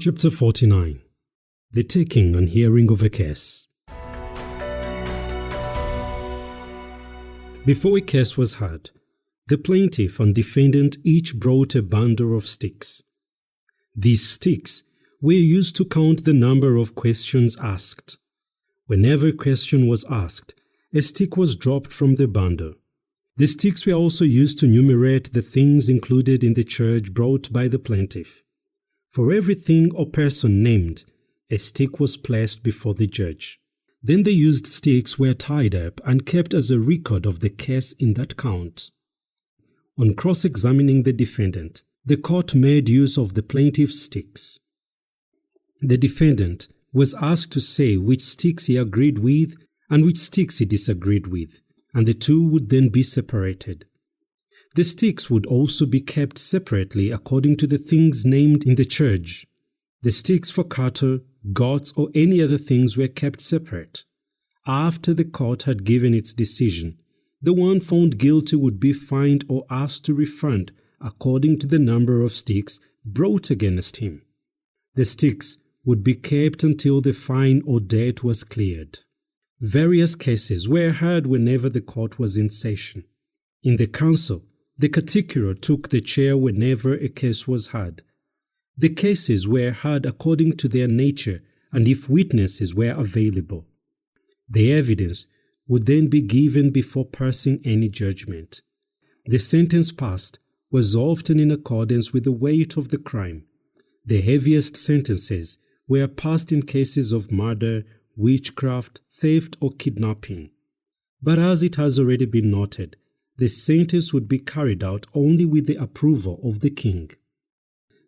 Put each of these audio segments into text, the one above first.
Chapter 49. The taking and hearing of a case. Before a case was heard, the plaintiff and defendant each brought a bundle of sticks. These sticks were used to count the number of questions asked. Whenever a question was asked, a stick was dropped from the bundle. The sticks were also used to enumerate the things included in the charge brought by the plaintiff. For every thing or person named, a stick was placed before the judge. Then the used sticks were tied up and kept as a record of the case in that count. On cross-examining the defendant, the court made use of the plaintiff's sticks. The defendant was asked to say which sticks he agreed with and which sticks he disagreed with, and the two would then be separated. The sticks would also be kept separately according to the things named in the charge. The sticks for cattle, goats, or any other things were kept separate. After the court had given its decision, the one found guilty would be fined or asked to refund according to the number of sticks brought against him. The sticks would be kept until the fine or debt was cleared. Various cases were heard whenever the court was in session. In the council, the catechumen took the chair whenever a case was heard. The cases were heard according to their nature and if witnesses were available. The evidence would then be given before passing any judgment. The sentence passed was often in accordance with the weight of the crime. The heaviest sentences were passed in cases of murder, witchcraft, theft, or kidnapping. But as it has already been noted, the sentence would be carried out only with the approval of the king.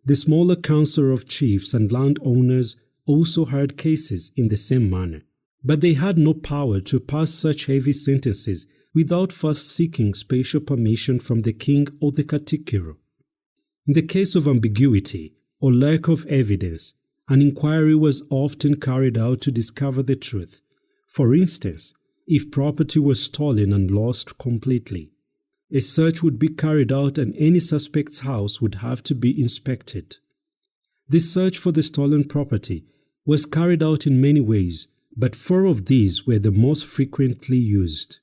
The smaller council of chiefs and landowners also heard cases in the same manner, but they had no power to pass such heavy sentences without first seeking special permission from the king or the catechumen. In the case of ambiguity or lack of evidence, an inquiry was often carried out to discover the truth. For instance, if property was stolen and lost completely, a search would be carried out and any suspect's house would have to be inspected. The search for the stolen property was carried out in many ways, but four of these were the most frequently used.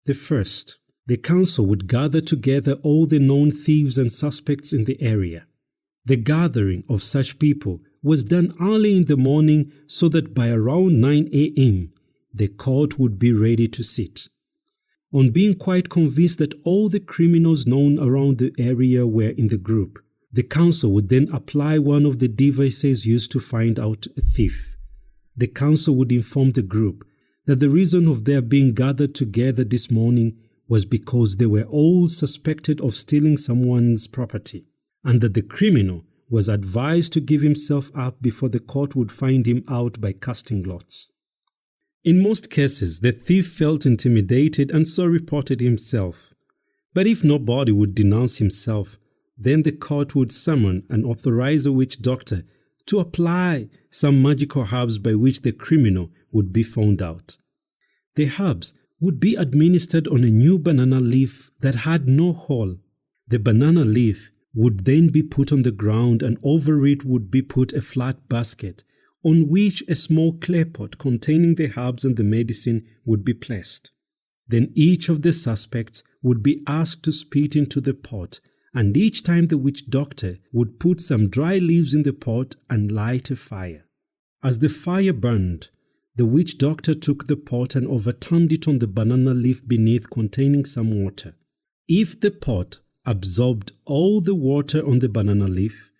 The first, the council would gather together all the known thieves and suspects in the area. The gathering of such people was done early in the morning so that by around 9 a.m., the court would be ready to sit. On being quite convinced that all the criminals known around the area were in the group, the council would then apply one of the devices used to find out a thief. The council would inform the group that the reason of their being gathered together this morning was because they were all suspected of stealing someone's property, and that the criminal was advised to give himself up before the court would find him out by casting lots. In most cases, the thief felt intimidated and so reported himself. But if nobody would denounce himself, then the court would summon and authorize a witch doctor to apply some magical herbs by which the criminal would be found out. The herbs would be administered on a new banana leaf that had no hole. The banana leaf would then be put on the ground and over it would be put a flat basket on which a small clay pot containing the herbs and the medicine would be placed. Then each of the suspects would be asked to spit into the pot, and each time the witch doctor would put some dry leaves in the pot and light a fire. As the fire burned, the witch doctor took the pot and overturned it on the banana leaf beneath containing some water. If the pot absorbed all the water on the banana leaf,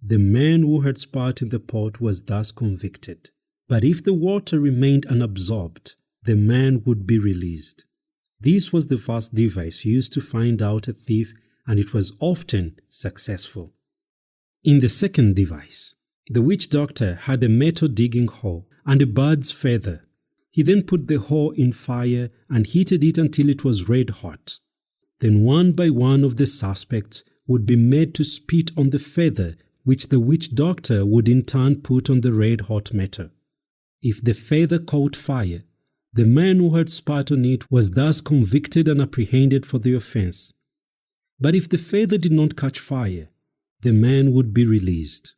the man who had spat in the pot was thus convicted. But if the water remained unabsorbed, the man would be released. This was the first device used to find out a thief, and it was often successful. In the second device, the witch doctor had a metal digging hoe and a bird's feather. He then put the hoe in fire and heated it until it was red hot. Then one by one of the suspects would be made to spit on the feather, which the witch doctor would in turn put on the red-hot metal. If the feather caught fire, the man who had spat on it was thus convicted and apprehended for the offense. But if the feather did not catch fire, the man would be released.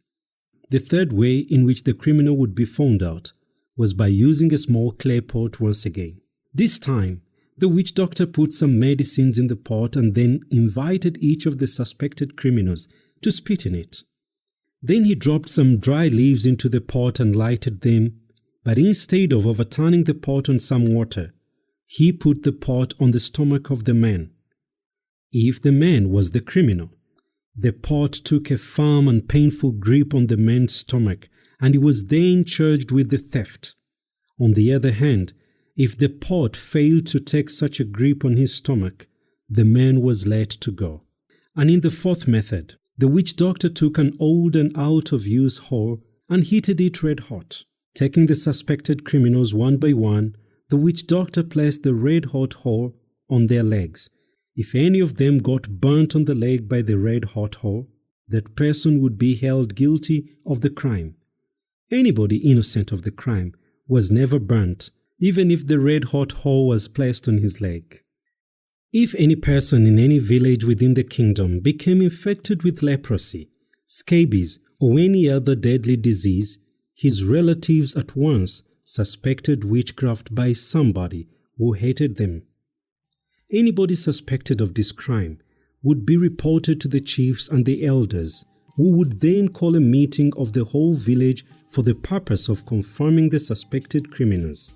The third way in which the criminal would be found out was by using a small clay pot once again. This time, the witch doctor put some medicines in the pot and then invited each of the suspected criminals to spit in it. Then he dropped some dry leaves into the pot and lighted them, but instead of overturning the pot on some water, he put the pot on the stomach of the man. If the man was the criminal, the pot took a firm and painful grip on the man's stomach, and he was then charged with the theft. On the other hand, if the pot failed to take such a grip on his stomach, the man was let to go. And in the fourth method, the witch doctor took an old and out-of-use whore and heated it red hot. Taking the suspected criminals one by one, the witch doctor placed the red-hot whore on their legs. If any of them got burnt on the leg by the red-hot whore, that person would be held guilty of the crime. Anybody innocent of the crime was never burnt, even if the red-hot whore was placed on his leg. If any person in any village within the kingdom became infected with leprosy, scabies, or any other deadly disease, his relatives at once suspected witchcraft by somebody who hated them. Anybody suspected of this crime would be reported to the chiefs and the elders, who would then call a meeting of the whole village for the purpose of confirming the suspected criminals.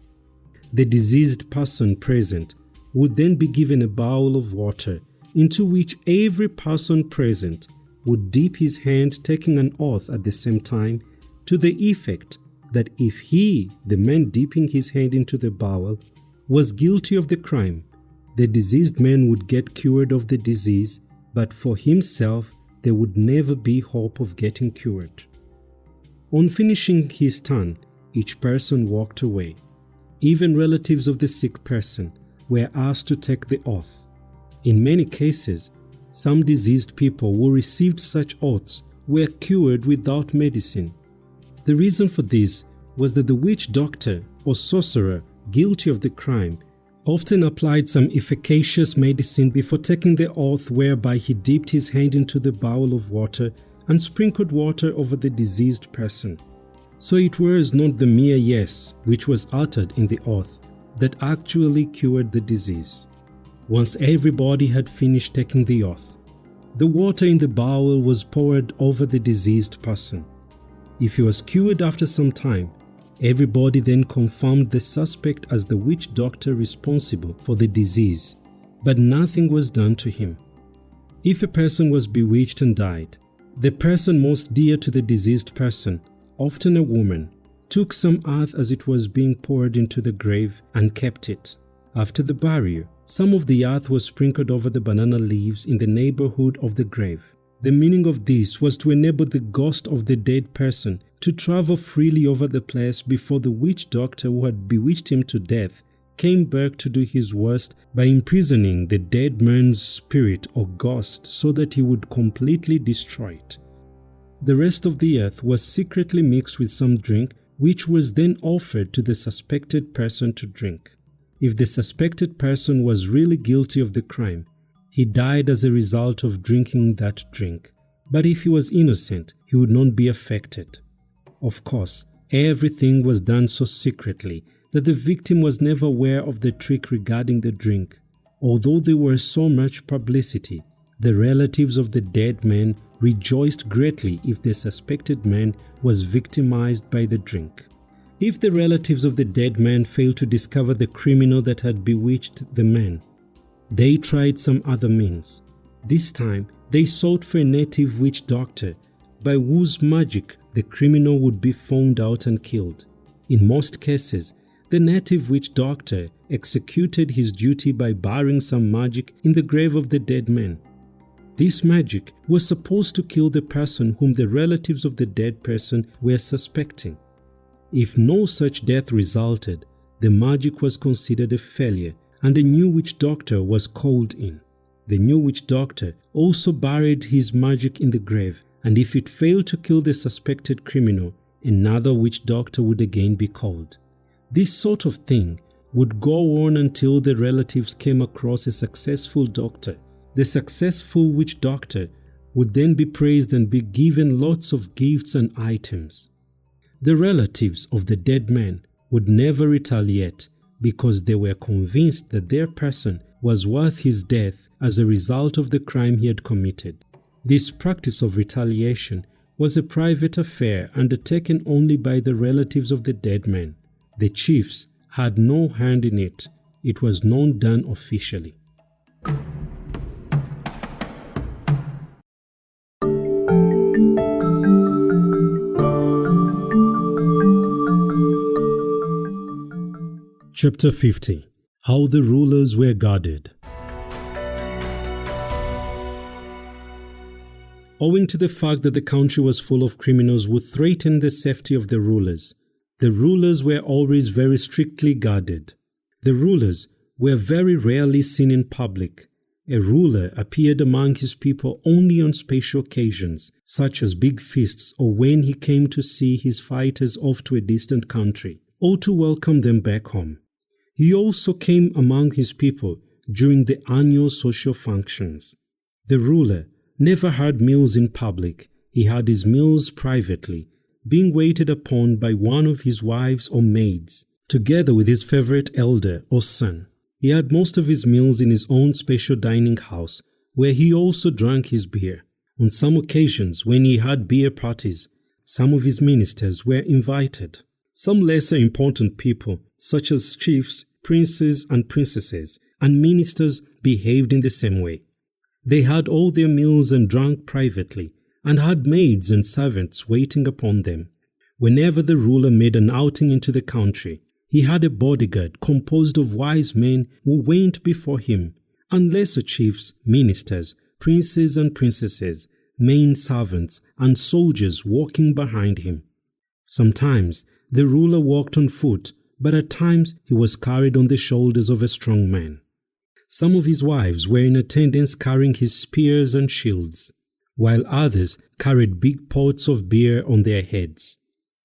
The diseased person present would then be given a bowl of water into which every person present would dip his hand, taking an oath at the same time, to the effect that if he, the man dipping his hand into the bowl, was guilty of the crime, the diseased man would get cured of the disease, but for himself there would never be hope of getting cured. On finishing his turn, each person walked away. Even relatives of the sick person were asked to take the oath. In many cases, some diseased people who received such oaths were cured without medicine. The reason for this was that the witch doctor or sorcerer guilty of the crime often applied some efficacious medicine before taking the oath, whereby he dipped his hand into the bowl of water and sprinkled water over the diseased person. So it was not the mere yes which was uttered in the oath that actually cured the disease. Once everybody had finished taking the oath, the water in the bowl was poured over the diseased person. If he was cured after some time, everybody then confirmed the suspect as the witch doctor responsible for the disease, but nothing was done to him. If a person was bewitched and died, the person most dear to the diseased person, often a woman, took some earth as it was being poured into the grave and kept it. After the burial, some of the earth was sprinkled over the banana leaves in the neighborhood of the grave. The meaning of this was to enable the ghost of the dead person to travel freely over the place before the witch doctor who had bewitched him to death came back to do his worst by imprisoning the dead man's spirit or ghost so that he would completely destroy it. The rest of the earth was secretly mixed with some drink, which was then offered to the suspected person to drink. If the suspected person was really guilty of the crime, he died as a result of drinking that drink. But if he was innocent, he would not be affected. Of course, everything was done so secretly that the victim was never aware of the trick regarding the drink. Although there was so much publicity, the relatives of the dead man rejoiced greatly if the suspected man was victimized by the drink. If the relatives of the dead man failed to discover the criminal that had bewitched the man, they tried some other means. This time, they sought for a native witch doctor by whose magic the criminal would be found out and killed. In most cases, the native witch doctor executed his duty by burying some magic in the grave of the dead man. This magic was supposed to kill the person whom the relatives of the dead person were suspecting. If no such death resulted, the magic was considered a failure and a new witch doctor was called in. The new witch doctor also buried his magic in the grave, and if it failed to kill the suspected criminal, another witch doctor would again be called. This sort of thing would go on until the relatives came across a successful doctor. The successful witch doctor would then be praised and be given lots of gifts and items. The relatives of the dead man would never retaliate because they were convinced that their person was worth his death as a result of the crime he had committed. This practice of retaliation was a private affair undertaken only by the relatives of the dead man. The chiefs had no hand in it. It was not done officially. Chapter 50. How the rulers were guarded. Owing to the fact that the country was full of criminals who threatened the safety of the rulers were always very strictly guarded. The rulers were very rarely seen in public. A ruler appeared among his people only on special occasions, such as big feasts or when he came to see his fighters off to a distant country, or to welcome them back home. He also came among his people during the annual social functions. The ruler never had meals in public. He had his meals privately, being waited upon by one of his wives or maids, together with his favorite elder or son. He had most of his meals in his own special dining house, where he also drank his beer. On some occasions, when he had beer parties, some of his ministers were invited. Some lesser important people, such as chiefs, princes and princesses, and ministers, behaved in the same way. They had all their meals and drank privately, and had maids and servants waiting upon them. Whenever the ruler made an outing into the country, he had a bodyguard composed of wise men who went before him, and lesser chiefs, ministers, princes and princesses, main servants, and soldiers walking behind him. Sometimes the ruler walked on foot, but at times he was carried on the shoulders of a strong man. Some of his wives were in attendance carrying his spears and shields, while others carried big pots of beer on their heads.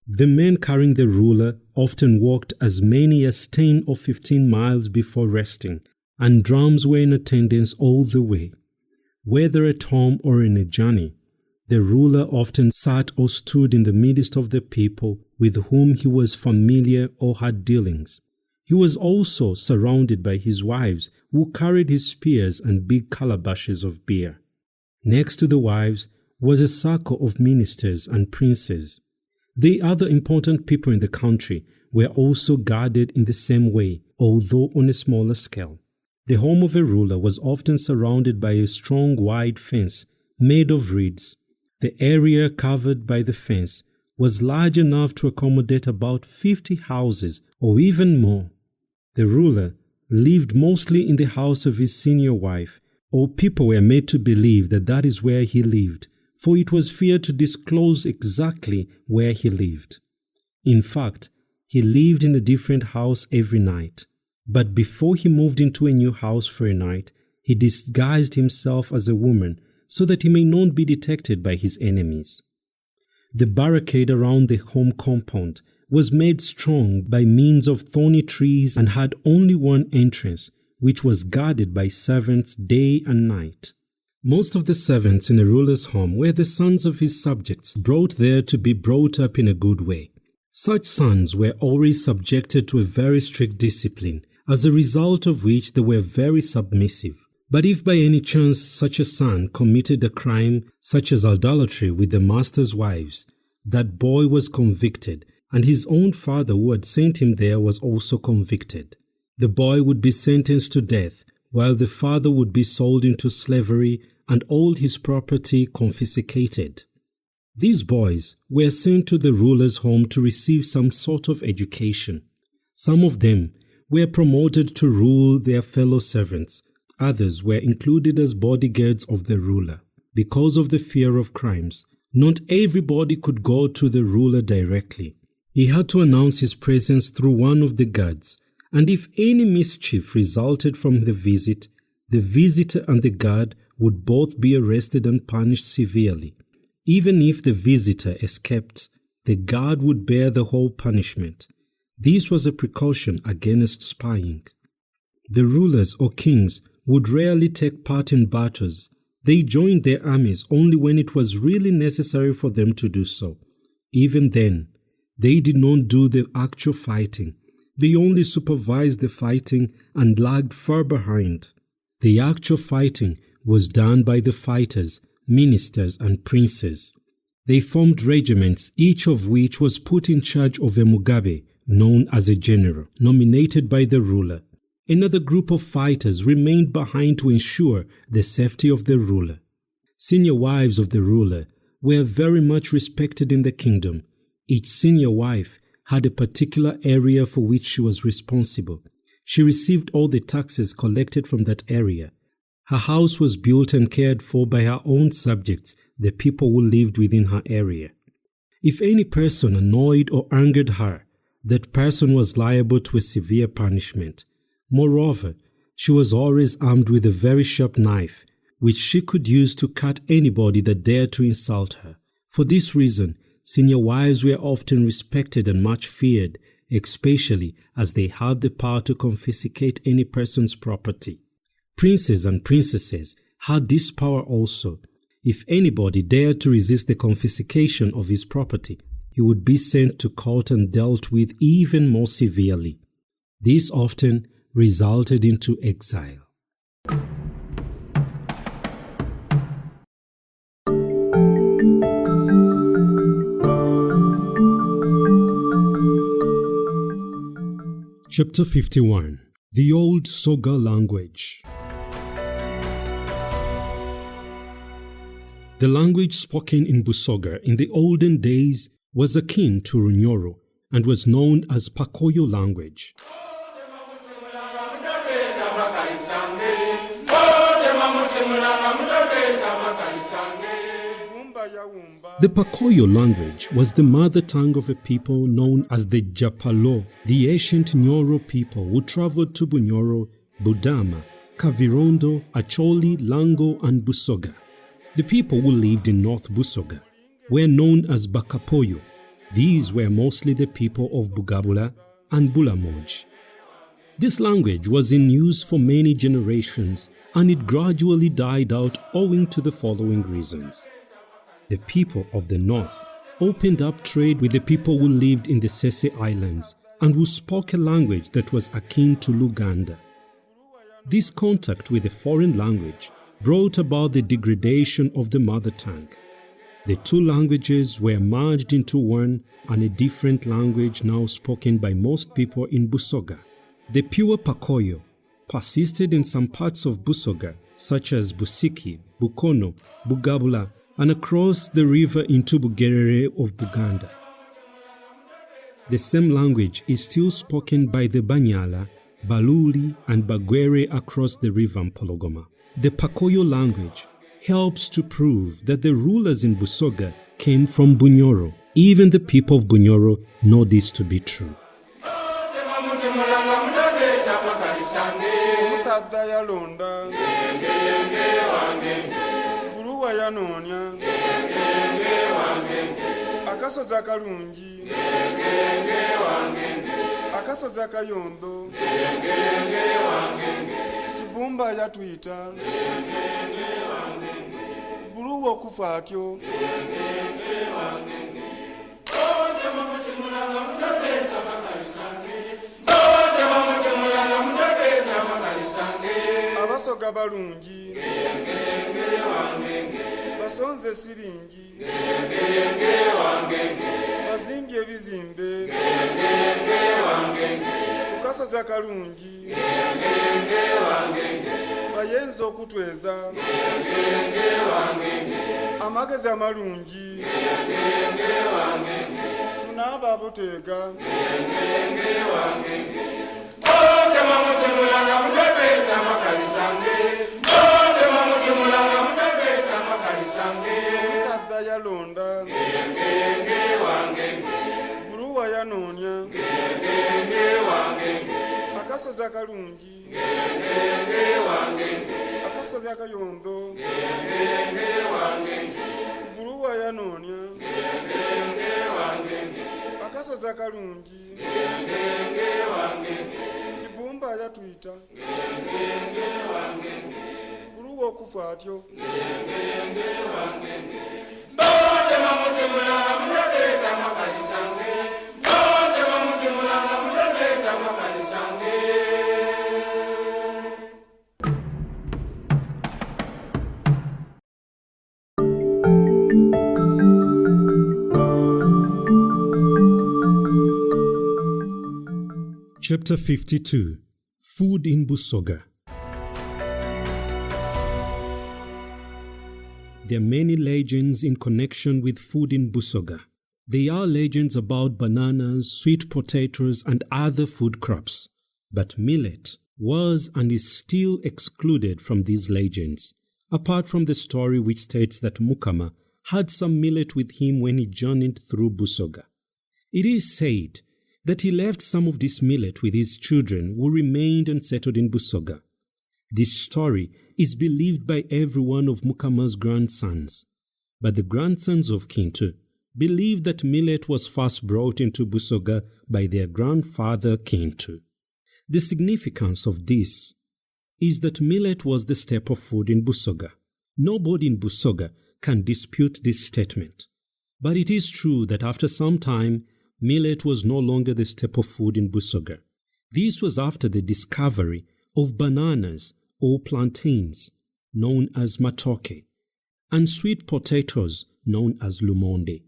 The men carrying the ruler often walked as many as 10 or 15 miles before resting, and drums were in attendance all the way. Whether at home or in a journey, the ruler often sat or stood in the midst of the people with whom he was familiar or had dealings. He was also surrounded by his wives, who carried his spears and big calabashes of beer. Next to the wives was a circle of ministers and princes. The other important people in the country were also guarded in the same way, although on a smaller scale. The home of a ruler was often surrounded by a strong wide fence made of reeds. The area covered by the fence was large enough to accommodate about 50 houses or even more. The ruler lived mostly in the house of his senior wife, or people were made to believe that that is where he lived, for it was feared to disclose exactly where he lived. In fact, he lived in a different house every night. But before he moved into a new house for a night, he disguised himself as a woman so that he may not be detected by his enemies. The barricade around the home compound was made strong by means of thorny trees and had only one entrance, which was guarded by servants day and night. Most of the servants in a ruler's home were the sons of his subjects, brought there to be brought up in a good way. Such sons were always subjected to a very strict discipline, as a result of which they were very submissive. But if by any chance such a son committed a crime such as idolatry with the master's wives, that boy was convicted, and his own father who had sent him there was also convicted. The boy would be sentenced to death, while the father would be sold into slavery and all his property confiscated. These boys were sent to the ruler's home to receive some sort of education. Some of them were promoted to rule their fellow servants. Others were included as bodyguards of the ruler. Because of the fear of crimes, not everybody could go to the ruler directly. He had to announce his presence through one of the guards, and if any mischief resulted from the visitor and the guard would both be arrested and punished severely. Even if the visitor escaped, the guard would bear the whole punishment. This was a precaution against spying. The rulers or kings would rarely take part in battles. They joined their armies only when it was really necessary for them to do so. Even then, they did not do the actual fighting. They only supervised the fighting and lagged far behind. The actual fighting was done by the fighters, ministers, and princes. They formed regiments, each of which was put in charge of a Mugabe, known as a general, nominated by the ruler. Another group of fighters remained behind to ensure the safety of the ruler. Senior wives of the ruler were very much respected in the kingdom. Each senior wife had a particular area for which she was responsible. She received all the taxes collected from that area. Her house was built and cared for by her own subjects, the people who lived within her area. If any person annoyed or angered her, that person was liable to a severe punishment. Moreover, she was always armed with a very sharp knife, which she could use to cut anybody that dared to insult her. For this reason, senior wives were often respected and much feared, especially as they had the power to confiscate any person's property. Princes and princesses had this power also. If anybody dared to resist the confiscation of his property, he would be sent to court and dealt with even more severely. This often resulted into exile. Chapter 51. The Old Soga Language. The language spoken in Busoga in the olden days was akin to Runyoro and was known as Pakoyo language. The Pakoyo language was the mother tongue of a people known as the Japalo, the ancient Nyoro people who traveled to Bunyoro, Budama, Kavirondo, Acholi, Lango, and Busoga. The people who lived in North Busoga were known as Bakapoyo. These were mostly the people of Bugabula and Bulamoj. This language was in use for many generations, and it gradually died out owing to the following reasons. The people of the north opened up trade with the people who lived in the Sese Islands and who spoke a language that was akin to Luganda. This contact with a foreign language brought about the degradation of the mother tongue. The two languages were merged into one, and a different language now spoken by most people in Busoga. The pure Pakoyo persisted in some parts of Busoga, such as Busiki, Bukono, Bugabula, and across the river into Bugerere of Buganda. The same language is still spoken by the Banyala, Baluli, and Bagwere across the river Mpologoma. The Pakoyo language helps to prove that the rulers in Busoga came from Bunyoro. Even the people of Bunyoro know this to be true. Akasoza kalungi akasoza kayondo kibumba yatwita buluwo kufa atyo abasoga balungi basonze siringi bazimbye ebizimbe kukasoza kalungi bayenza okutweza amagezi amalungi tunaaba buteega Sadda yalonda buluwa yanoonya akasozi akalungi akasozi akayondo buluwa yanoonya akasozi akalungi kibumba yatwita buluwa okufa atyo. Chapter 52. Food in Busoga. There are many legends in connection with food in Busoga. They are legends about bananas, sweet potatoes, and other food crops. But millet was and is still excluded from these legends, apart from the story which states that Mukama had some millet with him when he journeyed through Busoga. It is said that he left some of this millet with his children who remained and settled in Busoga. This story is believed by every one of Mukama's grandsons, but the grandsons of Kintu believe that millet was first brought into Busoga by their grandfather Kintu. The significance of this is that millet was the staple food in Busoga. Nobody in Busoga can dispute this statement, but it is true that after some time, millet was no longer the staple food in Busoga. This was after the discovery of bananas or plantains, known as matoke, and sweet potatoes, known as lumonde.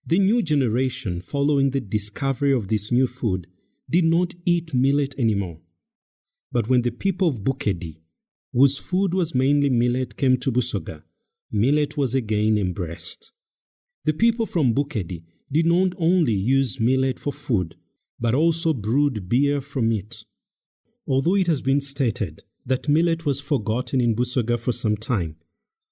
The new generation, following the discovery of this new food, did not eat millet anymore. But when the people of Bukedi, whose food was mainly millet, came to Busoga, millet was again embraced. The people from Bukedi did not only use millet for food, but also brewed beer from it. Although it has been stated that millet was forgotten in Busoga for some time,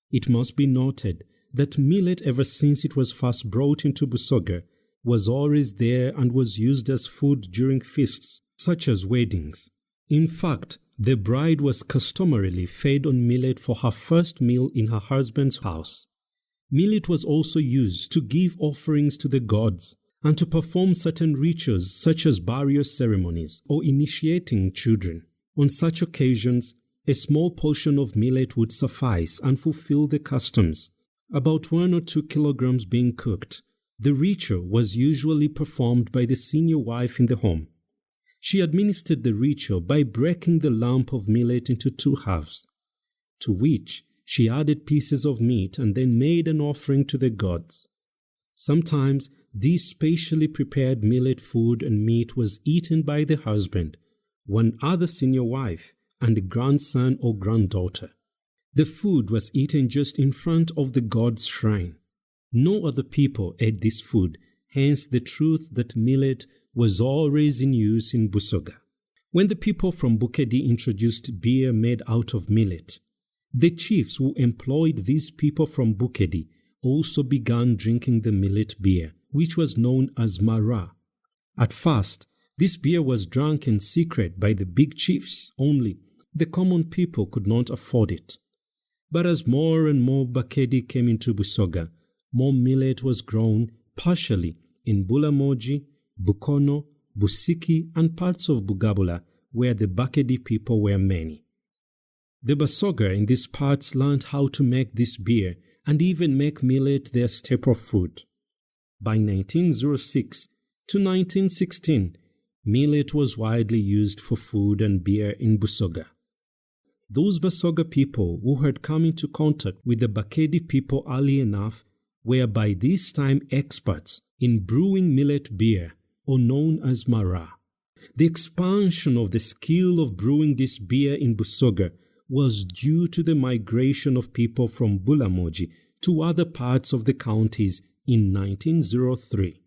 it must be noted that millet, ever since it was first brought into Busoga, was always there and was used as food during feasts, such as weddings. In fact, the bride was customarily fed on millet for her first meal in her husband's house. Millet was also used to give offerings to the gods and to perform certain rituals such as burial ceremonies or initiating children. On such occasions, a small portion of millet would suffice and fulfill the customs. About 1 or 2 kilograms being cooked, the ritual was usually performed by the senior wife in the home. She administered the ritual by breaking the lump of millet into 2 halves, to which she added pieces of meat and then made an offering to the gods. Sometimes this specially prepared millet food and meat was eaten by the husband, one other senior wife, and the grandson or granddaughter. The food was eaten just in front of the god's shrine. No other people ate this food, hence the truth that millet was always in use in Busoga. When the people from Bukedi introduced beer made out of millet, the chiefs who employed these people from Bukedi also began drinking the millet beer, which was known as mara. At first, this beer was drunk in secret by the big chiefs only. The common people could not afford it. But as more and more Bakedi came into Busoga, more millet was grown, partially in Bulamoji, Bukono, Busiki, and parts of Bugabula, where the Bakedi people were many. The Busoga in these parts learned how to make this beer and even make millet their staple food. By 1906 to 1916, millet was widely used for food and beer in Busoga. Those Busoga people who had come into contact with the Bakedi people early enough were by this time experts in brewing millet beer, or known as mara. The expansion of the skill of brewing this beer in Busoga was due to the migration of people from Bulamoji to other parts of the counties in 1903.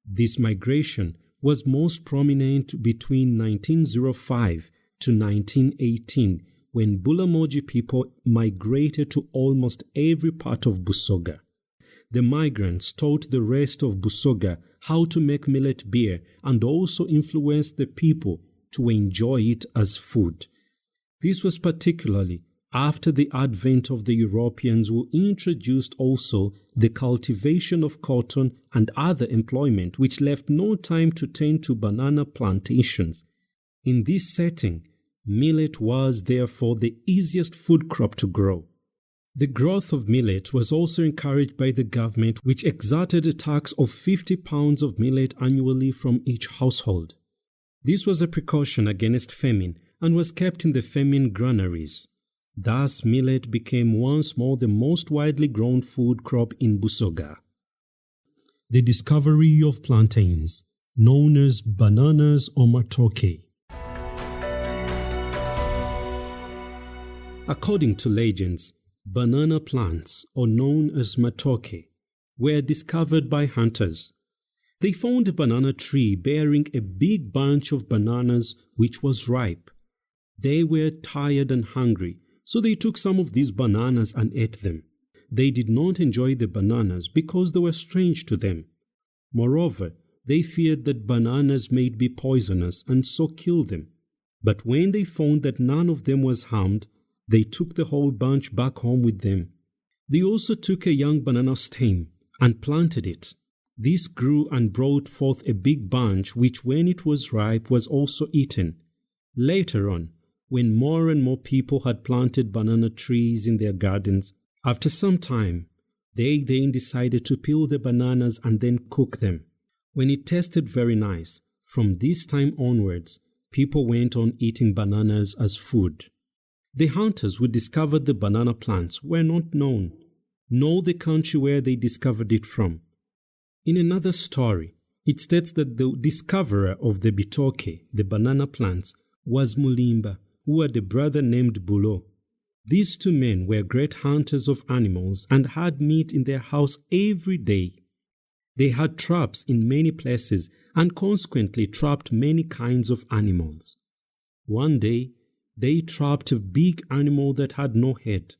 This migration was most prominent between 1905 to 1918, when Bulamoji people migrated to almost every part of Busoga. The migrants taught the rest of Busoga how to make millet beer and also influenced the people to enjoy it as food. This was particularly after the advent of the Europeans, who introduced also the cultivation of cotton and other employment, which left no time to tend to banana plantations. In this setting, Millet was therefore the easiest food crop to grow. The growth of millet was also encouraged by the government, which exacted a tax of 50 pounds of millet annually from each household. This was a precaution against famine and was kept in the famine granaries. Thus, millet became once more the most widely grown food crop in Busoga. The discovery of plantains, known as bananas or matoke. According to legends, banana plants, or known as matoke, were discovered by hunters. They found a banana tree bearing a big bunch of bananas which was ripe. They were tired and hungry, so they took some of these bananas and ate them. They did not enjoy the bananas because they were strange to them. Moreover, they feared that bananas might be poisonous and so killed them. But when they found that none of them was harmed, they took the whole bunch back home with them. They also took a young banana stem and planted it. This grew and brought forth a big bunch which, when it was ripe, was also eaten. Later on, when more and more people had planted banana trees in their gardens, after some time, they then decided to peel the bananas and then cook them. When it tasted very nice, from this time onwards, people went on eating bananas as food. The hunters who discovered the banana plants were not known, nor the country where they discovered it from. In another story, it states that the discoverer of the bitoke, the banana plants, was Mulimba, who had a brother named Bulo. These two men were great hunters of animals and had meat in their house every day. They had traps in many places and consequently trapped many kinds of animals. One day, they trapped a big animal that had no head.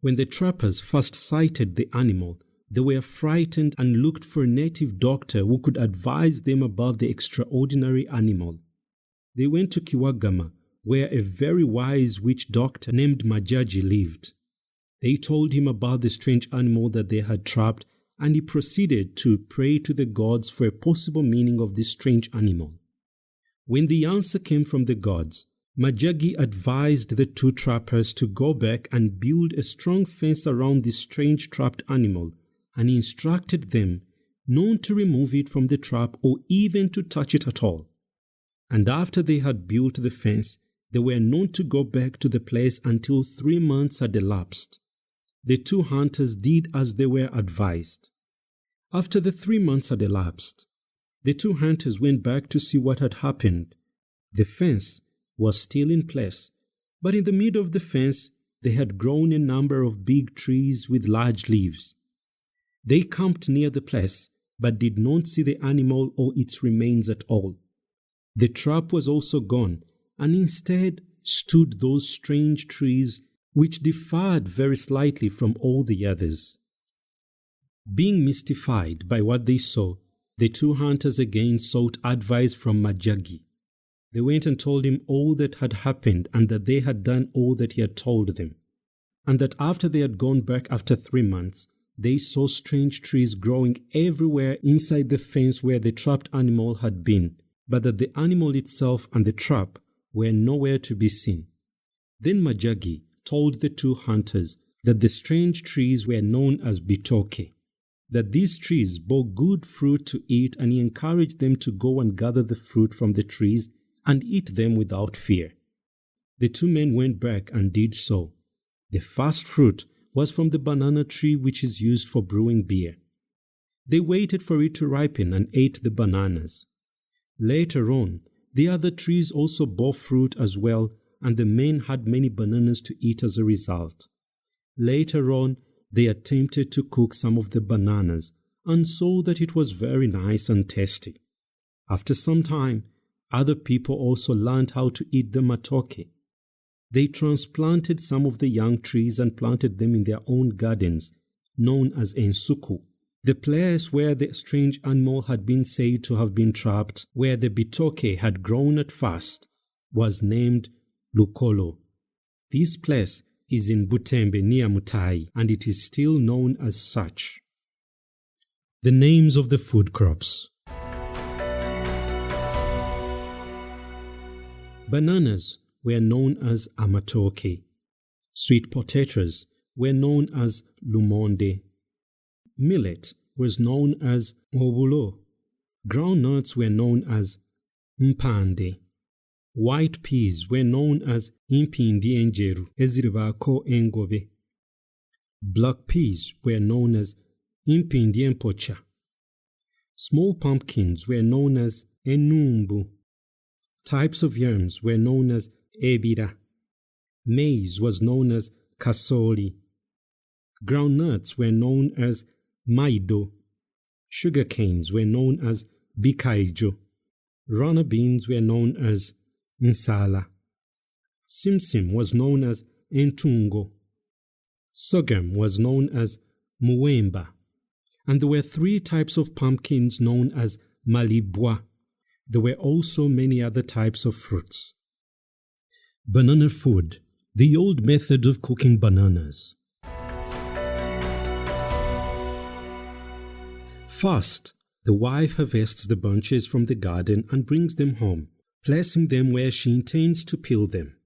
When the trappers first sighted the animal, they were frightened and looked for a native doctor who could advise them about the extraordinary animal. They went to Kiwagama, where a very wise witch doctor named Majaji lived. They told him about the strange animal that they had trapped, and he proceeded to pray to the gods for a possible meaning of this strange animal. When the answer came from the gods, Majagi advised the two trappers to go back and build a strong fence around this strange trapped animal, and he instructed them not to remove it from the trap or even to touch it at all. And after they had built the fence, they were not to go back to the place until 3 months had elapsed. The two hunters did as they were advised. After the 3 months had elapsed, the two hunters went back to see what had happened. The fence was still in place, but in the middle of the fence they had grown a number of big trees with large leaves. They camped near the place, but did not see the animal or its remains at all. The trap was also gone, and instead stood those strange trees which differed very slightly from all the others. Being mystified by what they saw, the two hunters again sought advice from Majagi. They went and told him all that had happened and that they had done all that he had told them, and that after they had gone back after 3 months, they saw strange trees growing everywhere inside the fence where the trapped animal had been, but that the animal itself and the trap were nowhere to be seen. Then Majagi told the two hunters that the strange trees were known as bitoke, that these trees bore good fruit to eat, and he encouraged them to go and gather the fruit from the trees and eat them without fear. The two men went back and did so. The first fruit was from the banana tree which is used for brewing beer. They waited for it to ripen and ate the bananas. Later on, the other trees also bore fruit as well, and the men had many bananas to eat as a result. Later on, they attempted to cook some of the bananas and saw that it was very nice and tasty. After some time, other people also learned how to eat the matoke. They transplanted some of the young trees and planted them in their own gardens, known as ensuku. The place where the strange animal had been said to have been trapped, where the bitoke had grown at first, was named Lukolo. This place is in Butembe near Mutai, and it is still known as such. The names of the food crops. Bananas were known as amatoke. Sweet potatoes were known as lumonde. Millet was known as obulo. Groundnuts were known as mpande. White peas were known as impindi enjeru eziribako engobe. Black peas were known as impindi empocha. Small pumpkins were known as enumbu. Types of yams were known as ebira. Maize was known as kasoli. Groundnuts were known as maido. Sugar canes were known as bikaijo. Runner beans were known as insala. Simsim was known as entungo. Sorghum was known as muwemba. And there were 3 types of pumpkins known as malibwa. There were also many other types of fruits. Banana food, the old method of cooking bananas. First, the wife harvests the bunches from the garden and brings them home, placing them where she intends to peel them.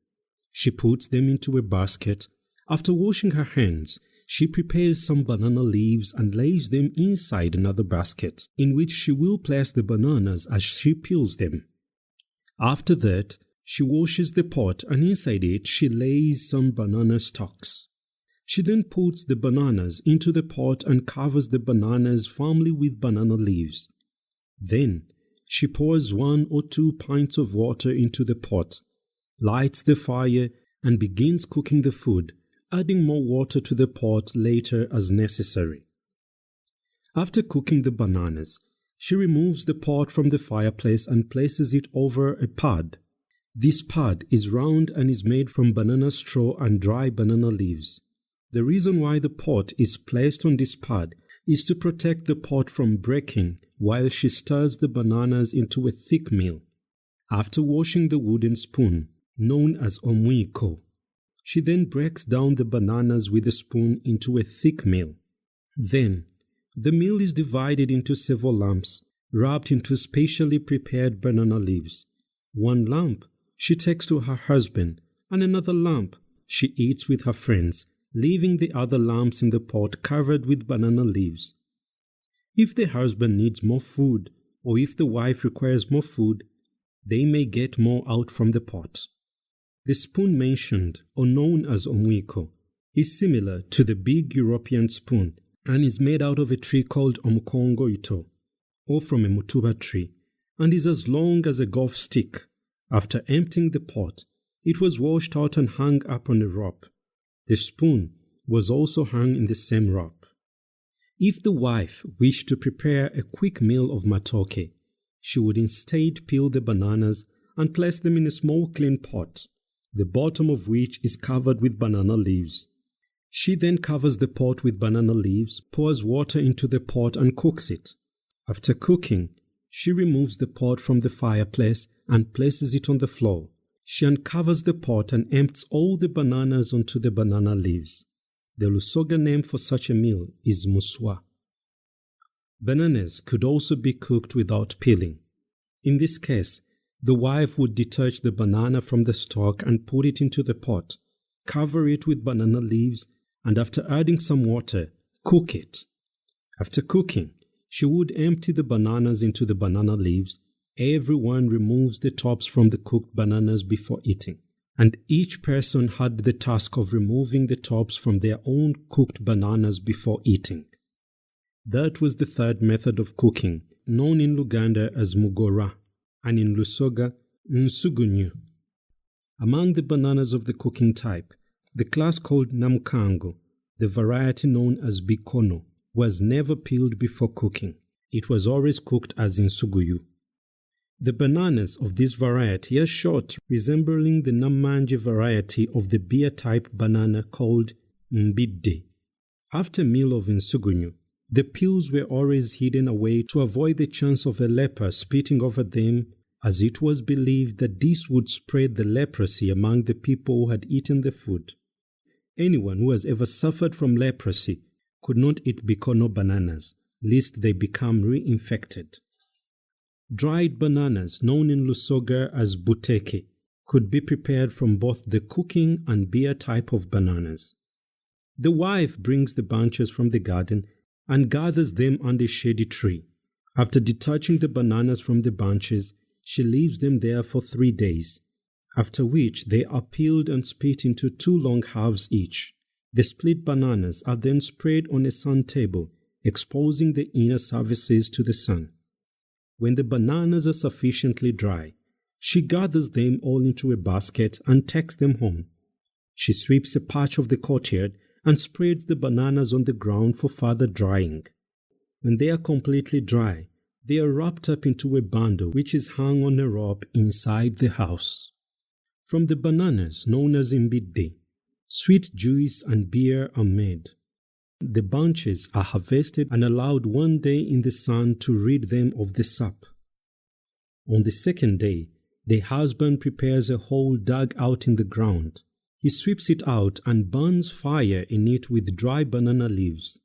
She puts them into a basket. After washing her hands, she prepares some banana leaves and lays them inside another basket, in which she will place the bananas as she peels them. After that, she washes the pot and inside it she lays some banana stalks. She then puts the bananas into the pot and covers the bananas firmly with banana leaves. Then, she pours 1 or 2 pints of water into the pot, lights the fire, and begins cooking the food, adding more water to the pot later as necessary. After cooking the bananas, she removes the pot from the fireplace and places it over a pad. This pad is round and is made from banana straw and dry banana leaves. The reason why the pot is placed on this pad is to protect the pot from breaking while she stirs the bananas into a thick meal. After washing the wooden spoon, known as omwiko, she then breaks down the bananas with a spoon into a thick meal. Then, the meal is divided into several lumps, wrapped into specially prepared banana leaves. 1 lump she takes to her husband, and another lump she eats with her friends, leaving the other lumps in the pot covered with banana leaves. If the husband needs more food, or if the wife requires more food, they may get more out from the pot. The spoon mentioned, or known as omwiko, is similar to the big European spoon and is made out of a tree called omkongo ito, or from a mutuba tree, and is as long as a golf stick. After emptying the pot, it was washed out and hung up on a rope. The spoon was also hung in the same rope. If the wife wished to prepare a quick meal of matoke, she would instead peel the bananas and place them in a small clean pot, the bottom of which is covered with banana leaves. She then covers the pot with banana leaves, pours water into the pot and cooks it. After cooking, she removes the pot from the fireplace and places it on the floor. She uncovers the pot and empties all the bananas onto the banana leaves. The Lusoga name for such a meal is muswa. Bananas could also be cooked without peeling. In this case, the wife would detach the banana from the stalk and put it into the pot, cover it with banana leaves, and after adding some water, cook it. After cooking, she would empty the bananas into the banana leaves. Everyone removes the tops from the cooked bananas before eating, and each person had the task of removing the tops from their own cooked bananas before eating. That was the third method of cooking, known in Luganda as mugora, and in Lusoga, nsugunyu. Among the bananas of the cooking type, the class called namukango, the variety known as bikono, was never peeled before cooking. It was always cooked as nsuguyu. The bananas of this variety are short, resembling the Namanje variety of the beer type banana called mbide. After a meal of nsugunyu, the peels were always hidden away to avoid the chance of a leper spitting over them, as it was believed that this would spread the leprosy among the people who had eaten the food. Anyone who has ever suffered from leprosy could not eat bikono bananas, lest they become reinfected. Dried bananas, known in Lusoga as buteke, could be prepared from both the cooking and beer type of bananas. The wife brings the bunches from the garden and gathers them under a shady tree. After detaching the bananas from the bunches, she leaves them there for 3 days, after which they are peeled and split into 2 long halves each. The split bananas are then spread on a sun table, exposing the inner surfaces to the sun. When the bananas are sufficiently dry, she gathers them all into a basket and takes them home. She sweeps a patch of the courtyard and spreads the bananas on the ground for further drying. When they are completely dry, they are wrapped up into a bundle which is hung on a rope inside the house. From the bananas known as imbide, sweet juice and beer are made. The bunches are harvested and allowed 1 day in the sun to rid them of the sap. On the 2nd day, the husband prepares a hole dug out in the ground. He sweeps it out and burns fire in it with dry banana leaves.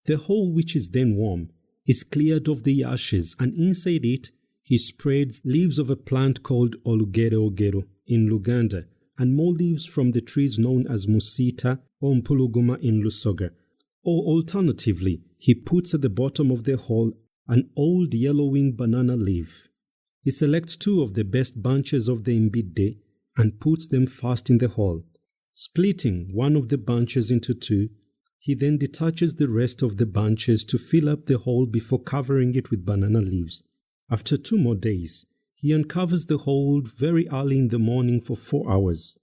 The hole, which is then warm, is cleared of the ashes, and inside it he spreads leaves of a plant called olugero in Luganda and more leaves from the trees known as musita or mpuluguma in Lusoga. Or alternatively, he puts at the bottom of the hole an old yellowing banana leaf. He selects 2 of the best bunches of the imbide and puts them first in the hole. Splitting one of the bunches into 2, he then detaches the rest of the bunches to fill up the hole before covering it with banana leaves. After 2 more days, he uncovers the hole very early in the morning for 4 hours.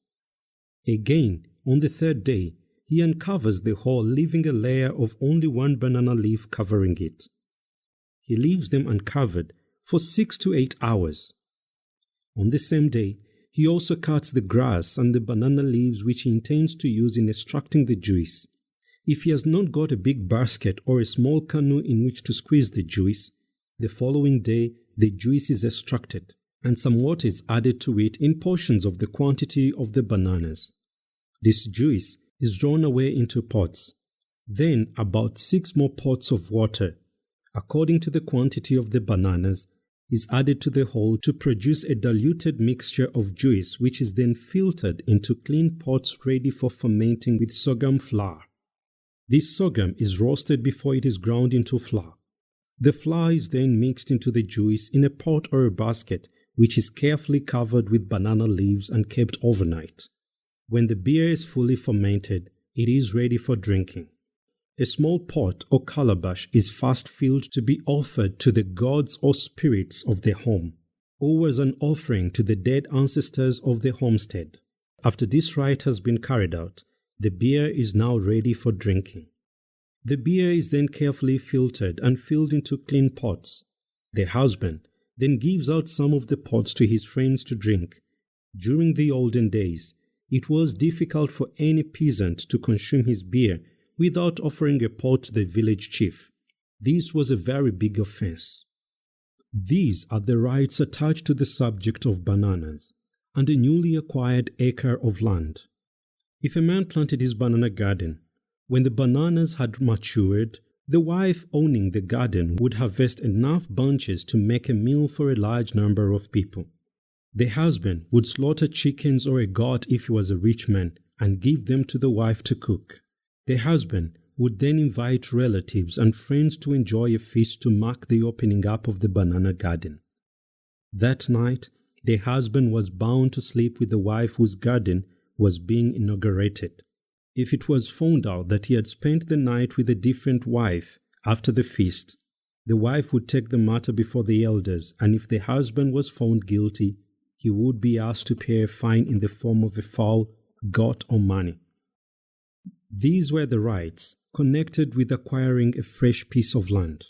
Again, on the 3rd day, he uncovers the hole, leaving a layer of only 1 banana leaf covering it. He leaves them uncovered for 6 to 8 hours. On the same day, he also cuts the grass and the banana leaves which he intends to use in extracting the juice. If he has not got a big basket or a small canoe in which to squeeze the juice, the following day the juice is extracted and some water is added to it in portions of the quantity of the bananas. This juice is drawn away into pots. Then about 6 more pots of water, according to the quantity of the bananas, is added to the whole to produce a diluted mixture of juice, which is then filtered into clean pots ready for fermenting with sorghum flour. This sorghum is roasted before it is ground into flour. The flour is then mixed into the juice in a pot or a basket, which is carefully covered with banana leaves and kept overnight. When the beer is fully fermented, it is ready for drinking. A small pot or calabash is first filled to be offered to the gods or spirits of the home, or as an offering to the dead ancestors of the homestead. After this rite has been carried out, the beer is now ready for drinking. The beer is then carefully filtered and filled into clean pots. The husband then gives out some of the pots to his friends to drink. During the olden days, it was difficult for any peasant to consume his beer without offering a pot to the village chief. This was a very big offense. These are the rites attached to the subject of bananas and a newly acquired acre of land. If a man planted his banana garden, when the bananas had matured, the wife owning the garden would harvest enough bunches to make a meal for a large number of people. The husband would slaughter chickens or a goat if he was a rich man and give them to the wife to cook. The husband would then invite relatives and friends to enjoy a feast to mark the opening up of the banana garden. That night, the husband was bound to sleep with the wife whose garden was being inaugurated. If it was found out that he had spent the night with a different wife after the feast, the wife would take the matter before the elders, and if the husband was found guilty, he would be asked to pay a fine in the form of a fowl, goat, or money. These were the rites connected with acquiring a fresh piece of land.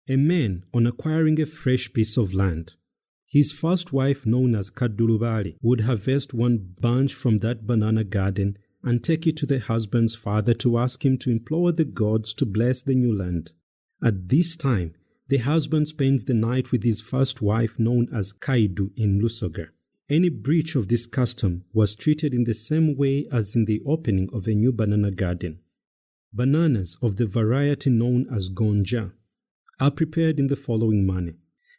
A man, on acquiring a fresh piece of land, his first wife, known as Kadurubali, would harvest 1 bunch from that banana garden and take it to the husband's father to ask him to implore the gods to bless the new land. At this time, the husband spends the night with his first wife, known as Kaidu in Lusoga. Any breach of this custom was treated in the same way as in the opening of a new banana garden. Bananas of the variety known as gonja are prepared in the following manner.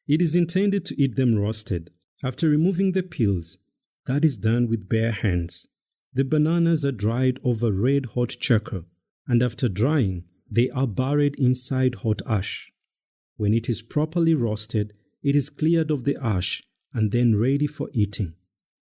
It is intended to eat them roasted. After removing the peels, That is done with bare hands. The bananas are dried over red-hot charcoal, and after drying, they are buried inside hot ash. When it is properly roasted, it is cleared of the ash and then ready for eating.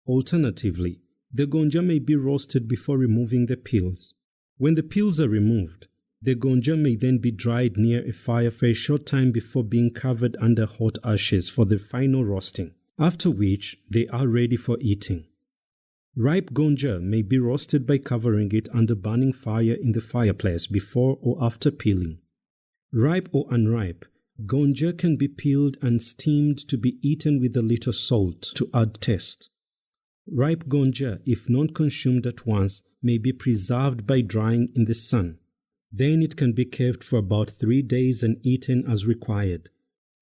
Alternatively, the gonja may be roasted before removing the peels. When the peels are removed, the gonja may then be dried near a fire for a short time before being covered under hot ashes for the final roasting, after which they are ready for eating. Ripe gonja may be roasted by covering it under burning fire in the fireplace before or after peeling. Ripe or unripe, gonja can be peeled and steamed to be eaten with a little salt to add taste. Ripe gonja, if not consumed at once, may be preserved by drying in the sun. Then it can be kept for about 3 days and eaten as required,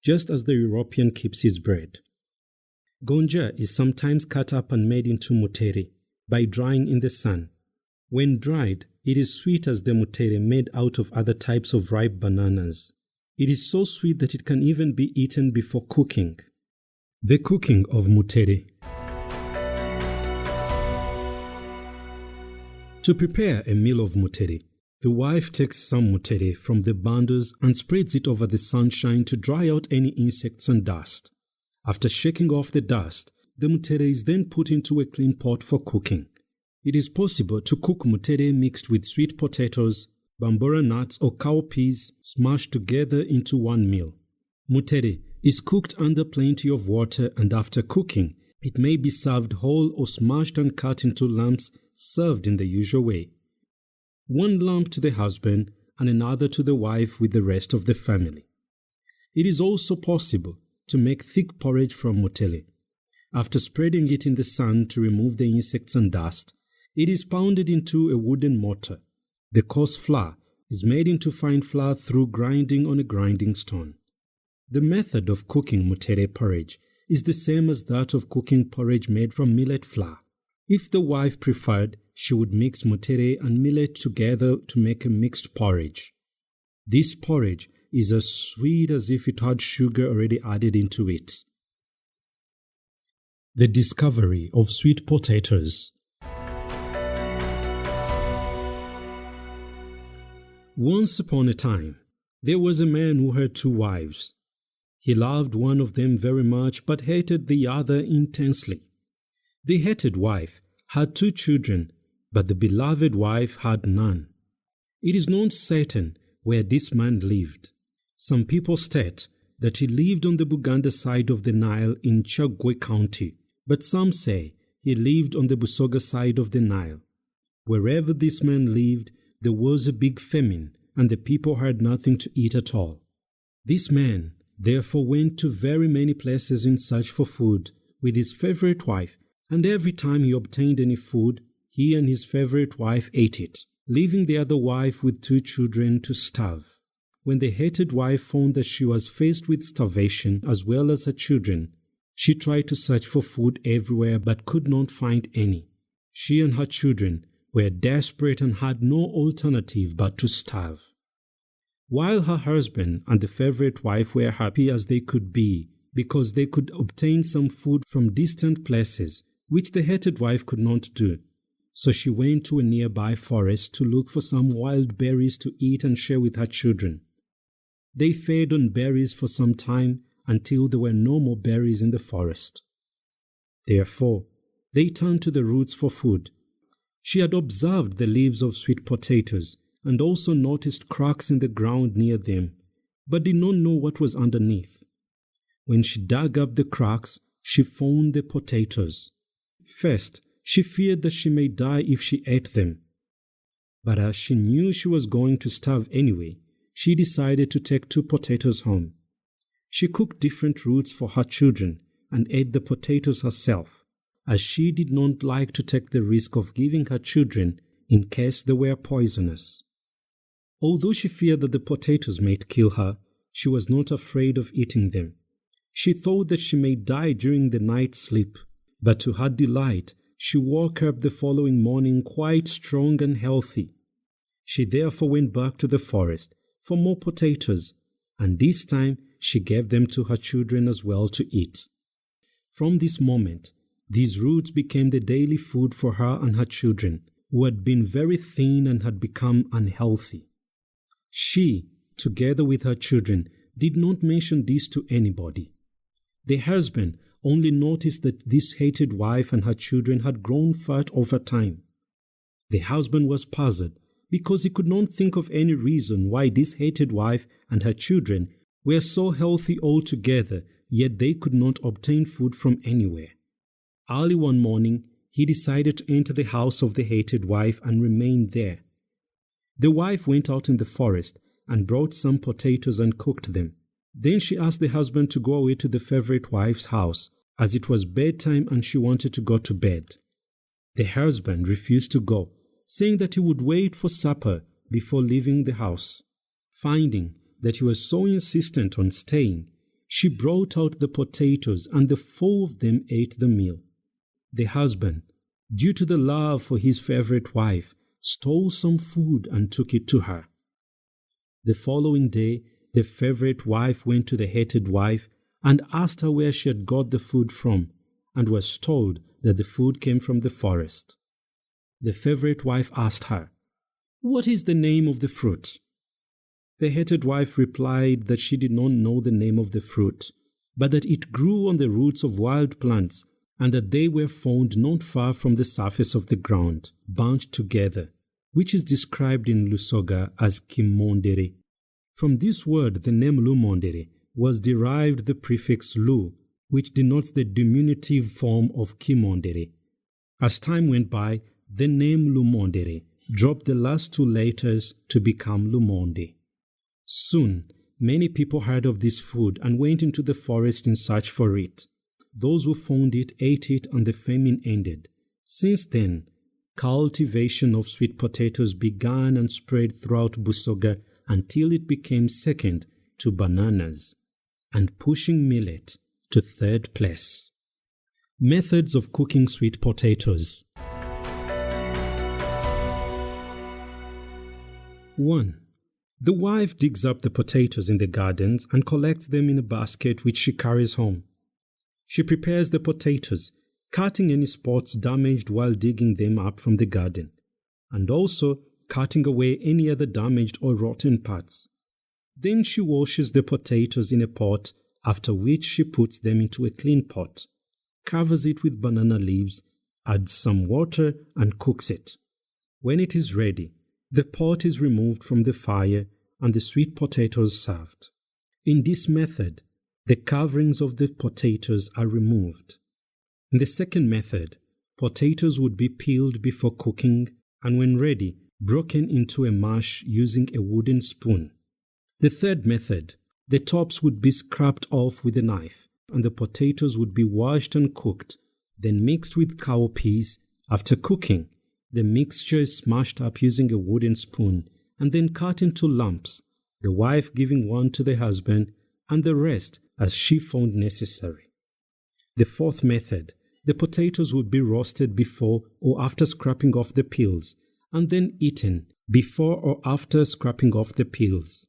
just as the European keeps his bread. Gonja is sometimes cut up and made into mutere by drying in the sun. When dried, it is sweet as the mutere made out of other types of ripe bananas. It is so sweet that it can even be eaten before cooking. The cooking of mutere. To prepare a meal of mutere, the wife takes some mutere from the bundles and spreads it over the sunshine to dry out any insects and dust. After shaking off the dust, the mutere is then put into a clean pot for cooking. It is possible to cook mutere mixed with sweet potatoes, bambora nuts or cowpeas smashed together into one meal. Mutere is cooked under plenty of water, and after cooking, it may be served whole or smashed and cut into lumps served in the usual way. One lump to the husband and another to the wife with the rest of the family. It is also possible to make thick porridge from mutere. After spreading it in the sun to remove the insects and dust, it is pounded into a wooden mortar. The coarse flour is made into fine flour through grinding on a grinding stone. The method of cooking mutere porridge is the same as that of cooking porridge made from millet flour. If the wife preferred, she would mix mutere and millet together to make a mixed porridge. This porridge is as sweet as if it had sugar already added into it. The discovery of sweet potatoes. Once upon a time, there was a man who had 2 wives. He loved one of them very much but hated the other intensely. The hated wife had 2 children, but the beloved wife had none. It is not certain where this man lived. Some people state that he lived on the Buganda side of the Nile in Chagwe County, but some say he lived on the Busoga side of the Nile. Wherever this man lived, there was a big famine, and the people had nothing to eat at all. This man therefore went to very many places in search for food with his favorite wife, and every time he obtained any food, he and his favorite wife ate it, leaving the other wife with 2 children to starve. When the hated wife found that she was faced with starvation as well as her children, she tried to search for food everywhere but could not find any. She and her children were desperate and had no alternative but to starve. While her husband and the favorite wife were happy as they could be because they could obtain some food from distant places, which the hated wife could not do. So she went to a nearby forest to look for some wild berries to eat and share with her children. They fed on berries for some time until there were no more berries in the forest. Therefore, they turned to the roots for food. She had observed the leaves of sweet potatoes and also noticed cracks in the ground near them, but did not know what was underneath. When she dug up the cracks, she found the potatoes. First, she feared that she may die if she ate them. But as she knew she was going to starve anyway, she decided to take 2 potatoes home. She cooked different roots for her children and ate the potatoes herself, as she did not like to take the risk of giving her children in case they were poisonous. Although she feared that the potatoes might kill her, she was not afraid of eating them. She thought that she may die during the night sleep, but to her delight, she woke up the following morning quite strong and healthy. She therefore went back to the forest for more potatoes, and this time she gave them to her children as well to eat. From this moment, These roots became the daily food for her and her children, who had been very thin and had become unhealthy. She, together with her children, did not mention this to anybody. The husband only noticed that this hated wife and her children had grown fat over time. The husband was puzzled because he could not think of any reason why this hated wife and her children were so healthy altogether, yet they could not obtain food from anywhere. Early one morning, he decided to enter the house of the hated wife and remain there. The wife went out in the forest and brought some potatoes and cooked them. Then she asked the husband to go away to the favorite wife's house, as it was bedtime and she wanted to go to bed. The husband refused to go, saying that he would wait for supper before leaving the house. Finding that he was so insistent on staying, she brought out the potatoes and the four of them ate the meal. The husband, due to the love for his favorite wife, stole some food and took it to her. The following day, the favorite wife went to the hated wife and asked her where she had got the food from, and was told that the food came from the forest. The favorite wife asked her, "What is the name of the fruit?" The hated wife replied that she did not know the name of the fruit, but that it grew on the roots of wild plants, and that they were found not far from the surface of the ground, bunched together, which is described in Lusoga as kimondere. From this word, the name Lumondere was derived the prefix Lu, which denotes the diminutive form of kimondere. As time went by, the name Lumondere dropped the last two letters to become Lumonde. Soon, many people heard of this food and went into the forest in search for it. Those who found it ate it and the famine ended. Since then, cultivation of sweet potatoes began and spread throughout Busoga until it became second to bananas and pushing millet to third place. Methods of cooking sweet potatoes. 1. The wife digs up the potatoes in the gardens and collects them in a basket which she carries home. She prepares the potatoes, cutting any spots damaged while digging them up from the garden, and also cutting away any other damaged or rotten parts. Then she washes the potatoes in a pot, after which she puts them into a clean pot, covers it with banana leaves, adds some water and cooks it. When it is ready, the pot is removed from the fire and the sweet potatoes served. In this method, the coverings of the potatoes are removed. In the second method, potatoes would be peeled before cooking and when ready, broken into a mash using a wooden spoon. The third method, the tops would be scraped off with a knife and the potatoes would be washed and cooked, then mixed with cowpeas. After cooking, the mixture is smashed up using a wooden spoon and then cut into lumps, the wife giving one to the husband and the rest as she found necessary. The fourth method, the potatoes would be roasted before or after scraping off the peels and then eaten before or after scraping off the peels.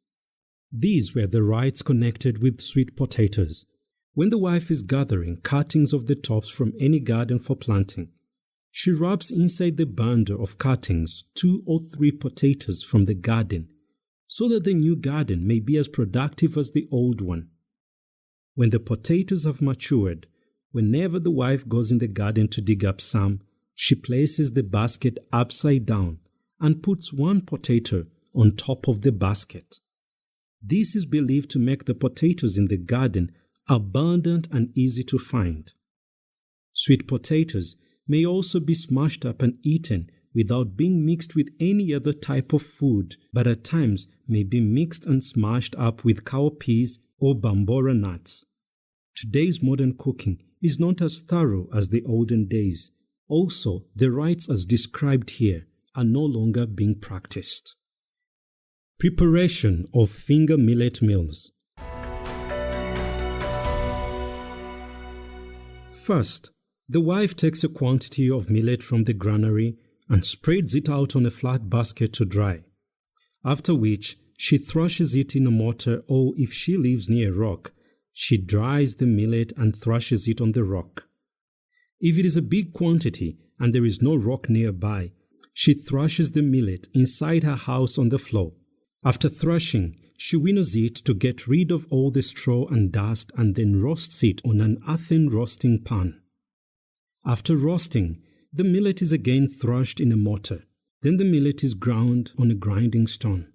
These were the rites connected with sweet potatoes. When the wife is gathering cuttings of the tops from any garden for planting, she rubs inside the bundle of cuttings 2 or 3 potatoes from the garden so that the new garden may be as productive as the old one. When the potatoes have matured, whenever the wife goes in the garden to dig up some, she places the basket upside down and puts one potato on top of the basket. This is believed to make the potatoes in the garden abundant and easy to find. Sweet potatoes may also be smashed up and eaten without being mixed with any other type of food, but at times may be mixed and smashed up with cowpeas or bambora nuts. Today's modern cooking is not as thorough as the olden days. Also, the rites as described here are no longer being practiced. Preparation of finger millet meals. First, the wife takes a quantity of millet from the granary and spreads it out on a flat basket to dry, after which she thrashes it in a mortar, or if she lives near a rock, she dries the millet and thrashes it on the rock. If it is a big quantity and there is no rock nearby, she thrashes the millet inside her house on the floor. After thrashing, she winnows it to get rid of all the straw and dust and then roasts it on an earthen roasting pan. After roasting, the millet is again thrashed in a mortar. Then the millet is ground on a grinding stone.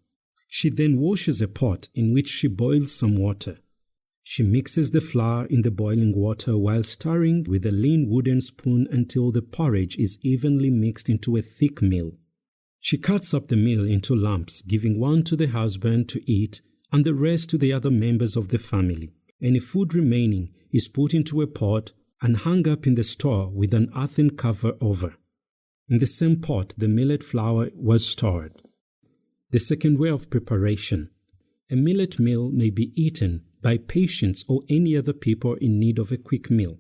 She then washes a pot in which she boils some water. She mixes the flour in the boiling water while stirring with a lean wooden spoon until the porridge is evenly mixed into a thick meal. She cuts up the meal into lumps, giving one to the husband to eat and the rest to the other members of the family. Any food remaining is put into a pot and hung up in the store with an earthen cover over. In the same pot, the millet flour was stored. The second way of preparation. A millet meal may be eaten by patients or any other people in need of a quick meal.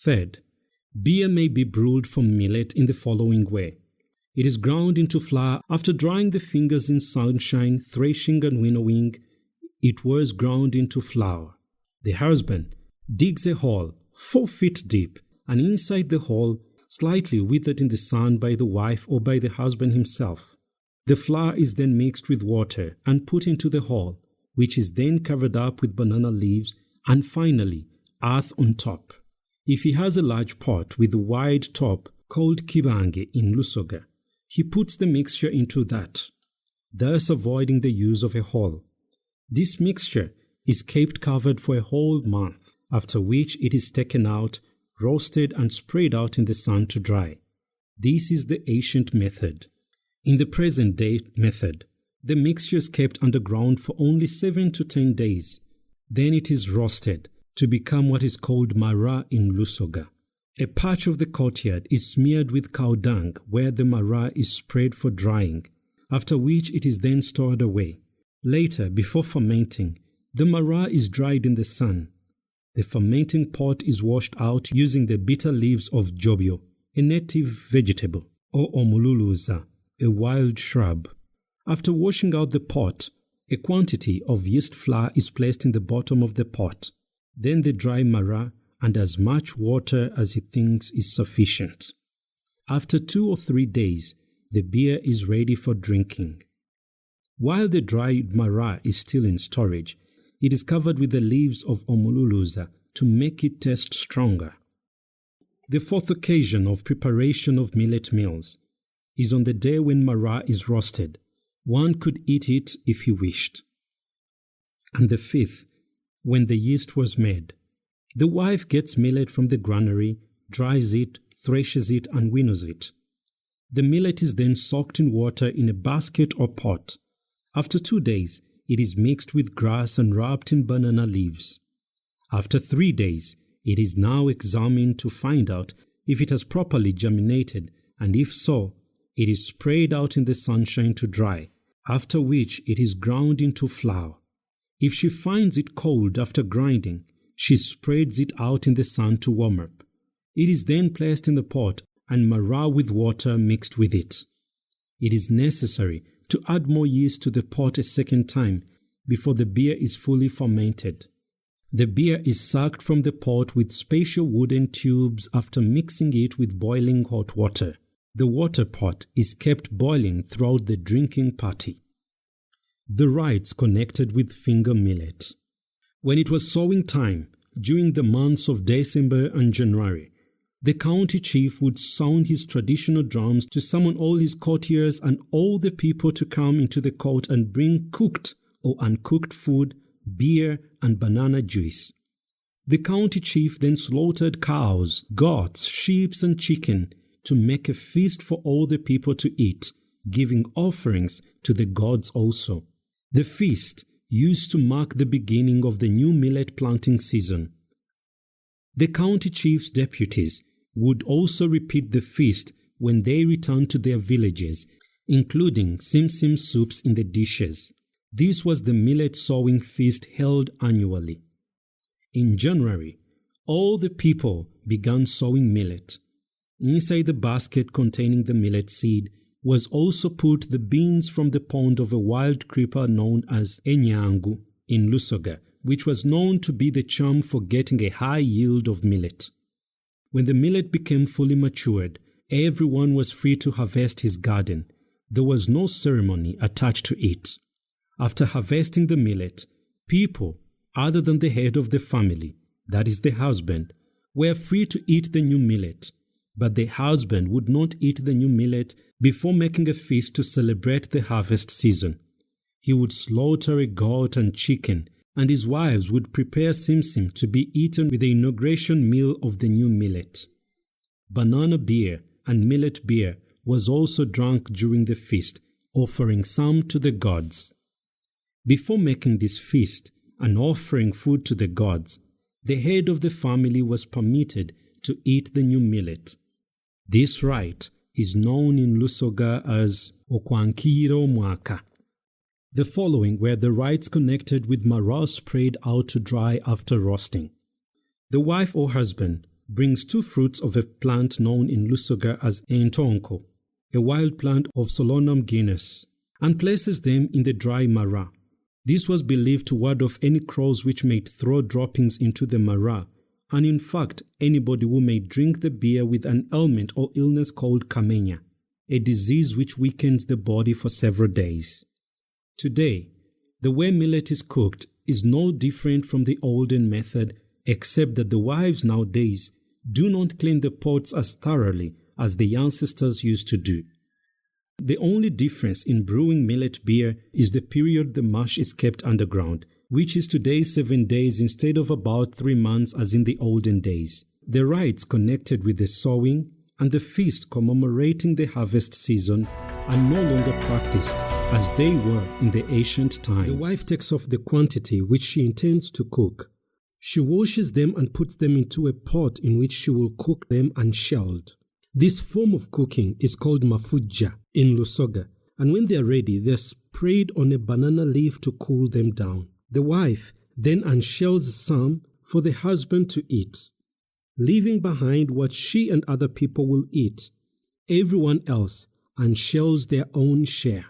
Third, beer may be brewed from millet in the following way. It is ground into flour after drying the fingers in sunshine, thrashing and winnowing. It was ground into flour. The husband digs a hole 4 feet deep, and inside the hole, slightly withered in the sun by the wife or by the husband himself. The flour is then mixed with water and put into the hole, which is then covered up with banana leaves and finally earth on top. If he has a large pot with a wide top called kibange in Lusoga, he puts the mixture into that, thus avoiding the use of a hole. This mixture is kept covered for a whole month, after which it is taken out, roasted and spread out in the sun to dry. This is the ancient method. In the present day method, the mixture is kept underground for only 7 to 10 days. Then it is roasted to become what is called mara in Lusoga. A patch of the courtyard is smeared with cow dung where the mara is spread for drying, after which it is then stored away. Later, before fermenting, the mara is dried in the sun. The fermenting pot is washed out using the bitter leaves of jobio, a native vegetable, or omululuza, a wild shrub. After washing out the pot, a quantity of yeast flour is placed in the bottom of the pot. Then the dry mara and as much water as he thinks is sufficient. After 2 or 3 days, the beer is ready for drinking. While the dried mara is still in storage, it is covered with the leaves of omululuza to make it taste stronger. The fourth occasion of preparation of millet meals is on the day when mara is roasted. One could eat it if he wished. And the fifth, when the yeast was made. The wife gets millet from the granary, dries it, threshes it and winnows it. The millet is then soaked in water in a basket or pot. After 2 days, it is mixed with grass and wrapped in banana leaves. After 3 days, it is now examined to find out if it has properly germinated, and if so, it is sprayed out in the sunshine to dry, after which it is ground into flour. If she finds it cold after grinding, she spreads it out in the sun to warm up. It is then placed in the pot and mara with water mixed with it. It is necessary to add more yeast to the pot a second time before the beer is fully fermented. The beer is sucked from the pot with special wooden tubes after mixing it with boiling hot water. The water pot is kept boiling throughout the drinking party. The rites connected with finger millet. When it was sowing time, during the months of December and January, the county chief would sound his traditional drums to summon all his courtiers and all the people to come into the court and bring cooked or uncooked food, beer, and banana juice. The county chief then slaughtered cows, goats, sheep, and chicken to make a feast for all the people to eat, giving offerings to the gods also. The feast used to mark the beginning of the new millet planting season. The county chief's deputies would also repeat the feast when they returned to their villages, including sim-sim soups in the dishes. This was the millet sowing feast held annually. In January, all the people began sowing millet. Inside the basket containing the millet seed was also put the beans from the pond of a wild creeper known as enyangu in Lusoga, which was known to be the charm for getting a high yield of millet. When the millet became fully matured, everyone was free to harvest his garden. There was no ceremony attached to it. After harvesting the millet, people, other than the head of the family, that is the husband, were free to eat the new millet. But the husband would not eat the new millet before making a feast to celebrate the harvest season. He would slaughter a goat and chicken, and his wives would prepare simsim to be eaten with the inauguration meal of the new millet. Banana beer and millet beer was also drunk during the feast, offering some to the gods. Before making this feast and offering food to the gods, the head of the family was permitted to eat the new millet. This rite is known in Lusoga as Okwankiro Mwaka. The following were the rites connected with mara sprayed out to dry after roasting. The wife or husband brings 2 fruits of a plant known in Lusoga as entonko, a wild plant of Solanum genus, and places them in the dry mara. This was believed to ward off any crows which might throw droppings into the mara, and in fact anybody who may drink the beer with an ailment or illness called kamenya, a disease which weakens the body for several days. Today, the way millet is cooked is no different from the olden method, except that the wives nowadays do not clean the pots as thoroughly as the ancestors used to do. The only difference in brewing millet beer is the period the mash is kept underground, which is today 7 days instead of about 3 months as in the olden days. The rites connected with the sowing and the feast commemorating the harvest season are no longer practiced as they were in the ancient times. The wife takes off the quantity which she intends to cook. She washes them and puts them into a pot in which she will cook them unshelled. This form of cooking is called mafuja in Lusoga, and when they are ready, they are sprayed on a banana leaf to cool them down. The wife then unshells some for the husband to eat, leaving behind what she and other people will eat. Everyone else unshells their own share.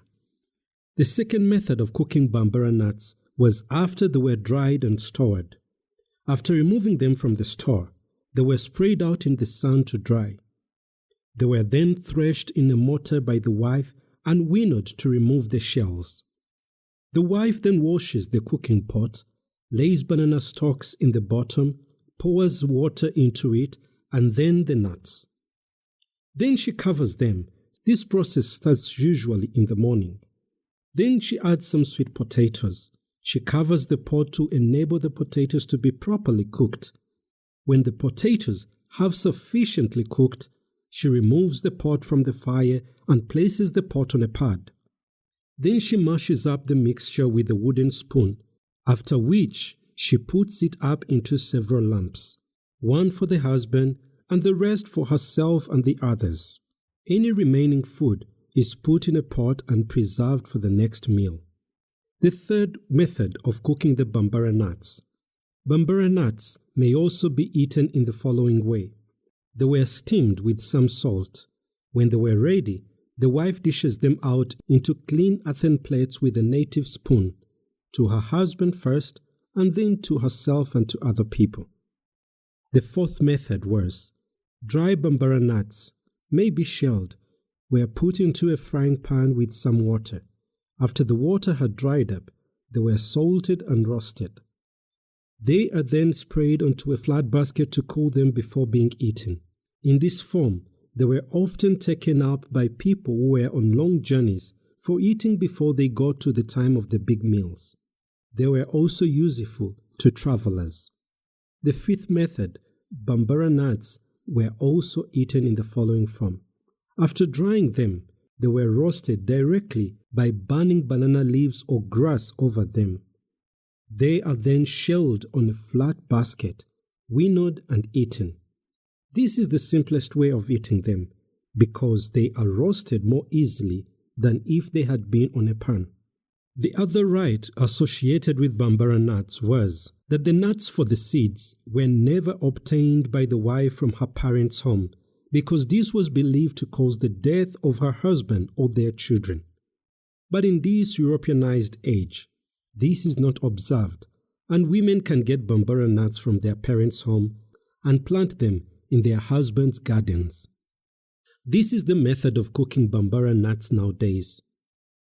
The second method of cooking bambara nuts was after they were dried and stored. After removing them from the store, they were sprayed out in the sun to dry. They were then threshed in a mortar by the wife and winnowed to remove the shells. The wife then washes the cooking pot, lays banana stalks in the bottom, pours water into it, and then the nuts. Then she covers them. This process starts usually in the morning. Then she adds some sweet potatoes. She covers the pot to enable the potatoes to be properly cooked. When the potatoes have sufficiently cooked, she removes the pot from the fire and places the pot on a pad. Then she mashes up the mixture with a wooden spoon, after which she puts it up into several lumps, one for the husband and the rest for herself and the others. Any remaining food is put in a pot and preserved for the next meal. The third method of cooking the bambara nuts. Bambara nuts may also be eaten in the following way. They were steamed with some salt. When they were ready, the wife dishes them out into clean earthen plates with a native spoon, to her husband first and then to herself and to other people. The fourth method was dry bambara nuts, may be shelled, were put into a frying pan with some water. After the water had dried up, they were salted and roasted. They are then sprayed onto a flat basket to cool them before being eaten. In this form, they were often taken up by people who were on long journeys for eating before they got to the time of the big meals. They were also useful to travelers. The fifth method, bambara nuts, were also eaten in the following form. After drying them, they were roasted directly by burning banana leaves or grass over them. They are then shelled on a flat basket, winnowed and eaten. This is the simplest way of eating them because they are roasted more easily than if they had been on a pan. The other rite associated with bambara nuts was that the nuts for the seeds were never obtained by the wife from her parents' home because this was believed to cause the death of her husband or their children. But in this Europeanized age, this is not observed, and women can get bambara nuts from their parents' home and plant them in their husbands' gardens. This is the method of cooking bambara nuts nowadays.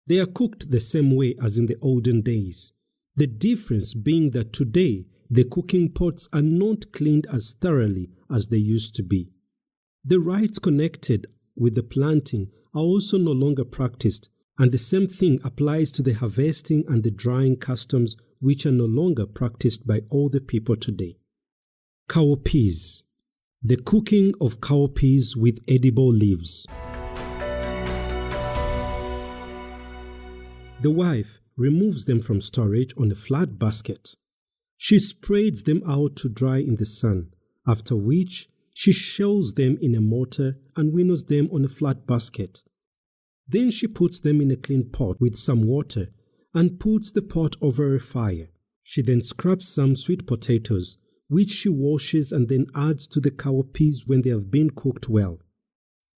They are cooked the same way as in the olden days, the difference being that today the cooking pots are not cleaned as thoroughly as they used to be. The rites connected with the planting are also no longer practiced, and the same thing applies to the harvesting and the drying customs, which are no longer practiced by all the people today. Cowpeas. The cooking of cowpeas with edible leaves. The wife removes them from storage on a flat basket. She spreads them out to dry in the sun, after which she shells them in a mortar and winnows them on a flat basket. Then she puts them in a clean pot with some water and puts the pot over a fire. She then scraps some sweet potatoes, which she washes and then adds to the cowpeas when they have been cooked well.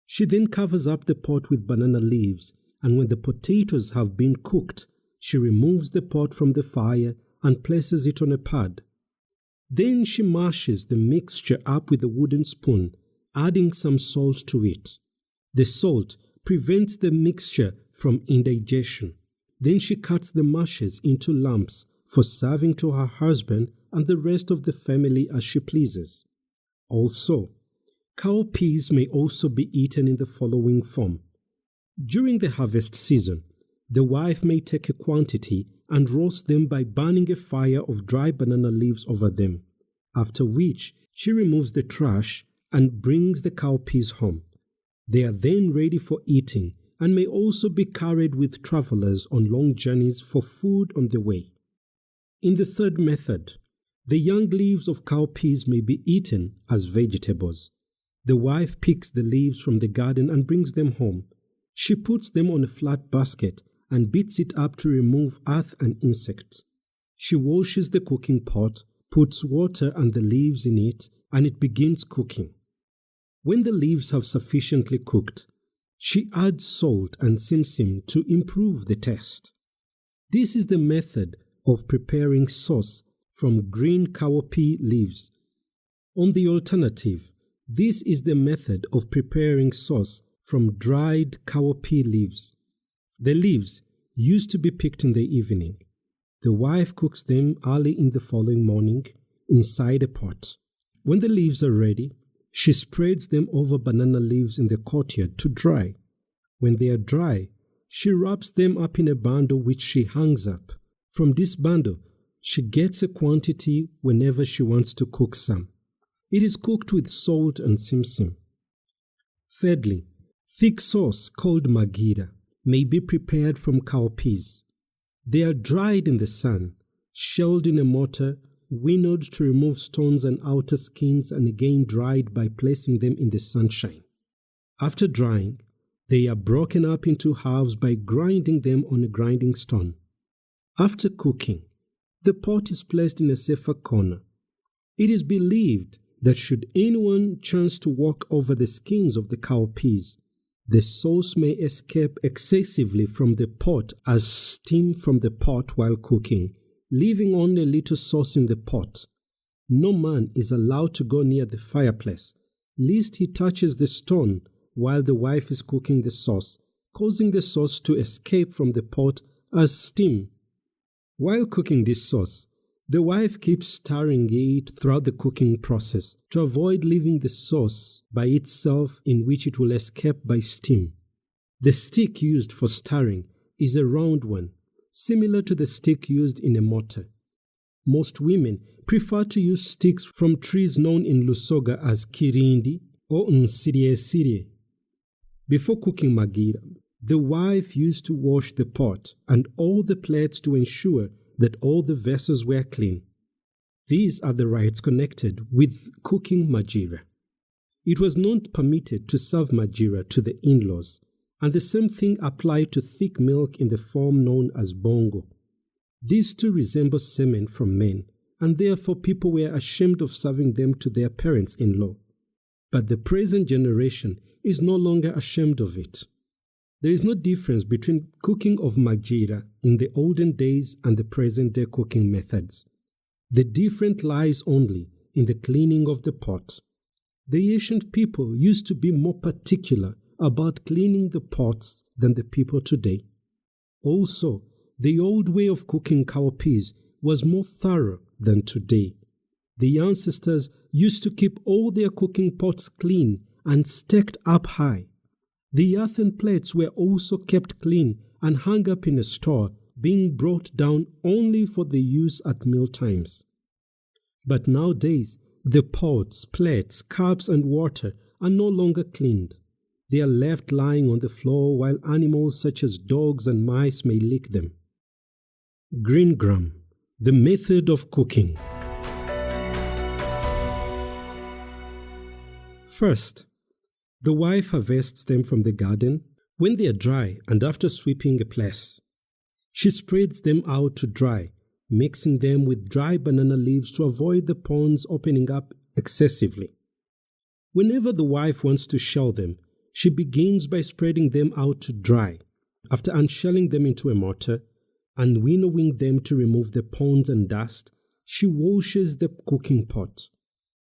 She then covers up the pot with banana leaves, and when the potatoes have been cooked, she removes the pot from the fire and places it on a pad. Then she mashes the mixture up with a wooden spoon, adding some salt to it. The salt prevents the mixture from indigestion. Then she cuts the mashes into lumps for serving to her husband and the rest of the family as she pleases. Also, cowpeas may also be eaten in the following form. During the harvest season, the wife may take a quantity and roast them by burning a fire of dry banana leaves over them, after which she removes the trash and brings the cowpeas home. They are then ready for eating and may also be carried with travelers on long journeys for food on the way. In the third method, the young leaves of cowpeas may be eaten as vegetables. The wife picks the leaves from the garden and brings them home. She puts them on a flat basket and beats it up to remove earth and insects. She washes the cooking pot, puts water and the leaves in it, and it begins cooking. When the leaves have sufficiently cooked, she adds salt and simsim to improve the taste. This is the method of preparing sauce from green cowpea leaves. On the alternative, this is the method of preparing sauce from dried cowpea leaves. The leaves used to be picked in the evening. The wife cooks them early in the following morning inside a pot. When the leaves are ready, she spreads them over banana leaves in the courtyard to dry. When they are dry, she wraps them up in a bundle which she hangs up. From this bundle, she gets a quantity whenever she wants to cook some. It is cooked with salt and simsim. Thirdly, thick sauce called magira may be prepared from cowpeas. They are dried in the sun, shelled in a mortar, winnowed to remove stones and outer skins, and again dried by placing them in the sunshine. After drying, they are broken up into halves by grinding them on a grinding stone. After cooking, the pot is placed in a safer corner. It is believed that should anyone chance to walk over the skins of the cowpeas, the sauce may escape excessively from the pot as steam from the pot while cooking, leaving only a little sauce in the pot. No man is allowed to go near the fireplace, lest he touches the stone while the wife is cooking the sauce, causing the sauce to escape from the pot as steam. While cooking this sauce, the wife keeps stirring it throughout the cooking process to avoid leaving the sauce by itself, in which it will escape by steam. The stick used for stirring is a round one, similar to the stick used in a mortar. Most women prefer to use sticks from trees known in Lusoga as kirindi or nsiriesirie. Before cooking magira, the wife used to wash the pot and all the plates to ensure that all the vessels were clean. These are the rites connected with cooking magira. It was not permitted to serve magira to the in-laws, and the same thing applied to thick milk in the form known as bongo. These two resemble semen from men, and therefore people were ashamed of serving them to their parents-in-law. But the present generation is no longer ashamed of it. There is no difference between cooking of magira in the olden days and the present-day cooking methods. The difference lies only in the cleaning of the pot. The ancient people used to be more particular about cleaning the pots than the people today. Also, the old way of cooking cowpeas was more thorough than today. The ancestors used to keep all their cooking pots clean and stacked up high. The earthen plates were also kept clean and hung up in a store, being brought down only for the use at meal times. But nowadays, the pots, plates, cups, and water are no longer cleaned. They are left lying on the floor while animals such as dogs and mice may lick them. Green gram, the method of cooking. First, the wife harvests them from the garden when they are dry and after sweeping a place. She spreads them out to dry, mixing them with dry banana leaves to avoid the ponds opening up excessively. Whenever the wife wants to shell them, she begins by spreading them out to dry, after unshelling them into a mortar and winnowing them to remove the ponds and dust. She washes the cooking pot.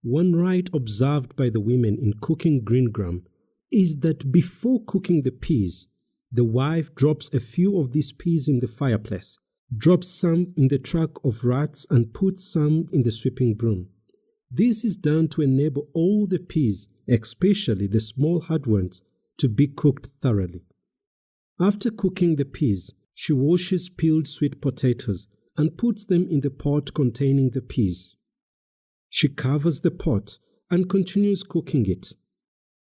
One rite observed by the women in cooking green gram is that before cooking the peas, the wife drops a few of these peas in the fireplace, drops some in the track of rats, and puts some in the sweeping broom. This is done to enable all the peas, especially the small hard ones, to be cooked thoroughly. After cooking the peas, she washes peeled sweet potatoes and puts them in the pot containing the peas. She covers the pot and continues cooking it.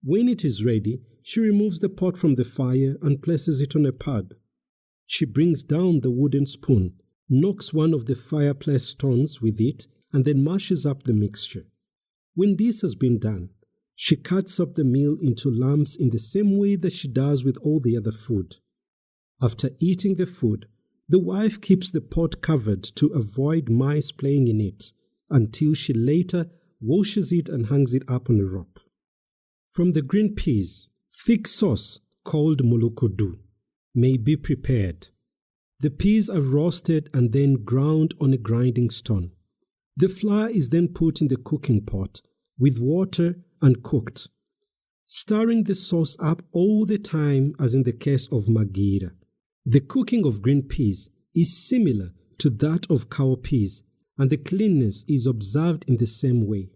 When it is ready, she removes the pot from the fire and places it on a pad. She brings down the wooden spoon, knocks one of the fireplace stones with it, and then mashes up the mixture. When this has been done, she cuts up the meal into lumps in the same way that she does with all the other food. After eating the food, the wife keeps the pot covered to avoid mice playing in it until she later washes it and hangs it up on a rope. From the green peas, thick sauce called mulukudu may be prepared. The peas are roasted and then ground on a grinding stone. The flour is then put in the cooking pot with water and cooked, stirring the sauce up all the time as in the case of magira. The cooking of green peas is similar to that of cowpeas, and the cleanness is observed in the same way.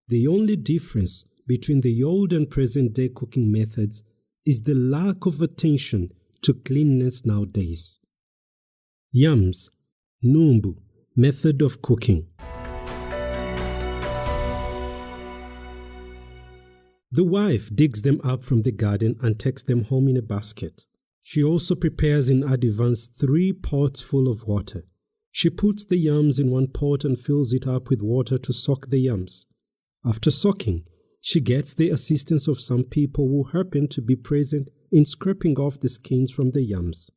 The only difference between the old and present day cooking methods is the lack of attention to cleanliness nowadays. Yams, numbu, method of cooking. The wife digs them up from the garden and takes them home in a basket. She also prepares in advance 3 pots full of water. She puts the yams in one pot and fills it up with water to soak the yams. After soaking, she gets the assistance of some people who happen to be present in scraping off the skins from the yams.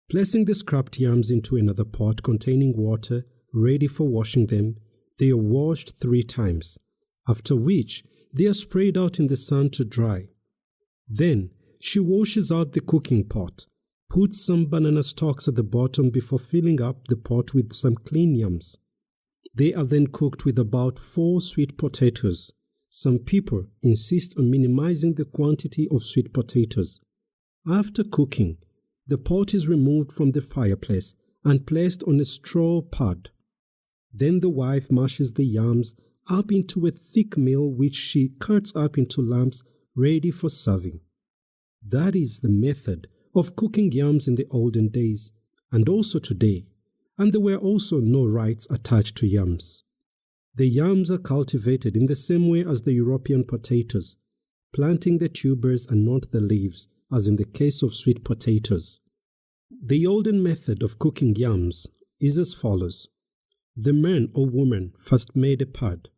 Placing the scrapped yams into another pot containing water ready for washing them, they are washed 3 times, after which they are sprayed out in the sun to dry. Then she washes out the cooking pot, puts some banana stalks at the bottom before filling up the pot with some clean yams. They are then cooked with about 4 sweet potatoes. Some people insist on minimizing the quantity of sweet potatoes. After cooking, the pot is removed from the fireplace and placed on a straw pad. Then the wife mashes the yams up into a thick meal which she cuts up into lumps ready for serving. That is the method of cooking yams in the olden days and also today, and there were also no rites attached to yams. The yams are cultivated in the same way as the European potatoes, planting the tubers and not the leaves, as in the case of sweet potatoes. The olden method of cooking yams is as follows. The man or woman first made a pad,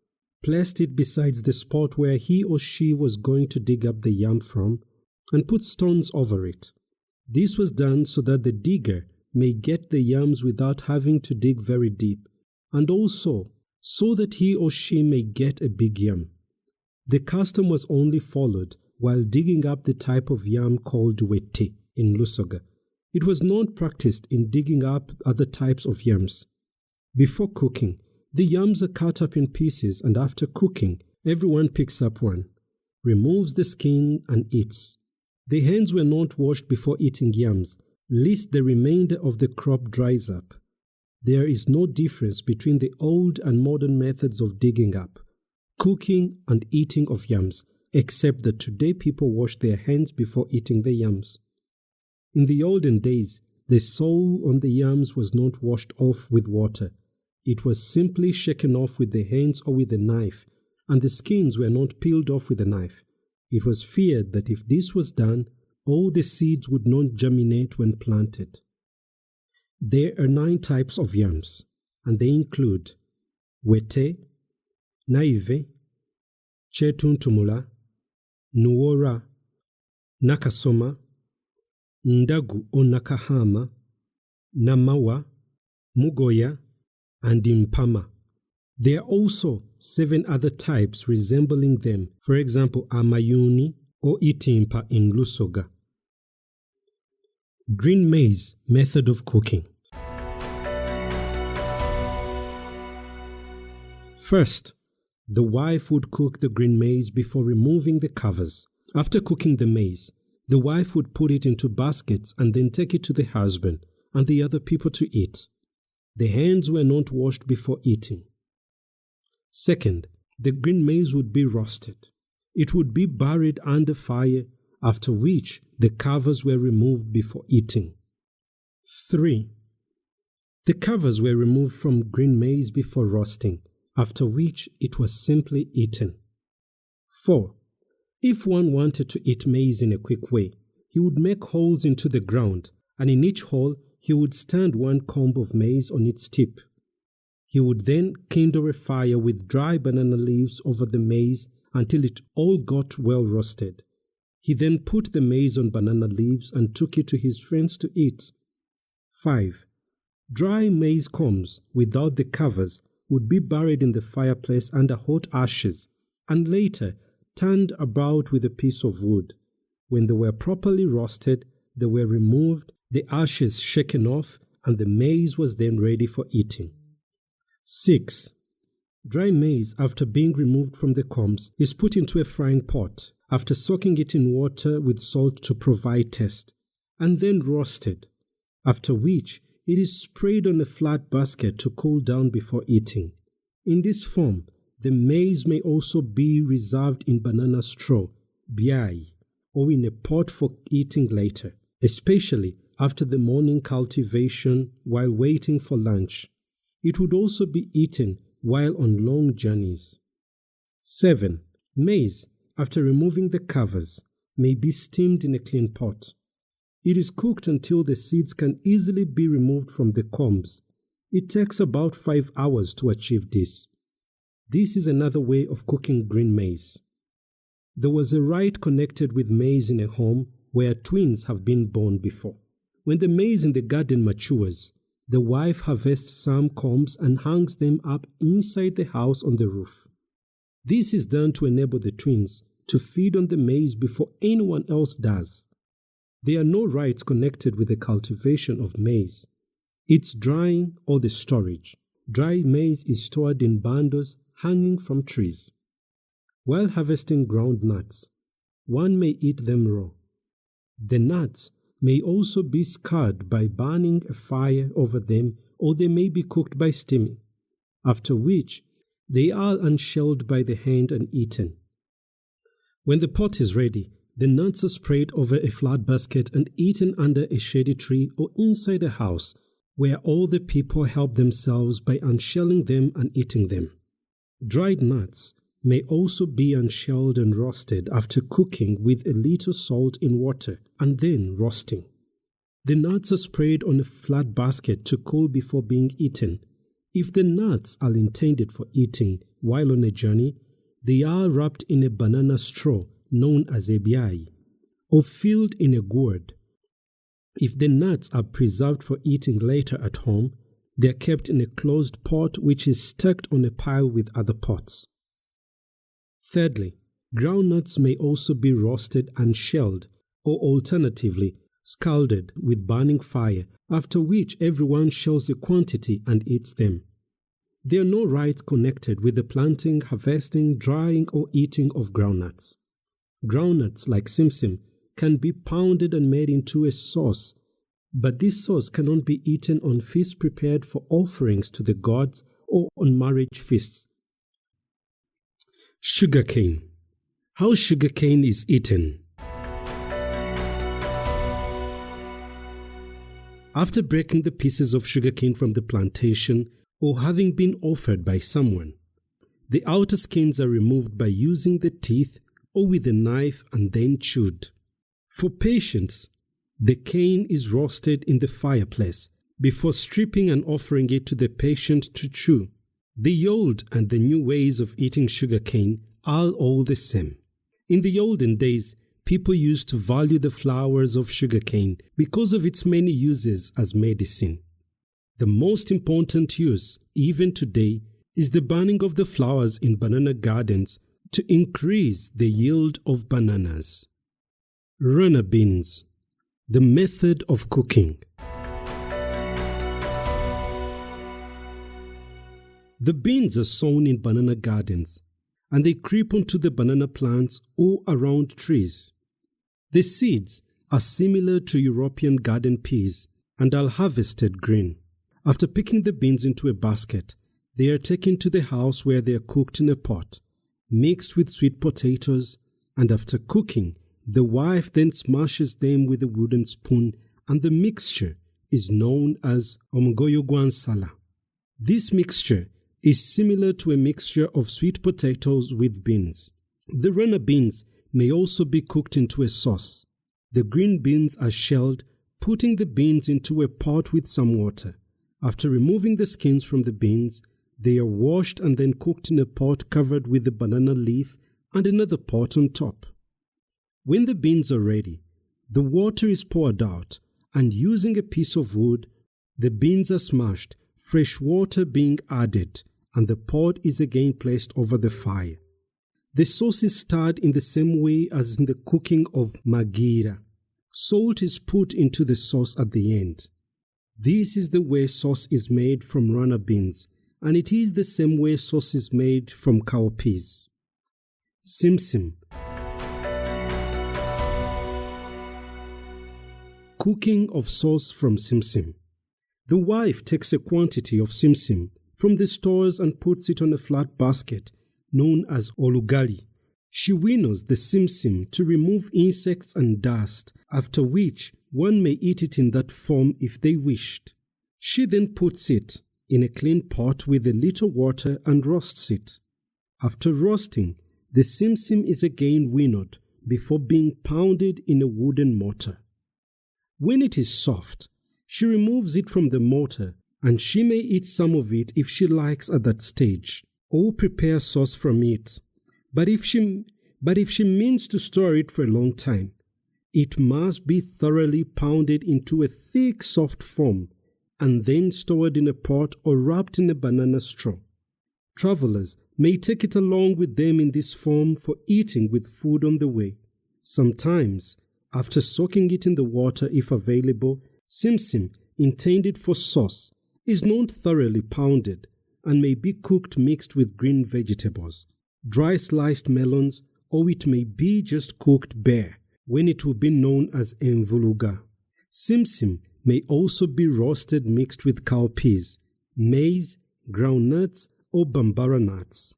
placed it beside the spot where he or she was going to dig up the yam from, and put stones over it. This was done so that the digger may get the yams without having to dig very deep, and also so that he or she may get a big yam. The custom was only followed while digging up the type of yam called wete in Lusoga. It was not practiced in digging up other types of yams. Before cooking, the yams are cut up in pieces, and after cooking, everyone picks up one, removes the skin and eats. The hands were not washed before eating yams, lest the remainder of the crop dries up. There is no difference between the old and modern methods of digging up, cooking and eating of yams, except that today people wash their hands before eating the yams. In the olden days, the soul on the yams was not washed off with water. It was simply shaken off with the hands or with a knife, and the skins were not peeled off with a knife. It was feared that if this was done, all the seeds would not germinate when planted. There are 9 types of yams, and they include wete, naive, chetuntumula, nuora, nakasoma, ndagu o nakahama, namawa, mugoya, and impama. There are also 7 other types resembling them, for example, amayuni or itimpa in Lusoga. Green maize method of cooking. First, the wife would cook the green maize before removing the covers. After cooking the maize, the wife would put it into baskets and then take it to the husband and the other people to eat. The hands were not washed before eating. Second, the green maize would be roasted. It would be buried under fire, after which the covers were removed before eating. 3. The covers were removed from green maize before roasting, after which it was simply eaten. 4. If one wanted to eat maize in a quick way, he would make holes into the ground, and in each hole he would stand 1 comb of maize on its tip. He would then kindle a fire with dry banana leaves over the maize until it all got well roasted. He then put the maize on banana leaves and took it to his friends to eat. 5. Dry maize combs without the covers would be buried in the fireplace under hot ashes and later turned about with a piece of wood. When they were properly roasted, they were removed, the ashes shaken off, and the maize was then ready for eating. 6. Dry maize, after being removed from the combs, is put into a frying pot after soaking it in water with salt to provide taste, and then roasted, after which it is sprayed on a flat basket to cool down before eating. In this form, the maize may also be reserved in banana straw, biai, or in a pot for eating later, especially after the morning cultivation while waiting for lunch. It would also be eaten while on long journeys. 7. Maize, after removing the covers, may be steamed in a clean pot. It is cooked until the seeds can easily be removed from the combs. It takes about 5 hours to achieve this. This is another way of cooking green maize. There was a rite connected with maize in a home where twins have been born before. When the maize in the garden matures, the wife harvests some combs and hangs them up inside the house on the roof. This is done to enable the twins to feed on the maize before anyone else does. There are no rites connected with the cultivation of maize, its drying or the storage. Dry maize is stored in bundles hanging from trees. While harvesting ground nuts, one may eat them raw. The nuts may also be scarred by burning a fire over them, or they may be cooked by steaming, after which they are unshelled by the hand and eaten. When the pot is ready, the nuts are sprayed over a flat basket and eaten under a shady tree or inside a house, where all the people help themselves by unshelling them and eating them. Dried nuts may also be unshelled and roasted after cooking with a little salt in water and then roasting. The nuts are sprayed on a flat basket to cool before being eaten. If the nuts are intended for eating while on a journey, they are wrapped in a banana straw known as a biai, or filled in a gourd. If the nuts are preserved for eating later at home, they are kept in a closed pot which is stacked on a pile with other pots. Thirdly, groundnuts may also be roasted and shelled, or alternatively, scalded with burning fire, after which everyone shells a quantity and eats them. There are no rites connected with the planting, harvesting, drying, or eating of groundnuts. Groundnuts like simsim can be pounded and made into a sauce, but this sauce cannot be eaten on feasts prepared for offerings to the gods or on marriage feasts. Sugarcane. How sugarcane is eaten. After breaking the pieces of sugarcane from the plantation or having been offered by someone, the outer skins are removed by using the teeth or with a knife and then chewed. For patients, the cane is roasted in the fireplace before stripping and offering it to the patient to chew. The old and the new ways of eating sugarcane are all the same. In the olden days, people used to value the flowers of sugarcane because of its many uses as medicine. The most important use, even today, is the burning of the flowers in banana gardens to increase the yield of bananas. Runner beans. The method of cooking. The beans are sown in banana gardens, and they creep onto the banana plants or around trees. The seeds are similar to European garden peas and are harvested green. After picking the beans into a basket, they are taken to the house where they are cooked in a pot, mixed with sweet potatoes, and after cooking, the wife then smashes them with a wooden spoon, and the mixture is known as omgoyogwansala. This mixture is similar to a mixture of sweet potatoes with beans. The runner beans may also be cooked into a sauce. The green beans are shelled, putting the beans into a pot with some water. After removing the skins from the beans, they are washed and then cooked in a pot covered with a banana leaf and another pot on top. When the beans are ready, the water is poured out, and using a piece of wood, the beans are smashed, fresh water being added, and the pot is again placed over the fire. The sauce is stirred in the same way as in the cooking of magira. Salt is put into the sauce at the end. This is the way sauce is made from runner beans, and it is the same way sauce is made from cowpeas. Simsim. Cooking of sauce from simsim. The wife takes a quantity of simsim from the stores and puts it on a flat basket known as olugali. She winnows the simsim to remove insects and dust, after which one may eat it in that form if they wished. She then puts it in a clean pot with a little water and roasts it. After roasting, the simsim is again winnowed before being pounded in a wooden mortar. When it is soft, she removes it from the mortar, and she may eat some of it if she likes at that stage, or prepare sauce from it. But if she means to store it for a long time, it must be thoroughly pounded into a thick, soft form, and then stored in a pot or wrapped in a banana straw. Travelers may take it along with them in this form for eating with food on the way. Sometimes, after soaking it in the water if available, simsim, intended for sauce, is not thoroughly pounded and may be cooked mixed with green vegetables, dry sliced melons, or it may be just cooked bare, when it will be known as envuluga. Simsim may also be roasted mixed with cowpeas, maize, groundnuts, or bambara nuts.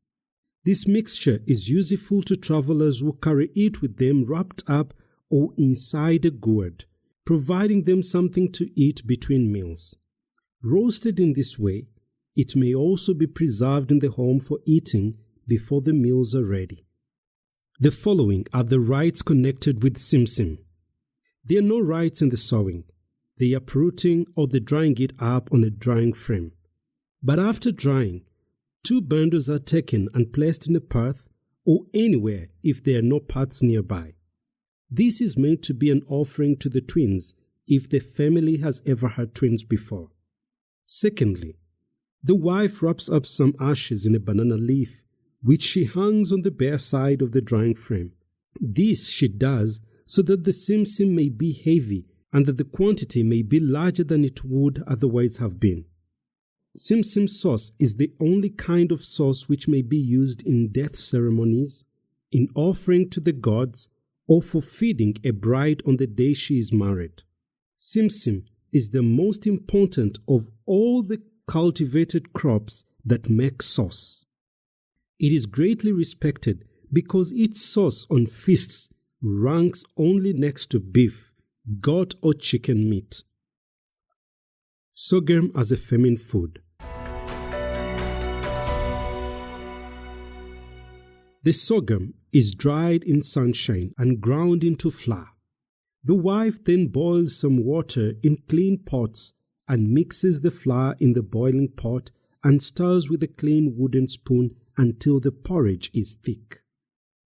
This mixture is useful to travelers who carry it with them wrapped up or inside a gourd, providing them something to eat between meals. Roasted in this way, it may also be preserved in the home for eating before the meals are ready. The following are the rites connected with simsim. There are no rites in the sowing, the uprooting or the drying it up on a drying frame. But after drying, 2 bundles are taken and placed in a path or anywhere if there are no paths nearby. This is meant to be an offering to the twins if the family has ever had twins before. Secondly, the wife wraps up some ashes in a banana leaf, which she hangs on the bare side of the drying frame. This she does so that the simsim may be heavy and that the quantity may be larger than it would otherwise have been. Simsim sauce is the only kind of sauce which may be used in death ceremonies, in offering to the gods, or for feeding a bride on the day she is married. Simsim is the most important of all the cultivated crops that make sauce. It is greatly respected because its sauce on feasts ranks only next to beef, goat or chicken meat. Sorghum as a famine food. The sorghum is dried in sunshine and ground into flour. The wife then boils some water in clean pots and mixes the flour in the boiling pot and stirs with a clean wooden spoon until the porridge is thick.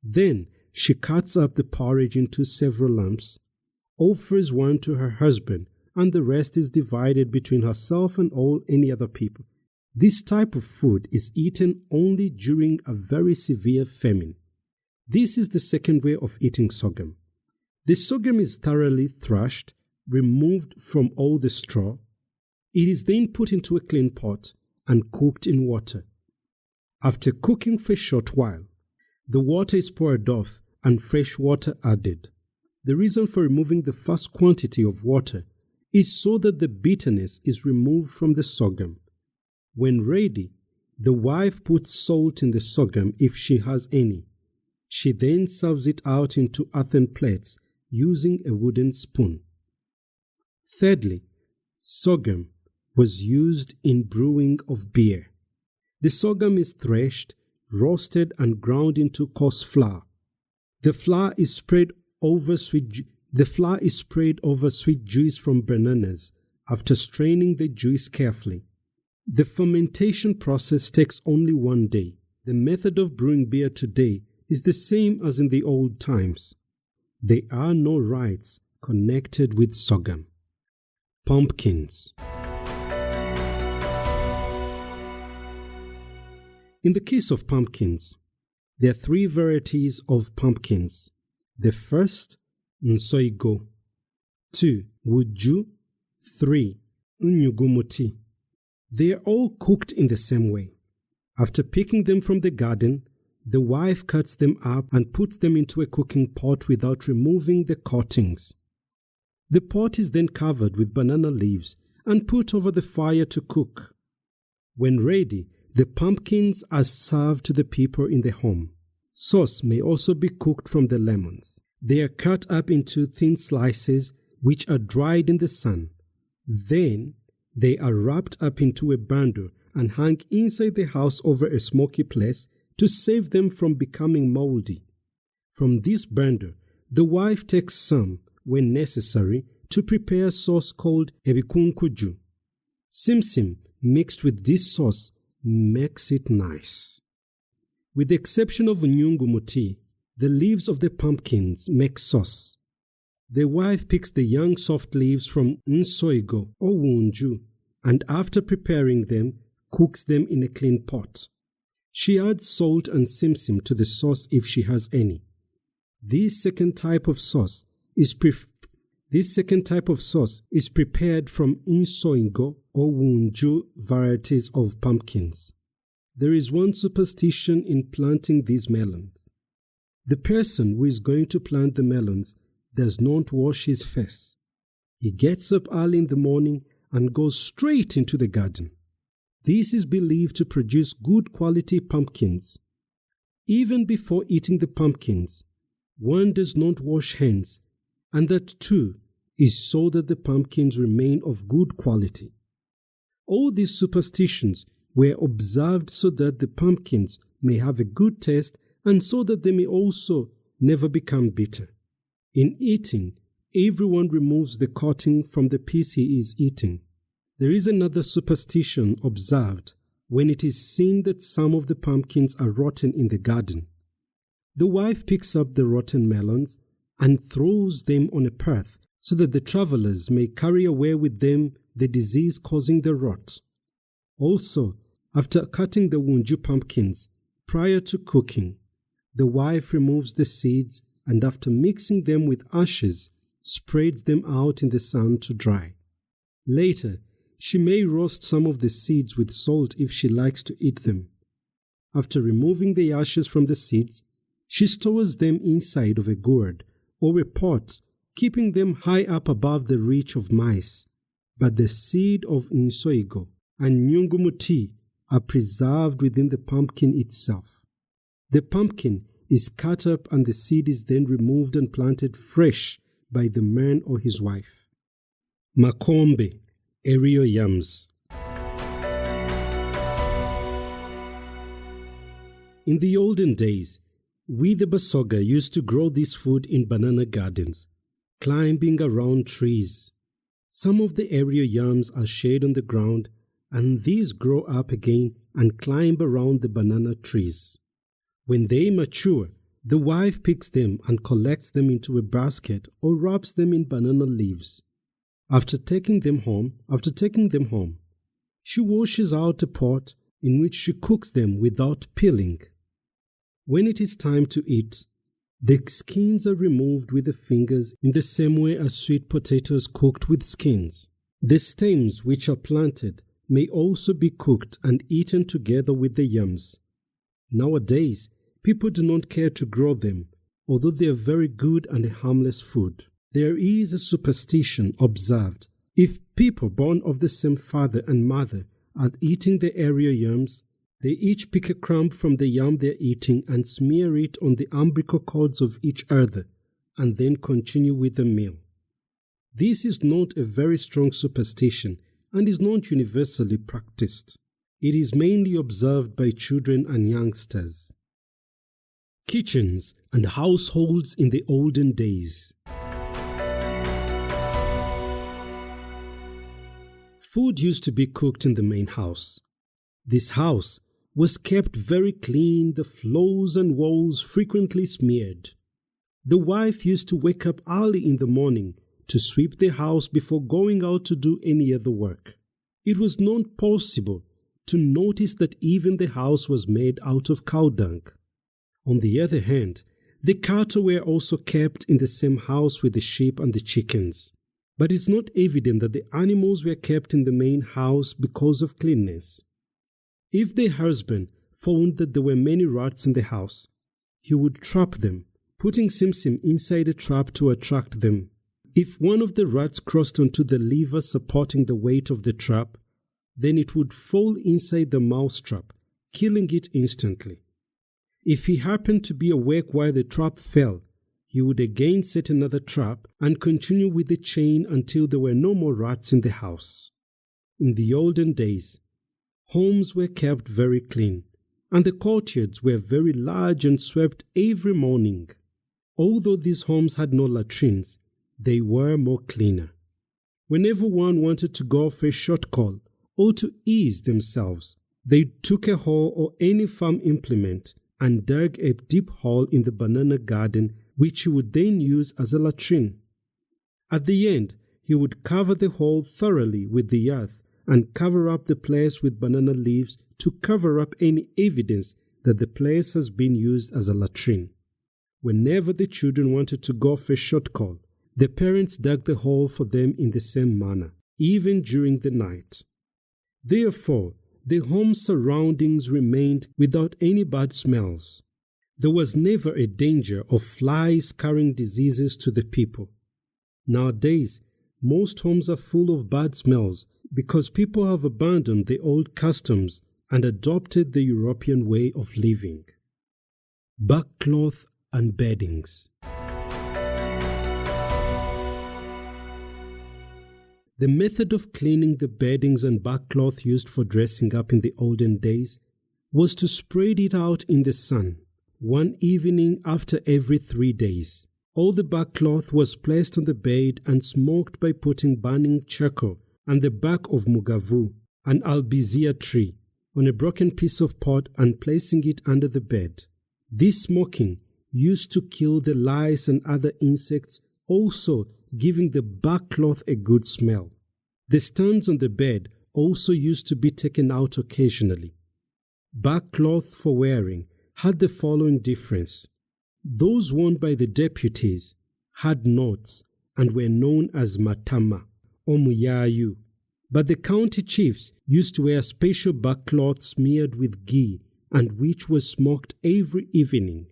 Then she cuts up the porridge into several lumps, offers one to her husband, and the rest is divided between herself and any other people. This type of food is eaten only during a very severe famine. This is the second way of eating sorghum. The sorghum is thoroughly thrashed, removed from all the straw. It is then put into a clean pot and cooked in water. After cooking for a short while, the water is poured off and fresh water added. The reason for removing the first quantity of water is so that the bitterness is removed from the sorghum. When ready, the wife puts salt in the sorghum if she has any. She then serves it out into earthen plates using a wooden spoon. Thirdly, sorghum was used in brewing of beer. The sorghum is threshed, roasted, and ground into coarse flour. The flour is sprayed over sweet juice from bananas after straining the juice carefully. The fermentation process takes only 1 day. The method of brewing beer today is the same as in the old times. There are no rites connected with sorghum. Pumpkins. In the case of pumpkins, there are 3 varieties of pumpkins. The first, nsoigo. 2, wuju. 3, unyugumuti. They are all cooked in the same way. After picking them from the garden, the wife cuts them up and puts them into a cooking pot without removing the cuttings. The pot is then covered with banana leaves and put over the fire to cook. When ready, the pumpkins are served to the people in the home. Sauce may also be cooked from the lemons. They are cut up into thin slices which are dried in the sun. Then they are wrapped up into a bundle and hung inside the house over a smoky place to save them from becoming moldy. From this bundle, the wife takes some, when necessary, to prepare a sauce called ebikunkuju. Simsim mixed with this sauce makes it nice. With the exception of nyungumuti, the leaves of the pumpkins make sauce. The wife picks the young soft leaves from nsoigo or wunju and after preparing them, cooks them in a clean pot. She adds salt and simsim to the sauce if she has any. This second type of sauce is prepared from nsoigo or wunju varieties of pumpkins. There is one superstition in planting these melons. The person who is going to plant the melons does not wash his face. He gets up early in the morning and goes straight into the garden. This is believed to produce good quality pumpkins. Even before eating the pumpkins, one does not wash hands, and that too is so that the pumpkins remain of good quality. All these superstitions were observed so that the pumpkins may have a good taste and so that they may also never become bitter. In eating, everyone removes the cutting from the piece he is eating. There is another superstition observed when it is seen that some of the pumpkins are rotten in the garden. The wife picks up the rotten melons and throws them on a path so that the travelers may carry away with them the disease causing the rot. Also, after cutting the wunju pumpkins, prior to cooking, the wife removes the seeds and after mixing them with ashes, spreads them out in the sun to dry. Later, she may roast some of the seeds with salt if she likes to eat them. After removing the ashes from the seeds, she stores them inside of a gourd or a pot, keeping them high up above the reach of mice. But the seed of insoigo and nyungumuti are preserved within the pumpkin itself. The pumpkin is cut up and the seed is then removed and planted fresh by the man or his wife. Makombe, aerial yams. In the olden days, we the Busoga used to grow this food in banana gardens, climbing around trees. Some of the aerial yams are shed on the ground, and these grow up again and climb around the banana trees. When they mature, the wife picks them and collects them into a basket or wraps them in banana leaves. After taking them home, she washes out a pot in which she cooks them without peeling. When it is time to eat, the skins are removed with the fingers in the same way as sweet potatoes cooked with skins. The stems which are planted may also be cooked and eaten together with the yams. Nowadays, people do not care to grow them, although they are very good and a harmless food. There is a superstition observed. If people born of the same father and mother are eating the aerial yams, they each pick a crumb from the yam they are eating and smear it on the umbilical cords of each other, and then continue with the meal. This is not a very strong superstition and is not universally practiced. It is mainly observed by children and youngsters. Kitchens and households in the olden days. Food used to be cooked in the main house. This house was kept very clean, the floors and walls frequently smeared. The wife used to wake up early in the morning to sweep the house before going out to do any other work. It was not possible to notice that even the house was made out of cow dung. On the other hand, the cattle were also kept in the same house with the sheep and the chickens. But it's not evident that the animals were kept in the main house because of cleanness. If the husband found that there were many rats in the house, he would trap them, putting Simsim inside a trap to attract them. If one of the rats crossed onto the lever supporting the weight of the trap, then it would fall inside the mouse trap, killing it instantly. If he happened to be awake while the trap fell, he would again set another trap and continue with the chain until there were no more rats in the house. In the olden days, homes were kept very clean, and the courtyards were very large and swept every morning. Although these homes had no latrines, they were more cleaner. Whenever one wanted to go for a short call or to ease themselves, they took a hoe or any farm implement and dug a deep hole in the banana garden, which he would then use as a latrine. At the end, he would cover the hole thoroughly with the earth and cover up the place with banana leaves to cover up any evidence that the place has been used as a latrine. Whenever the children wanted to go for a short call, the parents dug the hole for them in the same manner, even during the night. Therefore, the home surroundings remained without any bad smells. There was never a danger of flies carrying diseases to the people. Nowadays, most homes are full of bad smells because people have abandoned the old customs and adopted the European way of living. Backcloth and beddings. The method of cleaning the beddings and backcloth used for dressing up in the olden days was to spread it out in the sun, one evening after every 3 days. All the backcloth was placed on the bed and smoked by putting burning charcoal and the bark of mugavu, an albizia tree, on a broken piece of pot and placing it under the bed. This smoking used to kill the lice and other insects, also giving the backcloth a good smell. The stands on the bed also used to be taken out occasionally. Backcloth for wearing had the following difference. Those worn by the deputies had knots and were known as matama or muyayu, but the county chiefs used to wear special backcloth smeared with ghee and which was smoked every evening.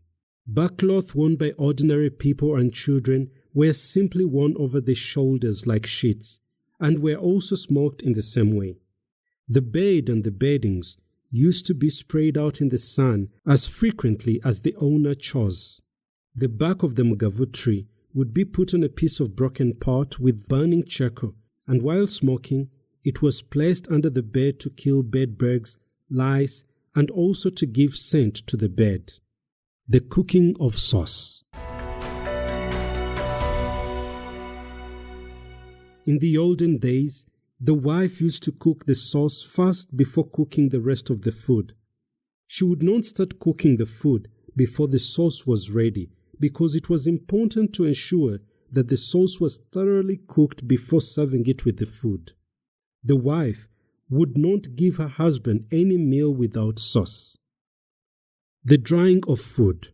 Backcloth worn by ordinary people and children were simply worn over the shoulders like sheets, and were also smoked in the same way. The bed and the beddings used to be sprayed out in the sun as frequently as the owner chose. The bark of the mugavu tree would be put on a piece of broken pot with burning charcoal, and while smoking, it was placed under the bed to kill bedbugs, lice, and also to give scent to the bed. The cooking of sauce. In the olden days, the wife used to cook the sauce first before cooking the rest of the food. She would not start cooking the food before the sauce was ready, because it was important to ensure that the sauce was thoroughly cooked before serving it with the food. The wife would not give her husband any meal without sauce. The drying of food.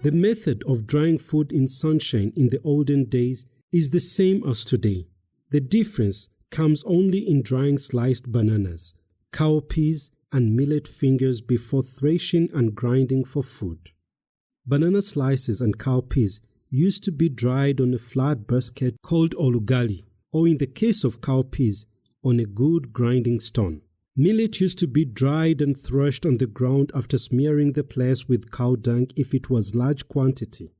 The method of drying food in sunshine in the olden days is the same as today. The difference comes only in drying sliced bananas, cowpeas, and millet fingers before threshing and grinding for food. Banana slices and cowpeas used to be dried on a flat basket called olugali, or in the case of cowpeas, on a good grinding stone. Millet used to be dried and threshed on the ground after smearing the place with cow dung if it was large quantity.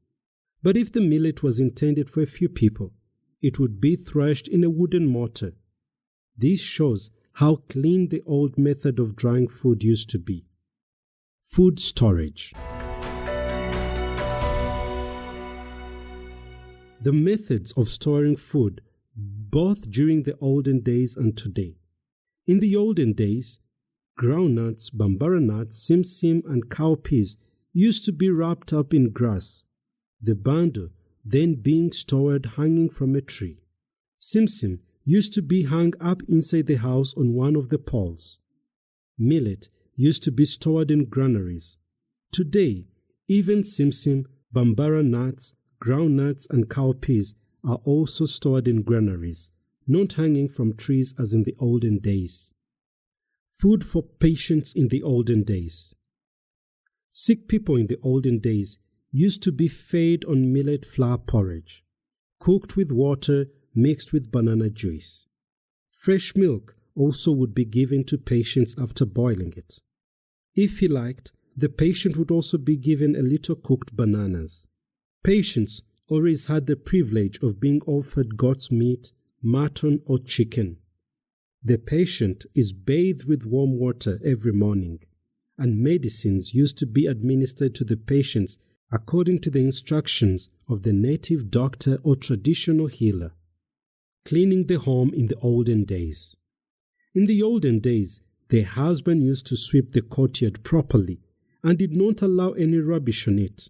But if the millet was intended for a few people, it would be threshed in a wooden mortar. This shows how clean the old method of drying food used to be. Food storage. The methods of storing food both during the olden days and today. In the olden days, groundnuts, bambara nuts, simsim, and cowpeas used to be wrapped up in grass, the bundle then being stored hanging from a tree. Simsim used to be hung up inside the house on one of the poles. Millet used to be stored in granaries. Today, even simsim, bambara nuts, groundnuts, and cowpeas are also stored in granaries, not hanging from trees as in the olden days. Food for patients in the olden days. Sick people in the olden days used to be fed on millet flour porridge, cooked with water mixed with banana juice. Fresh milk also would be given to patients after boiling it. If he liked, the patient would also be given a little cooked bananas. Patients always had the privilege of being offered goat's meat, mutton, or chicken. The patient is bathed with warm water every morning, and medicines used to be administered to the patients according to the instructions of the native doctor or traditional healer. Cleaning the home in the olden days. In the olden days, the husband used to sweep the courtyard properly and did not allow any rubbish on it.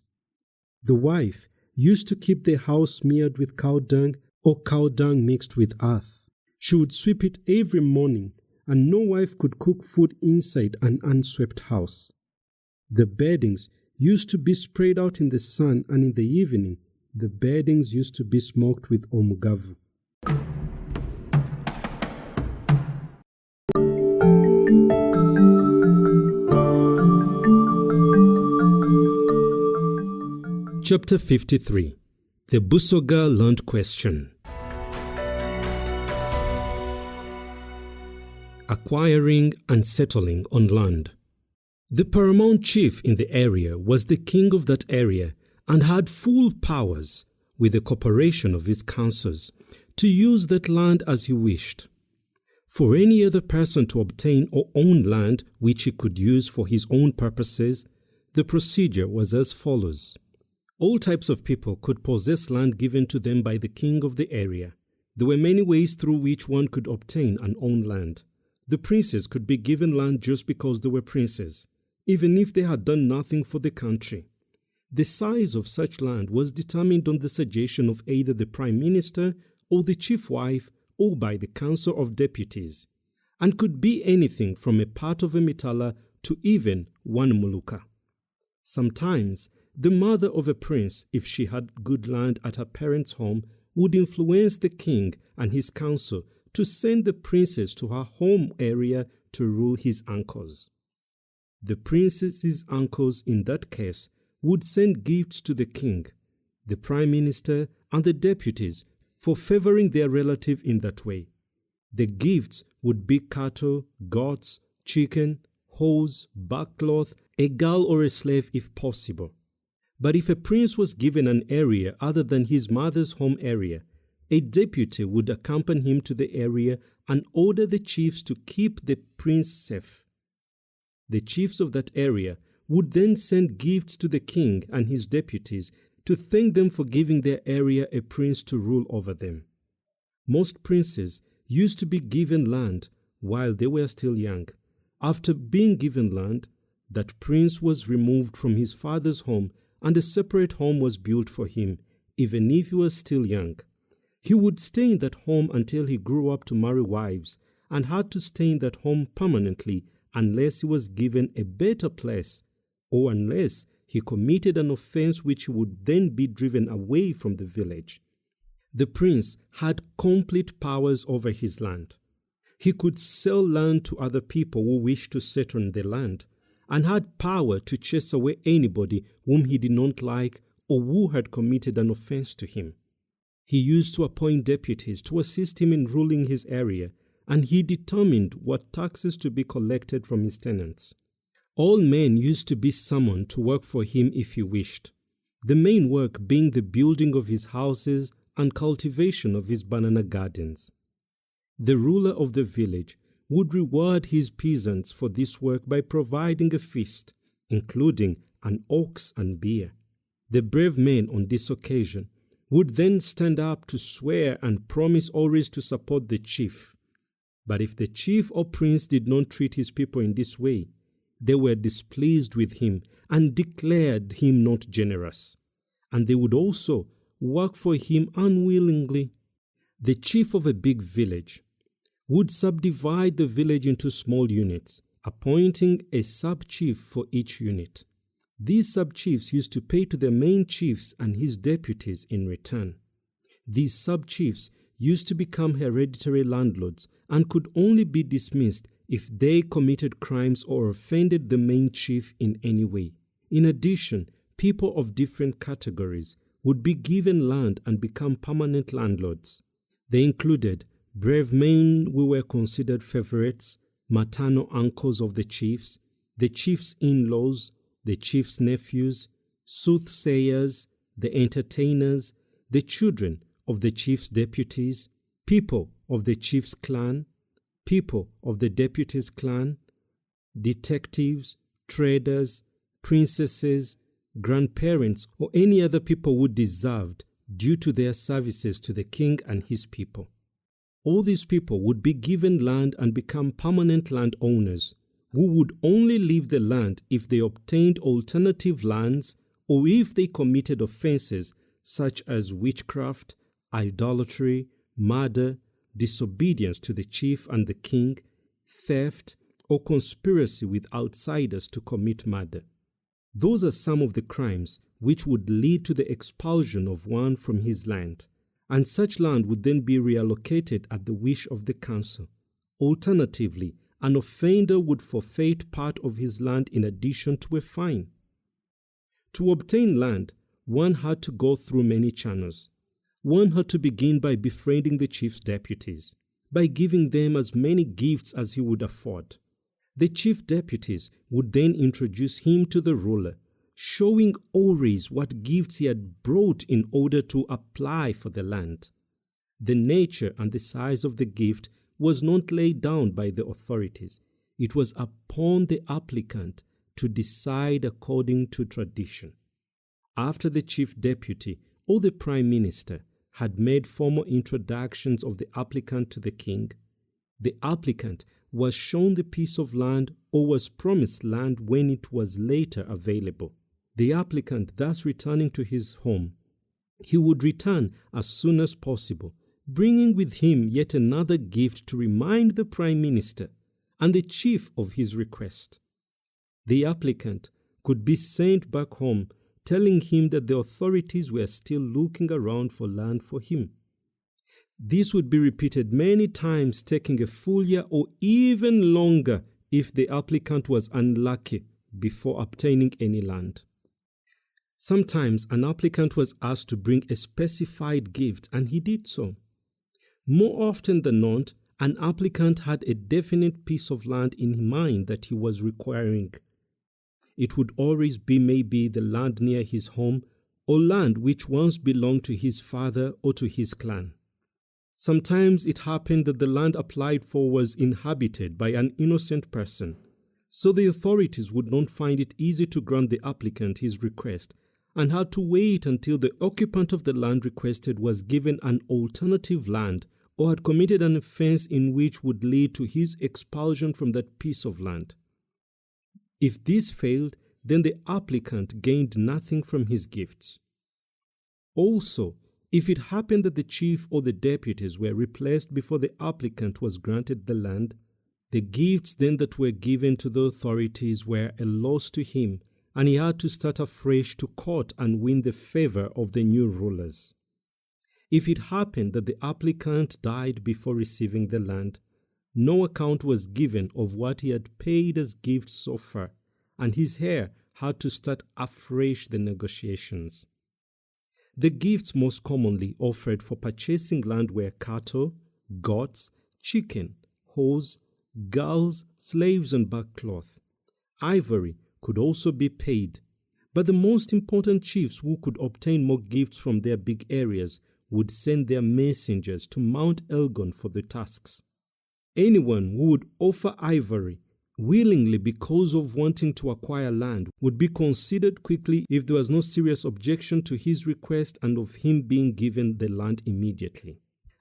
The wife used to keep the house smeared with cow dung or cow dung mixed with earth. She would sweep it every morning, and no wife could cook food inside an unswept house. The beddings used to be sprayed out in the sun, and in the evening, the beddings used to be smoked with omugavu. Chapter 53. The Busoga Land Question. Acquiring and settling on land. The paramount chief in the area was the king of that area and had full powers, with the cooperation of his councils, to use that land as he wished. For any other person to obtain or own land which he could use for his own purposes, the procedure was as follows. All types of people could possess land given to them by the king of the area. There were many ways through which one could obtain and own land. The princes could be given land just because they were princes, even if they had done nothing for the country. The size of such land was determined on the suggestion of either the prime minister or the chief wife or by the council of deputies, and could be anything from a part of a mitala to even one muluka. Sometimes, the mother of a prince, if she had good land at her parents' home, would influence the king and his council to send the princess to her home area to rule his uncles. The prince's uncles in that case would send gifts to the king, the prime minister, and the deputies for favoring their relative in that way. The gifts would be cattle, goats, chicken, horse, backcloth, a girl or a slave if possible. But if a prince was given an area other than his mother's home area, a deputy would accompany him to the area and order the chiefs to keep the prince safe. The chiefs of that area would then send gifts to the king and his deputies to thank them for giving their area a prince to rule over them. Most princes used to be given land while they were still young. After being given land, that prince was removed from his father's home and a separate home was built for him, even if he was still young. He would stay in that home until he grew up to marry wives and had to stay in that home permanently unless he was given a better place or unless he committed an offense which would then be driven away from the village. The prince had complete powers over his land. He could sell land to other people who wished to settle on the land and had power to chase away anybody whom he did not like or who had committed an offense to him. He used to appoint deputies to assist him in ruling his area, and he determined what taxes to be collected from his tenants. All men used to be summoned to work for him if he wished, the main work being the building of his houses and cultivation of his banana gardens. The ruler of the village would reward his peasants for this work by providing a feast, including an ox and beer. The brave men on this occasion would then stand up to swear and promise always to support the chief. But if the chief or prince did not treat his people in this way, they were displeased with him and declared him not generous, and they would also work for him unwillingly. The chief of a big village would subdivide the village into small units, appointing a sub-chief for each unit. These sub-chiefs used to pay to the main chiefs and his deputies in return. These sub-chiefs used to become hereditary landlords and could only be dismissed if they committed crimes or offended the main chief in any way. In addition, people of different categories would be given land and become permanent landlords. They included brave men who were considered favorites, maternal uncles of the chiefs in-laws, the chief's nephews, soothsayers, the entertainers, the children of the chief's deputies, people of the chief's clan, people of the deputy's clan, detectives, traders, princesses, grandparents, or any other people who deserved due to their services to the king and his people. All these people would be given land and become permanent landowners, who would only leave the land if they obtained alternative lands or if they committed offenses such as witchcraft, idolatry, murder, disobedience to the chief and the king, theft, or conspiracy with outsiders to commit murder. Those are some of the crimes which would lead to the expulsion of one from his land, and such land would then be reallocated at the wish of the council. Alternatively, an offender would forfeit part of his land in addition to a fine. To obtain land, one had to go through many channels. One had to begin by befriending the chief's deputies, by giving them as many gifts as he would afford. The chief deputies would then introduce him to the ruler, showing always what gifts he had brought in order to apply for the land. The nature and the size of the gift was not laid down by the authorities. It was upon the applicant to decide according to tradition. After the chief deputy or the prime minister had made formal introductions of the applicant to the king, the applicant was shown the piece of land or was promised land when it was later available. The applicant thus returning to his home, he would return as soon as possible, bringing with him yet another gift to remind the prime minister and the chief of his request. The applicant could be sent back home telling him that the authorities were still looking around for land for him. This would be repeated many times, taking a full year or even longer if the applicant was unlucky before obtaining any land. Sometimes an applicant was asked to bring a specified gift, and he did so. More often than not, an applicant had a definite piece of land in mind that he was requiring. It would always be maybe the land near his home or land which once belonged to his father or to his clan. Sometimes it happened that the land applied for was inhabited by an innocent person, so the authorities would not find it easy to grant the applicant his request and had to wait until the occupant of the land requested was given an alternative land or had committed an offense in which would lead to his expulsion from that piece of land. If this failed, then the applicant gained nothing from his gifts. Also, if it happened that the chief or the deputies were replaced before the applicant was granted the land, the gifts then that were given to the authorities were a loss to him, and he had to start afresh to court and win the favor of the new rulers. If it happened that the applicant died before receiving the land, no account was given of what he had paid as gifts so far, and his heir had to start afresh the negotiations. The gifts most commonly offered for purchasing land were cattle, goats, chicken, horse, girls, slaves, and backcloth. Ivory could also be paid, but the most important chiefs who could obtain more gifts from their big areas would send their messengers to Mount Elgon for the tasks. Anyone who would offer ivory willingly because of wanting to acquire land would be considered quickly if there was no serious objection to his request and of him being given the land immediately.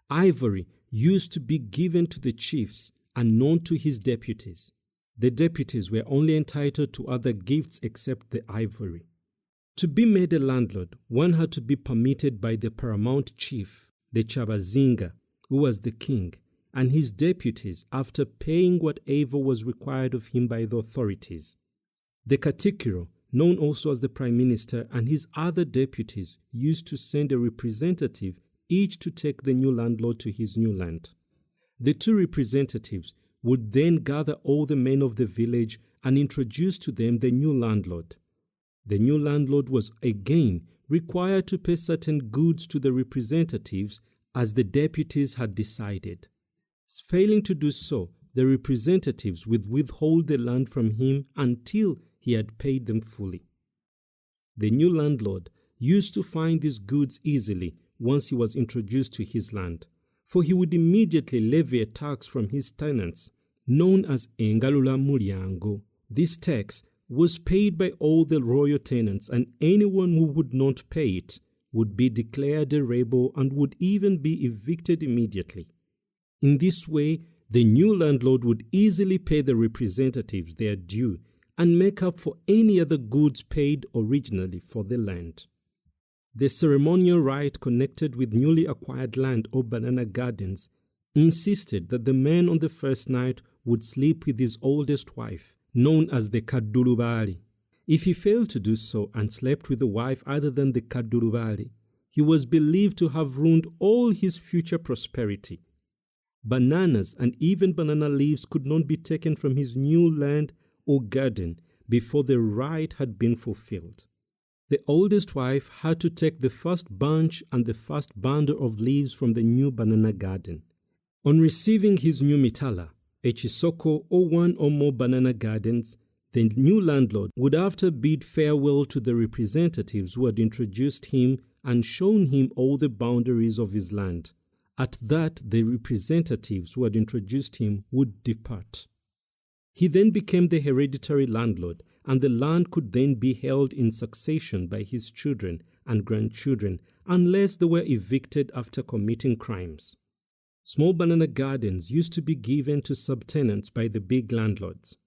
Ivory used to be given to the chiefs and not to his deputies. The deputies were only entitled to other gifts except the ivory. To be made a landlord, one had to be permitted by the paramount chief, the Chabazinga, who was the king, and his deputies after paying whatever was required of him by the authorities. The Katikiro, known also as the prime minister, and his other deputies used to send a representative each to take the new landlord to his new land. The two representatives would then gather all the men of the village and introduce to them the new landlord. The new landlord was again required to pay certain goods to the representatives as the deputies had decided. Failing to do so, the representatives would withhold the land from him until he had paid them fully. The new landlord used to find these goods easily once he was introduced to his land, for he would immediately levy a tax from his tenants, known as Engalula Mulyango. This tax was paid by all the royal tenants, and anyone who would not pay it would be declared a rebel and would even be evicted immediately. In this way, the new landlord would easily pay the representatives their due and make up for any other goods paid originally for the land. The ceremonial rite connected with newly acquired land or banana gardens insisted that the man on the first night would sleep with his oldest wife, known as the Kadurubali. If he failed to do so and slept with a wife other than the Kadurubali, he was believed to have ruined all his future prosperity. Bananas and even banana leaves could not be taken from his new land or garden before the rite had been fulfilled. The oldest wife had to take the first bunch and the first bundle of leaves from the new banana garden. On receiving his new mitala, a chisoko or one or more banana gardens, the new landlord would after bid farewell to the representatives who had introduced him and shown him all the boundaries of his land. At that, the representatives who had introduced him would depart. He then became the hereditary landlord, and the land could then be held in succession by his children and grandchildren unless they were evicted after committing crimes. Small banana gardens used to be given to subtenants by the big landlords.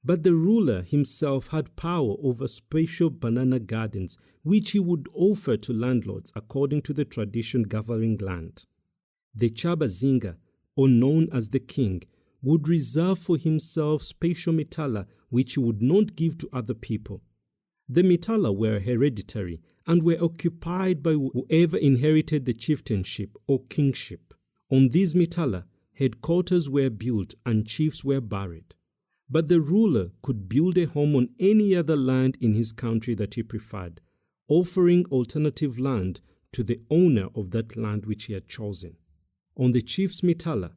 But the ruler himself had power over special banana gardens which he would offer to landlords according to the tradition governing land. The Chabazinga, or known as the king, would reserve for himself special mitala which he would not give to other people. The mitala were hereditary and were occupied by whoever inherited the chieftainship or kingship. On these mitala, headquarters were built and chiefs were buried. But the ruler could build a home on any other land in his country that he preferred, offering alternative land to the owner of that land which he had chosen. On the chief's mitala,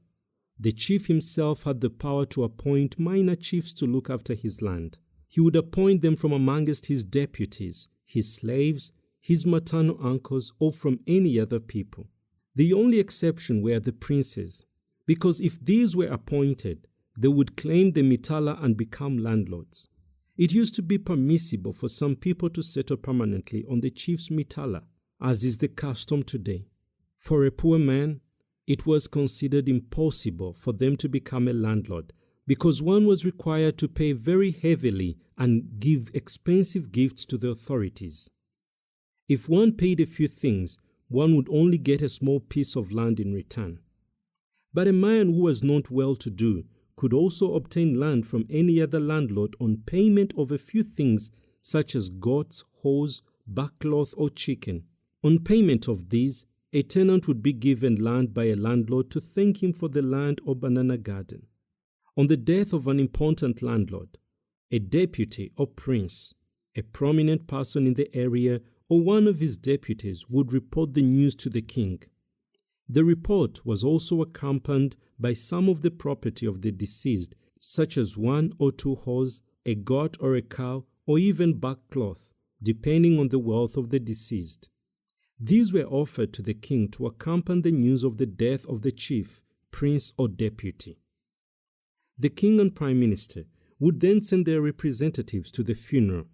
the chief himself had the power to appoint minor chiefs to look after his land. He would appoint them from amongst his deputies, his slaves, his maternal uncles, or from any other people. The only exception were the princes, because if these were appointed, they would claim the mitala and become landlords. It used to be permissible for some people to settle permanently on the chief's mitala, as is the custom today. For a poor man, it was considered impossible for them to become a landlord, because one was required to pay very heavily and give expensive gifts to the authorities. If one paid a few things, one would only get a small piece of land in return. But a man who was not well-to-do could also obtain land from any other landlord on payment of a few things such as goats, horse, backcloth, or chicken. On payment of these, a tenant would be given land by a landlord to thank him for the land or banana garden. On the death of an important landlord, a deputy or prince, a prominent person in the area, or one of his deputies would report the news to the king. The report was also accompanied by some of the property of the deceased, such as 1 or 2 horses, a goat or a cow, or even backcloth, depending on the wealth of the deceased. These were offered to the king to accompany the news of the death of the chief, prince, or deputy. The king and prime minister would then send their representatives to the funeral.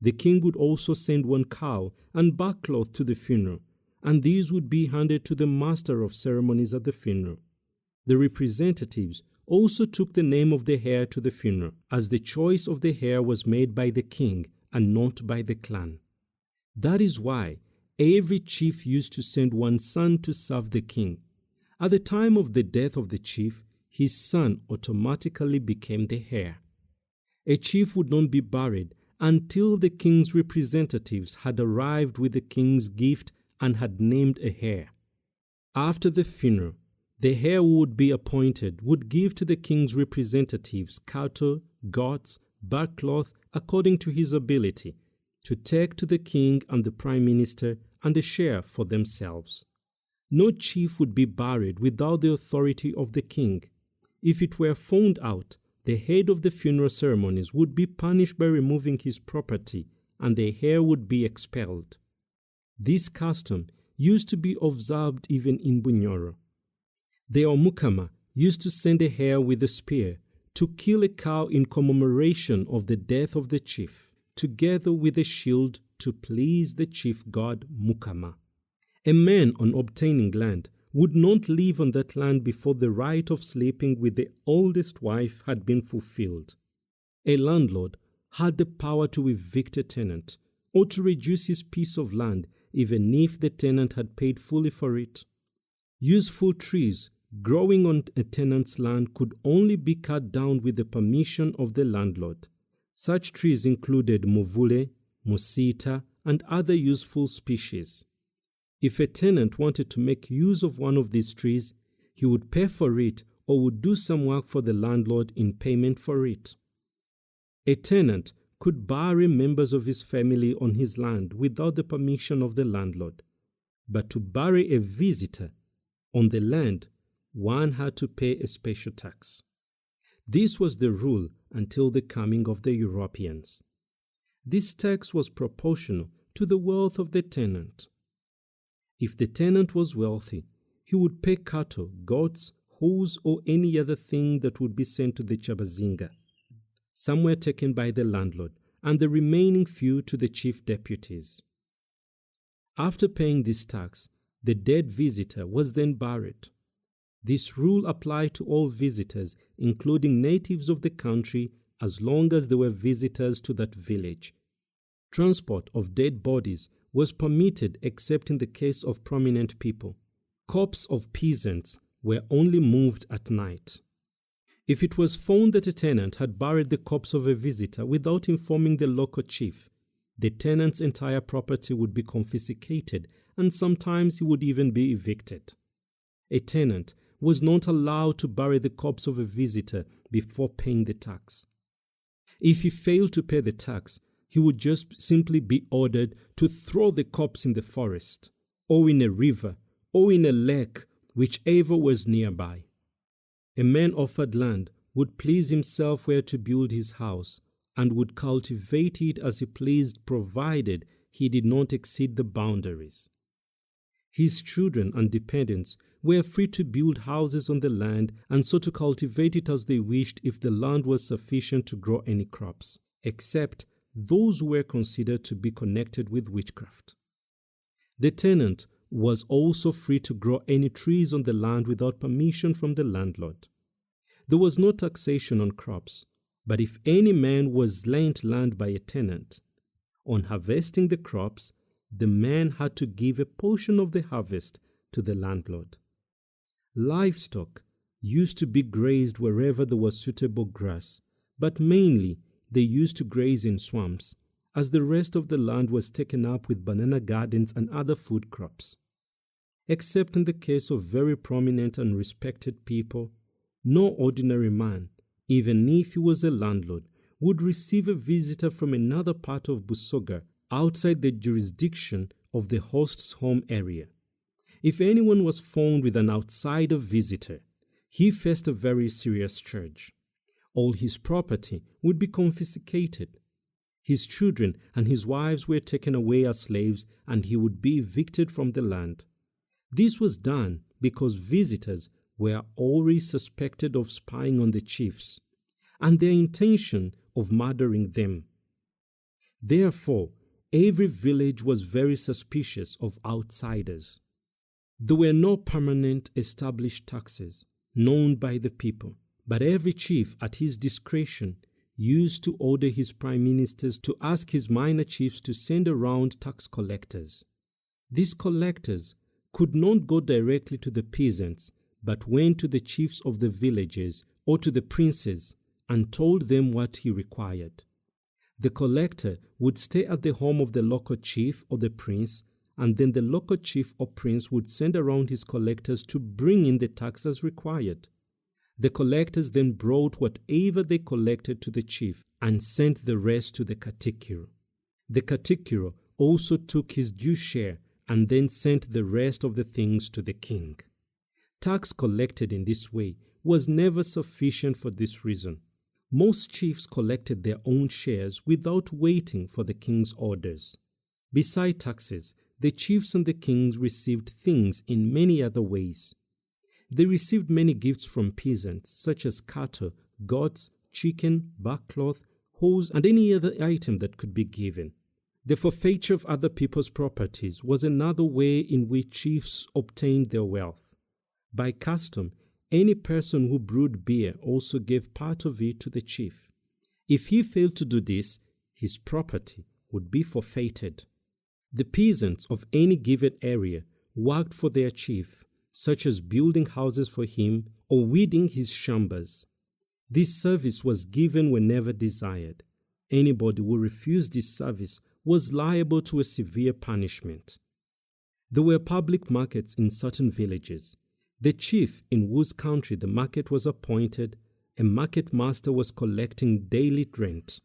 The king would also send 1 cow and backcloth to the funeral, and these would be handed to the master of ceremonies at the funeral. The representatives also took the name of the heir to the funeral, as the choice of the heir was made by the king and not by the clan. That is why every chief used to send 1 son to serve the king. At the time of the death of the chief, his son automatically became the heir. A chief would not be buried until the king's representatives had arrived with the king's gift and had named a heir. After the funeral, the heir who would be appointed would give to the king's representatives cattle, goats, backcloth according to his ability, to take to the king and the prime minister and a share for themselves. No chief would be buried without the authority of the king. If it were found out, the head of the funeral ceremonies would be punished by removing his property, and the heir would be expelled. This custom used to be observed even in Bunyoro. The Omukama used to send a heir with a spear to kill a cow in commemoration of the death of the chief, together with a shield to please the chief god Mukama. A man, on obtaining land, would not live on that land before the right of sleeping with the oldest wife had been fulfilled. A landlord had the power to evict a tenant or to reduce his piece of land even if the tenant had paid fully for it. Useful trees growing on a tenant's land could only be cut down with the permission of the landlord. Such trees included muvule, musita, and other useful species. If a tenant wanted to make use of one of these trees, he would pay for it or would do some work for the landlord in payment for it. A tenant could bury members of his family on his land without the permission of the landlord, but to bury a visitor on the land, one had to pay a special tax. This was the rule until the coming of the Europeans. This tax was proportional to the wealth of the tenant. If the tenant was wealthy, he would pay cattle, goats, horse, or any other thing that would be sent to the Chabazinga. Some were taken by the landlord, and the remaining few to the chief deputies. After paying this tax, the dead visitor was then buried. This rule applied to all visitors, including natives of the country, as long as they were visitors to that village. Transport of dead bodies was permitted except in the case of prominent people. Corpses of peasants were only moved at night. If it was found that a tenant had buried the corpse of a visitor without informing the local chief, the tenant's entire property would be confiscated and sometimes he would even be evicted. A tenant was not allowed to bury the corpse of a visitor before paying the tax. If he failed to pay the tax, he would just simply be ordered to throw the corpse in the forest, or in a river, or in a lake, whichever was nearby. A man offered land would please himself where to build his house, and would cultivate it as he pleased, provided he did not exceed the boundaries. His children and dependents were free to build houses on the land and so to cultivate it as they wished if the land was sufficient to grow any crops, except those who were considered to be connected with witchcraft. The tenant was also free to grow any trees on the land without permission from the landlord. There was no taxation on crops, but if any man was lent land by a tenant, on harvesting the crops, the man had to give a portion of the harvest to the landlord. Livestock used to be grazed wherever there was suitable grass, but mainly they used to graze in swamps, as the rest of the land was taken up with banana gardens and other food crops. Except in the case of very prominent and respected people, no ordinary man, even if he was a landlord, would receive a visitor from another part of Busoga outside the jurisdiction of the host's home area. If anyone was found with an outsider visitor, he faced a very serious charge. All his property would be confiscated. His children and his wives were taken away as slaves, and he would be evicted from the land. This was done because visitors were always suspected of spying on the chiefs and their intention of murdering them. Therefore, every village was very suspicious of outsiders. There were no permanent established taxes known by the people, but every chief at his discretion used to order his prime ministers to ask his minor chiefs to send around tax collectors. These collectors could not go directly to the peasants, but went to the chiefs of the villages or to the princes and told them what he required. The collector would stay at the home of the local chief or the prince, and then the local chief or prince would send around his collectors to bring in the tax as required. The collectors then brought whatever they collected to the chief and sent the rest to the katikiro. The katikiro also took his due share and then sent the rest of the things to the king. Tax collected in this way was never sufficient for this reason. Most chiefs collected their own shares without waiting for the king's orders. Beside taxes, the chiefs and the kings received things in many other ways. They received many gifts from peasants, such as cattle, goats, chicken, backcloth, hose, and any other item that could be given. The forfeiture of other people's properties was another way in which chiefs obtained their wealth. By custom, any person who brewed beer also gave part of it to the chief. If he failed to do this, his property would be forfeited. The peasants of any given area worked for their chief, such as building houses for him or weeding his shambas. This service was given whenever desired. Anybody who refused this service was liable to a severe punishment. There were public markets in certain villages. The chief in whose country the market was appointed, a market master was collecting daily rent.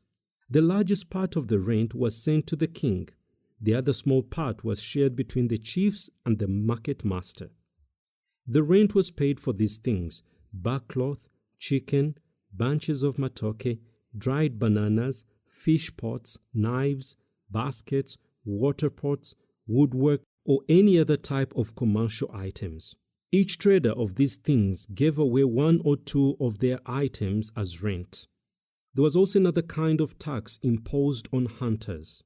The largest part of the rent was sent to the king. The other small part was shared between the chiefs and the market master. The rent was paid for these things: backcloth, chicken, bunches of matoke, dried bananas, fish pots, knives, baskets, water pots, woodwork, or any other type of commercial items. Each trader of these things gave away one or two of their items as rent. There was also another kind of tax imposed on hunters.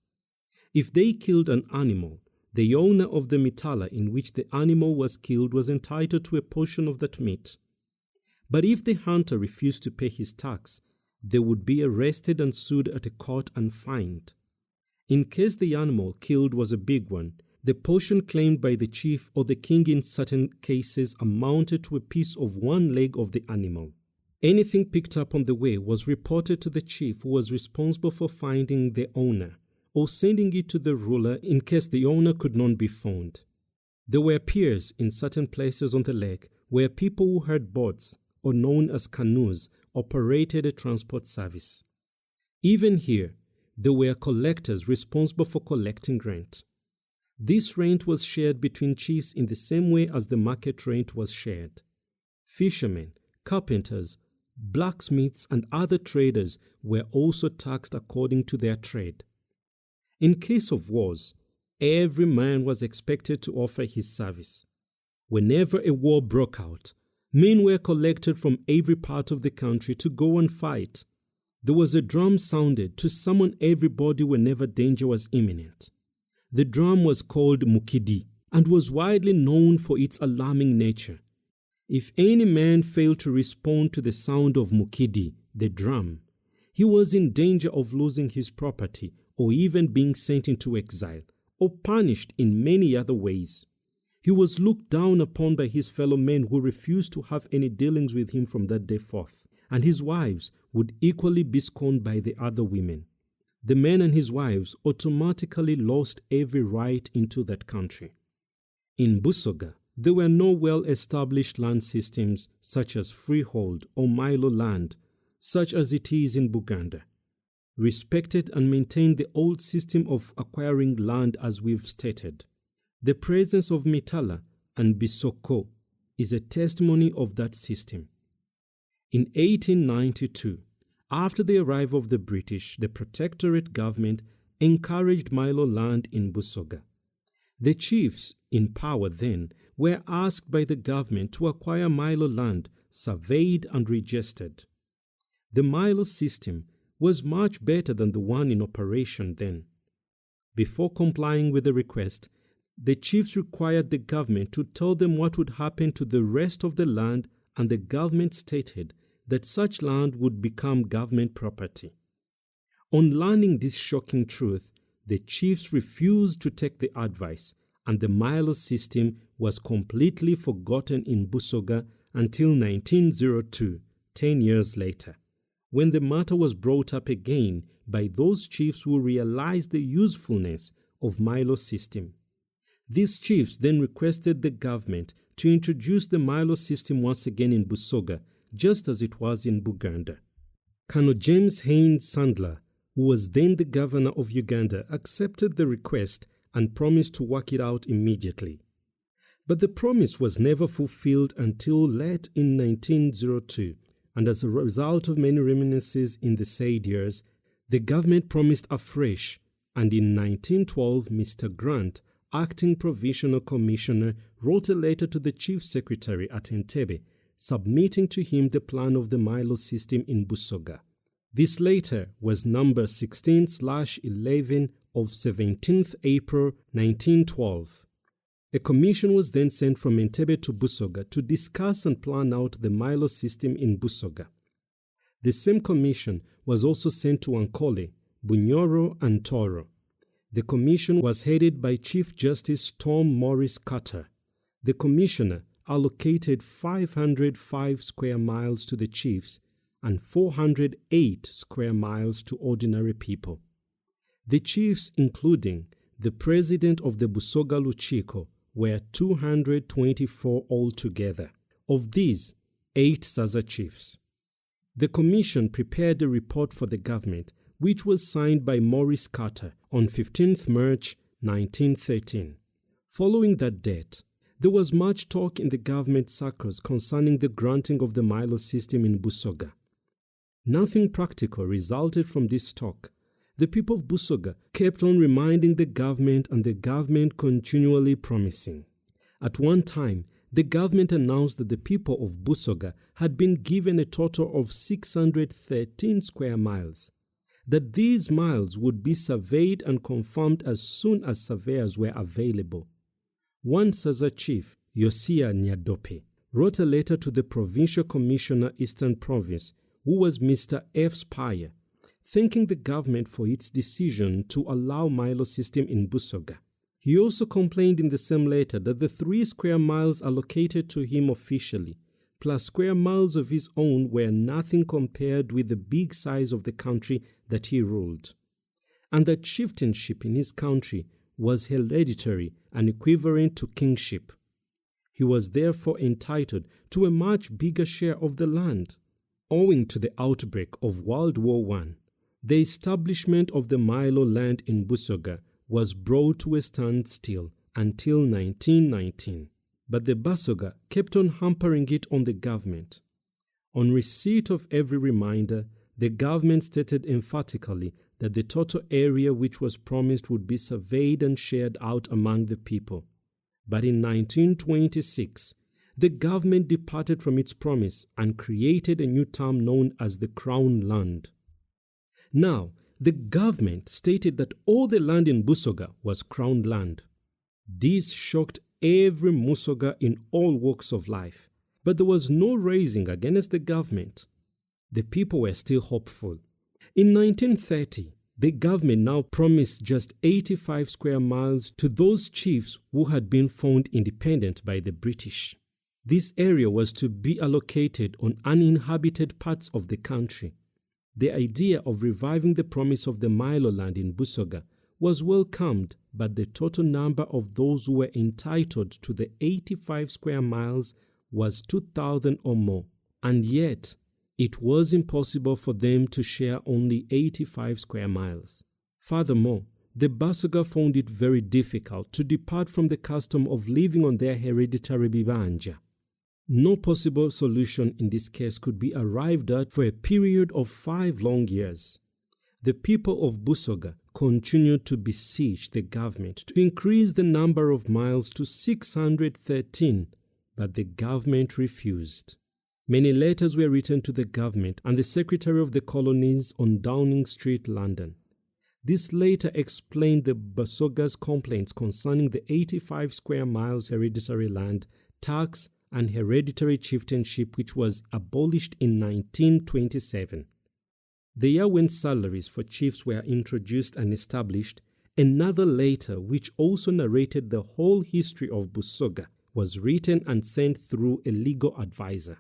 If they killed an animal, the owner of the mitala in which the animal was killed was entitled to a portion of that meat. But if the hunter refused to pay his tax, they would be arrested and sued at a court and fined. In case the animal killed was a big one, the portion claimed by the chief or the king in certain cases amounted to a piece of one leg of the animal. Anything picked up on the way was reported to the chief, who was responsible for finding the owner or sending it to the ruler in case the owner could not be found. There were piers in certain places on the lake where people who had boats, or known as canoes, operated a transport service. Even here, there were collectors responsible for collecting rent. This rent was shared between chiefs in the same way as the market rent was shared. Fishermen, carpenters, blacksmiths, and other traders were also taxed according to their trade. In case of wars, every man was expected to offer his service. Whenever a war broke out, men were collected from every part of the country to go and fight. There was a drum sounded to summon everybody whenever danger was imminent. The drum was called mukidi and was widely known for its alarming nature. If any man failed to respond to the sound of mukidi, the drum, he was in danger of losing his property or even being sent into exile or punished in many other ways. He was looked down upon by his fellow men who refused to have any dealings with him from that day forth, and his wives would equally be scorned by the other women. The man and his wives automatically lost every right into that country. In Busoga, there were no well-established land systems such as freehold or Milo land, such as it is in Buganda. Respected and maintained the old system of acquiring land as we've stated. The presence of Mitala and Bisoko is a testimony of that system. In 1892, after the arrival of the British, the Protectorate government encouraged Milo land in Busoga. The chiefs in power then were asked by the government to acquire Milo land, surveyed and registered. The Milo system was much better than the one in operation then. Before complying with the request, the chiefs required the government to tell them what would happen to the rest of the land, and the government stated that such land would become government property. On learning this shocking truth, the chiefs refused to take the advice, and the Milo system was completely forgotten in Busoga until 1902, 10 years later, when the matter was brought up again by those chiefs who realized the usefulness of Milo system. These chiefs then requested the government to introduce the Milo system once again in Busoga, just as it was in Buganda. Colonel James Haynes Sandler, who was then the governor of Uganda, accepted the request and promised to work it out immediately. But the promise was never fulfilled until late in 1902, and as a result of many reminiscences in the said years, the government promised afresh, and in 1912 Mr. Grant, acting provisional commissioner, wrote a letter to the chief secretary at Entebbe, submitting to him the plan of the Milo system in Busoga. This letter was number 16/11 of 17th April 1912. A commission was then sent from Entebbe to Busoga to discuss and plan out the Milo system in Busoga. The same commission was also sent to Ankole, Bunyoro, and Toro. The commission was headed by Chief Justice Tom Morris Carter. The commissioner allocated 505 square miles to the chiefs and 408 square miles to ordinary people. The chiefs, including the president of the Busoga Luchiko, were 224 altogether. Of these, 8 Saza chiefs. The commission prepared a report for the government, which was signed by Morris Carter on 15th March 1913. Following that date, there was much talk in the government circles concerning the granting of the Milo system in Busoga. Nothing practical resulted from this talk. The people of Busoga kept on reminding the government, and the government continually promising. At one time, the government announced that the people of Busoga had been given a total of 613 square miles, that these miles would be surveyed and confirmed as soon as surveyors were available. One Saza chief, Yosia Nyadope, wrote a letter to the Provincial Commissioner Eastern Province, who was Mr. F. Spire, thanking the government for its decision to allow Milo system in Busoga. He also complained in the same letter that the 3 square miles allocated to him officially, plus square miles of his own, were nothing compared with the big size of the country that he ruled, and that chieftainship in his country was hereditary and equivalent to kingship. He was therefore entitled to a much bigger share of the land. Owing to the outbreak of World War I, the establishment of the Milo land in Busoga was brought to a standstill until 1919, but the Busoga kept on hampering it on the government. On receipt of every reminder, the government stated emphatically that the total area which was promised would be surveyed and shared out among the people. But in 1926, the government departed from its promise and created a new term known as the Crown Land. Now, the government stated that all the land in Busoga was Crown land. This shocked every Musoga in all walks of life, but there was no raising against the government. The people were still hopeful. In 1930, the government now promised just 85 square miles to those chiefs who had been found independent by the British. This area was to be allocated on uninhabited parts of the country. The idea of reviving the promise of the Milo land in Busoga was welcomed, but the total number of those who were entitled to the 85 square miles was 2,000 or more, and yet it was impossible for them to share only 85 square miles. Furthermore, the Busoga found it very difficult to depart from the custom of living on their hereditary bibanja. No possible solution in this case could be arrived at for a period of 5 long years. The people of Busoga continued to beseech the government to increase the number of miles to 613, but the government refused. Many letters were written to the government and the Secretary of the Colonies on Downing Street, London. This later explained the Busoga's complaints concerning the 85 square miles hereditary land tax and hereditary chieftainship, which was abolished in 1927. The year when salaries for chiefs were introduced and established, another letter which also narrated the whole history of Busoga was written and sent through a legal advisor.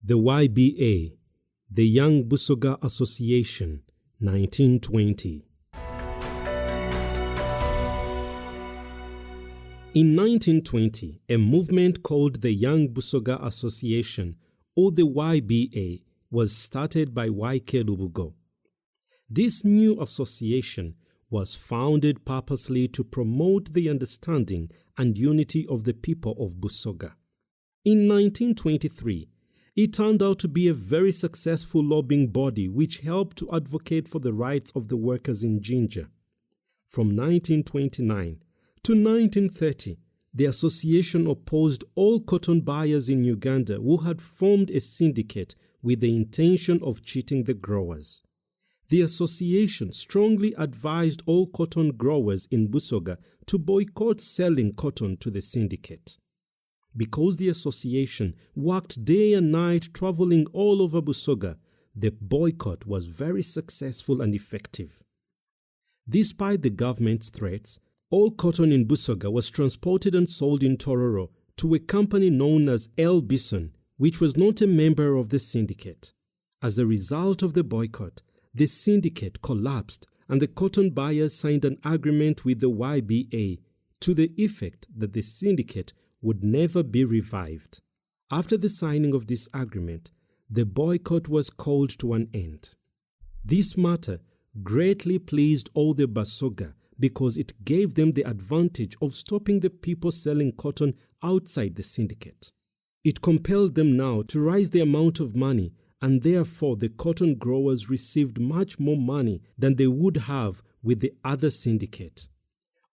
The YBA, the Young Busoga Association, 1920. In 1920, a movement called the Young Busoga Association, or the YBA, was started by Y.K. Lubogo. This new association was founded purposely to promote the understanding and unity of the people of Busoga. In 1923, it turned out to be a very successful lobbying body which helped to advocate for the rights of the workers in Jinja. From 1929 to 1930, the association opposed all cotton buyers in Uganda who had formed a syndicate with the intention of cheating the growers. The association strongly advised all cotton growers in Busoga to boycott selling cotton to the syndicate. Because the association worked day and night traveling all over Busoga, the boycott was very successful and effective. Despite the government's threats, all cotton in Busoga was transported and sold in Tororo to a company known as L. Bison, which was not a member of the syndicate. As a result of the boycott, the syndicate collapsed and the cotton buyers signed an agreement with the YBA to the effect that the syndicate would never be revived. After the signing of this agreement, the boycott was called to an end. This matter greatly pleased all the Busoga because it gave them the advantage of stopping the people selling cotton outside the syndicate. It compelled them now to raise the amount of money, and therefore the cotton growers received much more money than they would have with the other syndicate.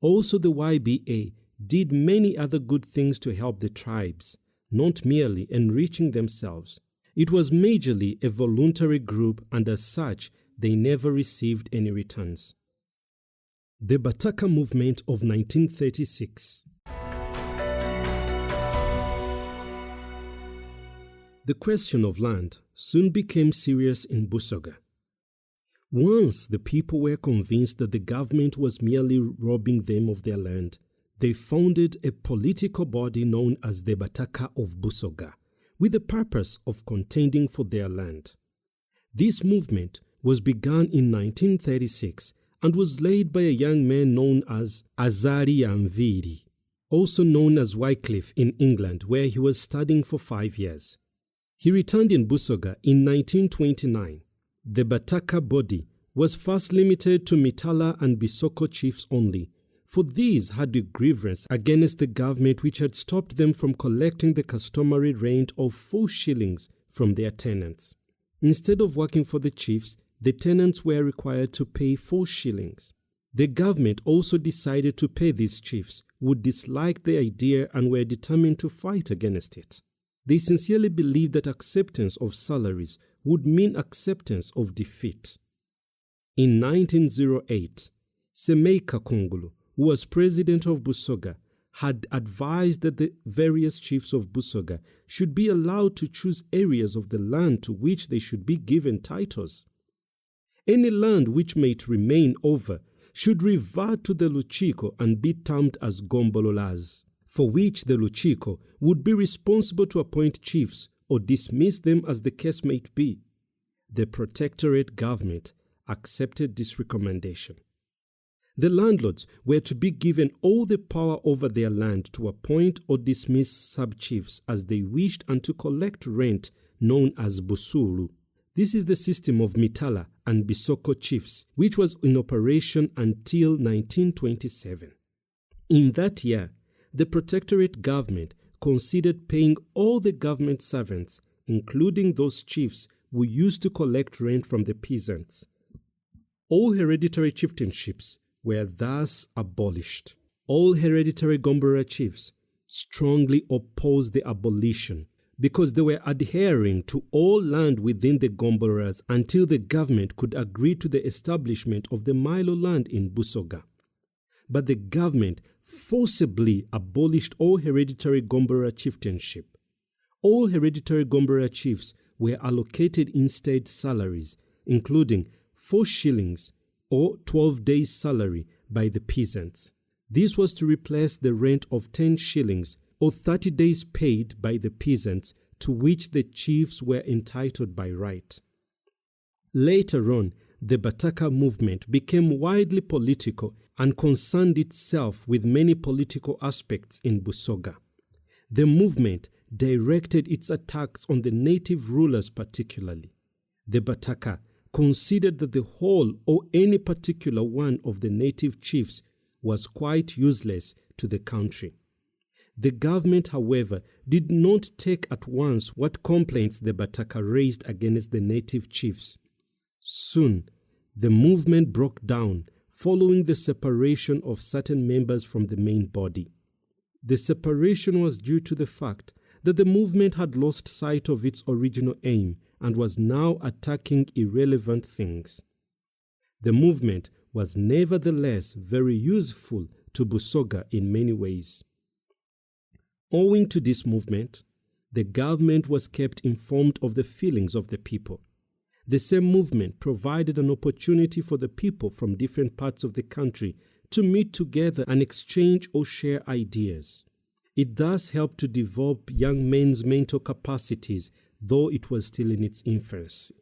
Also, the YBA did many other good things to help the tribes, not merely enriching themselves. It was majorly a voluntary group, and as such, they never received any returns. The Bataka Movement of 1936. The question of land soon became serious in Busoga. Once the people were convinced that the government was merely robbing them of their land, they founded a political body known as the Bataka of Busoga, with the purpose of contending for their land. This movement was begun in 1936 and was led by a young man known as Azari Amviri. also known as Wycliffe in England, where he was studying for 5 years. He returned in Busoga in 1929. The Bataka body was first limited to Mitala and Bisoko chiefs only, for these had a grievance against the government which had stopped them from collecting the customary rent of 4 shillings from their tenants. Instead of working for the chiefs, the tenants were required to pay 4 shillings. The government also decided to pay these chiefs, who disliked the idea and were determined to fight against it. They sincerely believed that acceptance of salaries would mean acceptance of defeat. In 1908, Semeika Kungulu, who was president of Busoga, had advised that the various chiefs of Busoga should be allowed to choose areas of the land to which they should be given titles. Any land which might remain over should revert to the Luchiko and be termed as Gombololas, for which the Luchiko would be responsible to appoint chiefs or dismiss them as the case might be. The protectorate government accepted this recommendation. The landlords were to be given all the power over their land to appoint or dismiss sub-chiefs as they wished and to collect rent known as Busulu. This is the system of Mitala and Bisoko chiefs, which was in operation until 1927. In that year, the protectorate government considered paying all the government servants, including those chiefs who used to collect rent from the peasants. All hereditary chieftainships were thus abolished. All hereditary Gombora chiefs strongly opposed the abolition because they were adhering to all land within the Gomboras until the government could agree to the establishment of the Milo land in Busoga. But the government forcibly abolished all hereditary Gombora chieftainship. All hereditary Gombora chiefs were allocated instead salaries, including 4 shillings or 12 days' salary by the peasants. This was to replace the rent of 10 shillings or 30 days paid by the peasants to which the chiefs were entitled by right. Later on, the Bataka movement became widely political and concerned itself with many political aspects in Busoga. The movement directed its attacks on the native rulers particularly. The Bataka considered that the whole or any particular one of the native chiefs was quite useless to the country. The government, however, did not take at once what complaints the Bataka raised against the native chiefs. Soon, the movement broke down following the separation of certain members from the main body. The separation was due to the fact that the movement had lost sight of its original aim and was now attacking irrelevant things. The movement was nevertheless very useful to Busoga in many ways. Owing to this movement, the government was kept informed of the feelings of the people. The same movement provided an opportunity for the people from different parts of the country to meet together and exchange or share ideas. It thus helped to develop young men's mental capacities, though it was still in its infancy.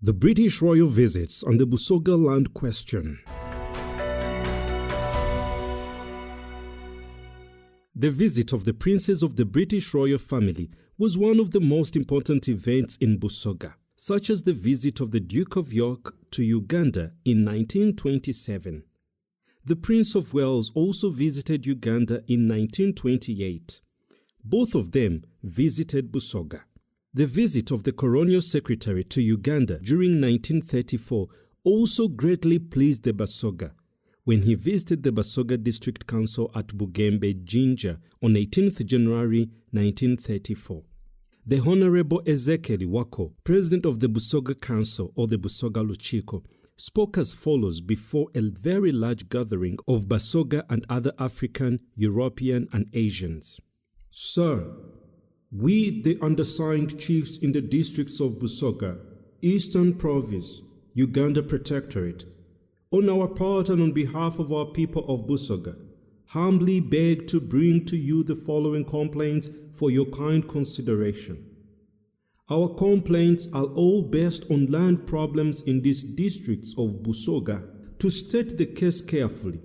The British royal visits on the Busoga land question. The visit of the princes of the British royal family was one of the most important events in Busoga, such as the visit of the Duke of York to Uganda in 1927. The Prince of Wales also visited Uganda in 1928. Both of them visited Busoga. The visit of the Colonial Secretary to Uganda during 1934 also greatly pleased the Busoga when he visited the Busoga District Council at Bugembe, Jinja on 18th January 1934. The Honorable Ezekiel Wako, President of the Busoga Council or the Busoga Luchiko, spoke as follows before a very large gathering of Busoga and other African, European and Asians. Sir, we, the undersigned chiefs in the districts of Busoga, Eastern Province, Uganda Protectorate, on our part and on behalf of our people of Busoga, humbly beg to bring to you the following complaints for your kind consideration. Our complaints are all based on land problems in these districts of Busoga. To state the case carefully,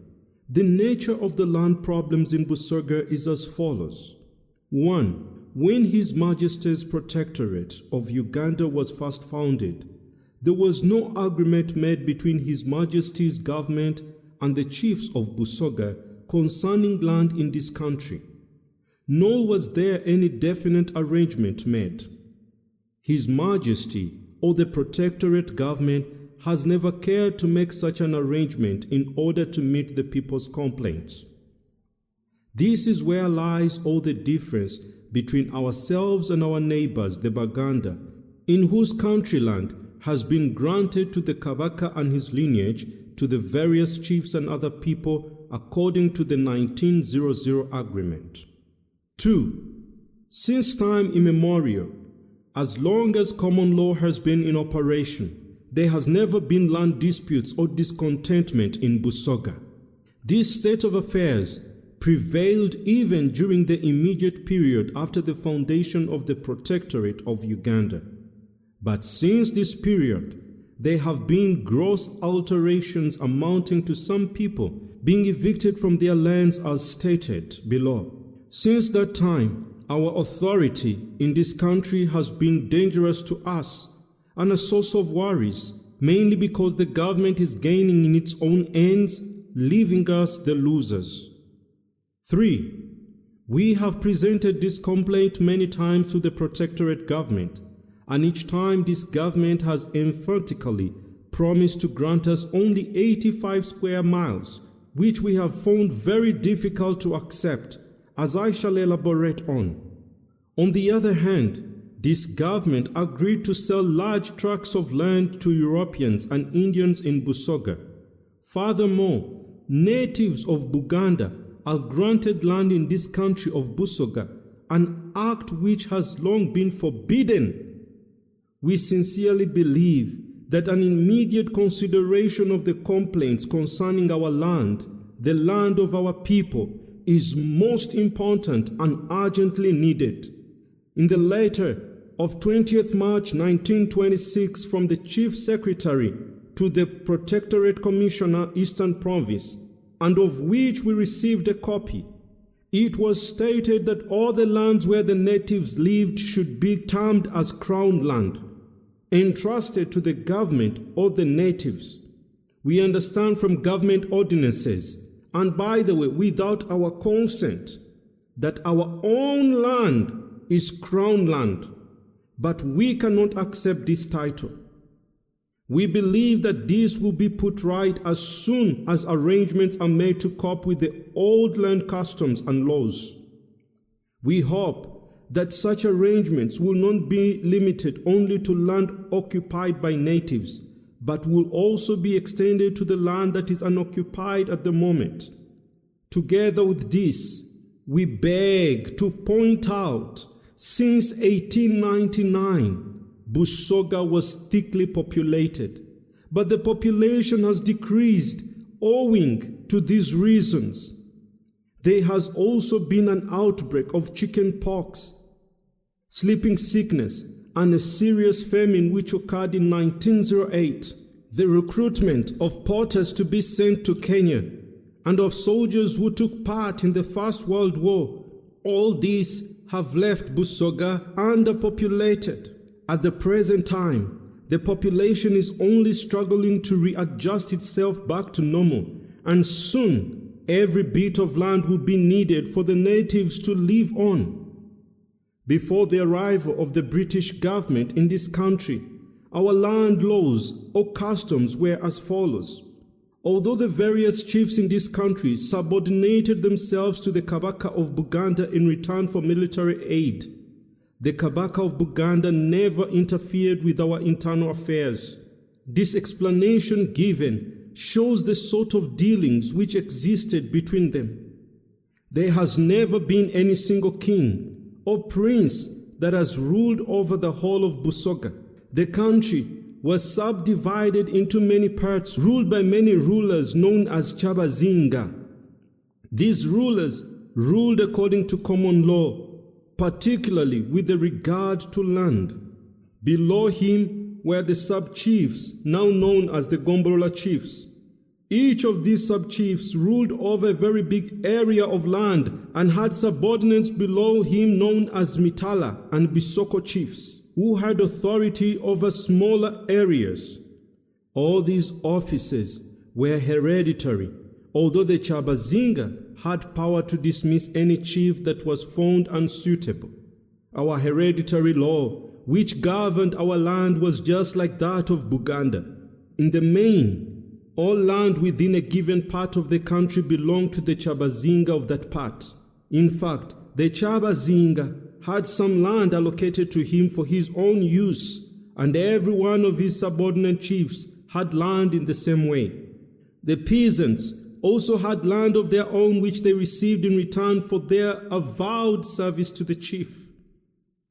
The nature of the land problems in Busoga is as follows. 1. When His Majesty's Protectorate of Uganda was first founded, there was no agreement made between His Majesty's government and the chiefs of Busoga concerning land in this country, nor was there any definite arrangement made. His Majesty or the Protectorate government has never cared to make such an arrangement in order to meet the people's complaints. This is where lies all the difference between ourselves and our neighbors, the Baganda, in whose country land has been granted to the Kabaka and his lineage to the various chiefs and other people according to the 1900 agreement. 2. Since time immemorial, as long as common law has been in operation, there has never been land disputes or discontentment in Busoga. This state of affairs prevailed even during the immediate period after the foundation of the Protectorate of Uganda. But since this period, there have been gross alterations amounting to some people being evicted from their lands as stated below. Since that time, our authority in this country has been dangerous to us and a source of worries, mainly because the government is gaining in its own ends, leaving us the losers. 3. We have presented this complaint many times to the Protectorate government, and each time this government has emphatically promised to grant us only 85 square miles, which we have found very difficult to accept, as I shall elaborate on. On the other hand, this government agreed to sell large tracts of land to Europeans and Indians in Busoga. Furthermore, natives of Buganda are granted land in this country of Busoga, an act which has long been forbidden. We sincerely believe that an immediate consideration of the complaints concerning our land, the land of our people, is most important and urgently needed. In the letter of 20th March 1926 from the Chief Secretary to the Protectorate Commissioner, Eastern Province, and of which we received a copy, it was stated that all the lands where the natives lived should be termed as crown land, entrusted to the government or the natives. We understand from government ordinances, and by the way, without our consent, that our own land is crown land, but we cannot accept this title. We believe that this will be put right as soon as arrangements are made to cope with the old land customs and laws. We hope that such arrangements will not be limited only to land occupied by natives, but will also be extended to the land that is unoccupied at the moment. Together with this, we beg to point out, since 1899, Busoga was thickly populated, but the population has decreased owing to these reasons. There has also been an outbreak of chicken pox, sleeping sickness, and a serious famine which occurred in 1908. The recruitment of porters to be sent to Kenya and of soldiers who took part in the First World War, all these have left Busoga underpopulated. At the present time, the population is only struggling to readjust itself back to normal, and soon every bit of land will be needed for the natives to live on. Before the arrival of the British government in this country, our land laws or customs were as follows. Although the various chiefs in this country subordinated themselves to the Kabaka of Buganda in return for military aid, the Kabaka of Buganda never interfered with our internal affairs. This explanation given shows the sort of dealings which existed between them. There has never been any single king or prince that has ruled over the whole of Busoga. The country was subdivided into many parts, ruled by many rulers known as Chabazinga. These rulers ruled according to common law, particularly with regard to land. Below him were the sub-chiefs, now known as the Gombolola chiefs. Each of these sub-chiefs ruled over a very big area of land and had subordinates below him known as Mitala and Bisoko chiefs, who had authority over smaller areas. All these offices were hereditary, although the Chabazinga had power to dismiss any chief that was found unsuitable. Our hereditary law, which governed our land, was just like that of Buganda. In the main, all land within a given part of the country belonged to the Chabazinga of that part. In fact, the Chabazinga had some land allocated to him for his own use, and every one of his subordinate chiefs had land in the same way. The peasants also had land of their own which they received in return for their avowed service to the chief.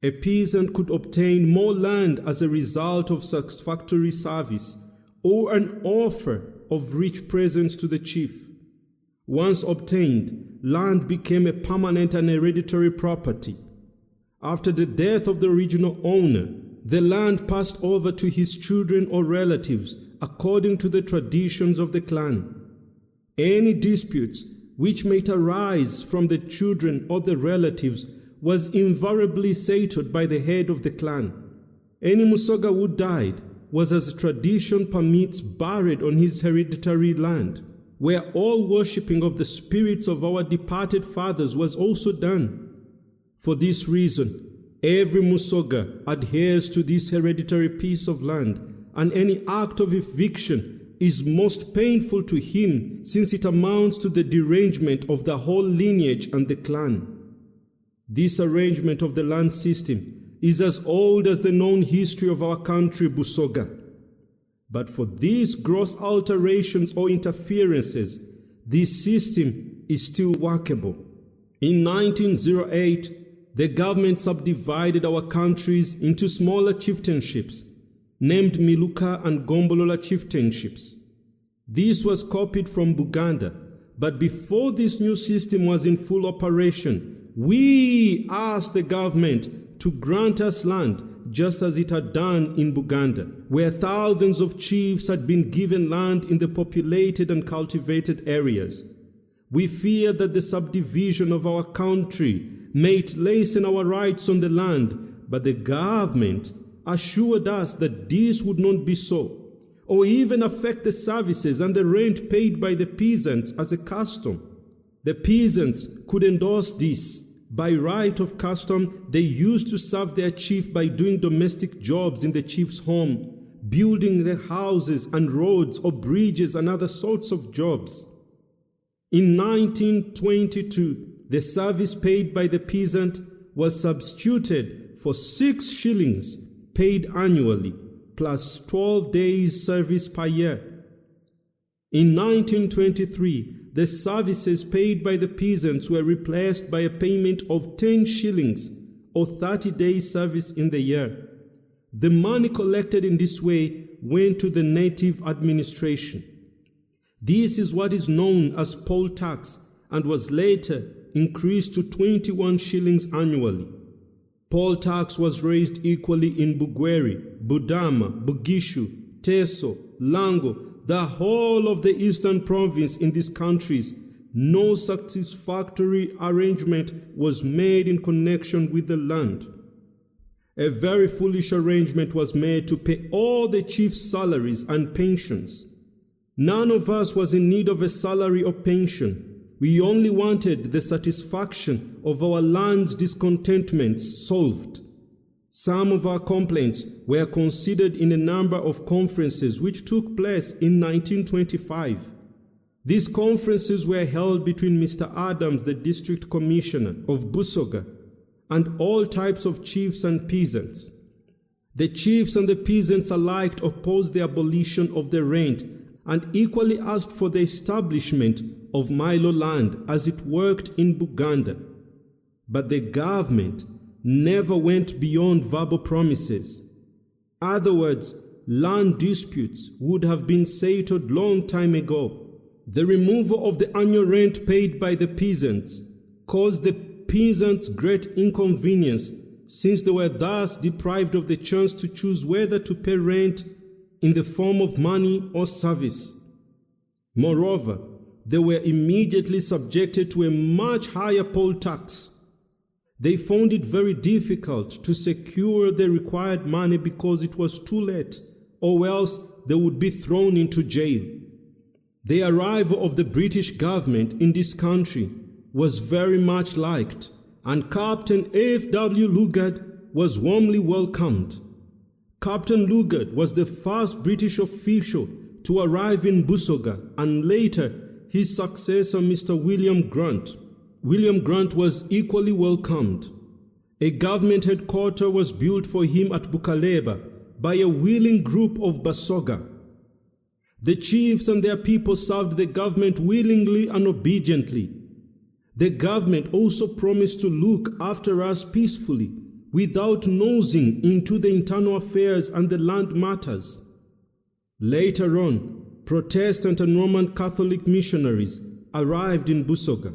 A peasant could obtain more land as a result of satisfactory service or an offer of rich presents to the chief. Once obtained, land became a permanent and hereditary property. After the death of the original owner, the land passed over to his children or relatives according to the traditions of the clan. Any disputes which might arise from the children or the relatives was invariably settled by the head of the clan. Any Busoga who died was, as tradition permits, buried on his hereditary land, where all worshipping of the spirits of our departed fathers was also done. For this reason, every Busoga adheres to this hereditary piece of land, and any act of eviction is most painful to him, since it amounts to the derangement of the whole lineage and the clan. This arrangement of the land system is as old as the known history of our country, Busoga. But for these gross alterations or interferences, this system is still workable. In 1908, the government subdivided our countries into smaller chieftainships, named Miluka and Gombolola chieftainships. This was copied from Buganda, but before this new system was in full operation, we asked the government to grant us land, just as it had done in Buganda, where thousands of chiefs had been given land in the populated and cultivated areas. We feared that the subdivision of our country might lessen our rights on the land, but the government assured us that this would not be so, or even affect the services and the rent paid by the peasants as a custom. The peasants could endorse this. By right of custom, they used to serve their chief by doing domestic jobs in the chief's home, building the houses and roads or bridges and other sorts of jobs. In 1922, the service paid by the peasant was substituted for 6 shillings paid annually, plus 12 days service per year. In 1923, the services paid by the peasants were replaced by a payment of 10 shillings or 30 days service in the year. The money collected in this way went to the native administration. This is what is known as poll tax and was later increased to 21 shillings annually. Poll tax was raised equally in Bugweri, Budama, Bugishu, Teso, Lango, the whole of the eastern province in these countries. No satisfactory arrangement was made in connection with the land. A very foolish arrangement was made to pay all the chiefs' salaries and pensions. None of us was in need of a salary or pension. We only wanted the satisfaction of our land's discontentments solved. Some of our complaints were considered in a number of conferences which took place in 1925. These conferences were held between Mr. Adams, the district commissioner of Busoga, and all types of chiefs and peasants. The chiefs and the peasants alike opposed the abolition of the rent and equally asked for the establishment of Milo land as it worked in Buganda. But the government never went beyond verbal promises. Other words, land disputes would have been settled long time ago. The removal of the annual rent paid by the peasants caused the peasants great inconvenience, since they were thus deprived of the chance to choose whether to pay rent in the form of money or service. Moreover, they were immediately subjected to a much higher poll tax. They found it very difficult to secure the required money because it was too late, or else they would be thrown into jail. The arrival of the British government in this country was very much liked, and Captain F.W. Lugard was warmly welcomed. Captain Lugard was the first British official to arrive in Busoga, and later his successor, Mr. William Grant. William Grant was equally welcomed. A government headquarters was built for him at Bukaleba by a willing group of Busoga. The chiefs and their people served the government willingly and obediently. The government also promised to look after us peacefully, without nosing into the internal affairs and the land matters. Later on, Protestant and Roman Catholic missionaries arrived in Busoga.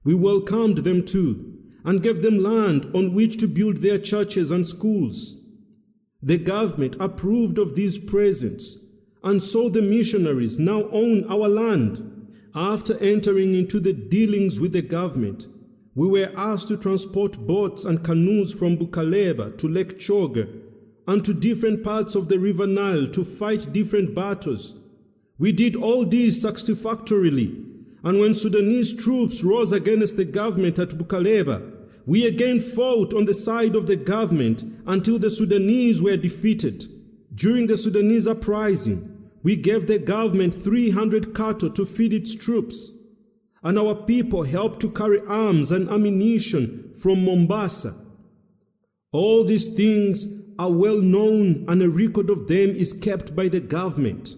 We welcomed them too, and gave them land on which to build their churches and schools. The government approved of these presents, and so the missionaries now own our land. After entering into the dealings with the government, we were asked to transport boats and canoes from Bukaleba to Lake Choga and to different parts of the River Nile to fight different battles. We did all this satisfactorily, and when Sudanese troops rose against the government at Bukaleba, we again fought on the side of the government until the Sudanese were defeated. During the Sudanese uprising, we gave the government 300 cattle to feed its troops, and our people helped to carry arms and ammunition from Mombasa. All these things are well known, and a record of them is kept by the government.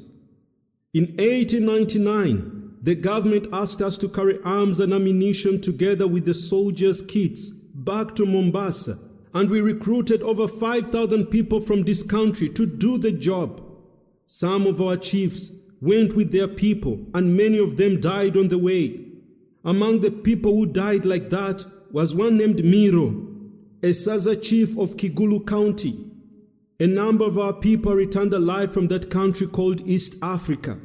In 1899, the government asked us to carry arms and ammunition together with the soldiers' kits back to Mombasa, and we recruited over 5,000 people from this country to do the job. Some of our chiefs went with their people, and many of them died on the way. Among the people who died like that was one named Miro, a Saza chief of Kigulu County. A number of our people returned alive from that country called East Africa,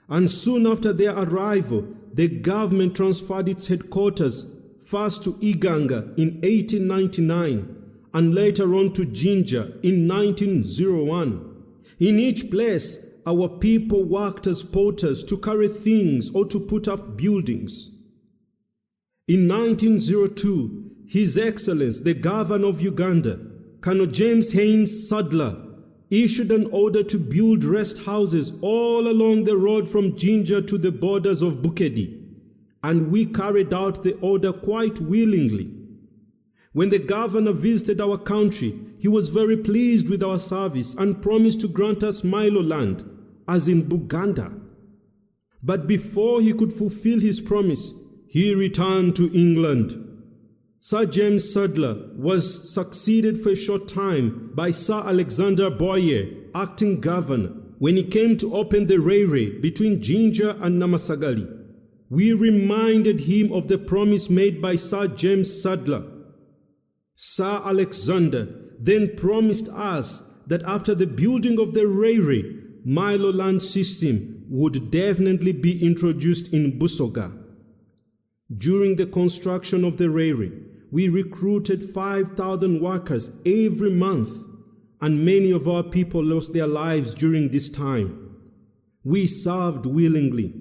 and soon after their arrival, the government transferred its headquarters first to Iganga in 1899 and later on to Jinja in 1901. In each place, our people worked as porters to carry things or to put up buildings. In 1902, His Excellency, the Governor of Uganda, Colonel James Haynes Sadler, issued an order to build rest houses all along the road from Jinja to the borders of Bukedi, and we carried out the order quite willingly. When the governor visited our country, he was very pleased with our service and promised to grant us Milo land, as in Buganda. But before he could fulfill his promise, he returned to England. Sir James Sadler was succeeded for a short time by Sir Alexander Boyer, acting governor, when he came to open the railway between Jinja and Namasagali. We reminded him of the promise made by Sir James Sadler. Sir Alexander then promised us that after the building of the railway, Milo land system would definitely be introduced in Busoga. During the construction of the railway, we recruited 5,000 workers every month, and many of our people lost their lives during this time. We served willingly.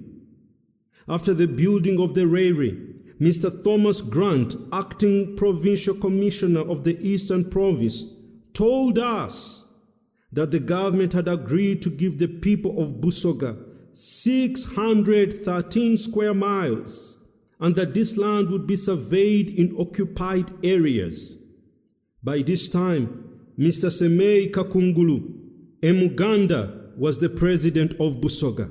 After the building of the railway, Mr. Thomas Grant, acting provincial commissioner of the Eastern Province, told us that the government had agreed to give the people of Busoga 613 square miles, and that this land would be surveyed in occupied areas. By this time, Mr. Semei Kakungulu, a Muganda, was the president of Busoga.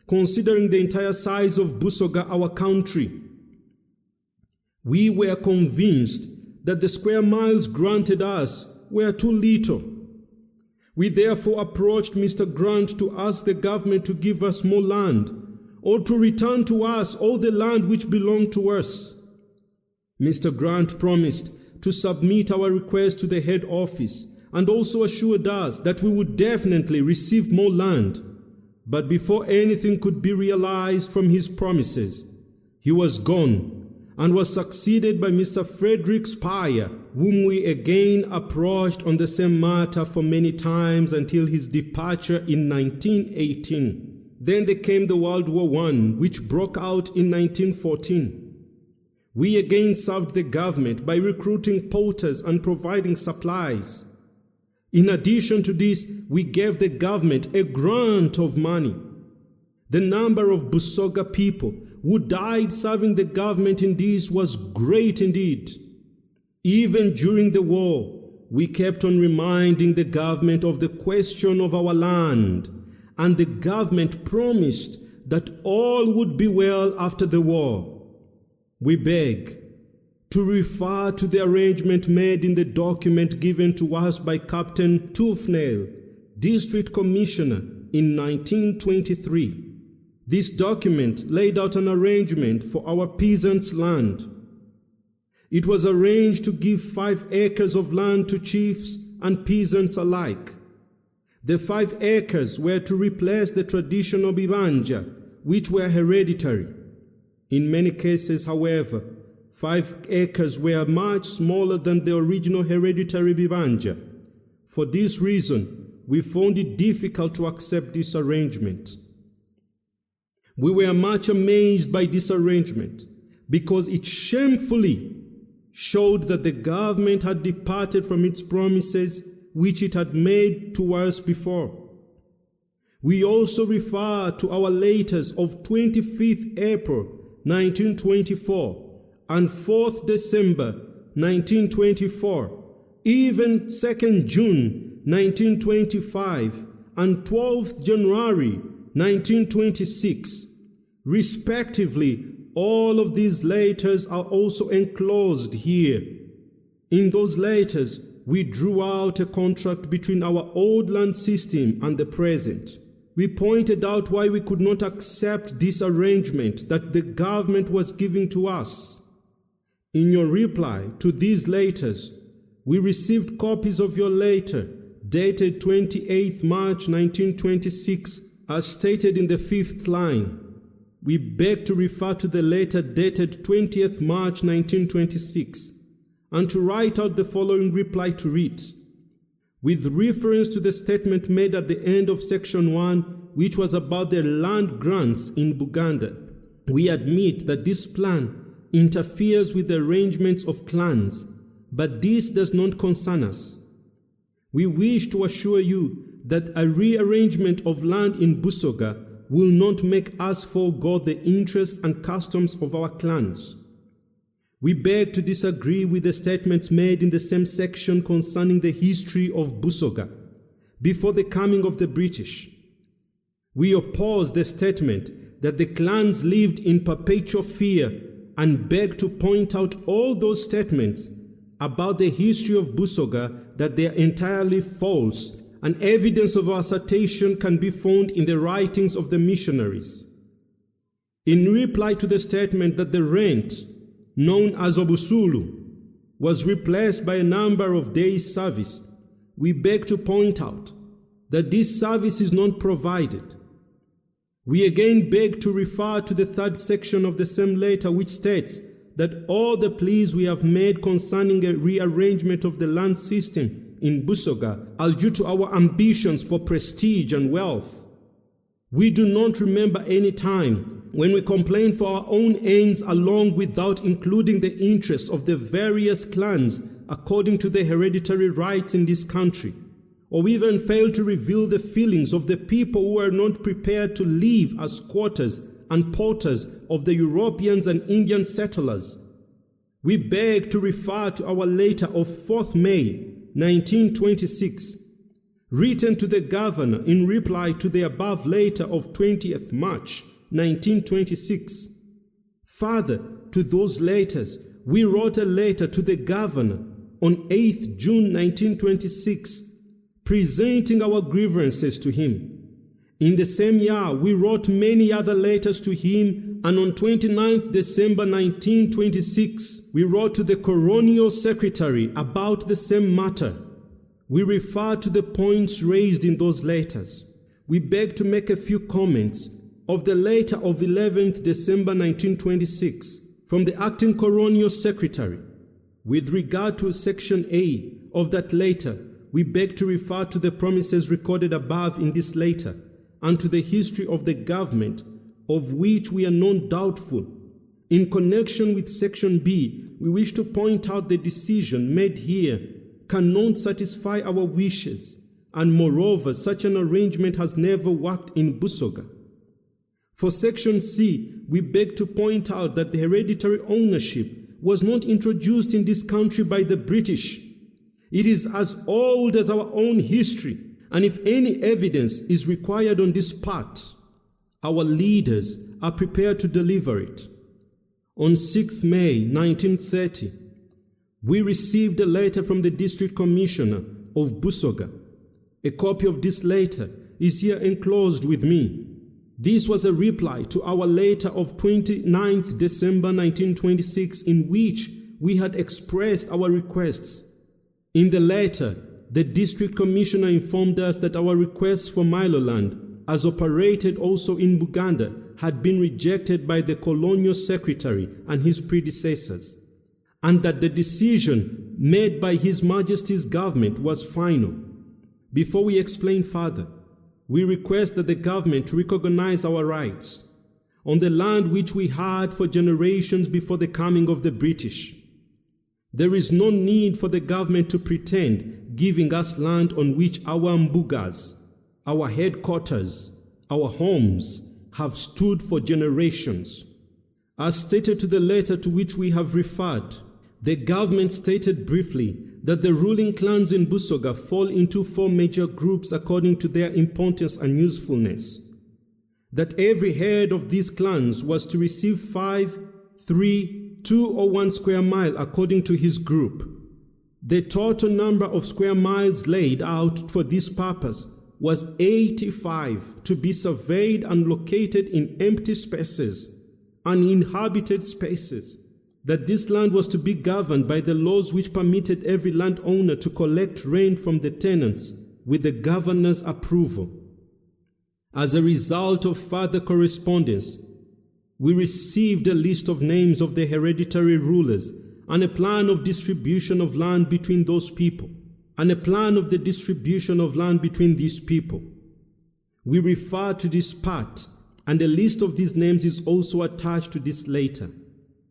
Considering the entire size of Busoga, our country, we were convinced that the square miles granted us were too little. We therefore approached Mr. Grant to ask the government to give us more land, or to return to us all the land which belonged to us. Mr. Grant promised to submit our request to the head office, and also assured us that we would definitely receive more land. But before anything could be realized from his promises, he was gone and was succeeded by Mr. Frederick Speyer, whom we again approached on the same matter for many times until his departure in 1918. Then there came the World War I, which broke out in 1914. We again served the government by recruiting porters and providing supplies. In addition to this, we gave the government a grant of money. The number of Busoga people who died serving the government in this was great indeed. Even during the war, we kept on reminding the government of the question of our land, and the government promised that all would be well after the war. We beg to refer to the arrangement made in the document given to us by Captain Tufnell, District Commissioner, in 1923. This document laid out an arrangement for our peasants' land. It was arranged to give 5 acres of land to chiefs and peasants alike. The 5 acres were to replace the traditional bibanja, which were hereditary. In many cases, however, 5 acres were much smaller than the original hereditary bibanja. For this reason, we found it difficult to accept this arrangement. We were much amazed by this arrangement because it shamefully showed that the government had departed from its promises which it had made to us before. We also refer to our letters of 25th April 1924 and 4th December 1924, even 2nd June 1925 and 12th January 1926. Respectively, all of these letters are also enclosed here. In those letters, we drew out a contract between our old land system and the present. We pointed out why we could not accept this arrangement that the government was giving to us. In your reply to these letters, we received copies of your letter dated 28th March 1926 as stated in the 5th line. We beg to refer to the letter dated 20th March 1926 and to write out the following reply to it. With reference to the statement made at the end of section 1, which was about the land grants in Buganda, we admit that this plan interferes with the arrangements of clans, but this does not concern us. We wish to assure you that a rearrangement of land in Busoga will not make us forego the interests and customs of our clans. We beg to disagree with the statements made in the same section concerning the history of Busoga before the coming of the British. We oppose the statement that the clans lived in perpetual fear and beg to point out all those statements about the history of Busoga that they are entirely false, and evidence of our assertion can be found in the writings of the missionaries. In reply to the statement that the rent, known as Obusulu, was replaced by a number of days' service, we beg to point out that this service is not provided. We again beg to refer to the 3rd section of the same letter, which states that all the pleas we have made concerning a rearrangement of the land system in Busoga are due to our ambitions for prestige and wealth. We do not remember any time when we complained for our own ends along without including the interests of the various clans according to the hereditary rights in this country, or even failed to reveal the feelings of the people who were not prepared to live as squatters and porters of the Europeans and Indian settlers. We beg to refer to our letter of 4th May 1926, written to the governor in reply to the above letter of 20th March 1926. Further to those letters, we wrote a letter to the governor on 8th June 1926, presenting our grievances to him. In the same year, we wrote many other letters to him, and on 29th December 1926, we wrote to the Colonial Secretary about the same matter. We refer to the points raised in those letters. we beg to make a few comments of the letter of 11th December 1926 from the Acting Colonial Secretary. With regard to Section A of that letter, we beg to refer to the promises recorded above in this letter and to the history of the government, of which we are not doubtful. In connection with Section B, we wish to point out the decision made here cannot satisfy our wishes, and moreover, such an arrangement has never worked in Busoga. For Section C, we beg to point out that the hereditary ownership was not introduced in this country by the British. It is as old as our own history, and if any evidence is required on this part, our leaders are prepared to deliver it. On 6th May 1930, we received a letter from the District Commissioner of Busoga. A copy of this letter is here enclosed with me. This was a reply to our letter of 29th December 1926, in which we had expressed our requests. In the letter, the District Commissioner informed us that our requests for Miloland, as operated also in Buganda, had been rejected by the Colonial Secretary and his predecessors, and that the decision made by His Majesty's government was final. Before we explain further, we request that the government recognize our rights on the land which we had for generations before the coming of the British. There is no need for the government to pretend giving us land on which our mbugas, our headquarters, our homes have stood for generations. As stated to the letter to which we have referred, the government stated briefly that the ruling clans in Busoga fall into 4 major groups according to their importance and usefulness. That every head of these clans was to receive 5, 3, 2 or 1 square mile according to his group. The total number of square miles laid out for this purpose was 85, to be surveyed and located in empty spaces, uninhabited spaces. That this land was to be governed by the laws which permitted every landowner to collect rent from the tenants with the governor's approval. As a result of further correspondence, we received a list of names of the hereditary rulers and a plan of distribution of land between those people, and a plan of the distribution of land between these people. We refer to this part, and a list of these names is also attached to this letter.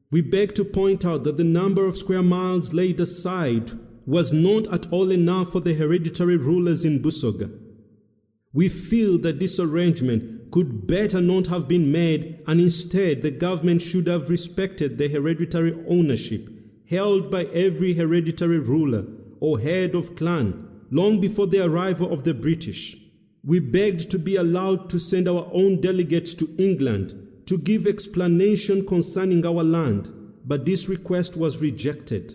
We beg to point out that the number of square miles laid aside was not at all enough for the hereditary rulers in Busoga. We feel that this arrangement could better not have been made, and instead the government should have respected the hereditary ownership held by every hereditary ruler or head of clan long before the arrival of the British. We begged to be allowed to send our own delegates to England to give explanation concerning our land, but this request was rejected.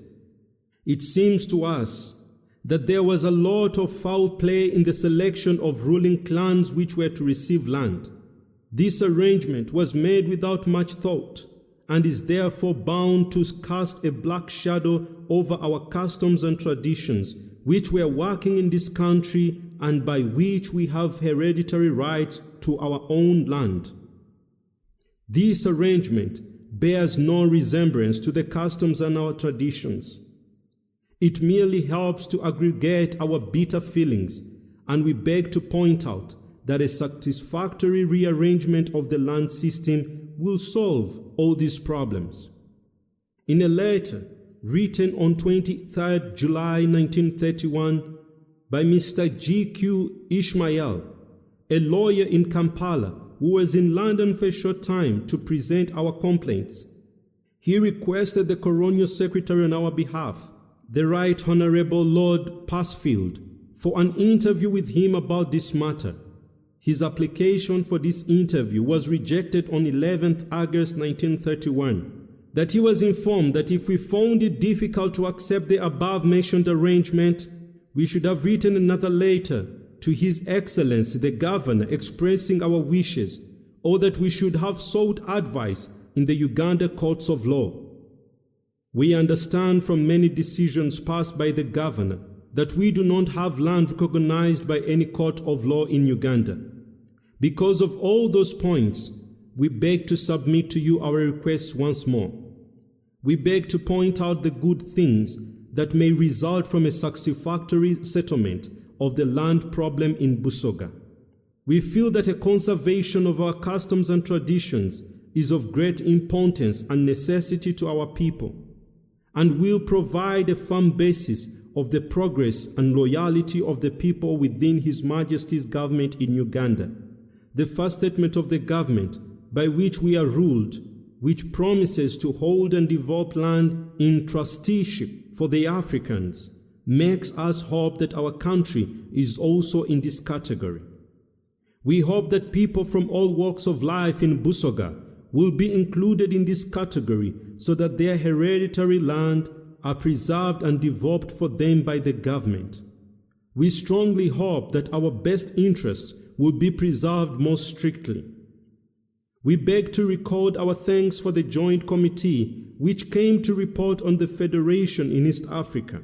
It seems to us that there was a lot of foul play in the selection of ruling clans which were to receive land. This arrangement was made without much thought, and is therefore bound to cast a black shadow over our customs and traditions, which were working in this country and by which we have hereditary rights to our own land. This arrangement bears no resemblance to the customs and our traditions. It merely helps to aggregate our bitter feelings, and we beg to point out that a satisfactory rearrangement of the land system will solve all these problems. In a letter written on 23rd July 1931 by Mr. G.Q. Ishmael, a lawyer in Kampala who was in London for a short time to present our complaints, he requested the Colonial Secretary on our behalf, the Right Honourable Lord Passfield, for an interview with him about this matter. His application for this interview was rejected on 11th August 1931. That he was informed that if we found it difficult to accept the above-mentioned arrangement, we should have written another letter to His Excellency the Governor expressing our wishes, or that we should have sought advice in the Uganda courts of law. We understand from many decisions passed by the Governor that we do not have land recognized by any court of law in Uganda. Because of all those points, we beg to submit to you our requests once more. We beg to point out the good things that may result from a satisfactory settlement of the land problem in Busoga. We feel that a conservation of our customs and traditions is of great importance and necessity to our people, and will provide a firm basis of the progress and loyalty of the people within His Majesty's government in Uganda. The first statement of the government by which we are ruled, which promises to hold and develop land in trusteeship for the Africans, makes us hope that our country is also in this category. We hope that people from all walks of life in Busoga will be included in this category so that their hereditary land are preserved and developed for them by the government. We strongly hope that our best interests will be preserved most strictly. We beg to record our thanks for the Joint Committee which came to report on the Federation in East Africa.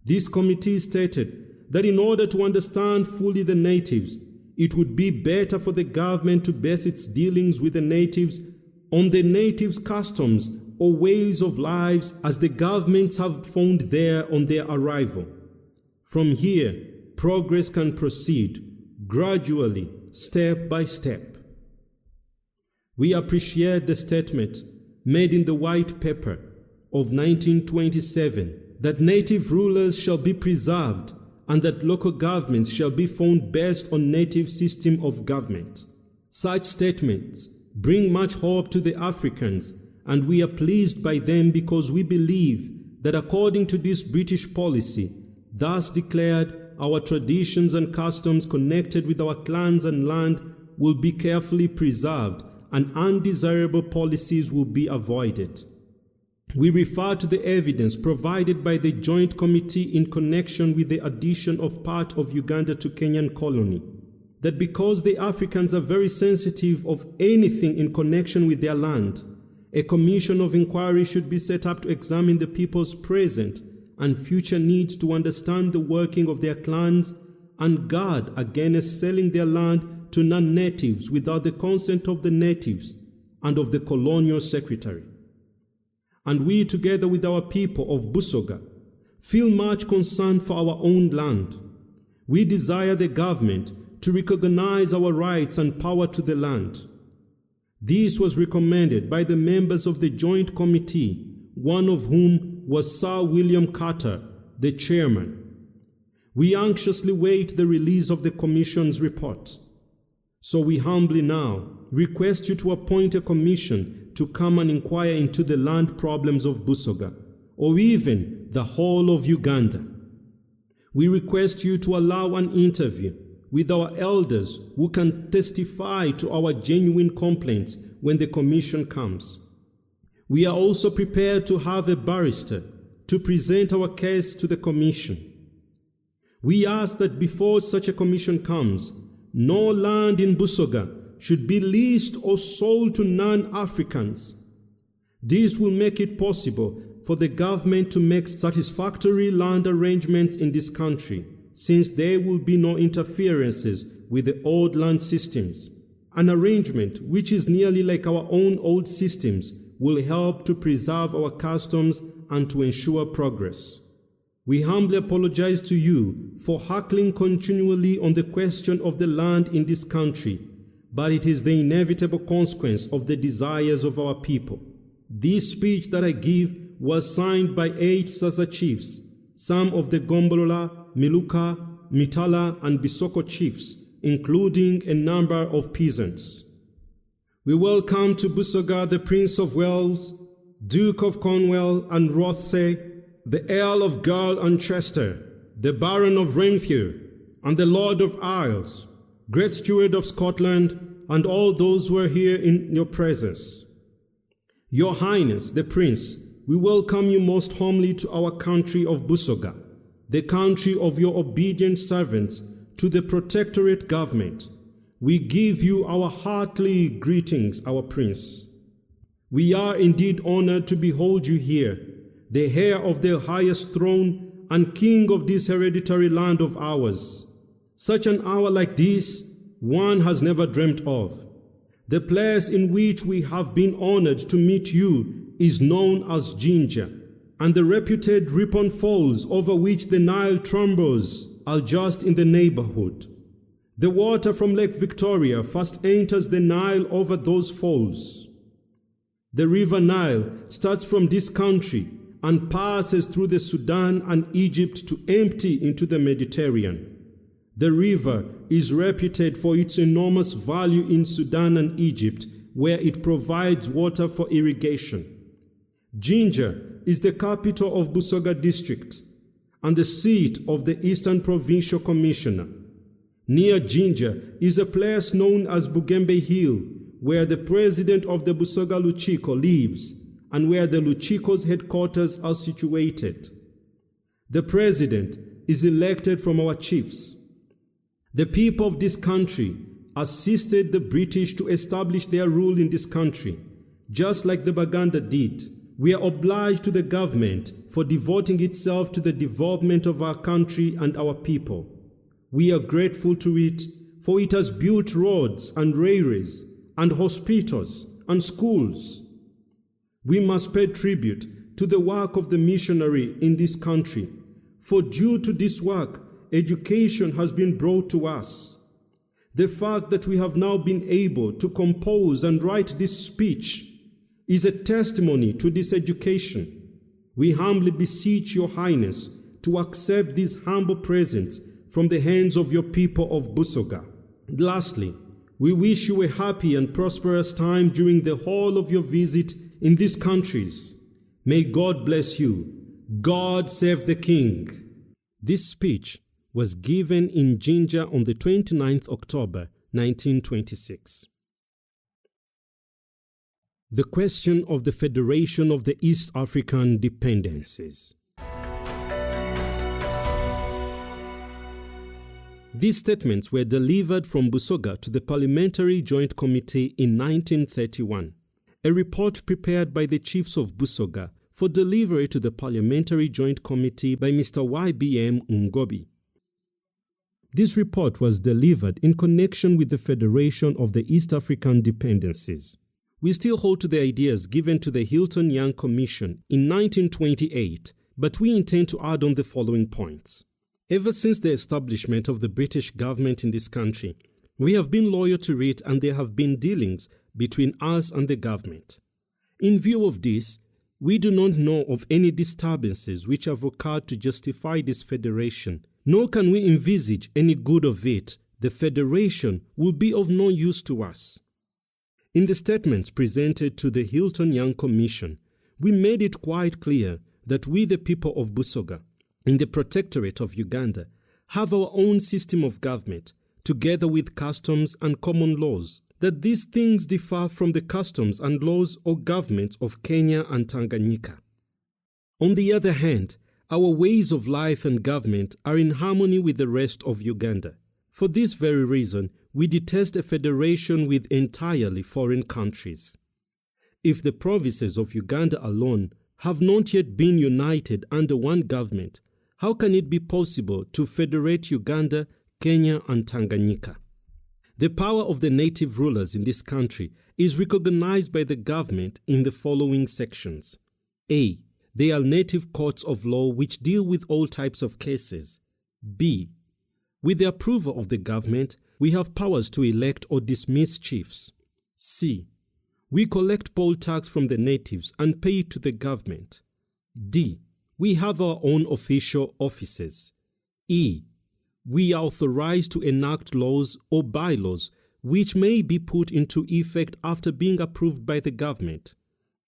This committee stated that in order to understand fully the natives, it would be better for the government to base its dealings with the natives on the natives' customs or ways of lives as the governments have found there on their arrival. From here, progress can proceed gradually, step by step. We appreciate the statement made in the White Paper of 1927 that native rulers shall be preserved and that local governments shall be found based on native system of government. Such statements bring much hope to the Africans, and we are pleased by them because we believe that according to this British policy, thus declared, our traditions and customs connected with our clans and land will be carefully preserved and undesirable policies will be avoided. We refer to the evidence provided by the Joint Committee in connection with the addition of part of Uganda to Kenyan colony, that because the Africans are very sensitive of anything in connection with their land, a commission of inquiry should be set up to examine the people's present and future needs to understand the working of their clans and guard against selling their land to non-natives without the consent of the natives and of the colonial secretary. And we, together with our people of Busoga, feel much concern for our own land. We desire the government to recognize our rights and power to the land. This was recommended by the members of the Joint Committee, one of whom was Sir William Carter, the chairman. We anxiously wait the release of the Commission's report. So we humbly now request you to appoint a commission to come and inquire into the land problems of Busoga, or even the whole of Uganda. We request you to allow an interview with our elders who can testify to our genuine complaints when the commission comes. We are also prepared to have a barrister to present our case to the commission. We ask that before such a commission comes, no land in Busoga should be leased or sold to non-Africans. This will make it possible for the government to make satisfactory land arrangements in this country, since there will be no interferences with the old land systems. An arrangement which is nearly like our own old systems will help to preserve our customs and to ensure progress. We humbly apologize to you for hackling continually on the question of the land in this country, but it is the inevitable consequence of the desires of our people. This speech that I give was signed by 8 Sasa chiefs, some of the Gombolola, Miluka, Mitala, and Bisoko chiefs, including a number of peasants. We welcome to Busoga the Prince of Wales, Duke of Cornwall and Rothesay, the Earl of Girl and Chester, the Baron of Renfrew, and the Lord of Isles, Great Steward of Scotland, and all those who are here in your presence. Your Highness, the Prince, we welcome you most humbly to our country of Busoga, the country of your obedient servants, to the Protectorate Government. We give you our heartily greetings, our Prince. We are indeed honored to behold you here, the heir of the highest throne and king of this hereditary land of ours. Such an hour like this, one has never dreamt of. The place in which we have been honored to meet you is known as Ginger, and the reputed Ripon Falls over which the Nile trembles are just in the neighborhood. The water from Lake Victoria first enters the Nile over those falls. The river Nile starts from this country and passes through the Sudan and Egypt to empty into the Mediterranean. The river is reputed for its enormous value in Sudan and Egypt, where it provides water for irrigation. Ginger is the capital of Busoga district and the seat of the Eastern Provincial Commissioner. Near Ginger is a place known as Bugembe Hill, where the president of the Busoga Luchiko lives and where the Luchiko's headquarters are situated. The president is elected from our chiefs. The people of this country assisted the British to establish their rule in this country, just like the Baganda did. We are obliged to the government for devoting itself to the development of our country and our people. We are grateful to it, for it has built roads and railways and hospitals and schools. We must pay tribute to the work of the missionary in this country, for due to this work, education has been brought to us. The fact that we have now been able to compose and write this speech is a testimony to this education. We humbly beseech your highness to accept these humble presents from the hands of your people of Busoga. Lastly, we wish you a happy and prosperous time during the whole of your visit in these countries. May God bless you. God save the King. This speech was given in Ginger on the 29th October 1926. The question of the Federation of the East African Dependencies. These statements were delivered from Busoga to the Parliamentary Joint Committee in 1931, a report prepared by the chiefs of Busoga for delivery to the Parliamentary Joint Committee by Mr. Y.B.M. Ngobi. This report was delivered in connection with the Federation of the East African Dependencies. We still hold to the ideas given to the Hilton Young Commission in 1928, but we intend to add on the following points. Ever since the establishment of the British government in this country, we have been loyal to it and there have been dealings between us and the government. In view of this, we do not know of any disturbances which have occurred to justify this federation, nor can we envisage any good of it. The federation will be of no use to us. In the statements presented to the Hilton Young Commission, we made it quite clear that we, the people of Busoga, in the Protectorate of Uganda, have our own system of government, together with customs and common laws, that these things differ from the customs and laws or governments of Kenya and Tanganyika. On the other hand, our ways of life and government are in harmony with the rest of Uganda. For this very reason, we detest a federation with entirely foreign countries. If the provinces of Uganda alone have not yet been united under one government, how can it be possible to federate Uganda, Kenya, and Tanganyika? The power of the native rulers in this country is recognized by the government in the following sections. A. They are native courts of law which deal with all types of cases. B. With the approval of the government, we have powers to elect or dismiss chiefs. C. We collect poll tax from the natives and pay it to the government. D. We have our own official offices. E. We are authorized to enact laws or bylaws which may be put into effect after being approved by the government.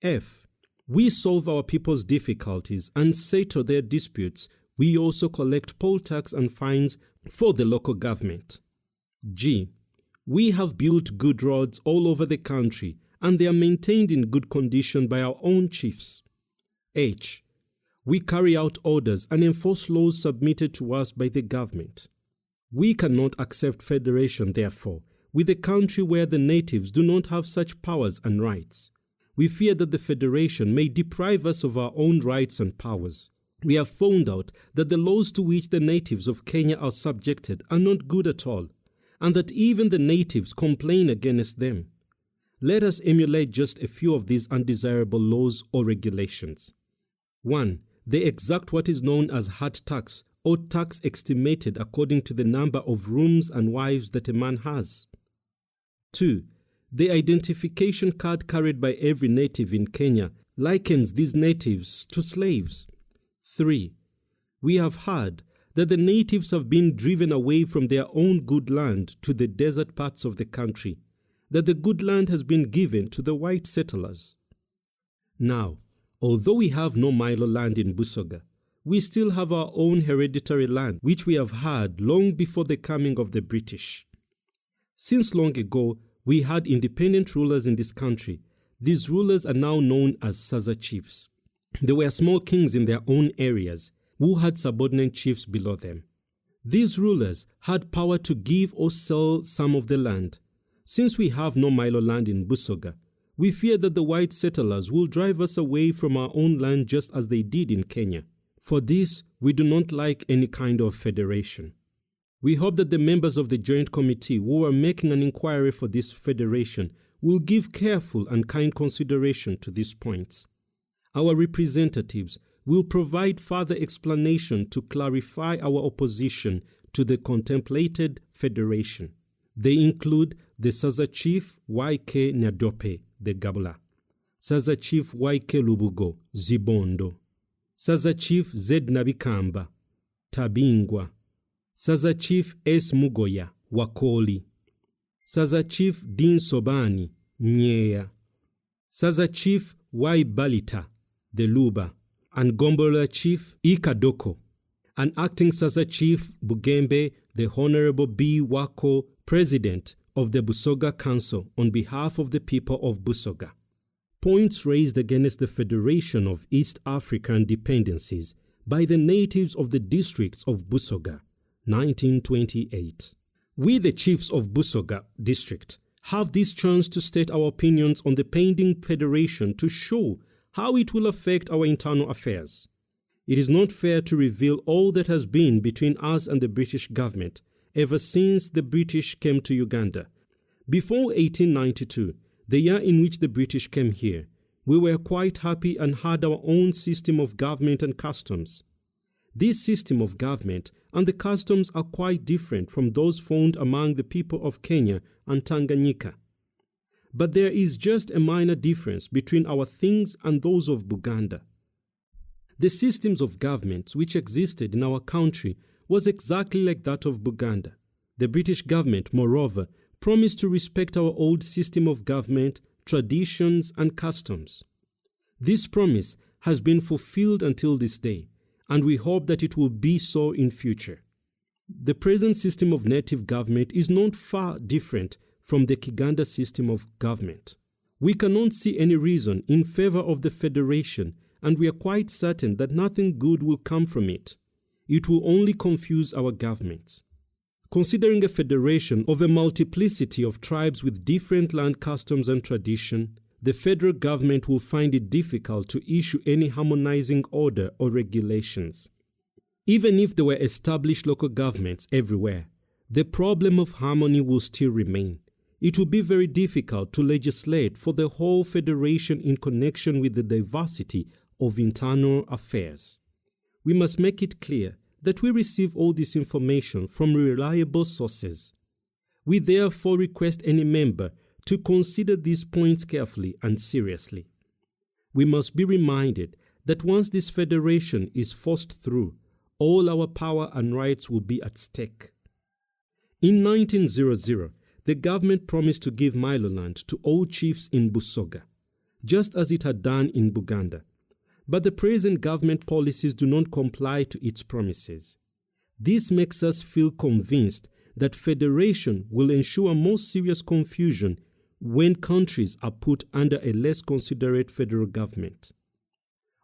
F. We solve our people's difficulties and settle their disputes. We also collect poll tax and fines for the local government. G. We have built good roads all over the country and they are maintained in good condition by our own chiefs. H. We carry out orders and enforce laws submitted to us by the government. We cannot accept federation, therefore, with a country where the natives do not have such powers and rights. We fear that the federation may deprive us of our own rights and powers. We have found out that the laws to which the natives of Kenya are subjected are not good at all, and that even the natives complain against them. Let us emulate just a few of these undesirable laws or regulations. 1. They exact what is known as hard tax, or tax estimated according to the number of rooms and wives that a man has. 2. The identification card carried by every native in Kenya likens these natives to slaves. 3. We have heard that the natives have been driven away from their own good land to the desert parts of the country, that the good land has been given to the white settlers. Now, although we have no Milo land in Busoga, we still have our own hereditary land, which we have had long before the coming of the British. Since long ago, we had independent rulers in this country. These rulers are now known as Saza chiefs. They were small kings in their own areas, who had subordinate chiefs below them. These rulers had power to give or sell some of the land. Since we have no Milo land in Busoga, we fear that the white settlers will drive us away from our own land just as they did in Kenya. For this, we do not like any kind of federation. We hope that the members of the Joint Committee who are making an inquiry for this federation will give careful and kind consideration to these points. Our representatives will provide further explanation to clarify our opposition to the contemplated federation. They include the Saza Chief Y.K. Nyadope, the Gabula, Saza Chief Y.K. Lubogo, Zibondo, Saza Chief Z. Nabikamba, Tabingwa, Saza Chief S. Mugoya, Wakoli, Saza Chief Din Sobani, Nyeya, Saza Chief Y. Balita, the Luba, and Gombola Chief Ikadoko, and Acting Saza Chief Bugembe, the Honorable B. Wako, President of the Busoga Council on behalf of the people of Busoga. Points raised against the Federation of East African Dependencies by the natives of the districts of Busoga, 1928. We, the chiefs of Busoga district, have this chance to state our opinions on the pending federation to show how it will affect our internal affairs. It is not fair to reveal all that has been between us and the British government ever since the British came to Uganda. Before 1892, the year in which the British came here, we were quite happy and had our own system of government and customs. This system of government and the customs are quite different from those found among the people of Kenya and Tanganyika. But there is just a minor difference between our things and those of Buganda. The systems of government which existed in our country was exactly like that of Buganda. The British government, moreover, promised to respect our old system of government, traditions, and customs. This promise has been fulfilled until this day, and we hope that it will be so in future. The present system of native government is not far different from the Kiganda system of government. We cannot see any reason in favor of the federation, and we are quite certain that nothing good will come from it. It will only confuse our governments. Considering a federation of a multiplicity of tribes with different land customs and tradition, the federal government will find it difficult to issue any harmonizing order or regulations. Even if there were established local governments everywhere, the problem of harmony will still remain. It will be very difficult to legislate for the whole federation in connection with the diversity of internal affairs. We must make it clear that we receive all this information from reliable sources. We therefore request any member to consider these points carefully and seriously. We must be reminded that once this federation is forced through, all our power and rights will be at stake. In 1900, the government promised to give Miloland to all chiefs in Busoga, just as it had done in Buganda. But the present government policies do not comply to its promises. This makes us feel convinced that federation will ensure more serious confusion when countries are put under a less considerate federal government.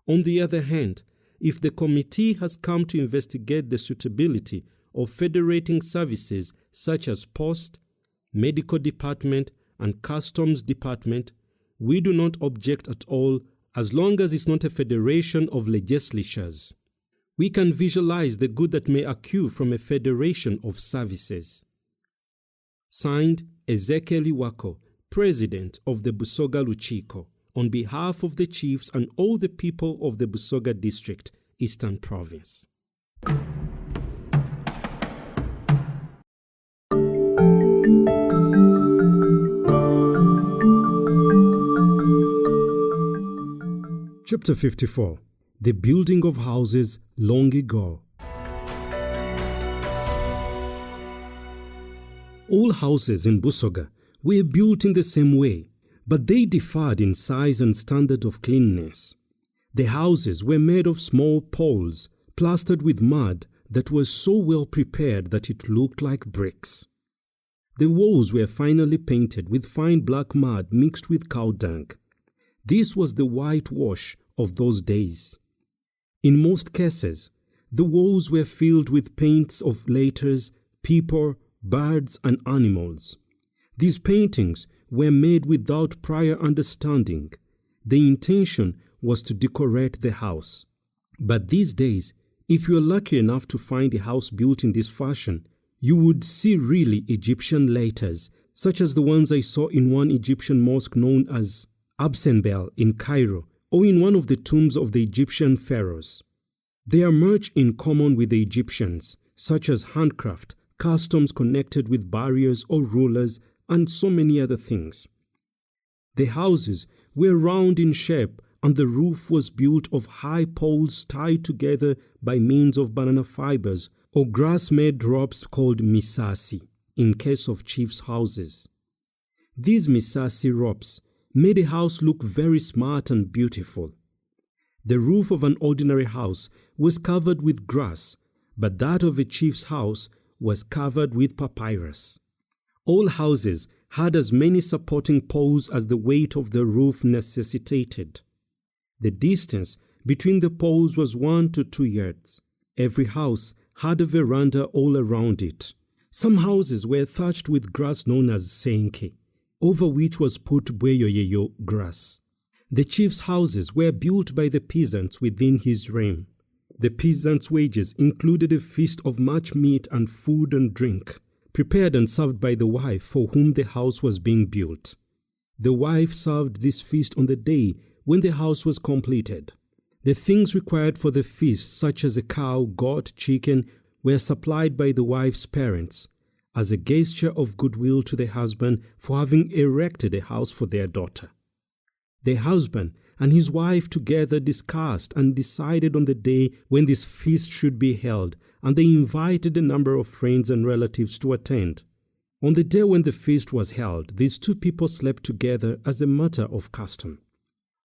On the other hand, if the committee has come to investigate the suitability of federating services such as post, medical department, and customs department, we do not object at all as long as it's not a federation of legislatures. We can visualize the good that may accrue from a federation of services. Signed, Ezekiel Iwako, President of the Busoga Luchiko, on behalf of the chiefs and all the people of the Busoga District, Eastern Province. Chapter 54. The Building of Houses Long Ago. All houses in Busoga were built in the same way, but they differed in size and standard of cleanliness. The houses were made of small poles, plastered with mud that was so well prepared that it looked like bricks. The walls were finely painted with fine black mud mixed with cow dung. This was the whitewash of those days. In most cases, the walls were filled with paints of letters, people, birds, and animals. These paintings were made without prior understanding. The intention was to decorate the house. But these days, if you are lucky enough to find a house built in this fashion, you would see really Egyptian letters, such as the ones I saw in one Egyptian mosque known as Absenbel in Cairo, or in one of the tombs of the Egyptian pharaohs. They are much in common with the Egyptians, such as handcraft, customs connected with barriers or rulers, and so many other things. The houses were round in shape, and the roof was built of high poles tied together by means of banana fibers or grass-made ropes called misasi, in case of chiefs' houses. These misasi ropes made a house look very smart and beautiful. The roof of an ordinary house was covered with grass, but that of a chief's house was covered with papyrus. All houses had as many supporting poles as the weight of the roof necessitated. The distance between the poles was 1 to 2 yards. Every house had a veranda all around it. Some houses were thatched with grass known as senke, over which was put bueyoyeyo grass. The chief's houses were built by the peasants within his realm. The peasants' wages included a feast of much meat and food and drink, prepared and served by the wife for whom the house was being built. The wife served this feast on the day when the house was completed. The things required for the feast, such as a cow, goat, chicken, were supplied by the wife's parents as a gesture of goodwill to the husband for having erected a house for their daughter. The husband and his wife together discussed and decided on the day when this feast should be held, and they invited a number of friends and relatives to attend. On the day when the feast was held, these two people slept together as a matter of custom.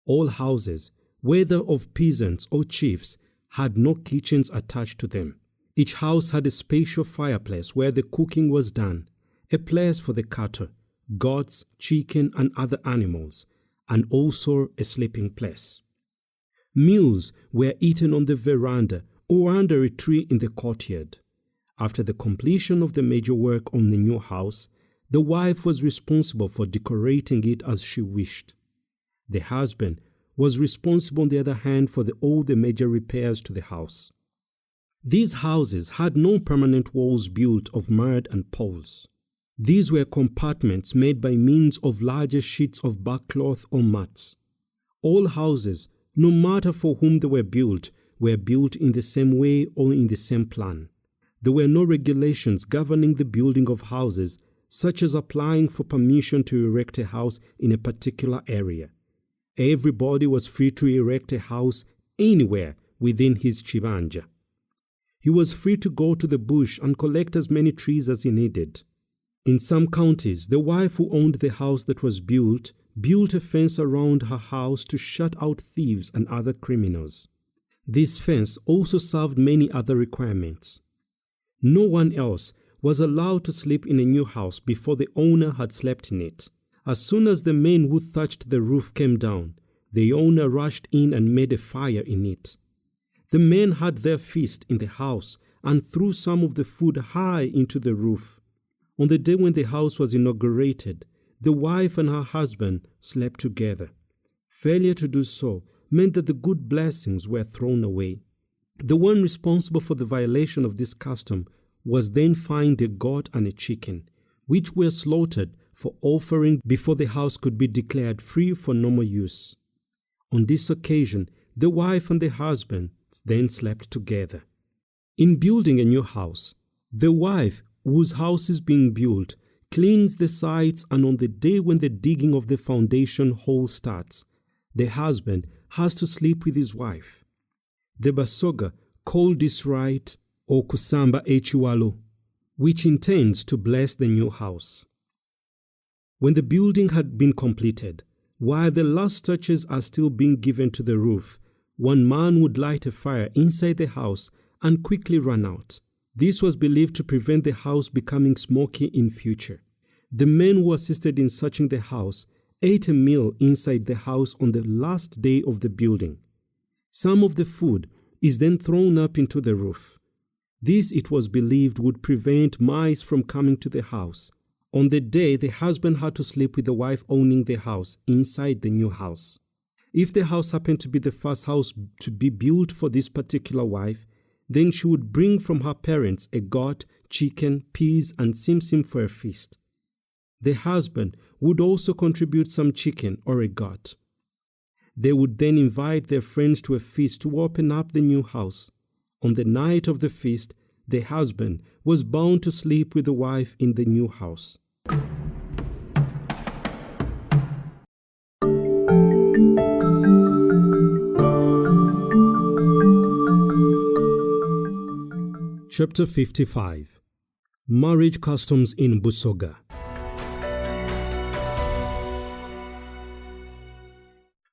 All houses, whether of peasants or chiefs, had no kitchens attached to them. Each house had a special fireplace where the cooking was done, a place for the cattle, goats, chicken, and other animals, and also a sleeping place. Meals were eaten on the veranda or under a tree in the courtyard. After the completion of the major work on the new house, the wife was responsible for decorating it as she wished. The husband was responsible, on the other hand, for all the major repairs to the house. These houses had no permanent walls built of mud and poles. These were compartments made by means of larger sheets of bark cloth or mats. All houses, no matter for whom they were built in the same way or in the same plan. There were no regulations governing the building of houses, such as applying for permission to erect a house in a particular area. Everybody was free to erect a house anywhere within his chibanja. He was free to go to the bush and collect as many trees as he needed. In some counties, the wife who owned the house that was built a fence around her house to shut out thieves and other criminals. This fence also served many other requirements. No one else was allowed to sleep in a new house before the owner had slept in it. As soon as the men who thatched the roof came down, the owner rushed in and made a fire in it. The men had their feast in the house and threw some of the food high into the roof. On the day when the house was inaugurated, the wife and her husband slept together. Failure to do so meant that the good blessings were thrown away. The one responsible for the violation of this custom was then fined a goat and a chicken, which were slaughtered for offering before the house could be declared free for normal use. On this occasion, the wife and the husband then slept together. In building a new house, the wife, whose house is being built, cleans the sides, and on the day when the digging of the foundation hole starts, the husband has to sleep with his wife. The Busoga called this rite or kusamba echiwalo, which intends to bless the new house. When the building had been completed, while the last touches are still being given to the roof, one man would light a fire inside the house and quickly run out. This was believed to prevent the house becoming smoky in future. The men who assisted in searching the house ate a meal inside the house on the last day of the building. Some of the food is then thrown up into the roof. This, it was believed, would prevent mice from coming to the house. On the day, the husband had to sleep with the wife owning the house inside the new house. If the house happened to be the first house to be built for this particular wife, then she would bring from her parents a goat, chicken, peas, and simsim for a feast. The husband would also contribute some chicken or a goat. They would then invite their friends to a feast to open up the new house. On the night of the feast, the husband was bound to sleep with the wife in the new house. Chapter 55. Marriage Customs in Busoga.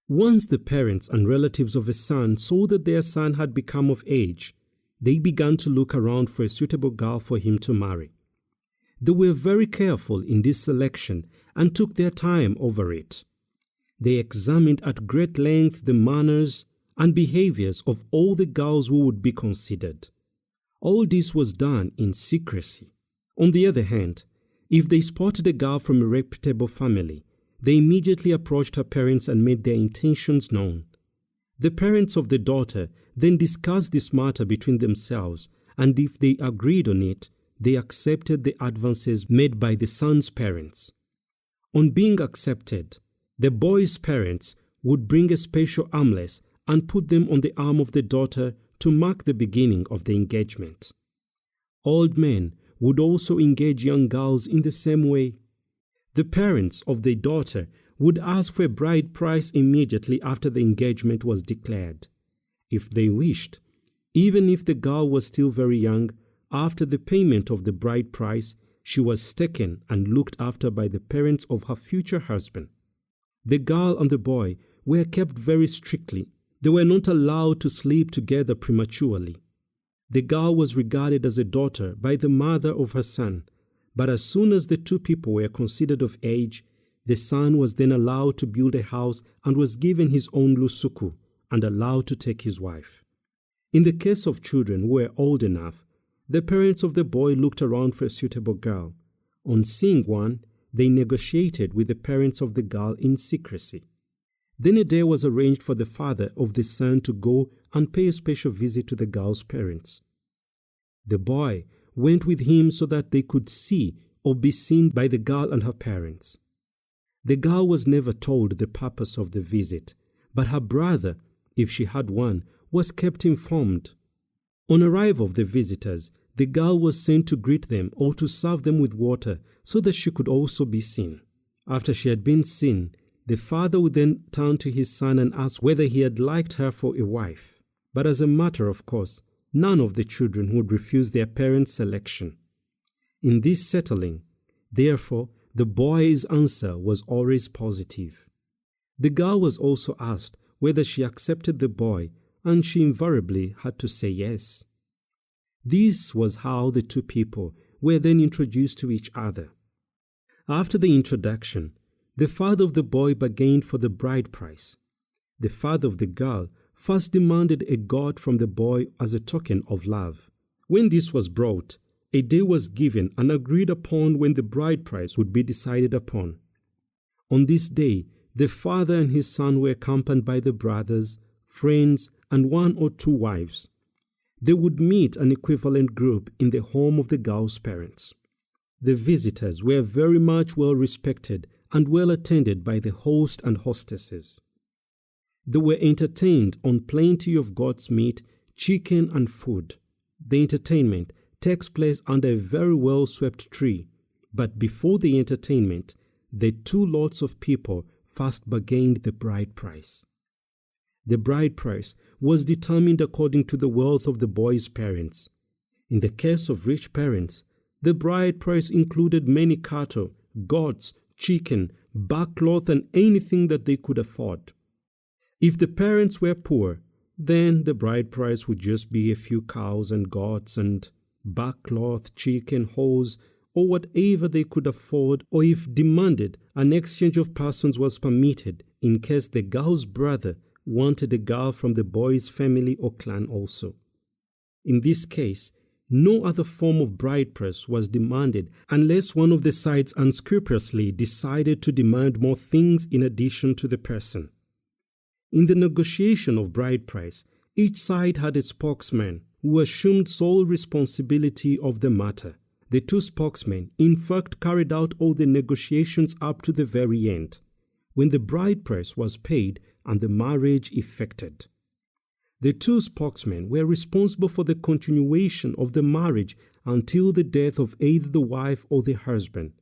Once the parents and relatives of a son saw that their son had become of age, they began to look around for a suitable girl for him to marry. They were very careful in this selection and took their time over it. They examined at great length the manners and behaviors of all the girls who would be considered. All this was done in secrecy. On the other hand, if they spotted a girl from a reputable family, they immediately approached her parents and made their intentions known. The parents of the daughter then discussed this matter between themselves, and if they agreed on it, they accepted the advances made by the son's parents. On being accepted, the boy's parents would bring a special amulet and put them on the arm of the daughter to mark the beginning of the engagement. Old men would also engage young girls in the same way. The parents of the daughter would ask for a bride price immediately after the engagement was declared. If they wished, even if the girl was still very young, after the payment of the bride price, she was taken and looked after by the parents of her future husband. The girl and the boy were kept very strictly. They were not allowed to sleep together prematurely. The girl was regarded as a daughter by the mother of her son, but as soon as the two people were considered of age, the son was then allowed to build a house and was given his own lusuku and allowed to take his wife. In the case of children who were old enough, the parents of the boy looked around for a suitable girl. On seeing one, they negotiated with the parents of the girl in secrecy. Then a day was arranged for the father of the son to go and pay a special visit to the girl's parents. The boy went with him so that they could see or be seen by the girl and her parents. The girl was never told the purpose of the visit, but her brother, if she had one, was kept informed. On arrival of the visitors, the girl was sent to greet them or to serve them with water so that she could also be seen. After she had been seen, the father would then turn to his son and ask whether he had liked her for a wife. But as a matter of course, none of the children would refuse their parents' selection. In this settling, therefore, the boy's answer was always positive. The girl was also asked whether she accepted the boy, and she invariably had to say yes. This was how the two people were then introduced to each other. After the introduction, the father of the boy bargained for the bride price. The father of the girl first demanded a goat from the boy as a token of love. When this was brought, a day was given and agreed upon when the bride price would be decided upon. On this day, the father and his son were accompanied by the brothers, friends, and one or two wives. They would meet an equivalent group in the home of the girl's parents. The visitors were very much well respected and well attended by the host and hostesses. They were entertained on plenty of goat's meat, chicken, and food. The entertainment takes place under a very well-swept tree, but before the entertainment, the two lots of people first bargained the bride price. The bride price was determined according to the wealth of the boy's parents. In the case of rich parents, the bride price included many cattle, goats, chicken, backcloth, and anything that they could afford. If the parents were poor, then the bride price would just be a few cows and goats and backcloth, chicken, hose, or whatever they could afford, or if demanded, an exchange of persons was permitted in case the girl's brother wanted a girl from the boy's family or clan also. In this case, no other form of bride price was demanded unless one of the sides unscrupulously decided to demand more things in addition to the person. In the negotiation of bride price, each side had a spokesman who assumed sole responsibility of the matter. The two spokesmen, in fact, carried out all the negotiations up to the very end, when the bride price was paid and the marriage effected. The two spokesmen were responsible for the continuation of the marriage until the death of either the wife or the husband.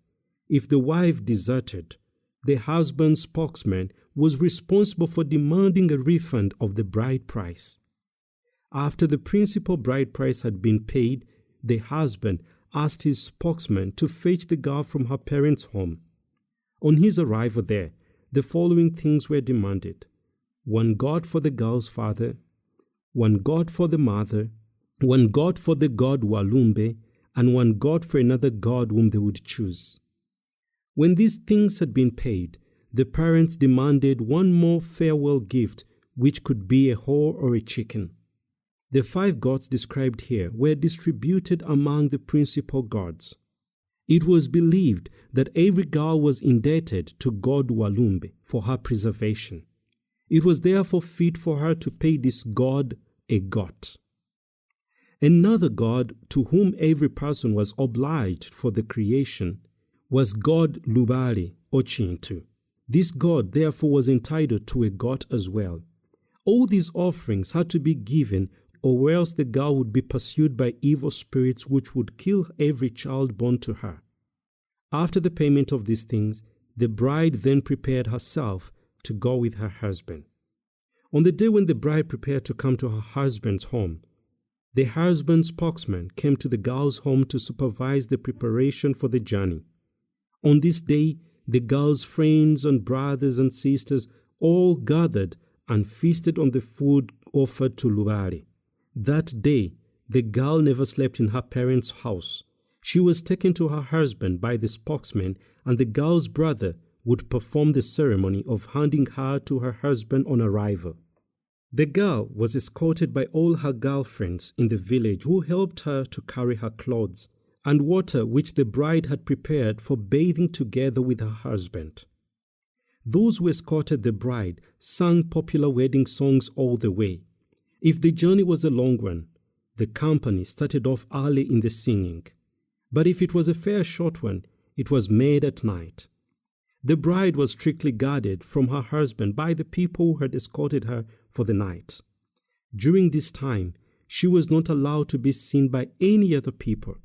If the wife deserted, the husband's spokesman was responsible for demanding a refund of the bride price. After the principal bride price had been paid, the husband asked his spokesman to fetch the girl from her parents' home. On his arrival there, the following things were demanded: 1 god for the girl's father, 1 god for the mother, 1 god for the god Walumbe, and 1 god for another god whom they would choose. When these things had been paid, the parents demanded 1 more farewell gift, which could be a whore or a chicken. The 5 gods described here were distributed among the principal gods. It was believed that every girl was indebted to god Walumbe for her preservation. It was therefore fit for her to pay this god a goat. Another god to whom every person was obliged for the creation was god Lubali or Chintu. This god therefore was entitled to a goat as well. All these offerings had to be given, or else the girl would be pursued by evil spirits which would kill every child born to her. After the payment of these things, the bride then prepared herself to go with her husband. On the day when the bride prepared to come to her husband's home, the husband's spokesman came to the girl's home to supervise the preparation for the journey. On this day, the girl's friends and brothers and sisters all gathered and feasted on the food offered to Lubali. That day, the girl never slept in her parents' house. She was taken to her husband by the spokesman, and the girl's brother would perform the ceremony of handing her to her husband on arrival. The girl was escorted by all her girlfriends in the village who helped her to carry her clothes and water which the bride had prepared for bathing together with her husband. Those who escorted the bride sang popular wedding songs all the way. If the journey was a long one, the company started off early in the singing. But if it was a fair short one, it was made at night. The bride was strictly guarded from her husband by the people who had escorted her for the night. During this time, she was not allowed to be seen by any other people.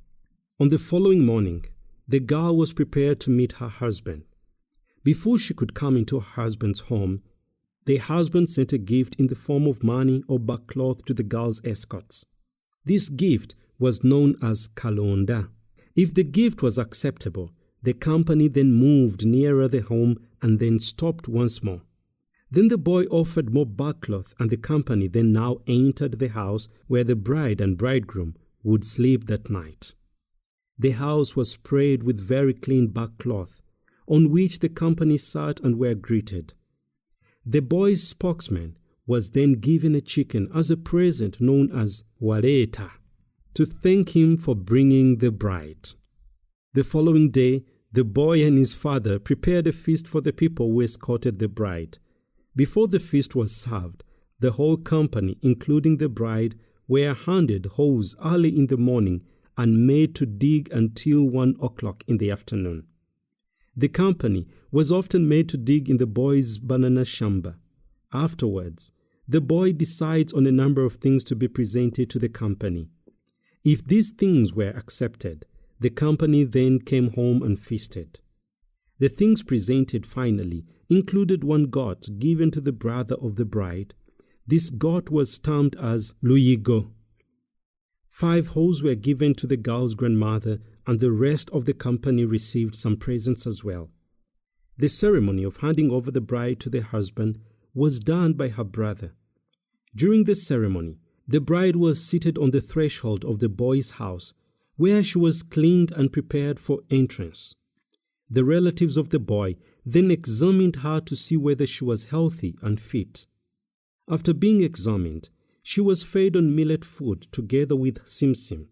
On the following morning, the girl was prepared to meet her husband. Before she could come into her husband's home, the husband sent a gift in the form of money or backcloth to the girl's escorts. This gift was known as kalonda. If the gift was acceptable, the company then moved nearer the home and then stopped once more. Then the boy offered more backcloth, and the company then now entered the house where the bride and bridegroom would sleep that night. The house was spread with very clean backcloth, on which the company sat and were greeted. The boy's spokesman was then given a chicken as a present known as waleta, to thank him for bringing the bride. The following day, the boy and his father prepared a feast for the people who escorted the bride. Before the feast was served, the whole company, including the bride, were handed hose early in the morning and made to dig until 1 o'clock in the afternoon. The company was often made to dig in the boy's banana shamba. Afterwards, the boy decides on a number of things to be presented to the company. If these things were accepted, the company then came home and feasted. The things presented finally included one goat given to the brother of the bride. This goat was stamped as Lubogo. 5 hoes were given to the girl's grandmother, and the rest of the company received some presents as well. The ceremony of handing over the bride to the husband was done by her brother. During the ceremony, the bride was seated on the threshold of the boy's house, where she was cleaned and prepared for entrance. The relatives of the boy then examined her to see whether she was healthy and fit. After being examined, she was fed on millet food together with simsim.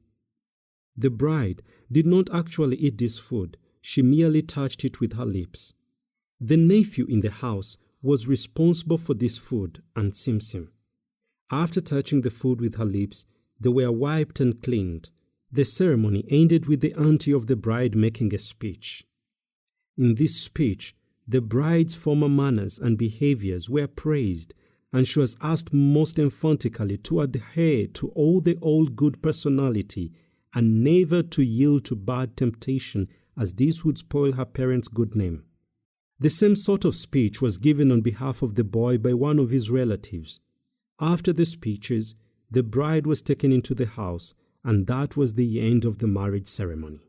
The bride did not actually eat this food, she merely touched it with her lips. The nephew in the house was responsible for this food and simsim. After touching the food with her lips, they were wiped and cleaned. The ceremony ended with the auntie of the bride making a speech. In this speech, the bride's former manners and behaviors were praised, and she was asked most emphatically to adhere to all the old good personality and never to yield to bad temptation, as this would spoil her parents' good name. The same sort of speech was given on behalf of the boy by one of his relatives. After the speeches, the bride was taken into the house, and that was the end of the marriage ceremony.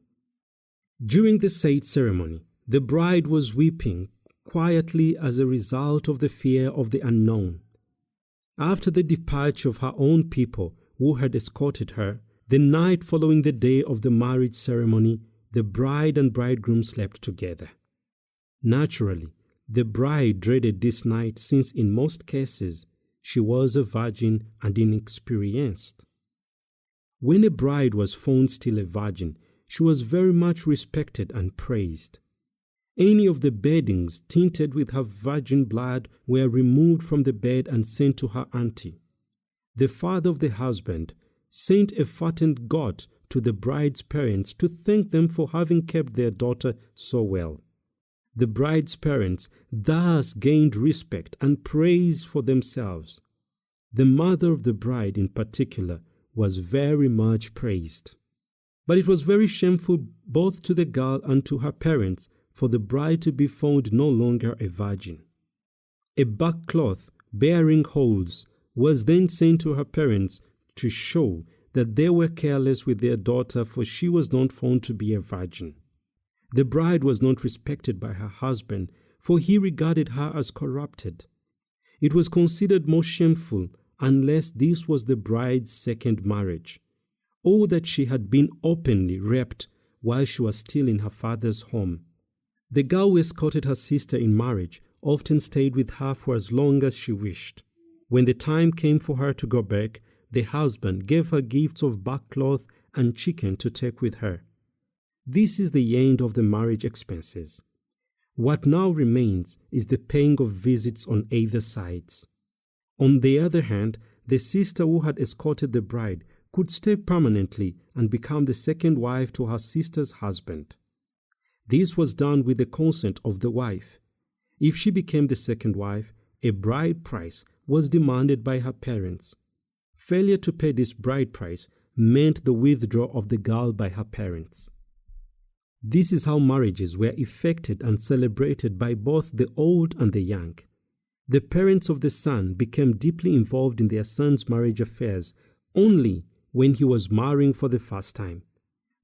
During the said ceremony, the bride was weeping quietly as a result of the fear of the unknown. After the departure of her own people who had escorted her, the night following the day of the marriage ceremony, the bride and bridegroom slept together. Naturally, the bride dreaded this night since in most cases she was a virgin and inexperienced. When a bride was found still a virgin, she was very much respected and praised. Any of the beddings tinted with her virgin blood were removed from the bed and sent to her auntie. The father of the husband sent a fattened goat to the bride's parents to thank them for having kept their daughter so well. The bride's parents thus gained respect and praise for themselves. The mother of the bride in particular was very much praised. But it was very shameful both to the girl and to her parents for the bride to be found no longer a virgin. A back cloth bearing holes was then sent to her parents to show that they were careless with their daughter, for she was not found to be a virgin. The bride was not respected by her husband, for he regarded her as corrupted. It was considered more shameful unless this was the bride's second marriage, or that she had been openly raped while she was still in her father's home. The girl who escorted her sister in marriage often stayed with her for as long as she wished. When the time came for her to go back, the husband gave her gifts of backcloth and chicken to take with her. This is the end of the marriage expenses. What now remains is the paying of visits on either sides. On the other hand, the sister who had escorted the bride could stay permanently and become the second wife to her sister's husband. This was done with the consent of the wife. If she became the second wife, a bride price was demanded by her parents. Failure to pay this bride price meant the withdrawal of the girl by her parents. This is how marriages were effected and celebrated by both the old and the young. The parents of the son became deeply involved in their son's marriage affairs only when he was marrying for the first time.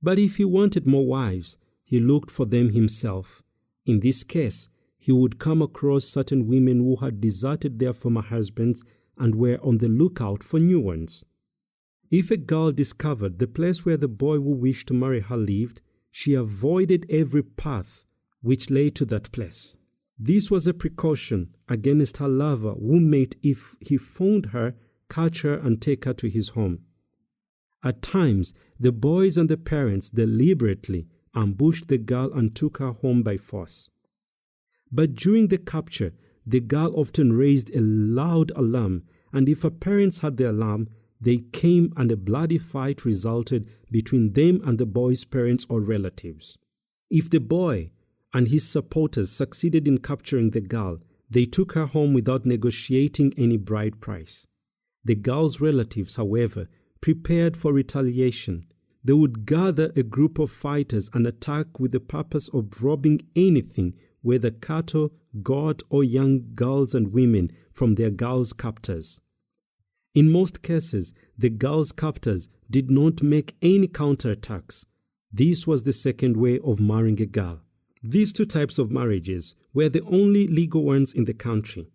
But if he wanted more wives, he looked for them himself. In this case, he would come across certain women who had deserted their former husbands and were on the lookout for new ones. If a girl discovered the place where the boy who wished to marry her lived, she avoided every path which led to that place. This was a precaution against her lover who might, if he found her, catch her and take her to his home. At times, the boys and the parents deliberately ambushed the girl and took her home by force. But during the capture, the girl often raised a loud alarm, and if her parents had the alarm, they came and a bloody fight resulted between them and the boy's parents or relatives. If the boy and his supporters succeeded in capturing the girl, they took her home without negotiating any bride price. The girl's relatives, however, prepared for retaliation. They would gather a group of fighters and attack with the purpose of robbing anything, whether cattle, goat, or young girls and women, from their girls' captors. In most cases, the girls' captors did not make any counterattacks. This was the second way of marrying a girl. These two types of marriages were the only legal ones in the country.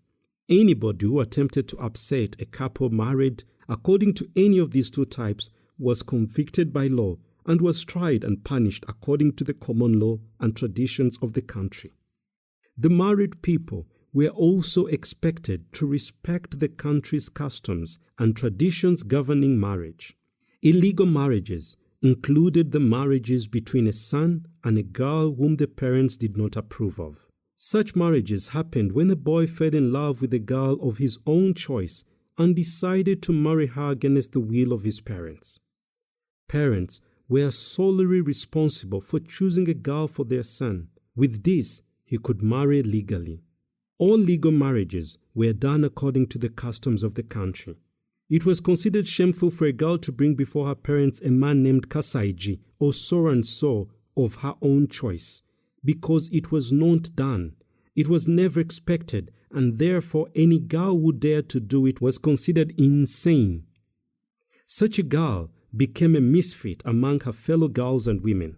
Anybody who attempted to upset a couple married according to any of these two types was convicted by law and was tried and punished according to the common law and traditions of the country. The married people were also expected to respect the country's customs and traditions governing marriage. Illegal marriages included the marriages between a son and a girl whom the parents did not approve of. Such marriages happened when a boy fell in love with a girl of his own choice and decided to marry her against the will of his parents. Parents were solely responsible for choosing a girl for their son. With this, he could marry legally. All legal marriages were done according to the customs of the country. It was considered shameful for a girl to bring before her parents a man named Kasaiji or so-and-so of her own choice, because it was not done. It was never expected, and therefore any girl who dared to do it was considered insane. Such a girl became a misfit among her fellow girls and women.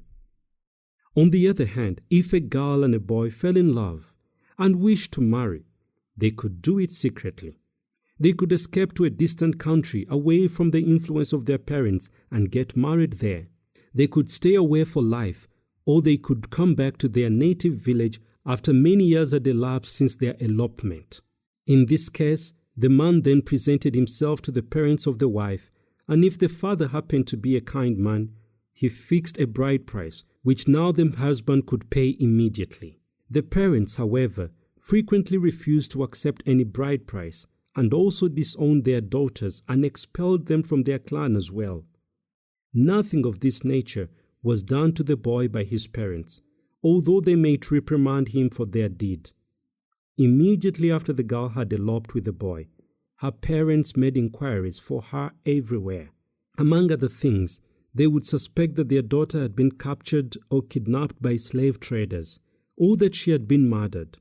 On the other hand, if a girl and a boy fell in love and wished to marry, they could do it secretly. They could escape to a distant country away from the influence of their parents and get married there. They could stay away for life, or they could come back to their native village after many years had elapsed since their elopement. In this case, the man then presented himself to the parents of the wife, and if the father happened to be a kind man, he fixed a bride price, which now the husband could pay immediately. The parents, however, frequently refused to accept any bride price and also disowned their daughters and expelled them from their clan as well. Nothing of this nature was done to the boy by his parents, although they might reprimand him for their deed. Immediately after the girl had eloped with the boy, her parents made inquiries for her everywhere. Among other things, they would suspect that their daughter had been captured or kidnapped by slave traders, or that she had been murdered.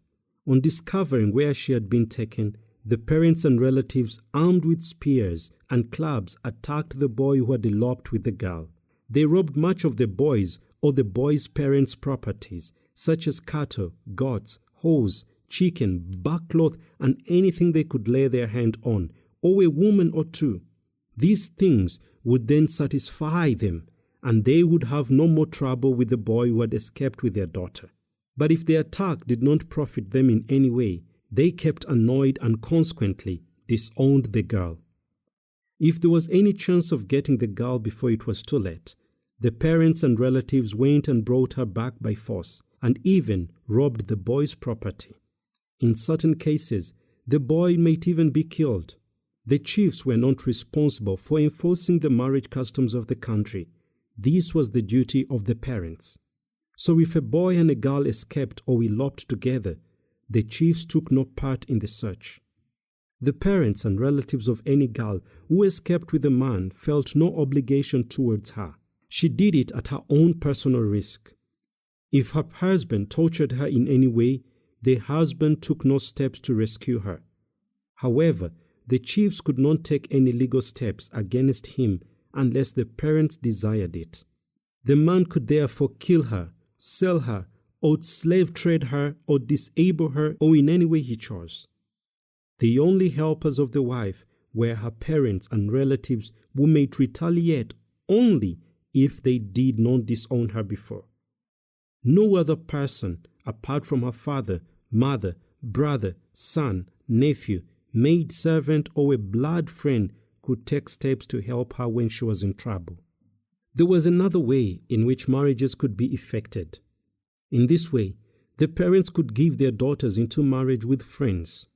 On discovering where she had been taken, the parents and relatives, armed with spears and clubs, attacked the boy who had eloped with the girl. They robbed much of the boy's or the boy's parents' properties, such as cattle, goats, horse, chicken, backcloth, and anything they could lay their hand on, or a woman or two. These things would then satisfy them, and they would have no more trouble with the boy who had escaped with their daughter. But if the attack did not profit them in any way, they kept annoyed and consequently disowned the girl. If there was any chance of getting the girl before it was too late, the parents and relatives went and brought her back by force and even robbed the boy's property. In certain cases, the boy might even be killed. The chiefs were not responsible for enforcing the marriage customs of the country. This was the duty of the parents. So if a boy and a girl escaped or eloped together, the chiefs took no part in the search. The parents and relatives of any girl who escaped with a man felt no obligation towards her. She did it at her own personal risk. If her husband tortured her in any way, the husband took no steps to rescue her. However, the chiefs could not take any legal steps against him unless the parents desired it. The man could therefore kill her, sell her, or slave trade her, or disable her, or in any way he chose. The only helpers of the wife were her parents and relatives who might retaliate only if they did not disown her before. No other person, apart from her father, mother, brother, son, nephew, maid servant, or a blood friend could take steps to help her when she was in trouble. There was another way in which marriages could be effected. In this way, the parents could give their daughters into marriage with friends.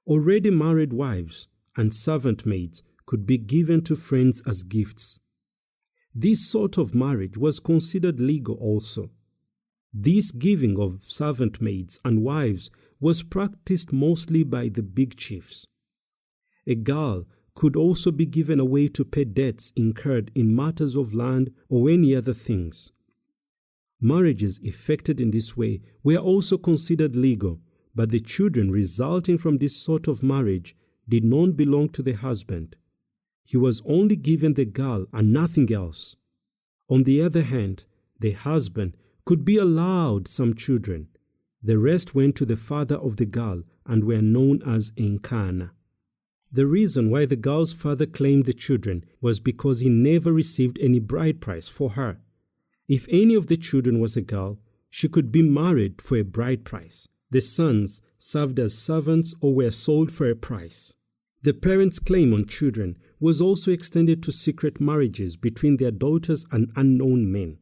Already married wives and servant maids could be given to friends as gifts. This sort of marriage was considered legal also. This giving of servant maids and wives was practiced mostly by the big chiefs. A girl could also be given away to pay debts incurred in matters of land or any other things. Marriages effected in this way were also considered legal, but the children resulting from this sort of marriage did not belong to the husband. He was only given the girl and nothing else. On the other hand, the husband could be allowed some children. The rest went to the father of the girl and were known as Enkana. The reason why the girl's father claimed the children was because he never received any bride price for her. If any of the children was a girl, she could be married for a bride price. The sons served as servants or were sold for a price. The parents' claim on children was also extended to secret marriages between their daughters and unknown men.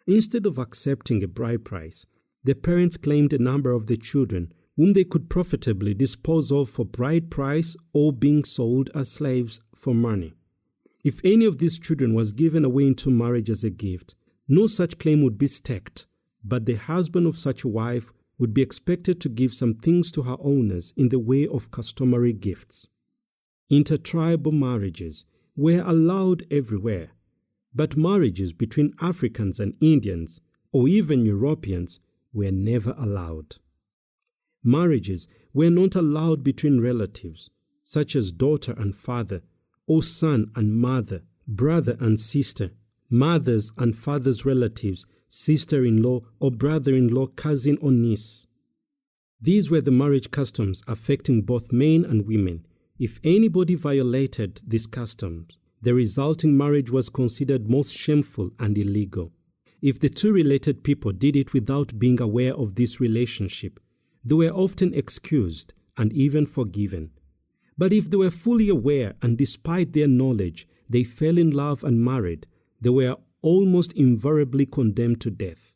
Instead of accepting a bride price, the parents claimed a number of the children whom they could profitably dispose of for bride price or being sold as slaves for money. If any of these children was given away into marriage as a gift, no such claim would be staked, but the husband of such a wife would be expected to give some things to her owners in the way of customary gifts. Intertribal marriages were allowed everywhere, but marriages between Africans and Indians, or even Europeans, were never allowed. Marriages were not allowed between relatives, such as daughter and father, or son and mother, brother and sister, mothers and father's relatives, sister-in-law or brother-in-law, cousin or niece. These were the marriage customs affecting both men and women. If anybody violated these customs, the resulting marriage was considered most shameful and illegal. If the two related people did it without being aware of this relationship, they were often excused and even forgiven. But if they were fully aware and despite their knowledge they fell in love and married, they were almost invariably condemned to death.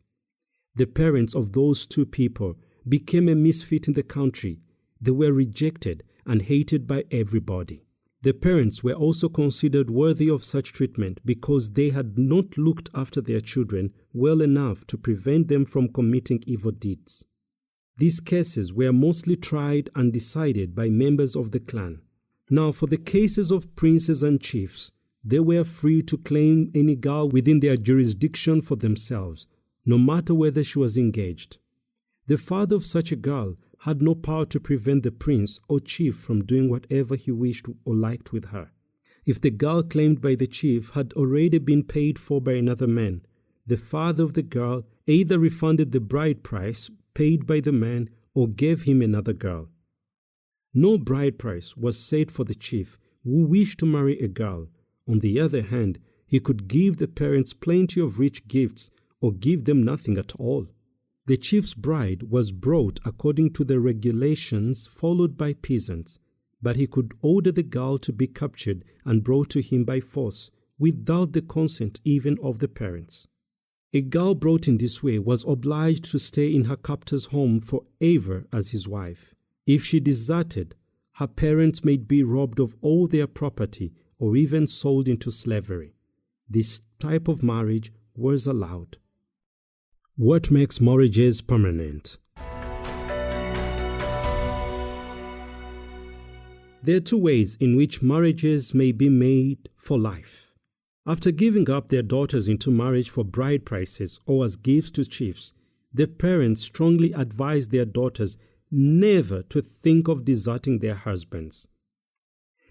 The parents of those two people became a misfit in the country. They were rejected and hated by everybody. The parents were also considered worthy of such treatment because they had not looked after their children well enough to prevent them from committing evil deeds. These cases were mostly tried and decided by members of the clan. Now, for the cases of princes and chiefs, they were free to claim any girl within their jurisdiction for themselves, no matter whether she was engaged. The father of such a girl had no power to prevent the prince or chief from doing whatever he wished or liked with her. If the girl claimed by the chief had already been paid for by another man, the father of the girl either refunded the bride price paid by the man or gave him another girl. No bride price was set for the chief who wished to marry a girl. On the other hand, he could give the parents plenty of rich gifts or give them nothing at all. The chief's bride was brought according to the regulations followed by peasants, but he could order the girl to be captured and brought to him by force without the consent even of the parents. A girl brought in this way was obliged to stay in her captor's home forever as his wife. If she deserted, her parents may be robbed of all their property or even sold into slavery. This type of marriage was allowed. What makes marriages permanent? There are two ways in which marriages may be made for life. After giving up their daughters into marriage for bride prices or as gifts to chiefs, the parents strongly advise their daughters never to think of deserting their husbands.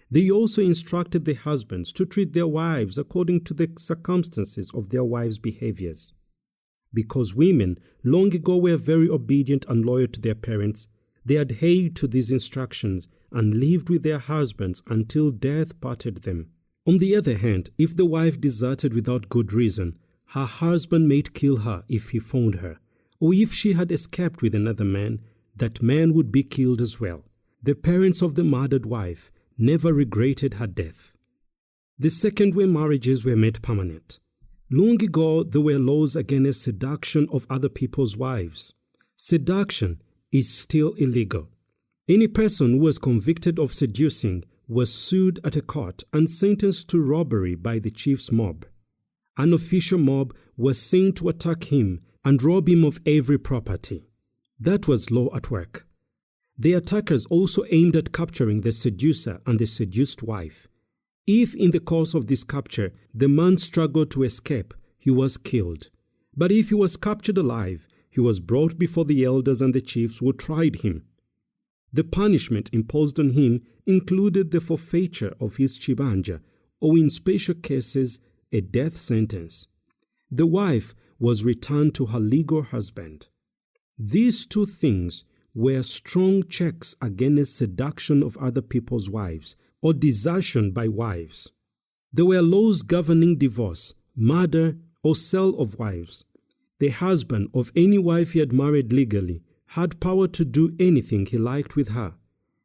They also instructed the husbands to treat their wives according to the circumstances of their wives' behaviors. Because women long ago were very obedient and loyal to their parents, they adhered to these instructions and lived with their husbands until death parted them. On the other hand, if the wife deserted without good reason, her husband might kill her if he found her, or if she had escaped with another man, that man would be killed as well. The parents of the murdered wife never regretted her death. The second way marriages were made permanent. Long ago, there were laws against seduction of other people's wives. Seduction is still illegal. Any person who was convicted of seducing was sued at a court and sentenced to robbery by the chief's mob. An official mob was sent to attack him and rob him of every property. That was law at work. The attackers also aimed at capturing the seducer and the seduced wife. If in the course of this capture the man struggled to escape, he was killed. But if he was captured alive, he was brought before the elders and the chiefs who tried him. The punishment imposed on him included the forfeiture of his chibanja, or in special cases, a death sentence. The wife was returned to her legal husband. These two things were strong checks against seduction of other people's wives or desertion by wives. There were laws governing divorce, murder, or sale of wives. The husband of any wife he had married legally had power to do anything he liked with her.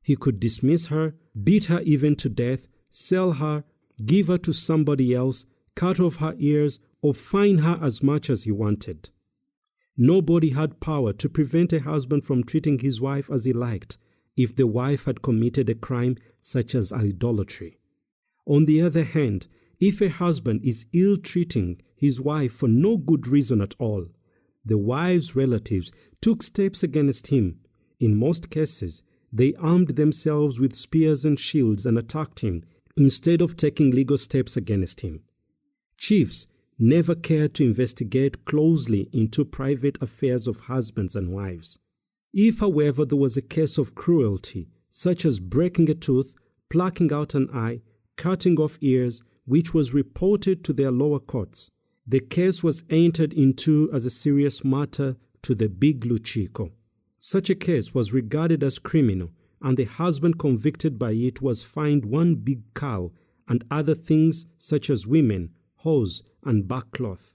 He could dismiss her, beat her even to death, sell her, give her to somebody else, cut off her ears, or fine her as much as he wanted. Nobody had power to prevent a husband from treating his wife as he liked if the wife had committed a crime such as idolatry. On the other hand, if a husband is ill-treating his wife for no good reason at all, the wife's relatives took steps against him. In most cases, they armed themselves with spears and shields and attacked him instead of taking legal steps against him. Chiefs never cared to investigate closely into private affairs of husbands and wives. If, however, there was a case of cruelty, such as breaking a tooth, plucking out an eye, cutting off ears, which was reported to their lower courts, the case was entered into as a serious matter to the big Luchiko. Such a case was regarded as criminal, and the husband convicted by it was fined one big cow and other things such as women, hose, and backcloth.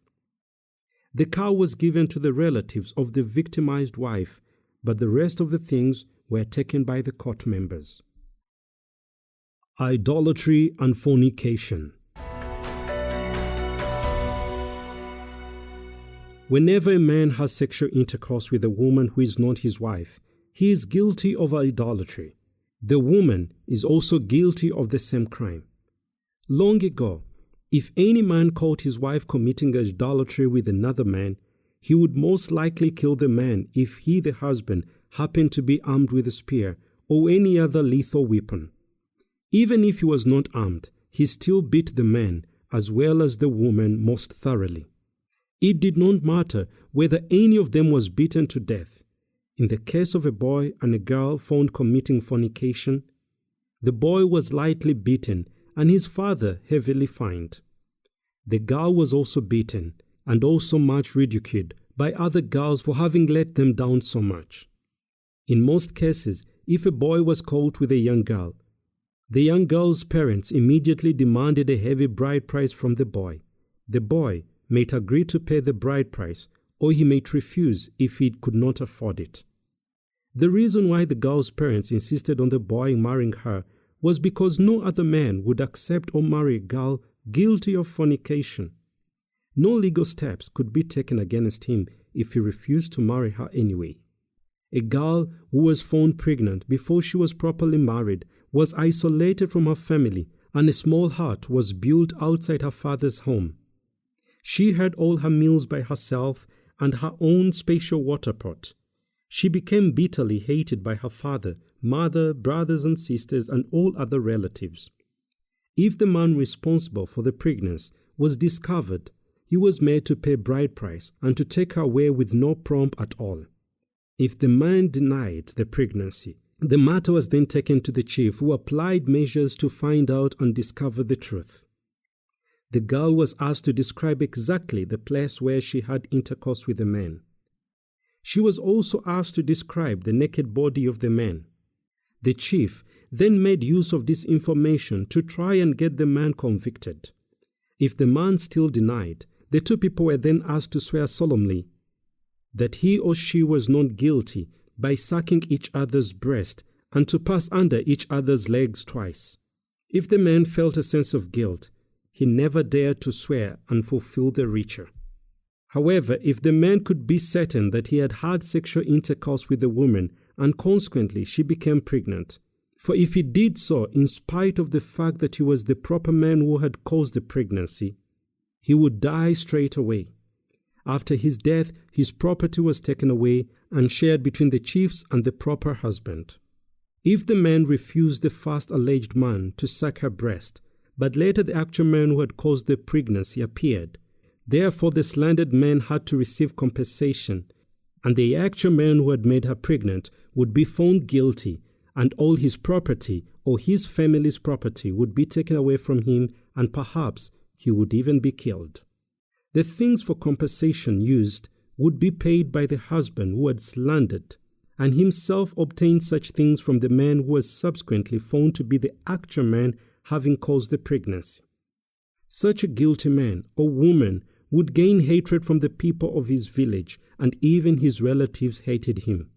The cow was given to the relatives of the victimized wife, but the rest of the things were taken by the court members. Idolatry and fornication. Whenever a man has sexual intercourse with a woman who is not his wife, he is guilty of idolatry. The woman is also guilty of the same crime. Long ago, if any man caught his wife committing idolatry with another man, he would most likely kill the man if he, the husband, happened to be armed with a spear or any other lethal weapon. Even if he was not armed, he still beat the man as well as the woman most thoroughly. It did not matter whether any of them was beaten to death. In the case of a boy and a girl found committing fornication, the boy was lightly beaten and his father heavily fined. The girl was also beaten and also much ridiculed by other girls for having let them down so much. In most cases, if a boy was caught with a young girl, the young girl's parents immediately demanded a heavy bride price from the boy. The boy might agree to pay the bride price, or he might refuse if he could not afford it. The reason why the girl's parents insisted on the boy marrying her was because no other man would accept or marry a girl guilty of fornication. No legal steps could be taken against him if he refused to marry her anyway. A girl who was found pregnant before she was properly married was isolated from her family, and a small hut was built outside her father's home. She had all her meals by herself and her own special water pot. She became bitterly hated by her father, mother, brothers and sisters, and all other relatives. If the man responsible for the pregnancy was discovered, he was made to pay bride price and to take her away with no prompt at all. If the man denied the pregnancy, the matter was then taken to the chief, who applied measures to find out and discover the truth. The girl was asked to describe exactly the place where she had intercourse with the man. She was also asked to describe the naked body of the man. The chief then made use of this information to try and get the man convicted. If the man still denied, the two people were then asked to swear solemnly that he or she was not guilty by sucking each other's breast and to pass under each other's legs twice. If the man felt a sense of guilt, he never dared to swear and fulfill the ritual. However, if the man could be certain that he had had sexual intercourse with the woman and consequently she became pregnant, For if he did so in spite of the fact that he was the proper man who had caused the pregnancy, he would die straight away. After his death, his property was taken away and shared between the chiefs and the proper husband. If the man refused the first alleged man to suck her breast, but later the actual man who had caused the pregnancy appeared, therefore the slandered man had to receive compensation, and the actual man who had made her pregnant would be found guilty, and all his property or his family's property would be taken away from him, and perhaps he would even be killed. The things for compensation used would be paid by the husband who had slandered, and himself obtained such things from the man who was subsequently found to be the actual man having caused the pregnancy. Such a guilty man or woman would gain hatred from the people of his village, and even his relatives hated him.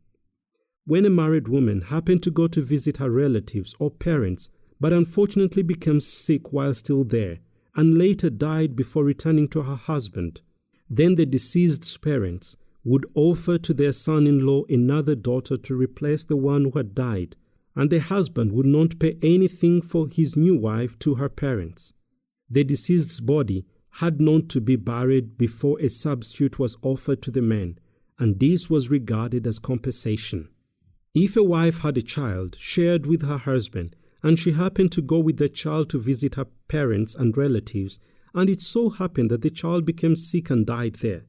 When a married woman happened to go to visit her relatives or parents, but unfortunately became sick while still there, and later died before returning to her husband, then the deceased's parents would offer to their son-in-law another daughter to replace the one who had died, and the husband would not pay anything for his new wife to her parents. The deceased's body had not to be buried before a substitute was offered to the man, and this was regarded as compensation. If a wife had a child shared with her husband, and she happened to go with the child to visit her parents and relatives, and it so happened that the child became sick and died there,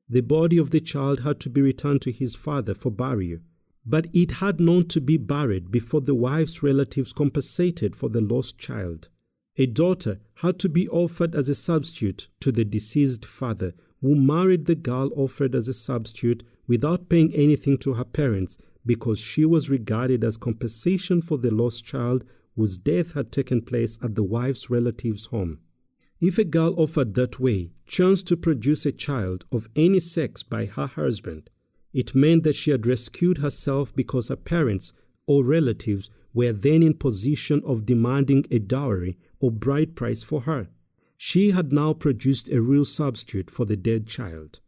the body of the child had to be returned to his father for burial, but it had not to be buried before the wife's relatives compensated for the lost child. A daughter had to be offered as a substitute to the deceased father, who married the girl offered as a substitute without paying anything to her parents, because she was regarded as compensation for the lost child whose death had taken place at the wife's relative's home. If a girl offered that way chanced to produce a child of any sex by her husband, it meant that she had rescued herself, because her parents or relatives were then in position of demanding a dowry or bride price for her. She had now produced a real substitute for the dead child.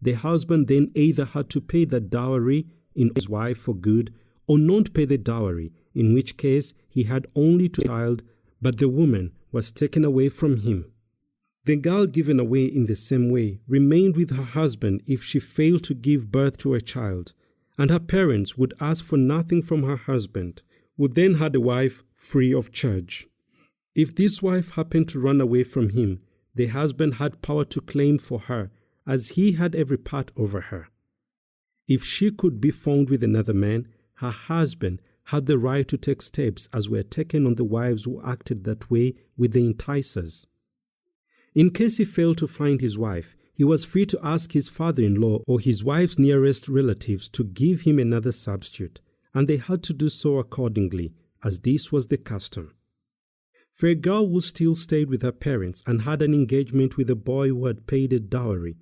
The husband then either had to pay the dowry in his wife for good, or not pay the dowry, in which case he had only to child, but the woman was taken away from him. The girl given away in the same way remained with her husband if she failed to give birth to a child, and her parents would ask for nothing from her husband, who then had a wife free of charge. If this wife happened to run away from him, the husband had power to claim for her, as he had every part over her. If she could be found with another man, her husband had the right to take steps as were taken on the wives who acted that way with the enticers. In case he failed to find his wife, he was free to ask his father-in-law or his wife's nearest relatives to give him another substitute, and they had to do so accordingly, as this was the custom. For a girl who still stayed with her parents and had an engagement with a boy who had paid a dowry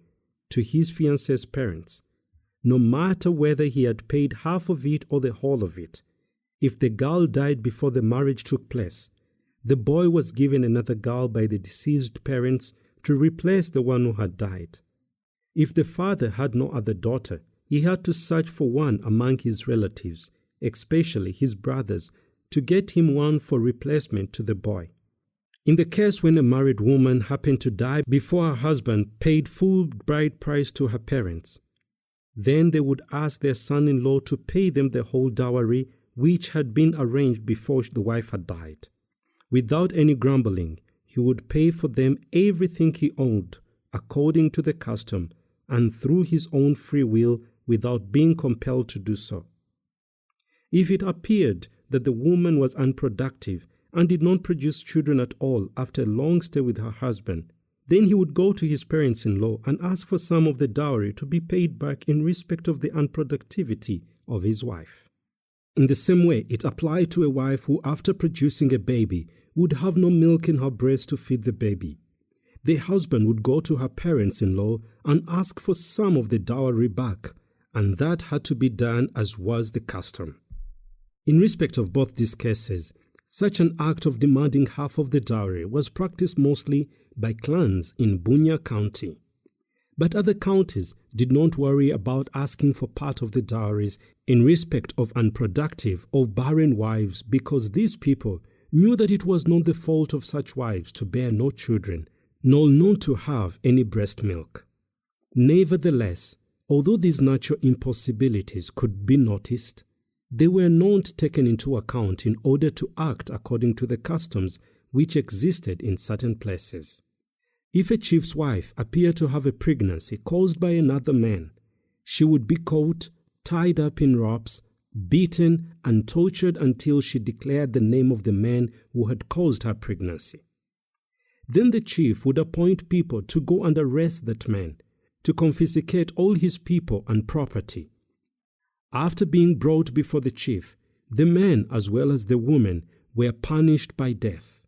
to his fiancé's parents, no matter whether he had paid half of it or the whole of it, if the girl died before the marriage took place, the boy was given another girl by the deceased parents to replace the one who had died. If the father had no other daughter, he had to search for one among his relatives, especially his brothers, to get him one for replacement to the boy. In the case when a married woman happened to die before her husband paid full bride price to her parents, then they would ask their son-in-law to pay them the whole dowry which had been arranged before the wife had died. Without any grumbling, he would pay for them everything he owed, according to the custom, and through his own free will, without being compelled to do so. If it appeared that the woman was unproductive and did not produce children at all after a long stay with her husband, then he would go to his parents-in-law and ask for some of the dowry to be paid back in respect of the unproductivity of his wife. In the same way, it applied to a wife who, after producing a baby, would have no milk in her breast to feed the baby. The husband would go to her parents-in-law and ask for some of the dowry back, and that had to be done as was the custom. In respect of both these cases, such an act of demanding half of the dowry was practiced mostly by clans in Bunya County. But other counties did not worry about asking for part of the dowries in respect of unproductive or barren wives, because these people knew that it was not the fault of such wives to bear no children, nor not to have any breast milk. Nevertheless, although these natural impossibilities could be noticed, they were not taken into account in order to act according to the customs which existed in certain places. If a chief's wife appeared to have a pregnancy caused by another man, she would be caught, tied up in ropes, beaten, and tortured until she declared the name of the man who had caused her pregnancy. Then the chief would appoint people to go and arrest that man, to confiscate all his people and property. After being brought before the chief, the man as well as the woman were punished by death.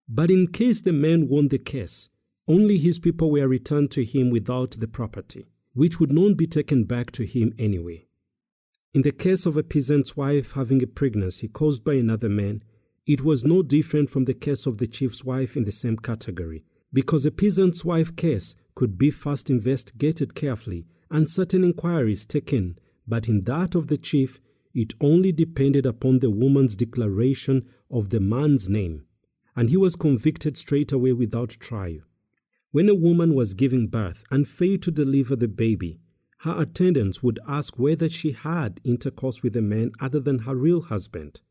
But in case the man won the case, only his people were returned to him without the property, which would not be taken back to him anyway. In the case of a peasant's wife having a pregnancy caused by another man, it was no different from the case of the chief's wife in the same category, because a peasant's wife case could be first investigated carefully and certain inquiries taken, but in that of the chief, it only depended upon the woman's declaration of the man's name, and he was convicted straight away without trial. When a woman was giving birth and failed to deliver the baby, her attendants would ask whether she had intercourse with a man other than her real husband.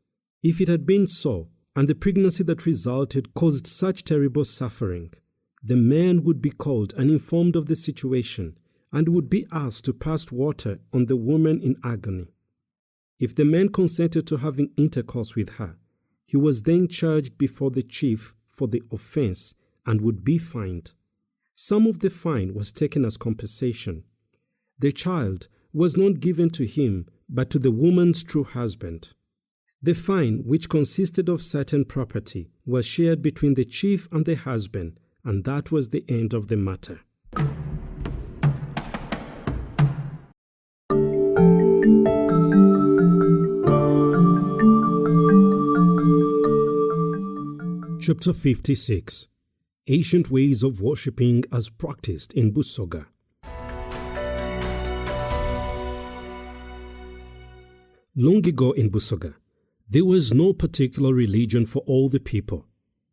If it had been so, and the pregnancy that resulted caused such terrible suffering, the man would be called and informed of the situation and would be asked to pass water on the woman in agony. If the man consented to having intercourse with her, he was then charged before the chief for the offense and would be fined. Some of the fine was taken as compensation. The child was not given to him, but to the woman's true husband. The fine, which consisted of certain property, was shared between the chief and the husband, and that was the end of the matter. Chapter 56. Ancient ways of worshipping as practiced in Busoga. Long ago in Busoga, there was no particular religion for all the people.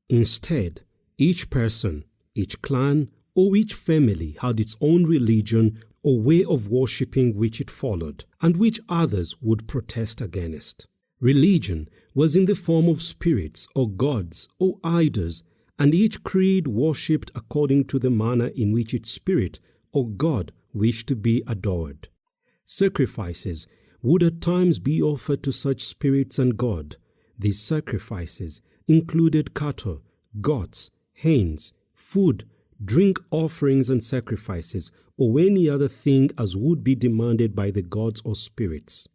Instead, each person, each clan, or each family had its own religion or way of worshipping which it followed, and which others would protest against. Religion was in the form of spirits or gods or idols, and each creed worshipped according to the manner in which its spirit or god wished to be adored. Sacrifices would at times be offered to such spirits and god. These sacrifices included cattle, goats, hens, food, drink offerings and sacrifices, or any other thing as would be demanded by the gods or spirits.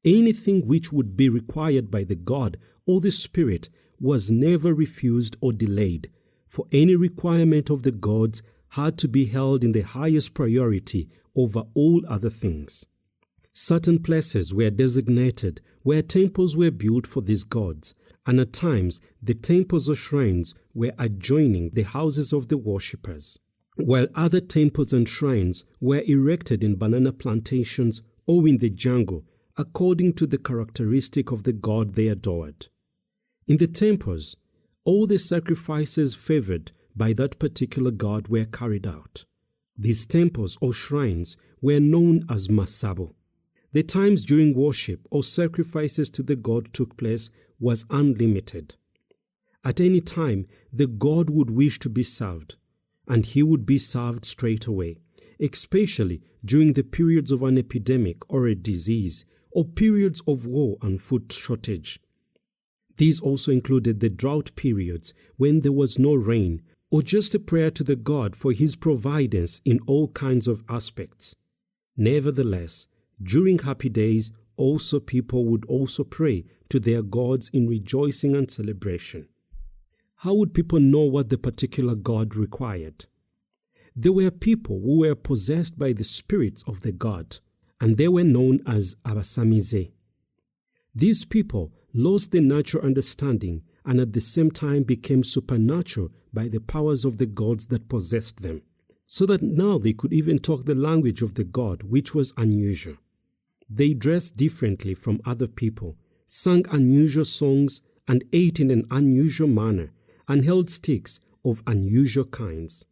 Anything which would be required by the god or the spirit was never refused or delayed, for any requirement of the gods had to be held in the highest priority over all other things. Certain places were designated where temples were built for these gods, and at times the temples or shrines were adjoining the houses of the worshippers, while other temples and shrines were erected in banana plantations or in the jungle according to the characteristic of the god they adored. In the temples, all the sacrifices favored by that particular god were carried out. These temples or shrines were known as masabo. The times during worship or sacrifices to the god took place was unlimited. At any time, the god would wish to be served, and he would be served straight away, especially during the periods of an epidemic or a disease, or periods of war and food shortage. These also included the drought periods when there was no rain, or just a prayer to the god for his providence in all kinds of aspects. Nevertheless, during happy days, also people would also pray to their gods in rejoicing and celebration. How would people know what the particular god required? There were people who were possessed by the spirits of the god, and they were known as abasamize. These people lost their natural understanding and at the same time became supernatural by the powers of the gods that possessed them. so that now they could even talk the language of the god, which was unusual. They dressed differently from other people, sang unusual songs, and ate in an unusual manner, and held sticks of unusual kinds.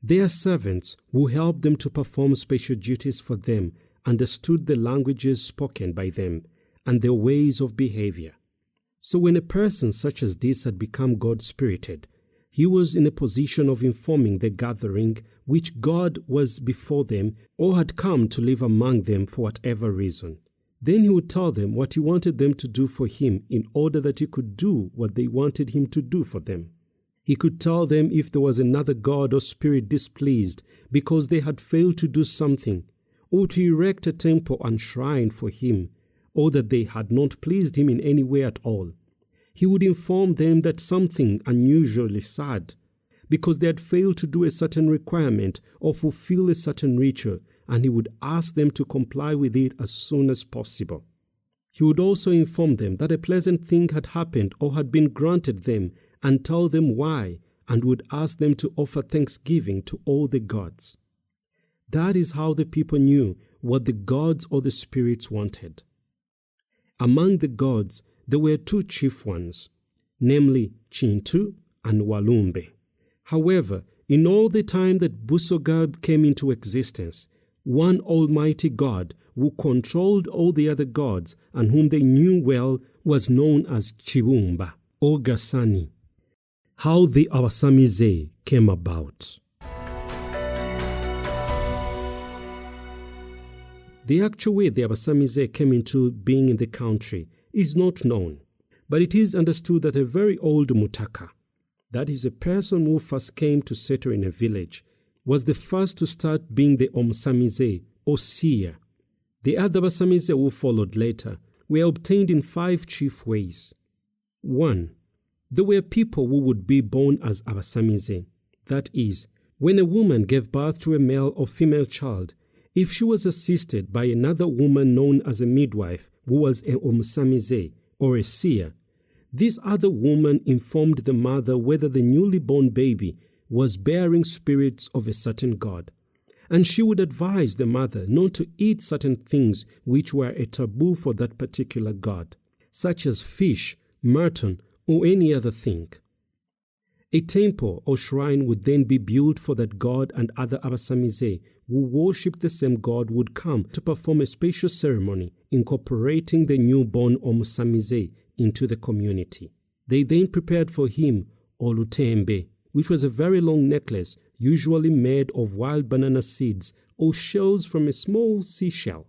Their servants, who helped them to perform special duties for them, understood the languages spoken by them and their ways of behavior. So when a person such as this had become God-spirited, he was in a position of informing the gathering which God was before them or had come to live among them for whatever reason. Then he would tell them what he wanted them to do for him in order that he could do what they wanted him to do for them. He could tell them if there was another god or spirit displeased because they had failed to do something, or to erect a temple and shrine for him, or that they had not pleased him in any way at all. He would inform them that something unusually sad, because they had failed to do a certain requirement or fulfill a certain ritual, and he would ask them to comply with it as soon as possible. He would also inform them that a pleasant thing had happened or had been granted them, and tell them why, and would ask them to offer thanksgiving to all the gods. That is how the people knew what the gods or the spirits wanted. Among the gods, there were two chief ones, namely Chintu and Walumbe. However, in all the time that Busoga came into existence, one almighty god who controlled all the other gods and whom they knew well was known as Chibumba or Gasani. How the Abasamize came about. The actual way the Abasamize came into being in the country is not known, but it is understood that a very old Mutaka, that is a person who first came to settle in a village, was the first to start being the Omsamize or seer. The other Abasamize who followed later were obtained in 5 chief ways. 1. There were people who would be born as Abasamize. That is, when a woman gave birth to a male or female child, if she was assisted by another woman known as a midwife who was a Omsamize or a seer, this other woman informed the mother whether the newly born baby was bearing spirits of a certain god, and she would advise the mother not to eat certain things which were a taboo for that particular god, such as fish, mutton, or any other thing. A temple or shrine would then be built for that god, and other Abasamize who worshipped the same god would come to perform a special ceremony incorporating the newborn Omsamize into the community. They then prepared for him Olutembe, which was a very long necklace usually made of wild banana seeds or shells from a small seashell,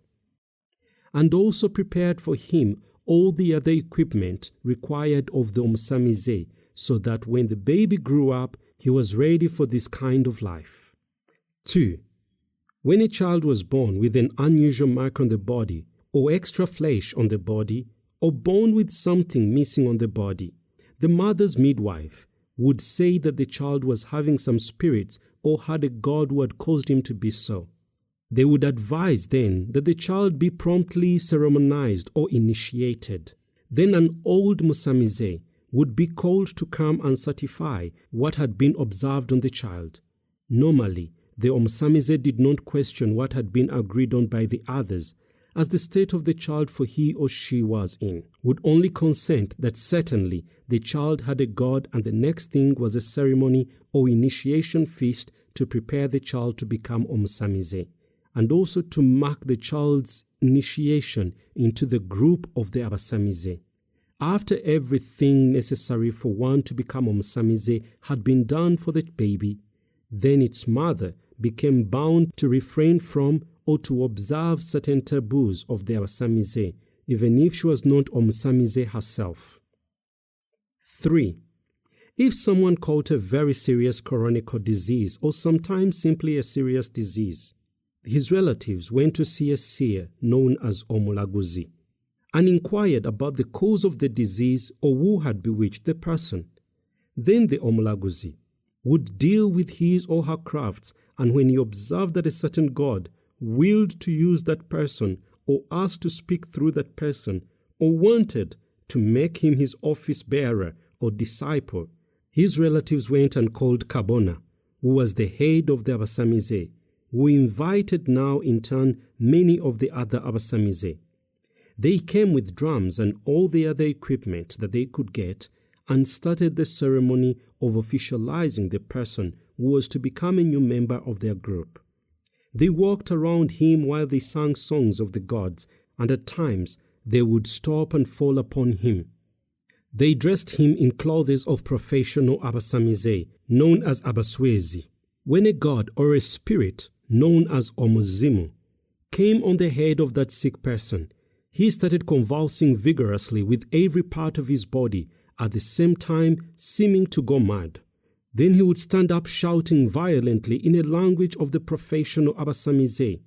and also prepared for him all the other equipment required of the Omsamize, so that when the baby grew up, he was ready for this kind of life. 2. When a child was born with an unusual mark on the body, or extra flesh on the body, or born with something missing on the body, the mother's midwife would say that the child was having some spirits or had a god who had caused him to be so. They would advise then that the child be promptly ceremonized or initiated. Then an old Musamize would be called to come and certify what had been observed on the child. Normally, the Omsamize did not question what had been agreed on by the others, as the state of the child for he or she was in, would only consent that certainly the child had a god, and the next thing was a ceremony or initiation feast to prepare the child to become Omsamize, and also to mark the child's initiation into the group of the Abasamize. After everything necessary for one to become Omsamize had been done for the baby, then its mother became bound to refrain from or to observe certain taboos of the Abasamize, even if she was not Omsamize herself. 3. If someone caught a very serious chronic disease, or sometimes simply a serious disease, his relatives went to see a seer known as Omulaguzi and inquired about the cause of the disease or who had bewitched the person. Then the Omulaguzi would deal with his or her crafts, and when he observed that a certain god willed to use that person or asked to speak through that person or wanted to make him his office bearer or disciple, his relatives went and called Kabona, who was the head of the Abasamize, who invited now in turn many of the other Abasamize. They came with drums and all the other equipment that they could get and started the ceremony of officializing the person who was to become a new member of their group. They walked around him while they sang songs of the gods, and at times they would stop and fall upon him. They dressed him in clothes of professional Abasamize, known as Abaswezi. When a god or a spirit, known as Omuzimu, came on the head of that sick person, he started convulsing vigorously with every part of his body, at the same time seeming to go mad. Then he would stand up shouting violently in a language of the professional Abasamize,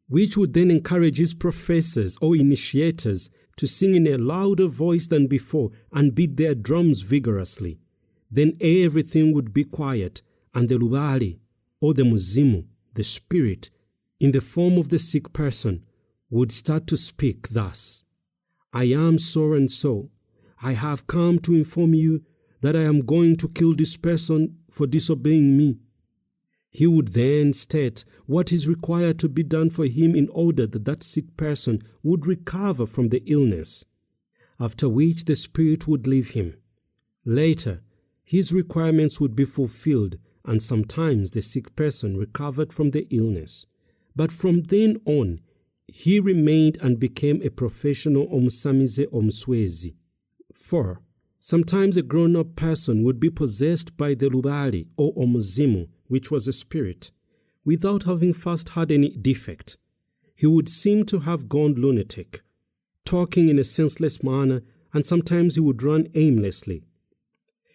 which would then encourage his professors or initiators to sing in a louder voice than before and beat their drums vigorously. Then everything would be quiet, and the Lubali, or the Muzimu, the spirit, in the form of the sick person, would start to speak thus: "I am so and so. I have come to inform you that I am going to kill this person for disobeying me." He would then state what is required to be done for him in order that that sick person would recover from the illness, after which the spirit would leave him. Later, his requirements would be fulfilled, and sometimes the sick person recovered from the illness. But from then on, he remained and became a professional Omusamize Omuswezi. 4. Sometimes a grown-up person would be possessed by the Lubali or Omuzimu, which was a spirit, without having first had any defect. He would seem to have gone lunatic, talking in a senseless manner, and sometimes he would run aimlessly.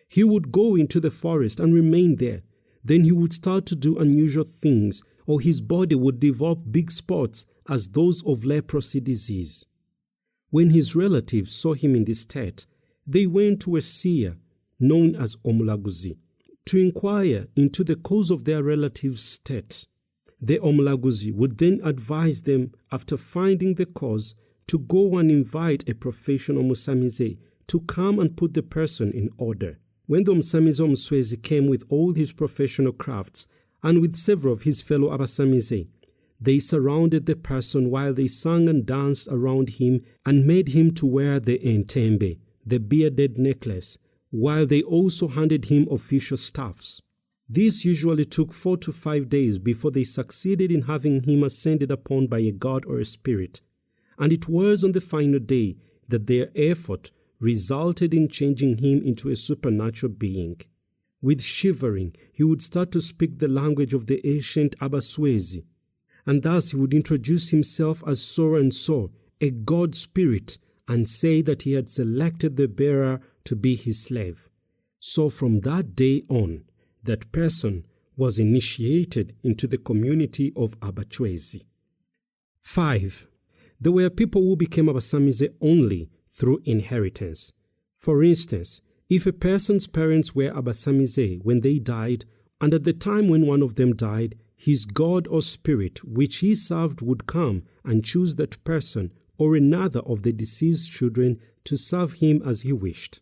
He would go into the forest and remain there. Then he would start to do unusual things, or his body would develop big spots as those of leprosy disease. When his relatives saw him in this state, they went to a seer, known as Omulaguzi, to inquire into the cause of their relative's state. The Omulaguzi would then advise them, after finding the cause, to go and invite a professional Musamize to come and put the person in order. When the Musamize Omuswezi came with all his professional crafts and with several of his fellow Abasamize, they surrounded the person while they sang and danced around him and made him to wear the entembe, the bearded necklace, while they also handed him official staffs. This usually took 4 to 5 days before they succeeded in having him ascended upon by a god or a spirit, and it was on the final day that their effort resulted in changing him into a supernatural being. With shivering, he would start to speak the language of the ancient Abaswezi, and thus he would introduce himself as so and so, a god spirit, and say that he had selected the bearer to be his slave. So from that day on, that person was initiated into the community of Abachwezi. 5. There were people who became Abasamize only through inheritance. For instance, if a person's parents were Abasamize when they died, and at the time when one of them died, his god or spirit which he served would come and choose that person or another of the deceased children to serve him as he wished,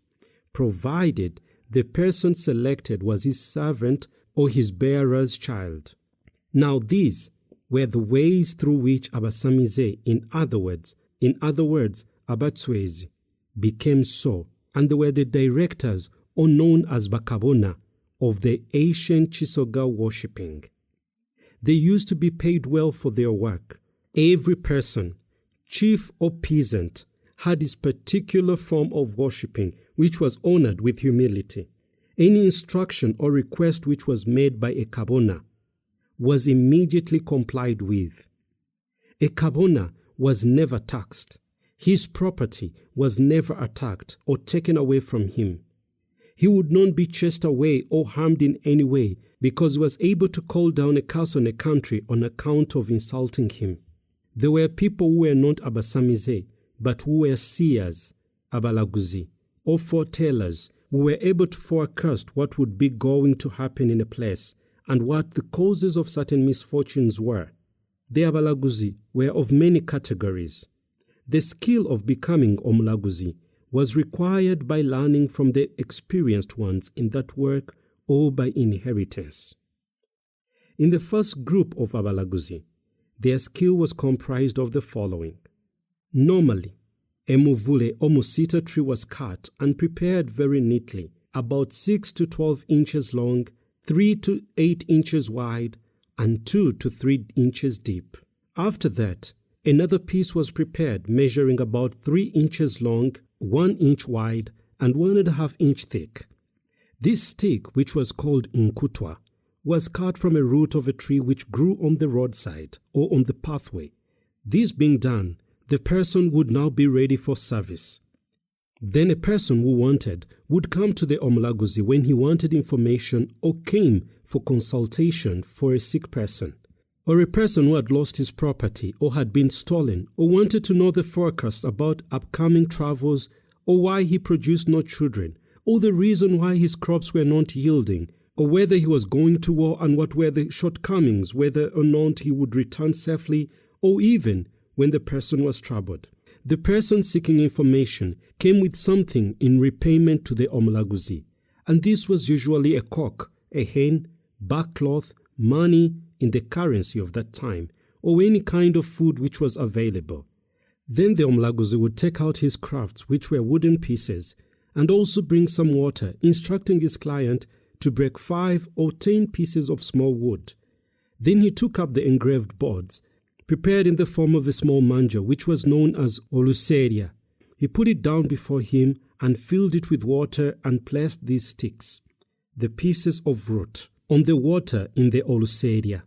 provided the person selected was his servant or his bearer's child. Now these were the ways through which Abasamize, in other words, Abatswezi, became so, and they were the directors, or known as Bakabona, of the ancient Chisoga worshipping. They used to be paid well for their work. Every person, chief or peasant, had his particular form of worshipping, which was honored with humility. Any instruction or request which was made by a Kabona was immediately complied with. A Kabona was never taxed. His property was never attacked or taken away from him. He would not be chased away or harmed in any way because he was able to call down a curse on a country on account of insulting him. There were people who were not Abasamize, but who were seers, Abalaguzi, or foretellers, who were able to forecast what would be going to happen in a place and what the causes of certain misfortunes were. The Abalaguzi were of many categories. The skill of becoming Omulaguzi was required by learning from the experienced ones in that work or by inheritance. In the first group of abalaguzi, their skill was comprised of the following. Normally, a muvule or musita tree was cut and prepared very neatly, about 6 to 12 inches long, 3 to 8 inches wide, and 2 to 3 inches deep. After that, another piece was prepared measuring about 3 inches long, 1 inch wide, and 1.5 inch thick. This stick, which was called nkutwa, was cut from a root of a tree which grew on the roadside or on the pathway. This being done, the person would now be ready for service. Then a person who wanted would come to the omulaguzi when he wanted information or came for consultation for a sick person, or a person who had lost his property or had been stolen or wanted to know the forecast about upcoming travels or why he produced no children or the reason why his crops were not yielding or whether he was going to war and what were the shortcomings, whether or not he would return safely, or even when the person was troubled. The person seeking information came with something in repayment to the omulaguzi, and this was usually a cock, a hen, backcloth, money in the currency of that time, or any kind of food which was available. Then the omulaguzi would take out his crafts, which were wooden pieces, and also bring some water, instructing his client to break 5 or 10 pieces of small wood. Then he took up the engraved boards, prepared in the form of a small manger, which was known as oluseria. He put it down before him and filled it with water and placed these sticks, the pieces of root, on the water in the oluseria.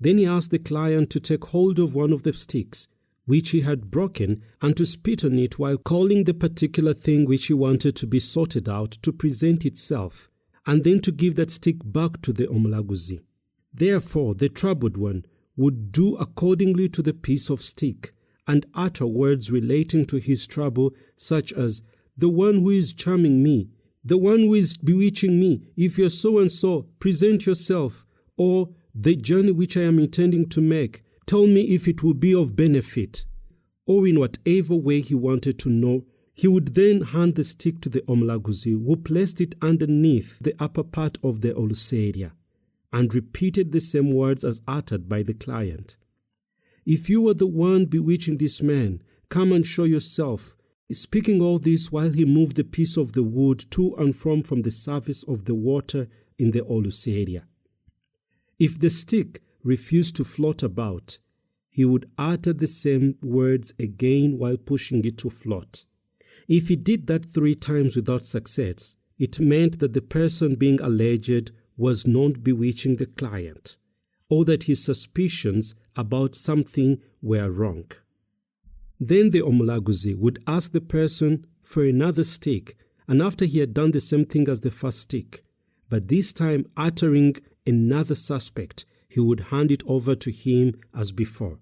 Then he asked the client to take hold of one of the sticks, which he had broken, and to spit on it while calling the particular thing which he wanted to be sorted out to present itself, and then to give that stick back to the omulaguzi. Therefore, the troubled one would do accordingly to the piece of stick and utter words relating to his trouble, such as, "The one who is charming me, the one who is bewitching me, if you're so and so, present yourself," or "The journey which I am intending to make, tell me if it will be of benefit," or in whatever way he wanted to know. He would then hand the stick to the omulaguzi, who placed it underneath the upper part of the oluseria, and repeated the same words as uttered by the client. "If you are the one bewitching this man, come and show yourself," speaking all this while he moved the piece of the wood to and from the surface of the water in the oluseria. If the stick refused to float about, he would utter the same words again while pushing it to float. If he did that 3 times without success, it meant that the person being alleged was not bewitching the client, or that his suspicions about something were wrong. Then the omulaguzi would ask the person for another stick, and after he had done the same thing as the first stick, but this time uttering another suspect, he would hand it over to him as before.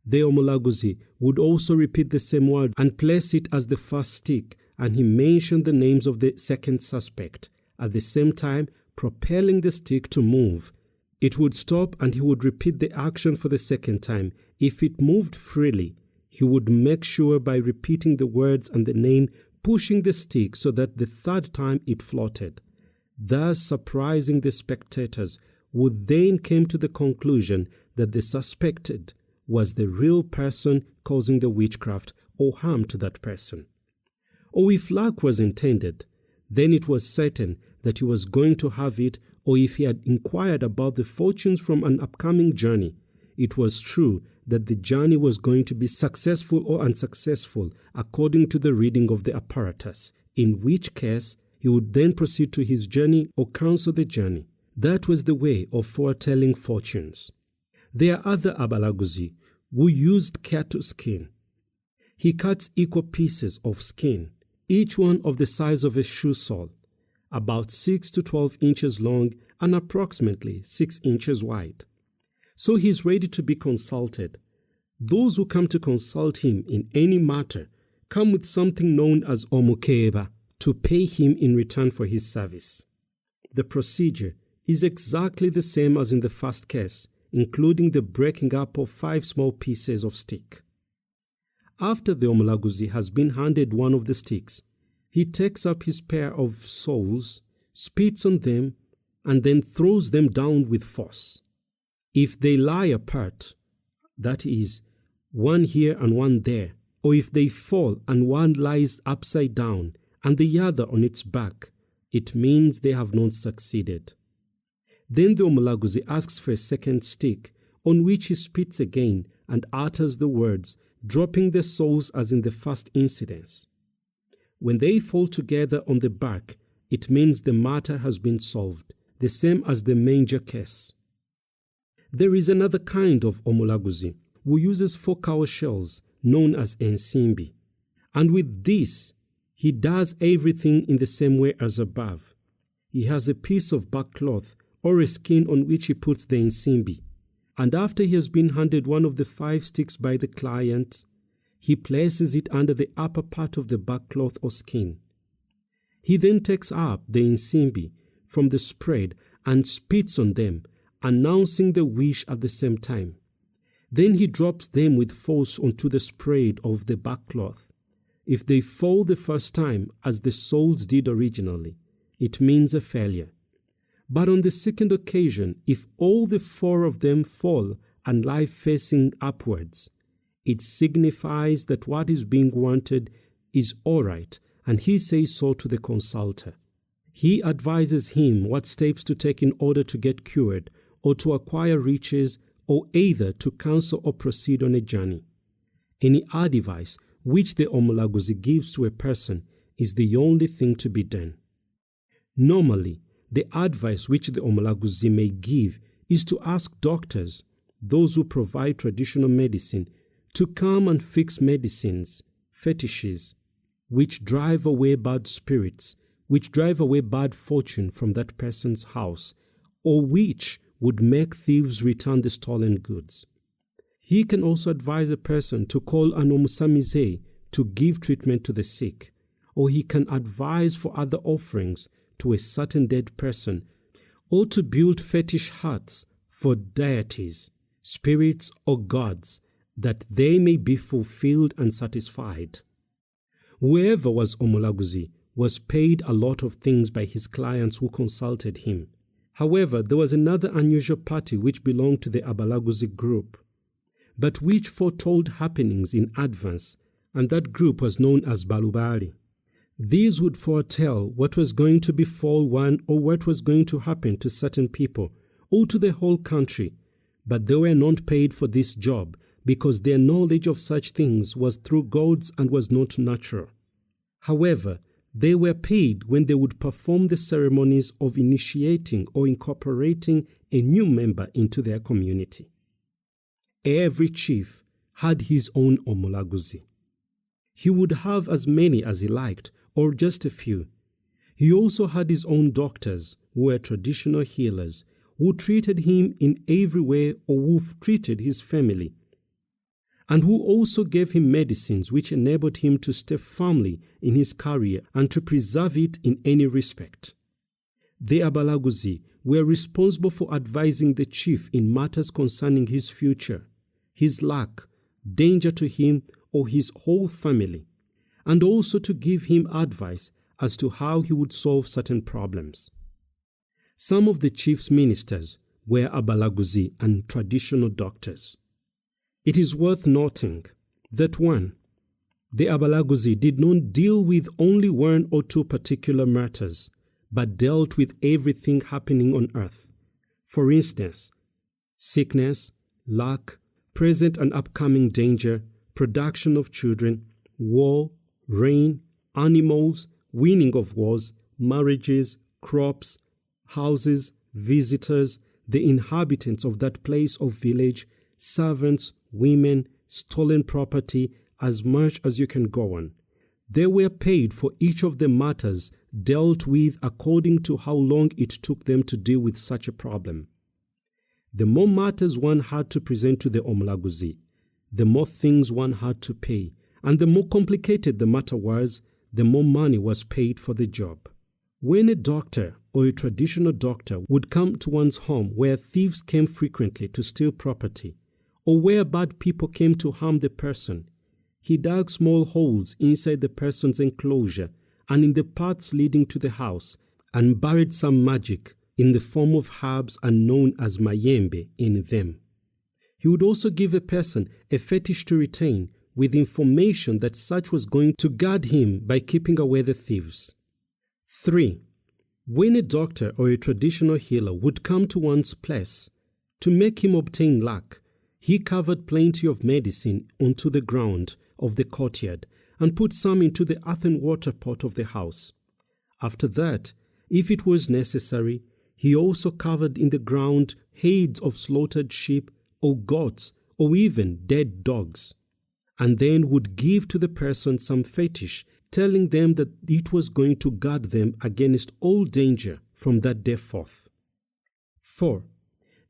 The omulaguzi would also repeat the same word and place it as the first stick, and he mentioned the names of the second suspect, at the same time propelling the stick to move. It would stop and he would repeat the action for the second time. If it moved freely, he would make sure by repeating the words and the name, pushing the stick so that the third time it floated, thus surprising the spectators, who then came to the conclusion that the suspected was the real person causing the witchcraft or harm to that person. Or if luck was intended, then it was certain that he was going to have it, or if he had inquired about the fortunes from an upcoming journey, it was true that the journey was going to be successful or unsuccessful according to the reading of the apparatus, in which case he would then proceed to his journey or cancel the journey. That was the way of foretelling fortunes. There are other abalaguzi who used cattle skin. He cuts equal pieces of skin, each one of the size of a shoe sole, about 6 to 12 inches long and approximately 6 inches wide. So he is ready to be consulted. Those who come to consult him in any matter come with something known as omukeba to pay him in return for his service. The procedure is exactly the same as in the first case, including the breaking up of 5 small pieces of stick. After the omulaguzi has been handed one of the sticks, he takes up his pair of soles, spits on them, and then throws them down with force. If they lie apart, that is, one here and one there, or if they fall and one lies upside down and the other on its back, it means they have not succeeded. Then the omulaguzi asks for a second stick, on which he spits again and utters the words, dropping the souls as in the first incidence. When they fall together on the bark, it means the matter has been solved, the same as the manger case. There is another kind of omulaguzi who uses 4 cow shells known as ensimbi, and with this, he does everything in the same way as above. He has a piece of bark cloth or a skin on which he puts the ensimbi, and after he has been handed one of the 5 sticks by the client, he places it under the upper part of the bark cloth or skin. He then takes up the ensimbi from the spread and spits on them, announcing the wish at the same time. Then he drops them with force onto the spread of the bark cloth. If they fall the first time, as the souls did originally, it means a failure. But on the second occasion, if all the 4 of them fall and lie facing upwards, it signifies that what is being wanted is all right, and he says so to the consulter. He advises him what steps to take in order to get cured, or to acquire riches, or either to cancel or proceed on a journey. Any advice which the omulaguzi gives to a person is the only thing to be done. Normally, the advice which the omulaguzi may give is to ask doctors, those who provide traditional medicine, to come and fix medicines, fetishes, which drive away bad spirits, which drive away bad fortune from that person's house, or which would make thieves return the stolen goods. He can also advise a person to call an omusamize to give treatment to the sick, or he can advise for other offerings to a certain dead person, or to build fetish huts for deities, spirits, or gods, that they may be fulfilled and satisfied. Whoever was omulaguzi was paid a lot of things by his clients who consulted him. However, there was another unusual party which belonged to the abalaguzi group, but which foretold happenings in advance, and that group was known as balubali. These would foretell what was going to befall one or what was going to happen to certain people or to the whole country, but they were not paid for this job because their knowledge of such things was through gods and was not natural. However, they were paid when they would perform the ceremonies of initiating or incorporating a new member into their community. Every chief had his own omulaguzi. He would have as many as he liked, or just a few. He also had his own doctors, who were traditional healers, who treated him in every way or who treated his family, and who also gave him medicines which enabled him to stay firmly in his career and to preserve it in any respect. The abalaguzi were responsible for advising the chief in matters concerning his future, his luck, danger to him or his whole family, and also to give him advice as to how he would solve certain problems. Some of the chief's ministers were abalaguzi and traditional doctors. It is worth noting that 1. The abalaguzi did not deal with only 1 or 2 particular matters, but dealt with everything happening on earth. For instance, sickness, luck, present and upcoming danger, production of children, war, rain, animals, winning of wars, marriages, crops, houses, visitors, the inhabitants of that place or village, servants, women, stolen property, as much as you can go on. They were paid for each of the matters dealt with according to how long it took them to deal with such a problem. The more matters one had to present to the omulaguzi, the more things one had to pay, and the more complicated the matter was, the more money was paid for the job. When a doctor or a traditional doctor would come to one's home where thieves came frequently to steal property, or where bad people came to harm the person, he dug small holes inside the person's enclosure and in the paths leading to the house, and buried some magic in the form of herbs and known as mayembe in them. He would also give a person a fetish to retain with information that such was going to guard him by keeping away the thieves. 3. When a doctor or a traditional healer would come to one's place to make him obtain luck, he covered plenty of medicine onto the ground of the courtyard and put some into the earthen water pot of the house. After that, if it was necessary, he also covered in the ground heads of slaughtered sheep or goats or even dead dogs, and then would give to the person some fetish, telling them that it was going to guard them against all danger from that day forth. 4.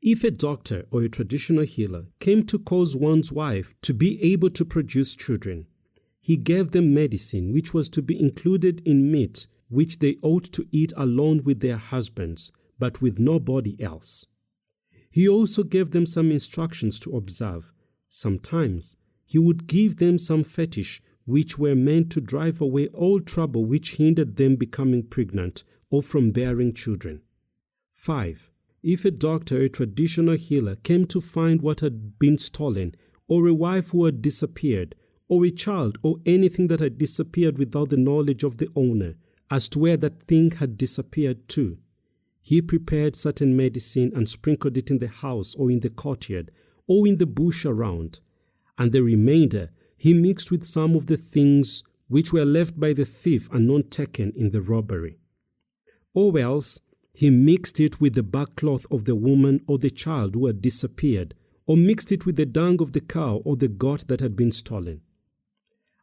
If a doctor or a traditional healer came to cause one's wife to be able to produce children, he gave them medicine which was to be included in meat which they ought to eat alone with their husbands, but with nobody else. He also gave them some instructions to observe. Sometimes he would give them some fetish which were meant to drive away all trouble which hindered them becoming pregnant or from bearing children. 5. If a doctor or a traditional healer came to find what had been stolen, or a wife who had disappeared, or a child or anything that had disappeared without the knowledge of the owner as to where that thing had disappeared to, he prepared certain medicine and sprinkled it in the house or in the courtyard or in the bush around, and the remainder he mixed with some of the things which were left by the thief and not taken in the robbery. Or else he mixed it with the backcloth of the woman or the child who had disappeared, or mixed it with the dung of the cow or the goat that had been stolen.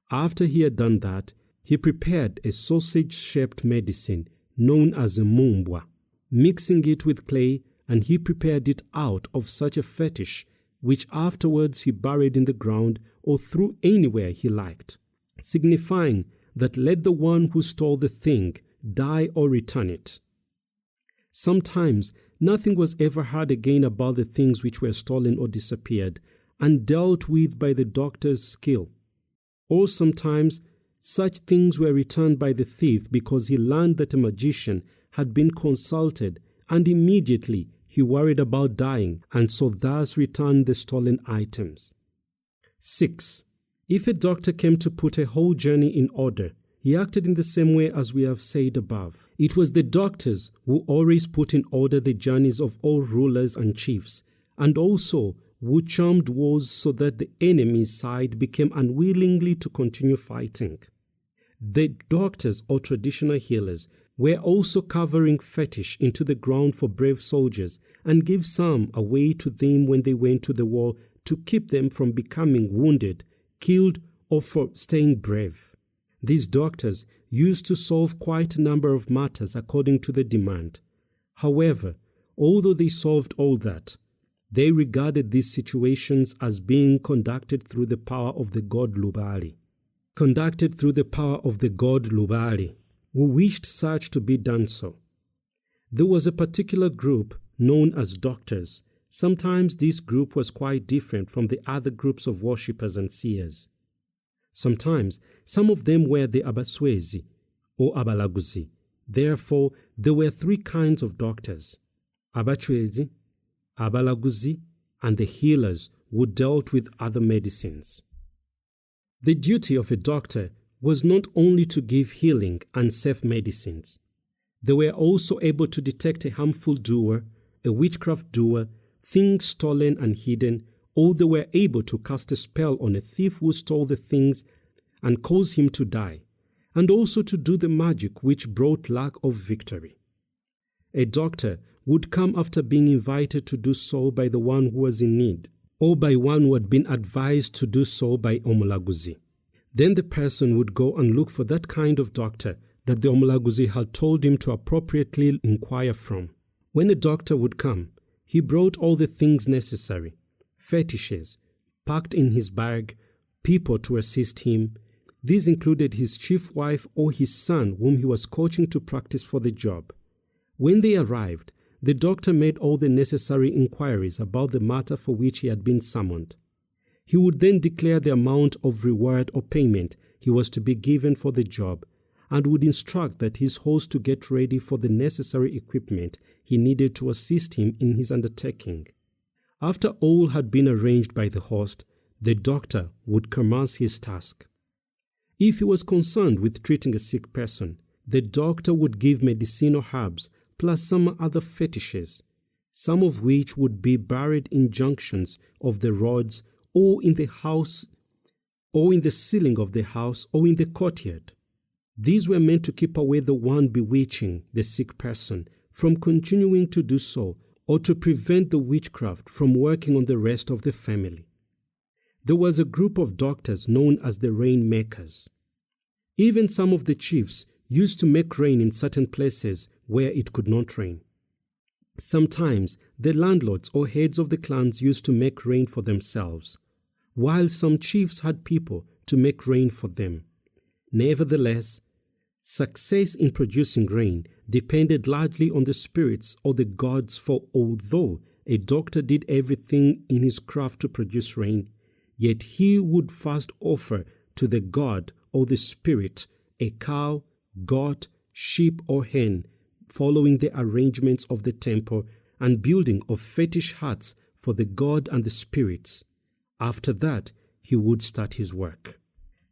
After he had done that, he prepared a sausage-shaped medicine known as a mumbwa, mixing it with clay, and he prepared it out of such a fetish, which afterwards he buried in the ground or threw anywhere he liked, signifying that let the one who stole the thing die or return it. Sometimes nothing was ever heard again about the things which were stolen or disappeared and dealt with by the doctor's skill. Or sometimes such things were returned by the thief because he learned that a magician had been consulted, and immediately he worried about dying and so thus returned the stolen items. 6. If a doctor came to put a whole journey in order, he acted in the same way as we have said above. It was the doctors who always put in order the journeys of all rulers and chiefs, and also who charmed wars so that the enemy's side became unwillingly to continue fighting. The doctors or traditional healers were also covering fetish into the ground for brave soldiers and gave some away to them when they went to the war to keep them from becoming wounded, killed, or for staying brave. These doctors used to solve quite a number of matters according to the demand. However, although they solved all that, they regarded these situations as being conducted through the power of the god Lubali. Who wished such to be done so. There was a particular group known as doctors. Sometimes this group was quite different from the other groups of worshippers and seers. Sometimes some of them were the abaswezi or abalaguzi. Therefore, there were 3 kinds of doctors: abachwezi, abalaguzi, and the healers who dealt with other medicines. The duty of a doctor was not only to give healing and safe medicines. They were also able to detect a harmful doer, a witchcraft doer, things stolen and hidden, or they were able to cast a spell on a thief who stole the things and cause him to die, and also to do the magic which brought luck of victory. A doctor would come after being invited to do so by the one who was in need, or by one who had been advised to do so by Omulaguzi. Then the person would go and look for that kind of doctor that the Omulaguzi had told him to appropriately inquire from. When a doctor would come, he brought all the things necessary, fetishes, packed in his bag, people to assist him. These included his chief wife or his son whom he was coaching to practice for the job. When they arrived, the doctor made all the necessary inquiries about the matter for which he had been summoned. He would then declare the amount of reward or payment he was to be given for the job, and would instruct that his host to get ready for the necessary equipment he needed to assist him in his undertaking. After all had been arranged by the host, the doctor would commence his task. If he was concerned with treating a sick person, the doctor would give medicinal herbs plus some other fetishes, some of which would be buried in junctions of the rods or in the house, or in the ceiling of the house, or in the courtyard. These were meant to keep away the one bewitching the sick person from continuing to do so, or to prevent the witchcraft from working on the rest of the family. There was a group of doctors known as the rainmakers. Even some of the chiefs used to make rain in certain places where it could not rain. Sometimes the landlords or heads of the clans used to make rain for themselves, while some chiefs had people to make rain for them. Nevertheless, success in producing rain depended largely on the spirits or the gods, for although a doctor did everything in his craft to produce rain, yet he would first offer to the god or the spirit a cow, goat, sheep or hen, following the arrangements of the temple and building of fetish huts for the god and the spirits. After that, he would start his work.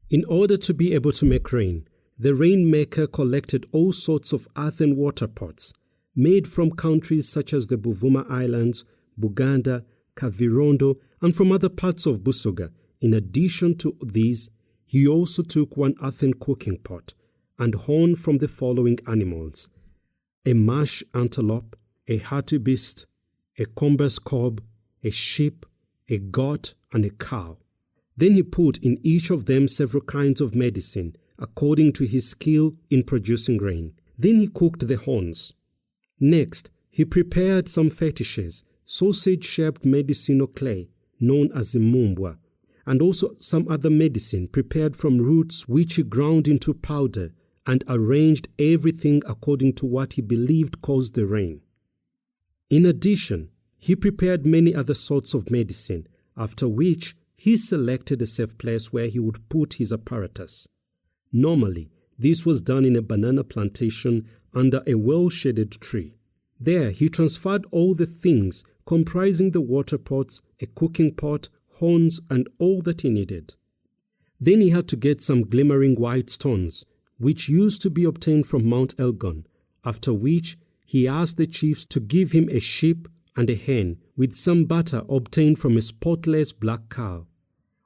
In order to be able to make rain, the rainmaker collected all sorts of earthen water pots, made from countries such as the Buvuma Islands, Buganda, Kavirondo, and from other parts of Busoga. In addition to these, he also took one earthen cooking pot and horn from the following animals: a marsh antelope, a hartebeest, a combers cob, a sheep, a goat, and a cow. Then he put in each of them several kinds of medicine, according to his skill in producing rain. Then he cooked the horns. Next, he prepared some fetishes, sausage-shaped medicinal clay, known as the mumbwa, and also some other medicine prepared from roots which he ground into powder and arranged everything according to what he believed caused the rain. In addition, he prepared many other sorts of medicine, after which he selected a safe place where he would put his apparatus. Normally, this was done in a banana plantation under a well-shaded tree. There he transferred all the things comprising the water pots, a cooking pot, horns, and all that he needed. Then he had to get some glimmering white stones, which used to be obtained from Mount Elgon, after which he asked the chiefs to give him a sheep and a hen with some butter obtained from a spotless black cow.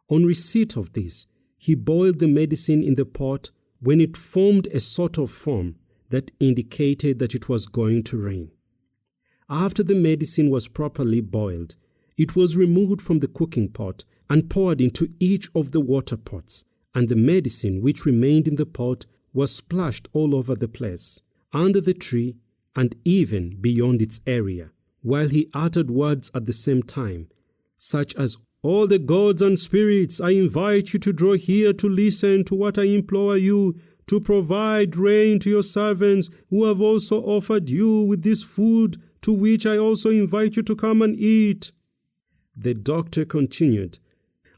On receipt of this, he boiled the medicine in the pot. When it formed a sort of foam that indicated that it was going to rain. After the medicine was properly boiled, it was removed from the cooking pot and poured into each of the water pots, and the medicine which remained in the pot was splashed all over the place, under the tree, and even beyond its area, while he uttered words at the same time, such as, "All the gods and spirits, I invite you to draw here to listen to what I implore you, to provide rain to your servants who have also offered you with this food, to which I also invite you to come and eat." The doctor continued,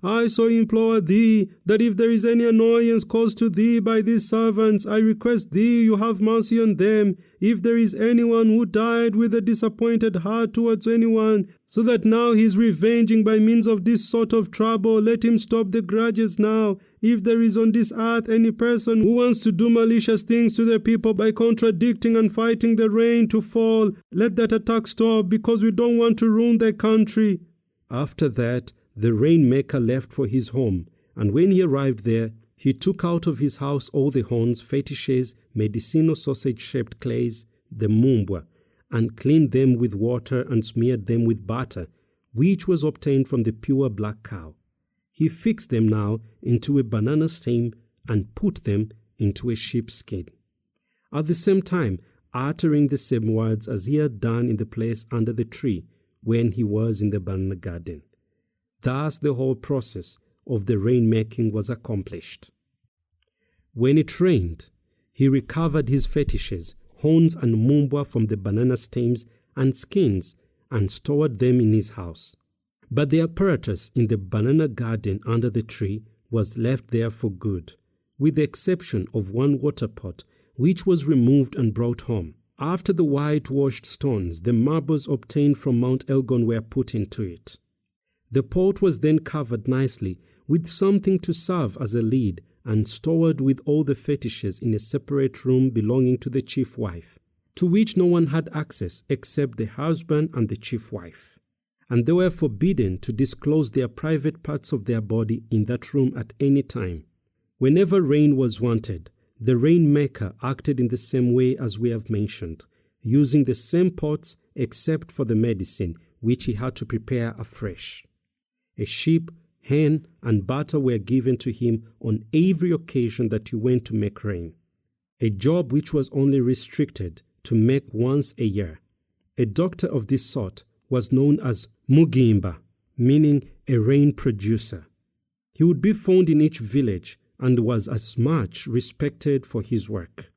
"I so implore thee that if there is any annoyance caused to thee by these servants, I request thee you have mercy on them. If there is anyone who died with a disappointed heart towards anyone, so that now he is revenging by means of this sort of trouble, let him stop the grudges now. If there is on this earth any person who wants to do malicious things to the people by contradicting and fighting the rain to fall, let that attack stop, because we don't want to ruin their country." After that, the rainmaker left for his home, and when he arrived there, he took out of his house all the horns, fetishes, medicinal sausage-shaped clays, the mumbwa, and cleaned them with water and smeared them with butter, which was obtained from the pure black cow. He fixed them now into a banana stem and put them into a sheep's skin, at the same time uttering the same words as he had done in the place under the tree when he was in the banana garden. Thus the whole process of the rainmaking was accomplished. When it rained, he recovered his fetishes, horns and mumbwa from the banana stems and skins and stored them in his house. But the apparatus in the banana garden under the tree was left there for good, with the exception of one water pot, which was removed and brought home. After the whitewashed stones, the marbles obtained from Mount Elgon were put into it. The pot was then covered nicely with something to serve as a lid and stored with all the fetishes in a separate room belonging to the chief wife, to which no one had access except the husband and the chief wife. And they were forbidden to disclose their private parts of their body in that room at any time. Whenever rain was wanted, the rainmaker acted in the same way as we have mentioned, using the same pots except for the medicine, which he had to prepare afresh. A sheep, hen, and butter were given to him on every occasion that he went to make rain, a job which was only restricted to make once a year. A doctor of this sort was known as Mugimba, meaning a rain producer. He would be found in each village and was as much respected for his work.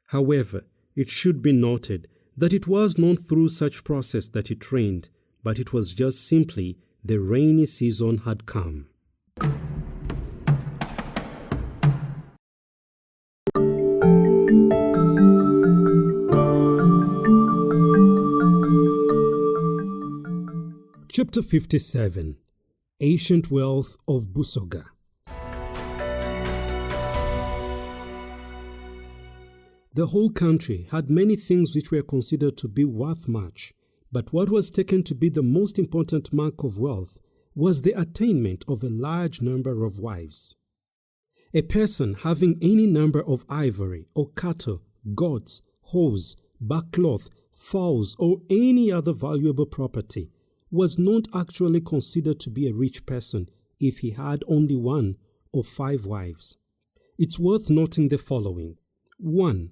However, it should be noted that it was not through such process that he trained, but it was just simply the rainy season had come. Chapter 57. Ancient Wealth of Busoga. The whole country had many things which were considered to be worth much, but what was taken to be the most important mark of wealth was the attainment of a large number of wives. A person having any number of ivory or cattle, goats, hoes, backcloth, fowls, or any other valuable property was not actually considered to be a rich person if he had only 1 or 5 wives. It's worth noting the following. 1.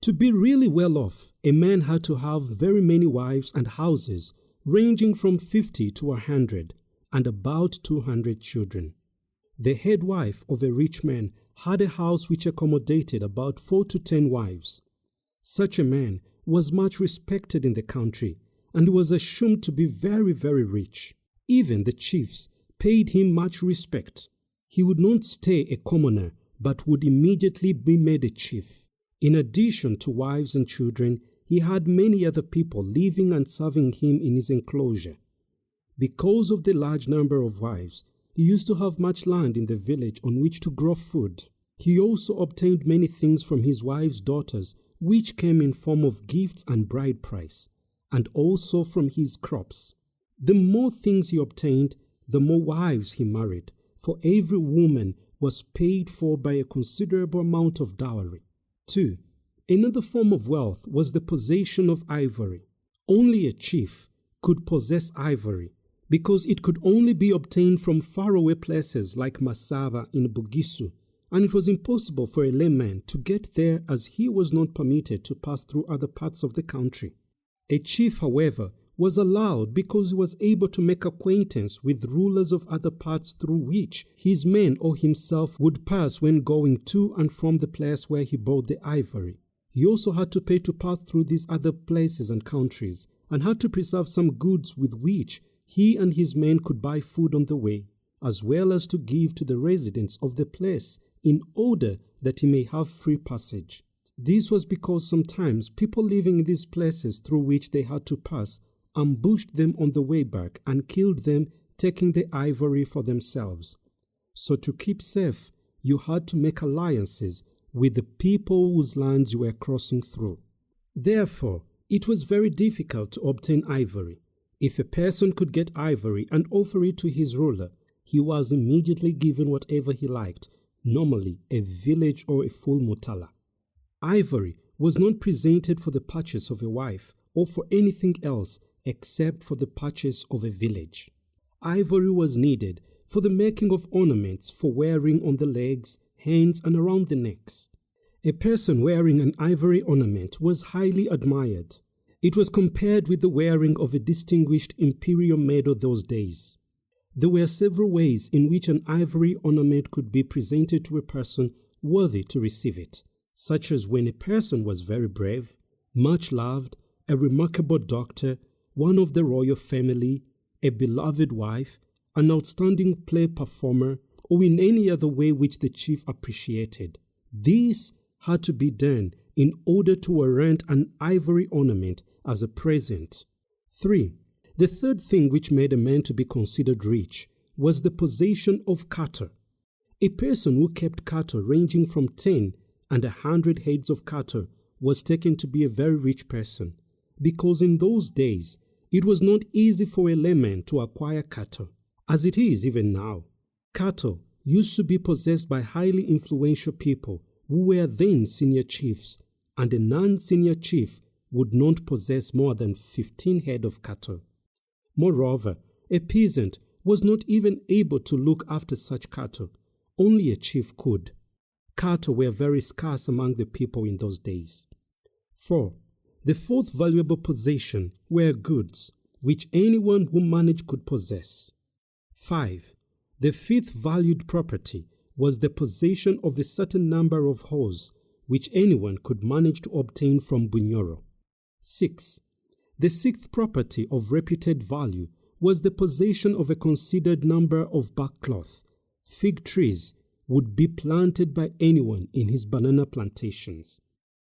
To be really well off, a man had to have very many wives and houses, ranging from 50 to 100, and about 200 children. The head wife of a rich man had a house which accommodated about 4 to 10 wives. Such a man was much respected in the country, and was assumed to be very, very rich. Even the chiefs paid him much respect. He would not stay a commoner, but would immediately be made a chief. In addition to wives and children, he had many other people living and serving him in his enclosure. Because of the large number of wives, he used to have much land in the village on which to grow food. He also obtained many things from his wives' daughters, which came in form of gifts and bride price, and also from his crops. The more things he obtained, the more wives he married, for every woman was paid for by a considerable amount of dowry. 2. Another form of wealth was the possession of ivory. Only a chief could possess ivory because it could only be obtained from faraway places like Masaba in Bugisu, and it was impossible for a layman to get there as he was not permitted to pass through other parts of the country. A chief, however, was allowed because he was able to make acquaintance with rulers of other parts through which his men or himself would pass when going to and from the place where he bought the ivory. He also had to pay to pass through these other places and countries, and had to preserve some goods with which he and his men could buy food on the way, as well as to give to the residents of the place in order that he may have free passage. This was because sometimes people living in these places through which they had to pass ambushed them on the way back and killed them, taking the ivory for themselves. So to keep safe, you had to make alliances with the people whose lands you were crossing through. Therefore, it was very difficult to obtain ivory. If a person could get ivory and offer it to his ruler, he was immediately given whatever he liked, normally a village or a full mutala. Ivory was not presented for the purchase of a wife or for anything else except for the purchase of a village. Ivory was needed for the making of ornaments for wearing on the legs, hands, and around the necks. A person wearing an ivory ornament was highly admired. It was compared with the wearing of a distinguished imperial medal those days. There were several ways in which an ivory ornament could be presented to a person worthy to receive it, such as when a person was very brave, much loved, a remarkable doctor, one of the royal family, a beloved wife, an outstanding play performer, or in any other way which the chief appreciated. This had to be done in order to warrant an ivory ornament as a present. 3. The third thing which made a man to be considered rich was the possession of cattle. A person who kept cattle ranging from 10 and 100 heads of cattle was taken to be a very rich person, because in those days it was not easy for a layman to acquire cattle, as it is even now. Cattle used to be possessed by highly influential people who were then senior chiefs, and a non-senior chief would not possess more than 15 head of cattle. Moreover, a peasant was not even able to look after such cattle. Only a chief could. Cattle were very scarce among the people in those days. 4. The fourth valuable possession were goods, which anyone who managed could possess. 5. The fifth valued property was the possession of a certain number of horses, which anyone could manage to obtain from Bunyoro. 6. The sixth property of reputed value was the possession of a considered number of backcloth. Fig trees would be planted by anyone in his banana plantations.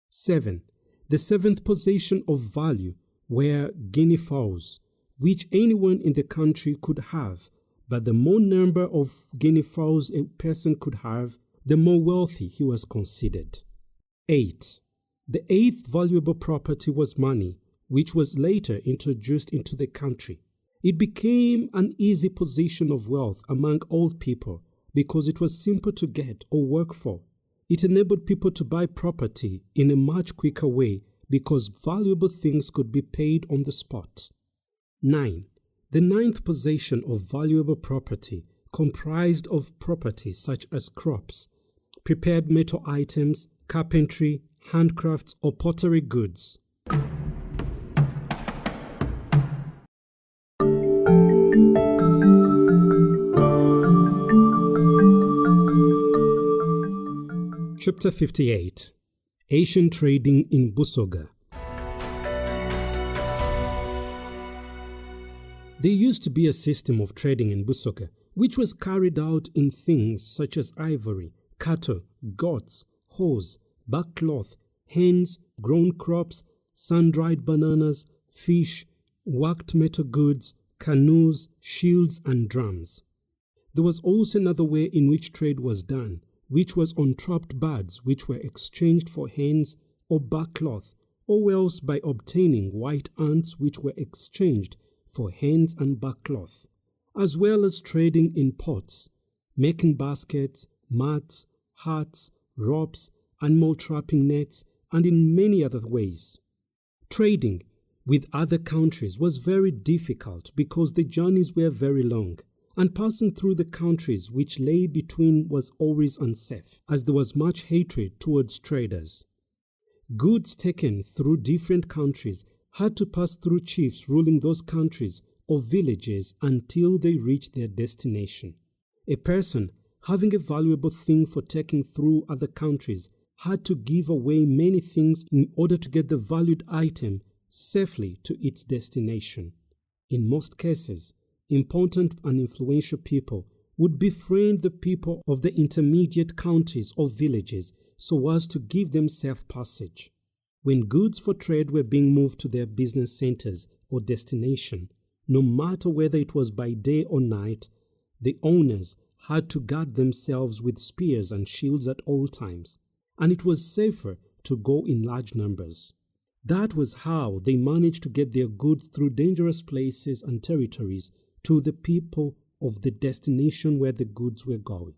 7. The seventh possession of value were guinea fowls, which anyone in the country could have, but the more number of guinea fowls a person could have, the more wealthy he was considered. 8. The eighth valuable property was money, which was later introduced into the country. It became an easy possession of wealth among old people because it was simple to get or work for. It enabled people to buy property in a much quicker way because valuable things could be paid on the spot. 9. The ninth possession of valuable property comprised of properties such as crops, prepared metal items, carpentry, handcrafts, or pottery goods. Chapter 58. Asian Trading in Busoga. There used to be a system of trading in Busoga, which was carried out in things such as ivory, cattle, goats, horse, backcloth, hens, grown crops, sun-dried bananas, fish, worked metal goods, canoes, shields, and drums. There was also another way in which trade was done, which was on trapped birds which were exchanged for hens or backcloth, or else by obtaining white ants which were exchanged for hens and backcloth, as well as trading in pots, making baskets, mats, hats, ropes, animal trapping nets, and in many other ways. Trading with other countries was very difficult because the journeys were very long, and passing through the countries which lay between was always unsafe, as there was much hatred towards traders. Goods taken through different countries had to pass through chiefs ruling those countries or villages until they reached their destination. A person having a valuable thing for taking through other countries had to give away many things in order to get the valued item safely to its destination. In most cases, important and influential people would befriend the people of the intermediate counties or villages so as to give them safe passage. When goods for trade were being moved to their business centers or destination, no matter whether it was by day or night, the owners had to guard themselves with spears and shields at all times, and it was safer to go in large numbers. That was how they managed to get their goods through dangerous places and territories to the people of the destination where the goods were going.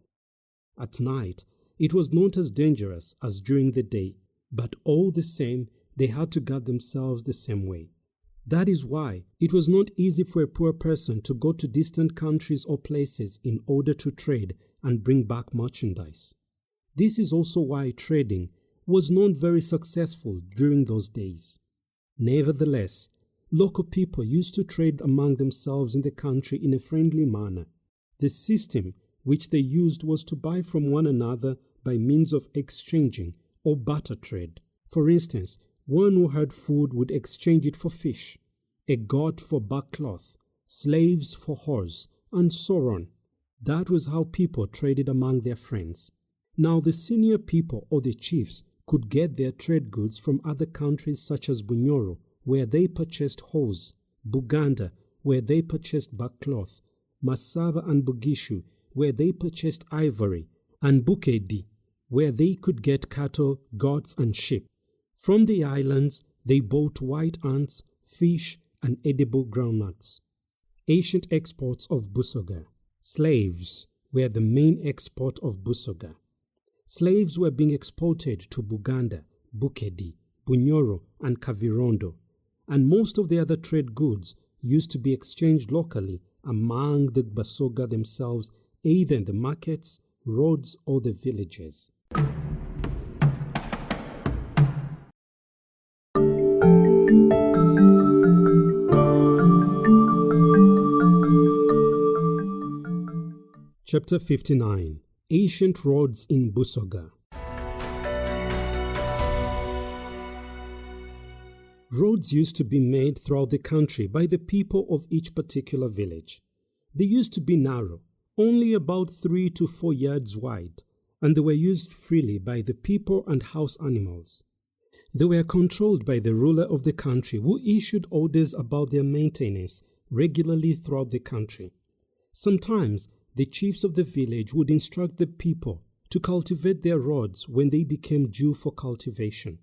At night, it was not as dangerous as during the day, but all the same, they had to guard themselves the same way. That is why it was not easy for a poor person to go to distant countries or places in order to trade and bring back merchandise. This is also why trading was not very successful during those days. Nevertheless, local people used to trade among themselves in the country in a friendly manner. The system which they used was to buy from one another by means of exchanging or barter trade. For instance, one who had food would exchange it for fish, a goat for backcloth, slaves for horse, and so on. That was how people traded among their friends. Now the senior people or the chiefs could get their trade goods from other countries such as Bunyoro, where they purchased hose, Buganda, where they purchased backcloth, Masaba and Bugishu, where they purchased ivory, and Bukedi, where they could get cattle, goats and sheep. From the islands, they bought white ants, fish, and edible groundnuts. Ancient exports of Busoga. Slaves were the main export of Busoga. Slaves were being exported to Buganda, Bukedi, Bunyoro, and Kavirondo, and most of the other trade goods used to be exchanged locally among the Busoga themselves, either in the markets, roads, or the villages. Chapter 59. Ancient Roads in Busoga. Roads used to be made throughout the country by the people of each particular village. They used to be narrow, only about 3 to 4 yards wide, and they were used freely by the people and house animals. They were controlled by the ruler of the country, who issued orders about their maintenance regularly throughout the country. Sometimes the chiefs of the village would instruct the people to cultivate their roads when they became due for cultivation.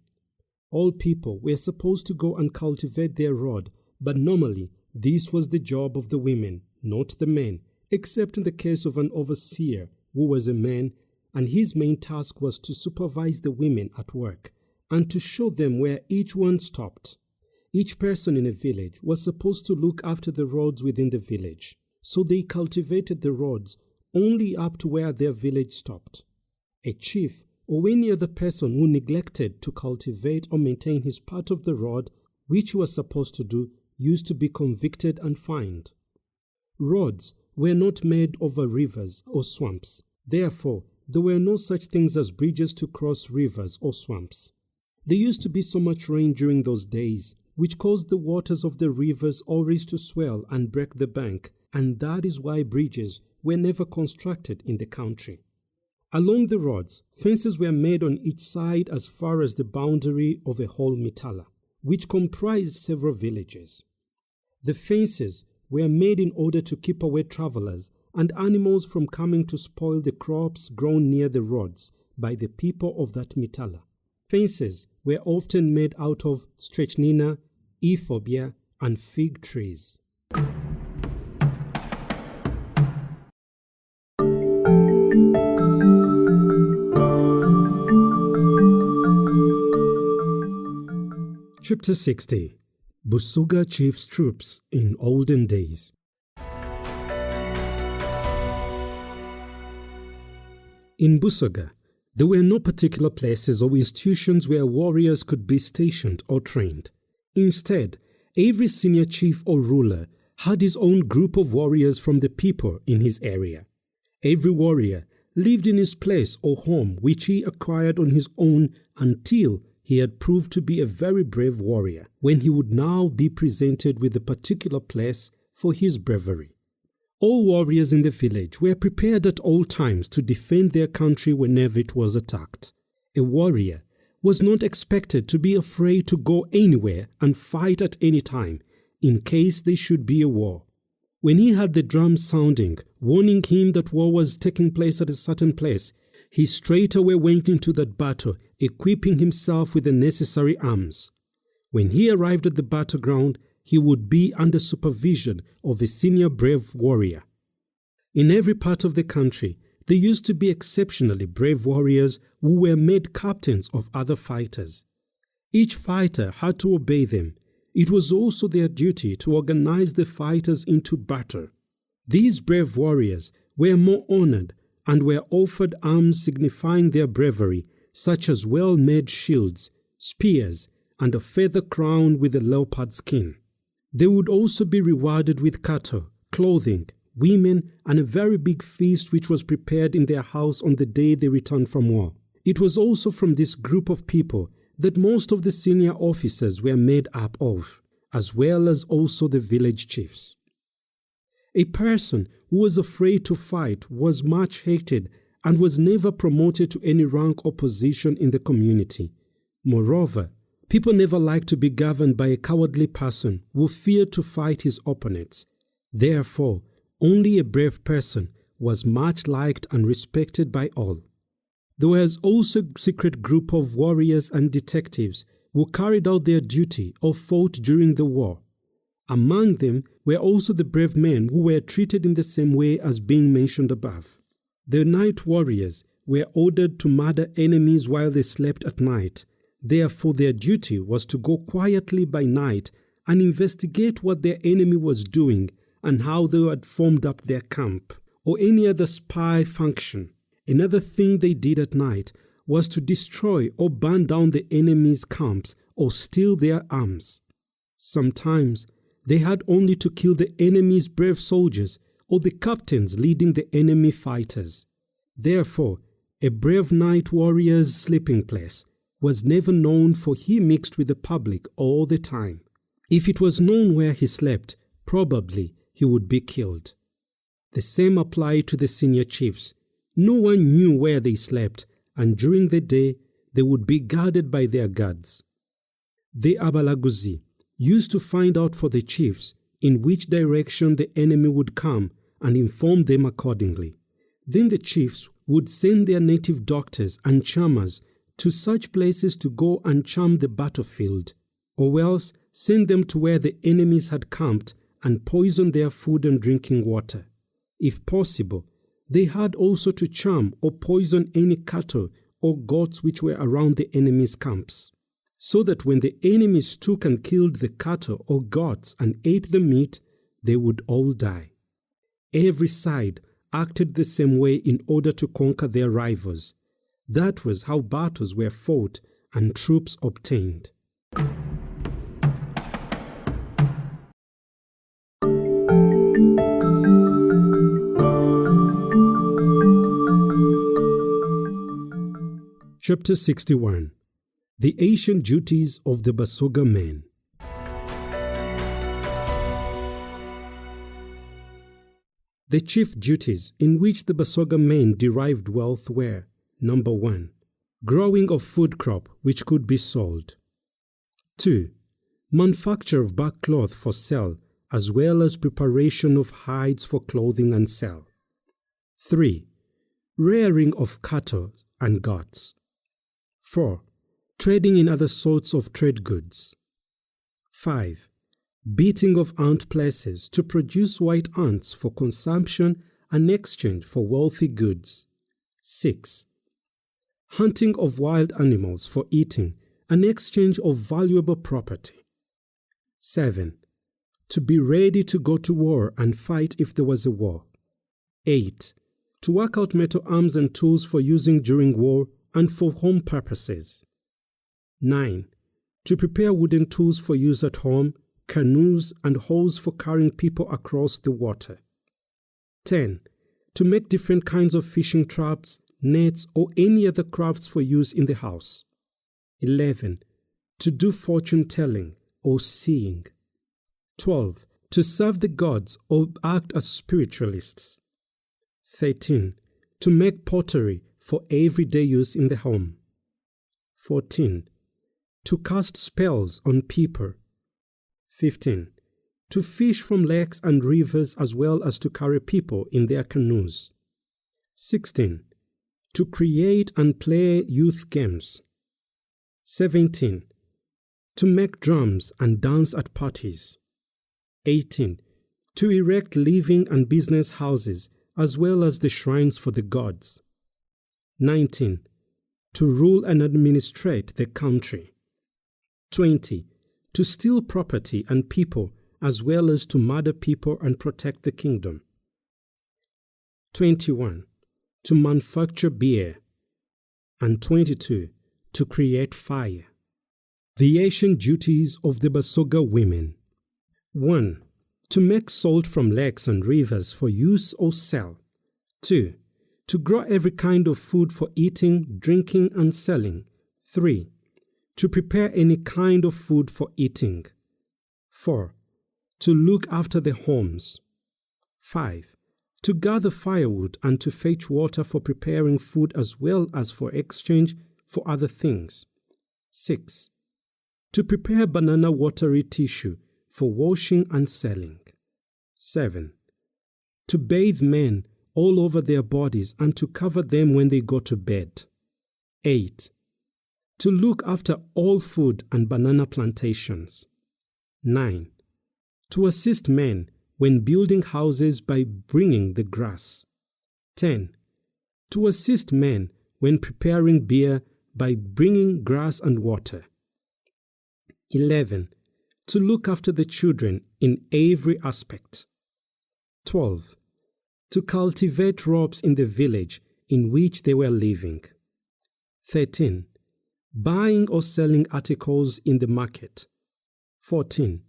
All people were supposed to go and cultivate their road, but normally this was the job of the women, not the men, except in the case of an overseer who was a man, and his main task was to supervise the women at work and to show them where each one stopped. Each person in a village was supposed to look after the roads within the village, so they cultivated the roads only up to where their village stopped. A chief or any other person who neglected to cultivate or maintain his part of the road, which he was supposed to do, used to be convicted and fined. Roads were not made over rivers or swamps. Therefore, there were no such things as bridges to cross rivers or swamps. There used to be so much rain during those days, which caused the waters of the rivers always to swell and break the bank, and that is why bridges were never constructed in the country. Along the roads, fences were made on each side as far as the boundary of a whole mitala, which comprised several villages. The fences were made in order to keep away travelers and animals from coming to spoil the crops grown near the roads by the people of that mitala. Fences were often made out of strechnina, ephobia, and fig trees. Chapter 60. Busoga Chief's Troops in Olden Days. In Busoga, there were no particular places or institutions where warriors could be stationed or trained. Instead, every senior chief or ruler had his own group of warriors from the people in his area. Every warrior lived in his place or home which he acquired on his own until he had proved to be a very brave warrior, when he would now be presented with a particular place for his bravery. All warriors in the village were prepared at all times to defend their country whenever it was attacked. A warrior was not expected to be afraid to go anywhere and fight at any time, in case there should be a war. When he had the drum sounding, warning him that war was taking place at a certain place, he straightway went into that battle, equipping himself with the necessary arms. When he arrived at the battleground, he would be under supervision of a senior brave warrior. In every part of the country, there used to be exceptionally brave warriors who were made captains of other fighters. Each fighter had to obey them. It was also their duty to organize the fighters into battle. These brave warriors were more honored and were offered arms signifying their bravery, such as well-made shields, spears, and a feather crown with a leopard skin. They would also be rewarded with cattle, clothing, women, and a very big feast which was prepared in their house on the day they returned from war. It was also from this group of people that most of the senior officers were made up of, as well as also the village chiefs. A person who was afraid to fight was much hated and was never promoted to any rank or position in the community. Moreover, people never liked to be governed by a cowardly person who feared to fight his opponents. Therefore, only a brave person was much liked and respected by all. There was also a secret group of warriors and detectives who carried out their duty or fought during the war. Among them were also the brave men who were treated in the same way as being mentioned above. The night warriors were ordered to murder enemies while they slept at night. Therefore, their duty was to go quietly by night and investigate what their enemy was doing and how they had formed up their camp, or any other spy function. Another thing they did at night was to destroy or burn down the enemy's camps or steal their arms. Sometimes they had only to kill the enemy's brave soldiers or the captains leading the enemy fighters. Therefore, a brave night warrior's sleeping place was never known, for he mixed with the public all the time. If it was known where he slept, probably he would be killed. The same applied to the senior chiefs. No one knew where they slept, and during the day they would be guarded by their guards. The Abalaguzi used to find out for the chiefs in which direction the enemy would come and inform them accordingly. Then the chiefs would send their native doctors and charmers to such places to go and charm the battlefield, or else send them to where the enemies had camped and poison their food and drinking water. If possible, they had also to charm or poison any cattle or goats which were around the enemy's camps, so that when the enemies took and killed the cattle or goats and ate the meat, they would all die. Every side acted the same way in order to conquer their rivals. That was how battles were fought and troops obtained. Chapter 61. The Ancient Duties of the Busoga Men. The chief duties in which the Busoga men derived wealth were: number 1, growing of food crop which could be sold. 2, manufacture of bark cloth for sale, as well as preparation of hides for clothing and sale. 3, rearing of cattle and goats. 4, trading in other sorts of trade goods. 5, beating of ant places to produce white ants for consumption and exchange for wealthy goods. 6, hunting of wild animals for eating and exchange of valuable property. 7, to be ready to go to war and fight if there was a war. 8, to work out metal arms and tools for using during war and for home purposes. 9, to prepare wooden tools for use at home, canoes and hoes for carrying people across the water. 10, to make different kinds of fishing traps, nets, or any other crafts for use in the house. 11, to do fortune telling or seeing. 12, to serve the gods or act as spiritualists. 13, to make pottery for everyday use in the home. 14, to cast spells on people. 15, to fish from lakes and rivers as well as to carry people in their canoes. 16, to create and play youth games. 17, to make drums and dance at parties. 18, to erect living and business houses as well as the shrines for the gods. 19, to rule and administrate the country. 20, to steal property and people as well as to murder people and protect the kingdom. 21, to manufacture beer. And 22, to create fire. The ancient duties of the Busoga women. 1, to make salt from lakes and rivers for use or sell. 2, to grow every kind of food for eating, drinking, and selling. 3, to prepare any kind of food for eating. 4, to look after the homes. 5. To gather firewood and to fetch water for preparing food as well as for exchange for other things. 6. To prepare banana watery tissue for washing and selling. 7. To bathe men all over their bodies and to cover them when they go to bed. 8. To look after all food and banana plantations. 9. To assist men when building houses by bringing the grass. 10. To assist men when preparing beer by bringing grass and water. 11. To look after the children in every aspect. 12. To cultivate crops in the village in which they were living. 13. Buying or selling articles in the market. 14.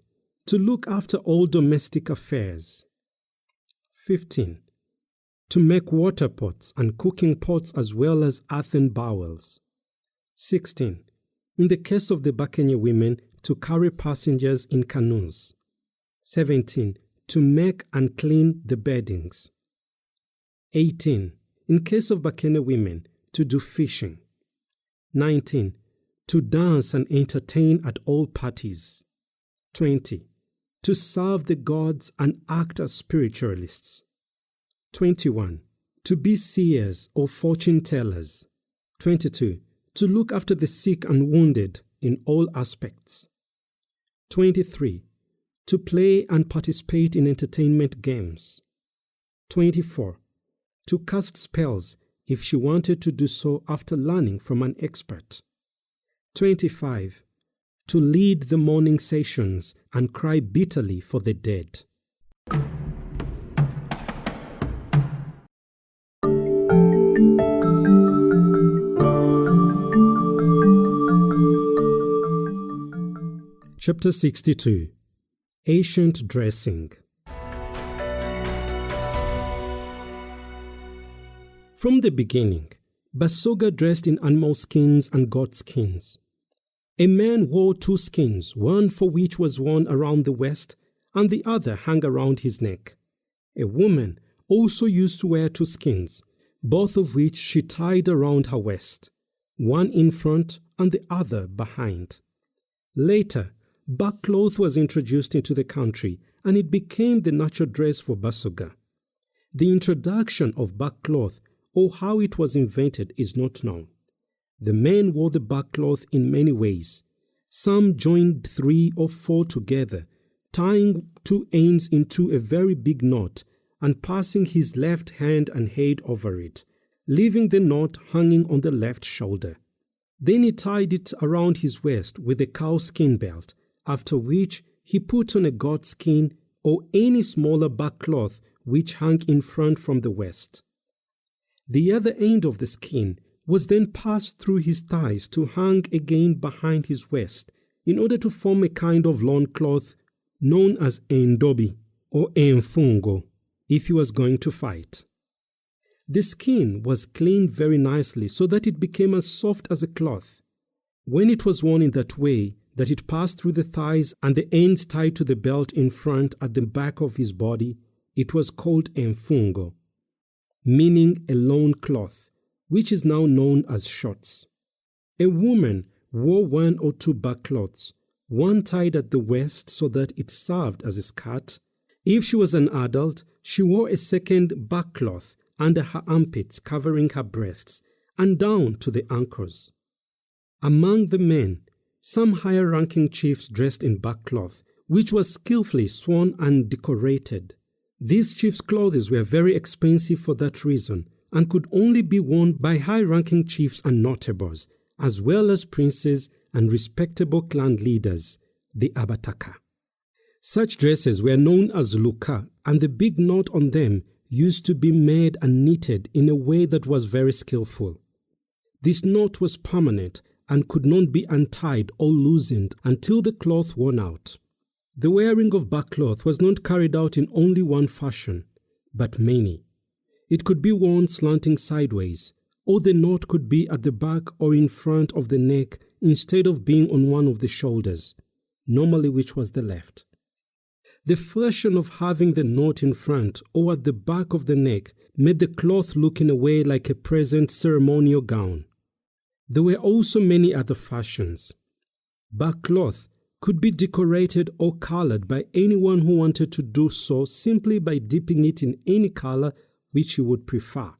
To look after all domestic affairs. 15. To make water pots and cooking pots as well as earthen bowls. 16. In the case of the Bakenya women, to carry passengers in canoes. 17. To make and clean the beddings. 18. In case of Bakenya women, to do fishing. 19. To dance and entertain at all parties. 20. To serve the gods and act as spiritualists. 21. To be seers or fortune tellers. 22. To look after the sick and wounded in all aspects. 23. To play and participate in entertainment games. 24. To cast spells if she wanted to do so after learning from an expert. 25. To lead the mourning sessions and cry bitterly for the dead. Chapter 62. Ancient Dressing. From the beginning, Busoga dressed in animal skins and goat skins. A man wore 2 skins, one for which was worn around the waist and the other hung around his neck. A woman also used to wear 2 skins, both of which she tied around her waist, one in front and the other behind. Later, backcloth was introduced into the country and it became the natural dress for Busoga. The introduction of backcloth or how it was invented is not known. The men wore the backcloth in many ways. Some joined 3 or 4 together, tying 2 ends into a very big knot and passing his left hand and head over it, leaving the knot hanging on the left shoulder. Then he tied it around his waist with a cow skin belt, after which he put on a goat skin or any smaller backcloth which hung in front from the waist. The other end of the skin was then passed through his thighs to hang again behind his waist in order to form a kind of loin cloth known as endobi or emfungo if he was going to fight. The skin was cleaned very nicely so that it became as soft as a cloth. When it was worn in that way, that it passed through the thighs and the ends tied to the belt in front at the back of his body, it was called emfungo, meaning a loin cloth, which is now known as shorts. A woman wore 1 or 2 backcloths, one tied at the waist so that it served as a skirt. If she was an adult, she wore a second backcloth under her armpits covering her breasts and down to the ankles. Among the men, some higher-ranking chiefs dressed in backcloth, which was skillfully sewn and decorated. These chiefs' clothes were very expensive for that reason and could only be worn by high-ranking chiefs and notables, as well as princes and respectable clan leaders, the abataka. Such dresses were known as luka, and the big knot on them used to be made and knitted in a way that was very skillful. This knot was permanent and could not be untied or loosened until the cloth worn out. The wearing of backcloth was not carried out in only one fashion, but many. It could be worn slanting sideways, or the knot could be at the back or in front of the neck instead of being on one of the shoulders, normally which was the left. The fashion of having the knot in front or at the back of the neck made the cloth look in a way like a present ceremonial gown. There were also many other fashions. Back cloth could be decorated or colored by anyone who wanted to do so simply by dipping it in any color which he would prefer.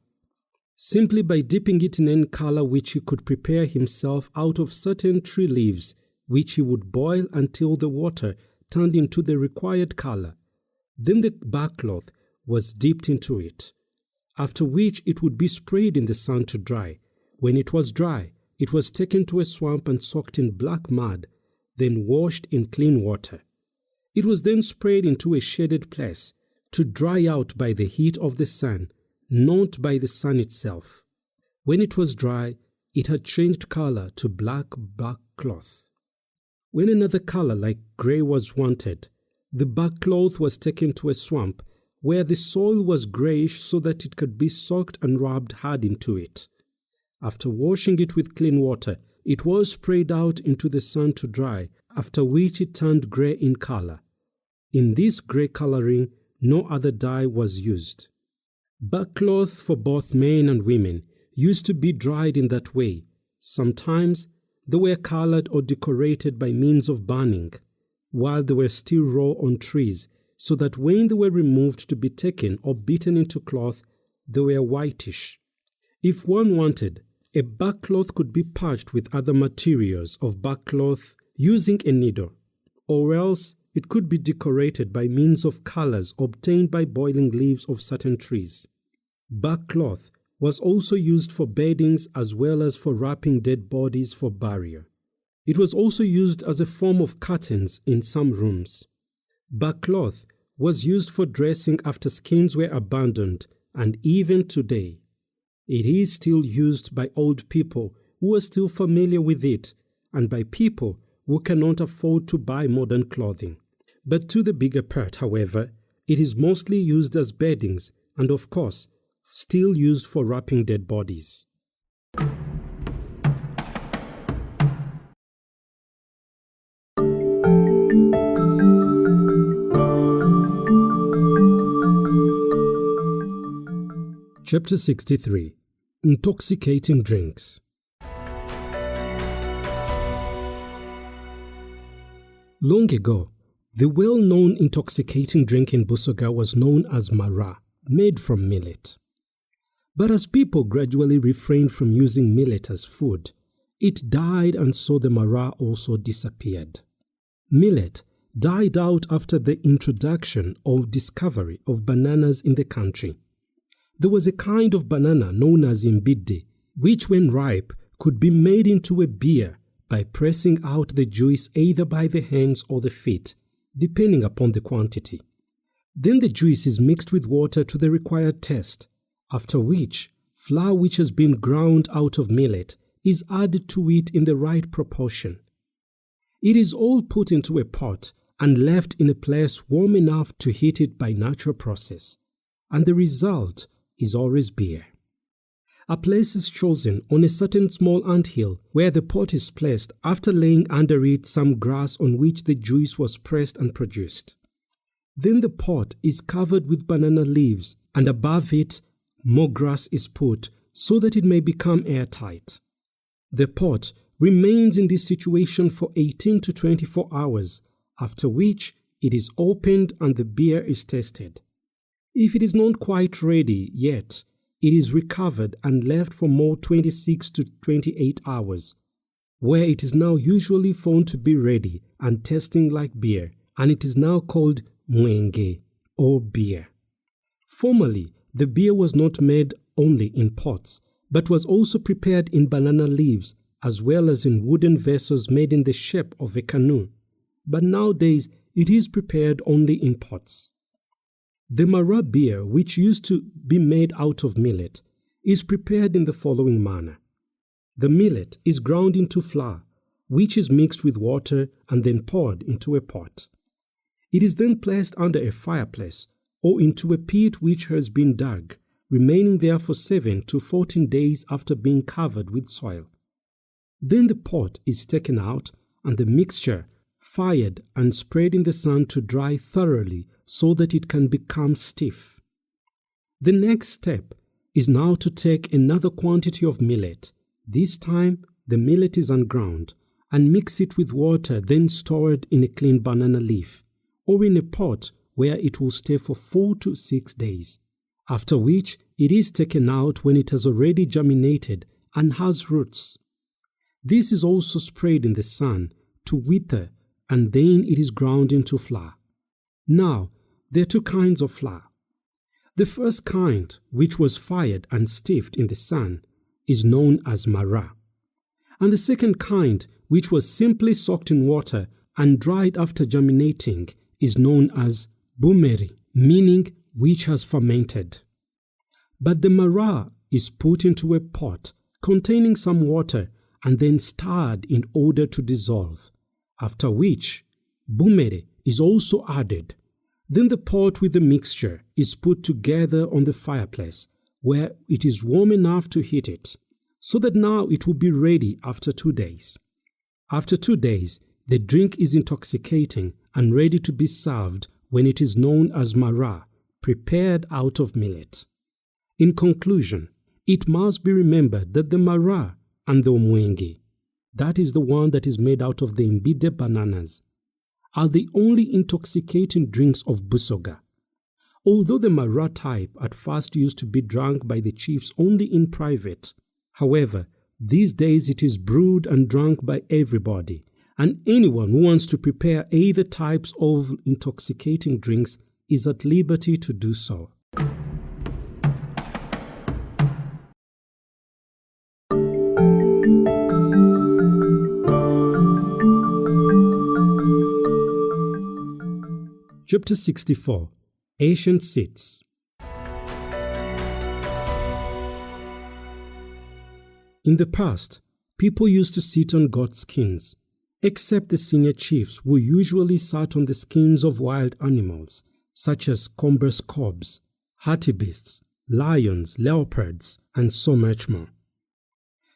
Simply by dipping it in any color which he could prepare himself out of certain tree leaves, which he would boil until the water turned into the required color. Then the back cloth was dipped into it, after which it would be sprayed in the sun to dry. When it was dry, it was taken to a swamp and soaked in black mud, then washed in clean water. It was then sprayed into a shaded place to dry out by the heat of the sun, not by the sun itself. When it was dry, it had changed color to black back cloth. When another color like gray was wanted, the back cloth was taken to a swamp where the soil was grayish so that it could be soaked and rubbed hard into it. After washing it with clean water, it was sprayed out into the sun to dry, after which it turned gray in color. In this gray coloring, no other dye was used. Back cloth for both men and women used to be dried in that way. Sometimes they were colored or decorated by means of burning, while they were still raw on trees, so that when they were removed to be taken or beaten into cloth, they were whitish. If one wanted, a back cloth could be patched with other materials of back cloth using a needle, or else it could be decorated by means of colors obtained by boiling leaves of certain trees. Back cloth was also used for beddings as well as for wrapping dead bodies for burial. It was also used as a form of curtains in some rooms. Back cloth was used for dressing after skins were abandoned, and even today, it is still used by old people who are still familiar with it, and by people who cannot afford to buy modern clothing. But to the bigger part, however, it is mostly used as beddings and, of course, still used for wrapping dead bodies. Chapter 63. Intoxicating Drinks. Long ago, the well-known intoxicating drink in Busoga was known as mara, made from millet. But as people gradually refrained from using millet as food, it died, and so the mara also disappeared. Millet died out after the introduction or discovery of bananas in the country. There was a kind of banana known as imbide, which when ripe could be made into a beer by pressing out the juice either by the hands or the feet, depending upon the quantity. Then the juice is mixed with water to the required taste, after which flour which has been ground out of millet is added to it in the right proportion. It is all put into a pot and left in a place warm enough to heat it by natural process, and the result is always beer. A place is chosen on a certain small anthill where the pot is placed after laying under it some grass on which the juice was pressed and produced. Then the pot is covered with banana leaves, and above it more grass is put so that it may become airtight. The pot remains in this situation for 18 to 24 hours, after which it is opened and the beer is tasted. If it is not quite ready yet, it is recovered and left for more 26 to 28 hours, where it is now usually found to be ready and tasting like beer, and it is now called mwenge, or beer. Formerly, the beer was not made only in pots, but was also prepared in banana leaves as well as in wooden vessels made in the shape of a canoe. But nowadays, it is prepared only in pots. The mara beer, which used to be made out of millet, is prepared in the following manner. The millet is ground into flour, which is mixed with water and then poured into a pot. It is then placed under a fireplace or into a pit which has been dug, remaining there for 7 to 14 days after being covered with soil. Then the pot is taken out and the mixture, fired and spread in the sun to dry thoroughly so that it can become stiff. The next step is now to take another quantity of millet. This time, the millet is unground, and mix it with water, then stored in a clean banana leaf or in a pot where it will stay for 4 to 6 days, after which it is taken out when it has already germinated and has roots. This is also sprayed in the sun to wither, and then it is ground into flour. Now, there are 2 kinds of flour. The first kind, which was fired and stiffed in the sun, is known as mara. And the second kind, which was simply soaked in water and dried after germinating, is known as bumeri, meaning which has fermented. But the mara is put into a pot containing some water and then stirred in order to dissolve, after which bumeri is also added. Then the pot with the mixture is put together on the fireplace where it is warm enough to heat it, so that now it will be ready after 2 days. After 2 days, the drink is intoxicating and ready to be served when it is known as mara, prepared out of millet. In conclusion, it must be remembered that the mara and the omwenge, that is the one that is made out of the imbide bananas, are the only intoxicating drinks of Busoga. Although the mara type at first used to be drunk by the chiefs only in private, however, these days it is brewed and drunk by everybody, and anyone who wants to prepare either types of intoxicating drinks is at liberty to do so. Chapter 64. Ancient Seats. In the past, people used to sit on goat skins, except the senior chiefs who usually sat on the skins of wild animals, such as cumbrous cobs, hartebeests, lions, leopards, and so much more.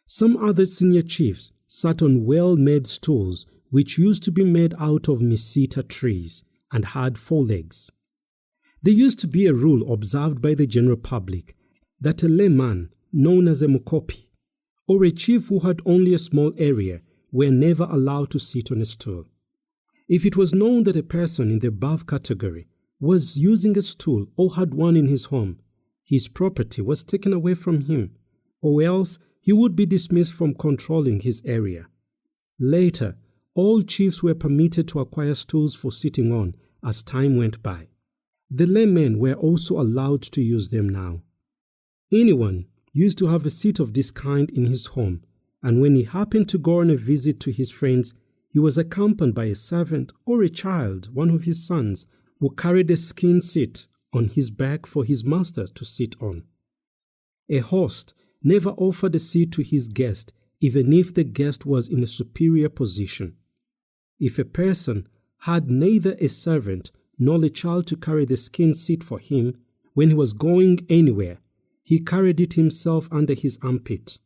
Some other senior chiefs sat on well-made stools which used to be made out of mesita trees and had 4 legs. There used to be a rule observed by the general public that a layman, known as a mukopi, or a chief who had only a small area, were never allowed to sit on a stool. If it was known that a person in the above category was using a stool or had one in his home, his property was taken away from him, or else he would be dismissed from controlling his area. Later, all chiefs were permitted to acquire stools for sitting on as time went by. The laymen were also allowed to use them now. Anyone used to have a seat of this kind in his home, and when he happened to go on a visit to his friends, he was accompanied by a servant or a child, one of his sons, who carried a skin seat on his back for his master to sit on. A host never offered a seat to his guest, even if the guest was in a superior position. If a person had neither a servant nor a child to carry the skin seat for him, when he was going anywhere, he carried it himself under his armpit.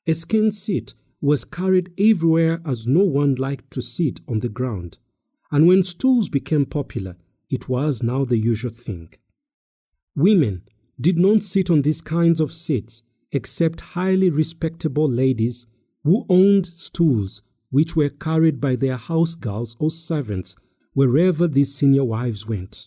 A skin seat was carried everywhere as no one liked to sit on the ground, and when stools became popular, it was now the usual thing. Women did not sit on these kinds of seats except highly respectable ladies who owned stools which were carried by their house girls or servants wherever these senior wives went.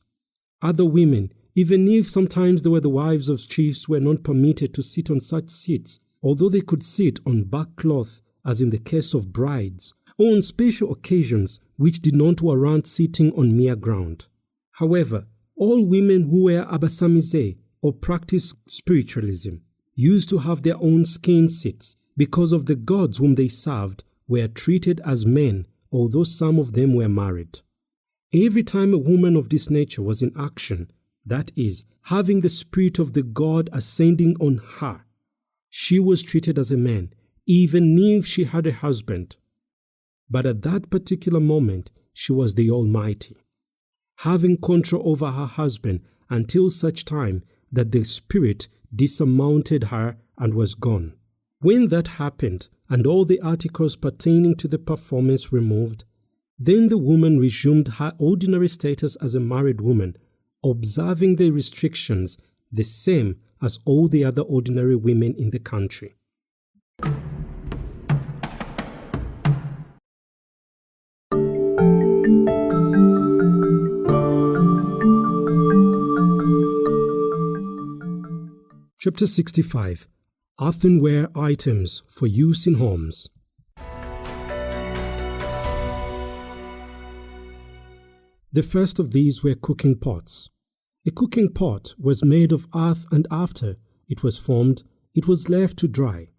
Other women, even if sometimes they were the wives of chiefs, were not permitted to sit on such seats, although they could sit on back cloth as in the case of brides, or on special occasions which did not warrant sitting on mere ground. However, all women who were abasamize or practiced spiritualism used to have their own skin seats because of the gods whom they served were treated as men, although some of them were married. Every time a woman of this nature was in action, that is, having the spirit of the god ascending on her, she was treated as a man, even if she had a husband. But at that particular moment, she was the Almighty, having control over her husband until such time that the spirit dismounted her and was gone. When that happened, and all the articles pertaining to the performance removed, Then the woman resumed her ordinary status as a married woman, observing the restrictions the same as all the other ordinary women in the country. Chapter 65. Earthenware items for use in homes. The first of these were cooking pots. A cooking pot was made of earth, and after it was formed, it was left to dry.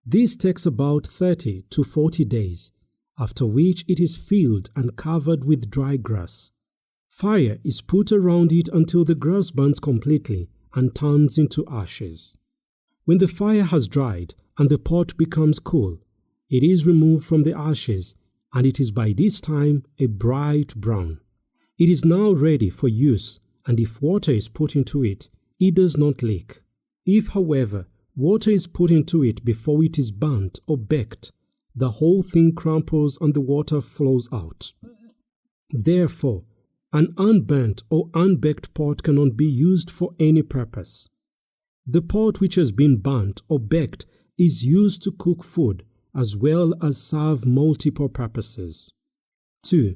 This takes about 30 to 40 days, after which it is filled and covered with dry grass. Fire is put around it until the grass burns completely and turns into ashes. When the fire has dried and the pot becomes cool, it is removed from the ashes, and it is by this time a bright brown. It is now ready for use, and if water is put into it, it does not leak. If, however, water is put into it before it is burnt or baked, the whole thing crumples and the water flows out. Therefore, an unburnt or unbaked pot cannot be used for any purpose. The pot which has been burnt or baked is used to cook food as well as serve multiple purposes. 2.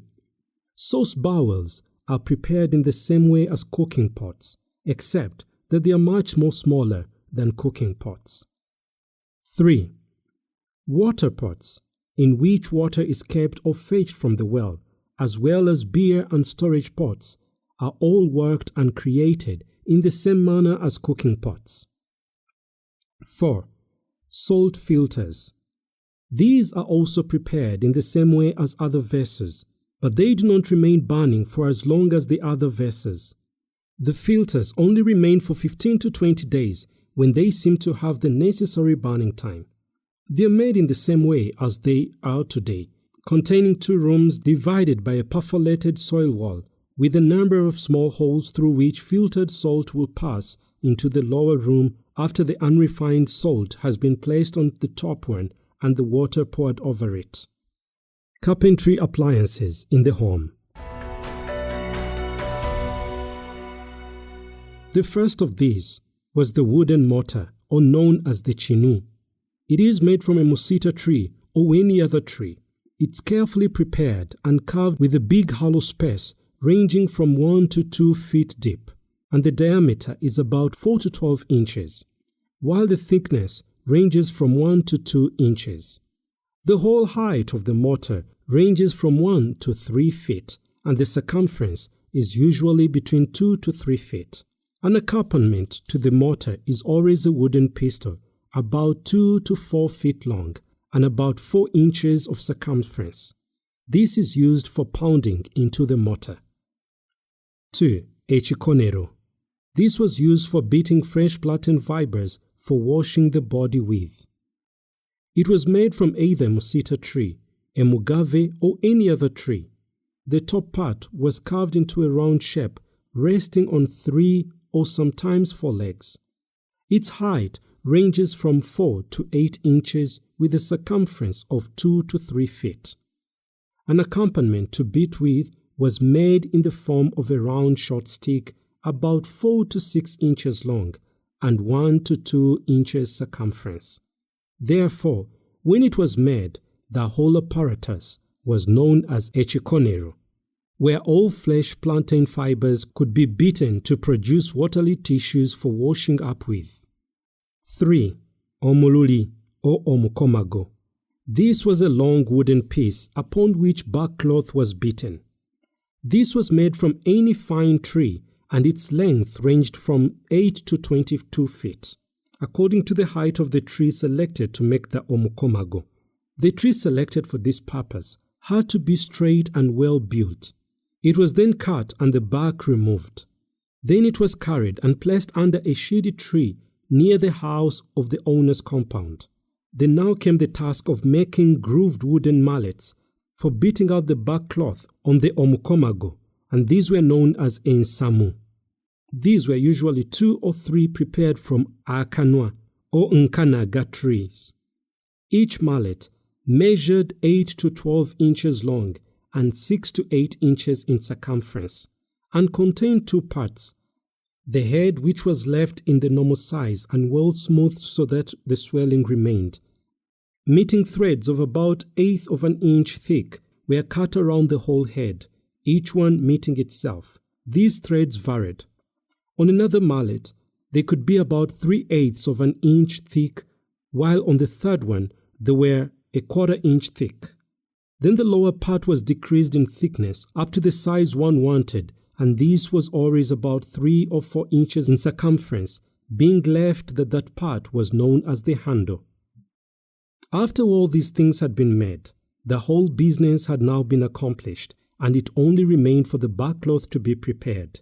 Sauce bowls are prepared in the same way as cooking pots, except that they are much more smaller than cooking pots. 3. Water pots, in which water is kept or fetched from the well, as well as beer and storage pots, are all worked and created in the same manner as cooking pots. 4. Salt filters. These are also prepared in the same way as other vessels, but they do not remain burning for as long as the other vessels. The filters only remain for 15 to 20 days when they seem to have the necessary burning time. They are made in the same way as they are today, containing 2 rooms divided by a perforated soil wall with a number of small holes through which filtered salt will pass into the lower room after the unrefined salt has been placed on the top one and the water poured over it. Carpentry appliances in the home. The first of these was the wooden mortar, or known as the chinu. It is made from a mosquito tree or any other tree. It's carefully prepared and carved with a big hollow space ranging from 1 to 2 feet deep, and the diameter is about 4 to 12 inches, while the thickness ranges from 1 to 2 inches. The whole height of the mortar ranges from 1 to 3 feet, and the circumference is usually between 2 to 3 feet. An accompaniment to the mortar is always a wooden pistol, about 2 to 4 feet long and about 4 inches of circumference. This is used for pounding into the mortar. 2. Echikonero. This was used for beating fresh plantain fibers for washing the body with. It was made from either mosquito tree, a mugave, or any other tree. The top part was carved into a round shape, resting on 3 or sometimes 4 legs. Its height ranges from 4 to 8 inches with a circumference of 2 to 3 feet. An accompaniment to beat with was made in the form of a round short stick about 4 to 6 inches long and 1 to 2 inches circumference. Therefore, when it was made, the whole apparatus was known as echikonero, where all flesh plantain fibers could be beaten to produce watery tissues for washing up with. 3. Omululi or omukomago. This was a long wooden piece upon which bark cloth was beaten. This was made from any fine tree, and its length ranged from 8 to 22 feet, according to the height of the tree selected to make the omukomago. The tree selected for this purpose had to be straight and well built. It was then cut and the bark removed. Then it was carried and placed under a shady tree near the house of the owner's compound. Then now came the task of making grooved wooden mallets for beating out the bark cloth on the omukomago, and these were known as ensamu. These were usually 2 or 3 prepared from akanwa or nkanaga trees. Each mallet measured 8 to 12 inches long and 6 to 8 inches in circumference, and contained 2 parts. The head, which was left in the normal size and well smoothed so that the swelling remained. Meeting threads of about 1/8 of an inch thick were cut around the whole head, each one meeting itself. These threads varied. On another mallet, they could be about 3/8 of an inch thick, while on the third one, they were 1/4 inch thick. Then the lower part was decreased in thickness up to the size one wanted, and this was always about 3 or 4 inches in circumference, being left that part was known as the handle. After all these things had been made, the whole business had now been accomplished, and it only remained for the backcloth to be prepared.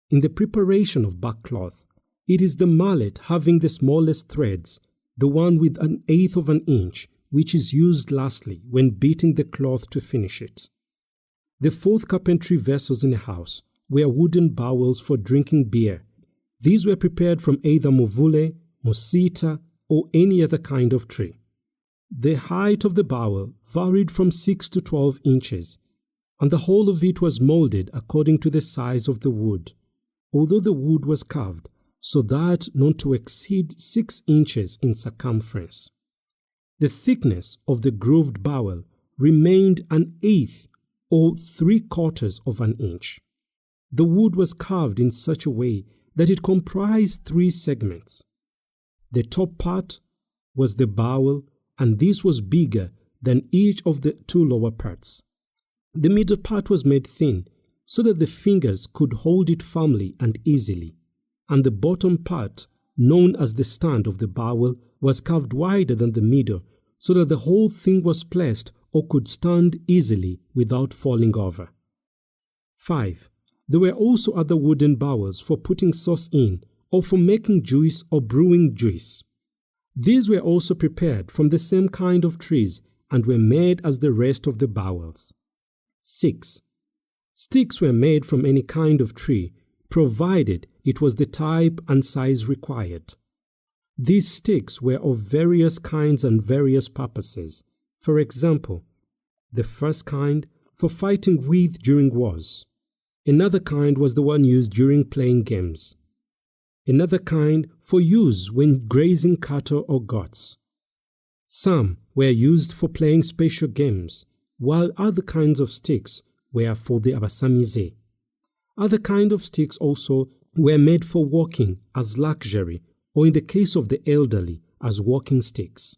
In the preparation of backcloth, it is the mallet having the smallest threads, the one with 1/8 of an inch, which is used lastly when beating the cloth to finish it. The 4th carpentry vessels in a house were wooden bowls for drinking beer. These were prepared from either movule, mosita, or any other kind of tree. The height of the bowl varied from 6 to 12 inches, and the whole of it was molded according to the size of the wood, although the wood was carved so that not to exceed 6 inches in circumference. The thickness of the grooved bowl remained 1/8 or 3/4 of an inch. The wood was carved in such a way that it comprised 3 segments. The top part was the bowl, and this was bigger than each of the 2 lower parts. The middle part was made thin, so that the fingers could hold it firmly and easily, and the bottom part, known as the stand of the bowl, was carved wider than the middle, so that the whole thing was placed or could stand easily without falling over. 5. There were also other wooden bowls for putting sauce in, or for making juice or brewing juice. These were also prepared from the same kind of trees and were made as the rest of the bowls. 6. Sticks were made from any kind of tree, provided it was the type and size required. These sticks were of various kinds and various purposes. For example, the first kind for fighting with during wars. Another kind was the one used during playing games. Another kind for use when grazing cattle or goats. Some were used for playing special games, while other kinds of sticks were for the abasamize. Other kinds of sticks also were made for walking as luxury, or in the case of the elderly, as walking sticks.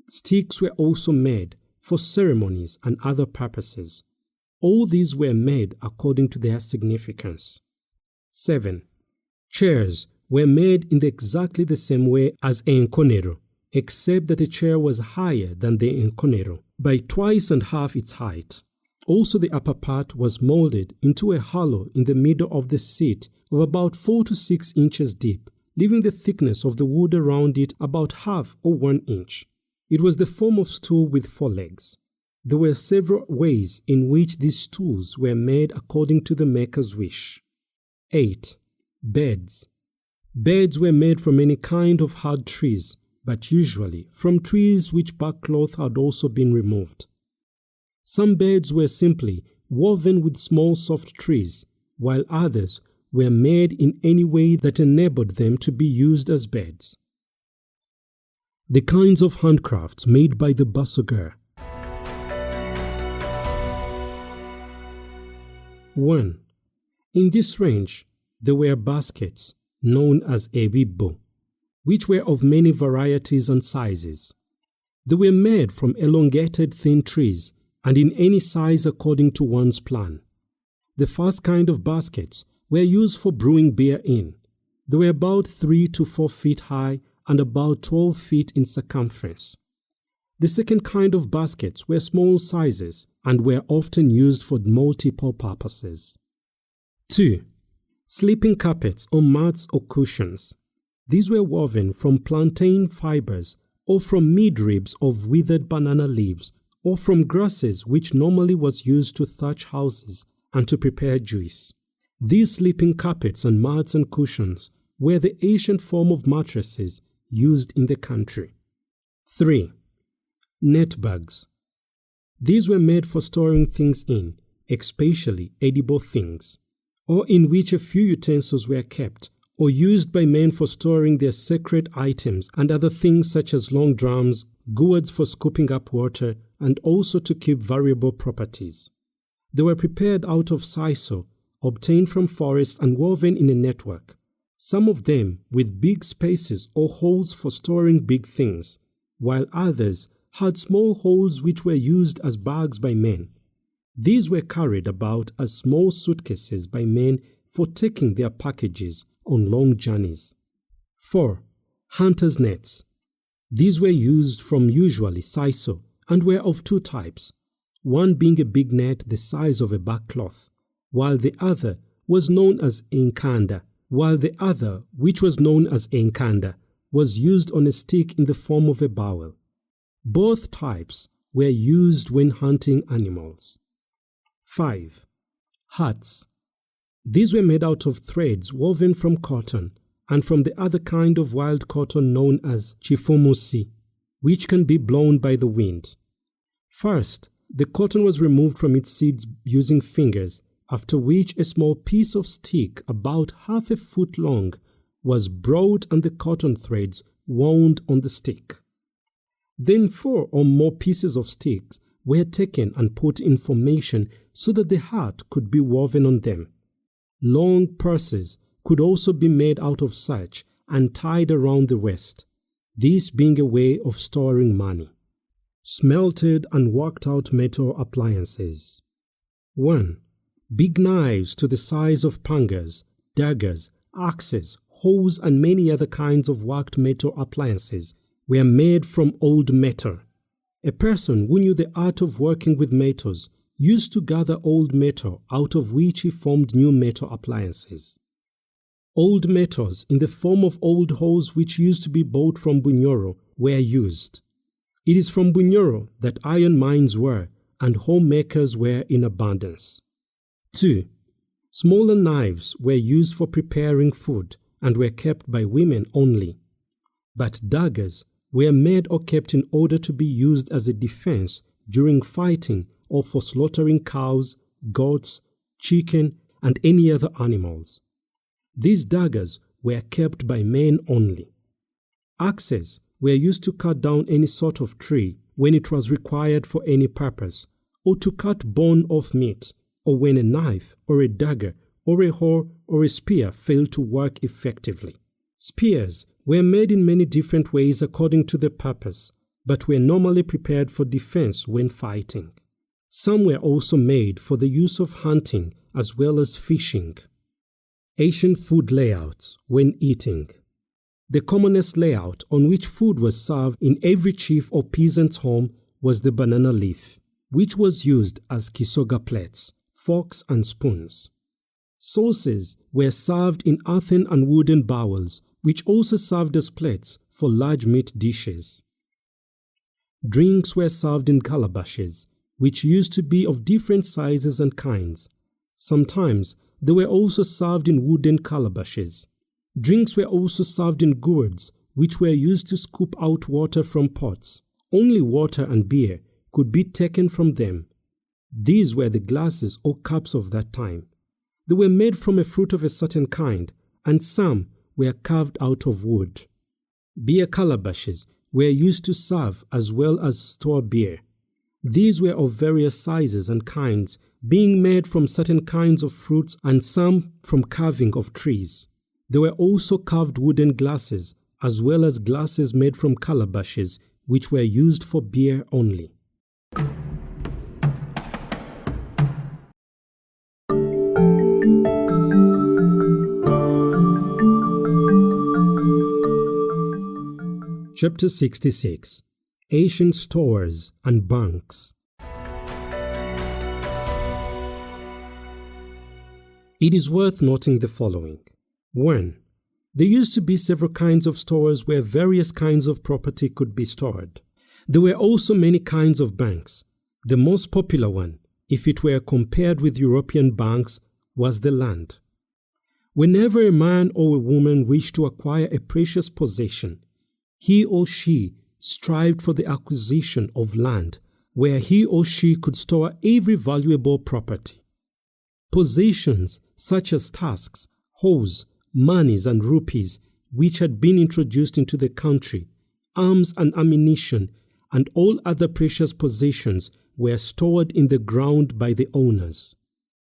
Sticks were also made for ceremonies and other purposes. All these were made according to their significance. 7. Chairs were made in exactly the same way as a enconero, except that a chair was higher than the enconero by 2.5 its height. Also, the upper part was molded into a hollow in the middle of the seat of about 4 to 6 inches deep, leaving the thickness of the wood around it about 1/2 or 1 inch. It was the form of stool with 4 legs. There were several ways in which these stools were made according to the maker's wish. 8. Beds. Beds were made from any kind of hard trees, but usually from trees which backcloth had also been removed. Some beds were simply woven with small soft trees, while others were made in any way that enabled them to be used as beds. The kinds of handcrafts made by the Busoga. 1. In this range, there were baskets, known as ebibbo, which were of many varieties and sizes. They were made from elongated thin trees and in any size according to one's plan. The first kind of baskets were used for brewing beer in. They were about 3 to 4 feet high and about 12 feet in circumference. The second kind of baskets were small sizes and were often used for multiple purposes. 2. Sleeping carpets or mats or cushions. These were woven from plantain fibers or from midribs of withered banana leaves or from grasses which normally was used to thatch houses and to prepare juice. These sleeping carpets and mats and cushions were the ancient form of mattresses used in the country. 3. Net bags. These were made for storing things in, especially edible things, or in which a few utensils were kept, or used by men for storing their sacred items and other things such as long drums, gourds for scooping up water, and also to keep variable properties. They were prepared out of sisal, obtained from forests and woven in a network, some of them with big spaces or holes for storing big things, while others had small holes which were used as bags by men. These were carried about as small suitcases by men for taking their packages on long journeys. 4. Hunters' nets. These were used from usually sisal and were of two types, one being a big net the size of a backcloth, while the other was known as enkanda, was used on a stick in the form of a bowl. Both types were used when hunting animals. 5. Hats. These were made out of threads woven from cotton and from the other kind of wild cotton known as chifumusi, which can be blown by the wind. First, the cotton was removed from its seeds using fingers, after which a small piece of stick about half a foot long was brought and the cotton threads wound on the stick. Then 4 or more pieces of sticks were taken and put in formation so that the hat could be woven on them. Long purses could also be made out of such and tied around the waist, this being a way of storing money. Smelted and worked out metal appliances. 1. Big knives to the size of pangas, daggers, axes, hoes and many other kinds of worked metal appliances were made from old metal. A person who knew the art of working with metals used to gather old metal out of which he formed new metal appliances. Old metals in the form of old hoes which used to be bought from Bunyoro were used. It is from Bunyoro that iron mines were and homemakers were in abundance. 2. Smaller knives were used for preparing food and were kept by women only. But daggers were made or kept in order to be used as a defense during fighting or for slaughtering cows, goats, chicken, and any other animals. These daggers were kept by men only. Axes were used to cut down any sort of tree when it was required for any purpose, or to cut bone off meat, or when a knife or a dagger or a hoe or a spear failed to work effectively. Spears were made in many different ways according to the purpose, but were normally prepared for defense when fighting. Some were also made for the use of hunting as well as fishing. Asian food layouts when eating. The commonest layout on which food was served in every chief or peasant's home was the banana leaf, which was used as kisoga plates, forks and spoons. Sauces were served in earthen and wooden bowls, which also served as plates for large meat dishes. Drinks were served in calabashes, which used to be of different sizes and kinds. Sometimes they were also served in wooden calabashes. Drinks were also served in gourds, which were used to scoop out water from pots. Only water and beer could be taken from them. These were the glasses or cups of that time. They were made from a fruit of a certain kind, and some were carved out of wood. Beer calabashes were used to serve as well as store beer. These were of various sizes and kinds, being made from certain kinds of fruits and some from carving of trees. There were also carved wooden glasses, as well as glasses made from calabashes, which were used for beer only. Chapter 66. Asian Stores and Banks. It is worth noting the following. 1. There used to be several kinds of stores where various kinds of property could be stored. There were also many kinds of banks. The most popular one, if it were compared with European banks, was the land. Whenever a man or a woman wished to acquire a precious possession, he or she strived for the acquisition of land where he or she could store every valuable property. Possessions such as tusks, hoes, monies and rupees which had been introduced into the country, arms and ammunition, and all other precious possessions were stored in the ground by the owners.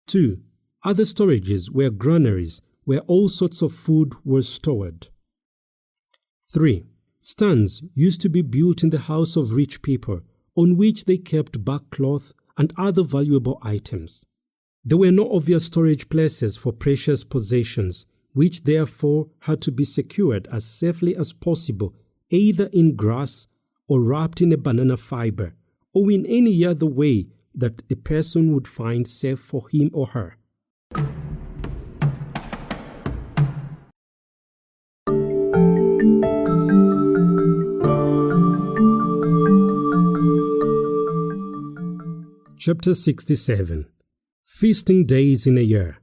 2. Other storages were granaries where all sorts of food were stored. 3. Stands used to be built in the house of rich people on which they kept backcloth and other valuable items. There were no obvious storage places for precious possessions, which therefore had to be secured as safely as possible, either in grass or wrapped in a banana fiber, or in any other way that a person would find safe for him or her. Chapter 67. Feasting Days in a Year.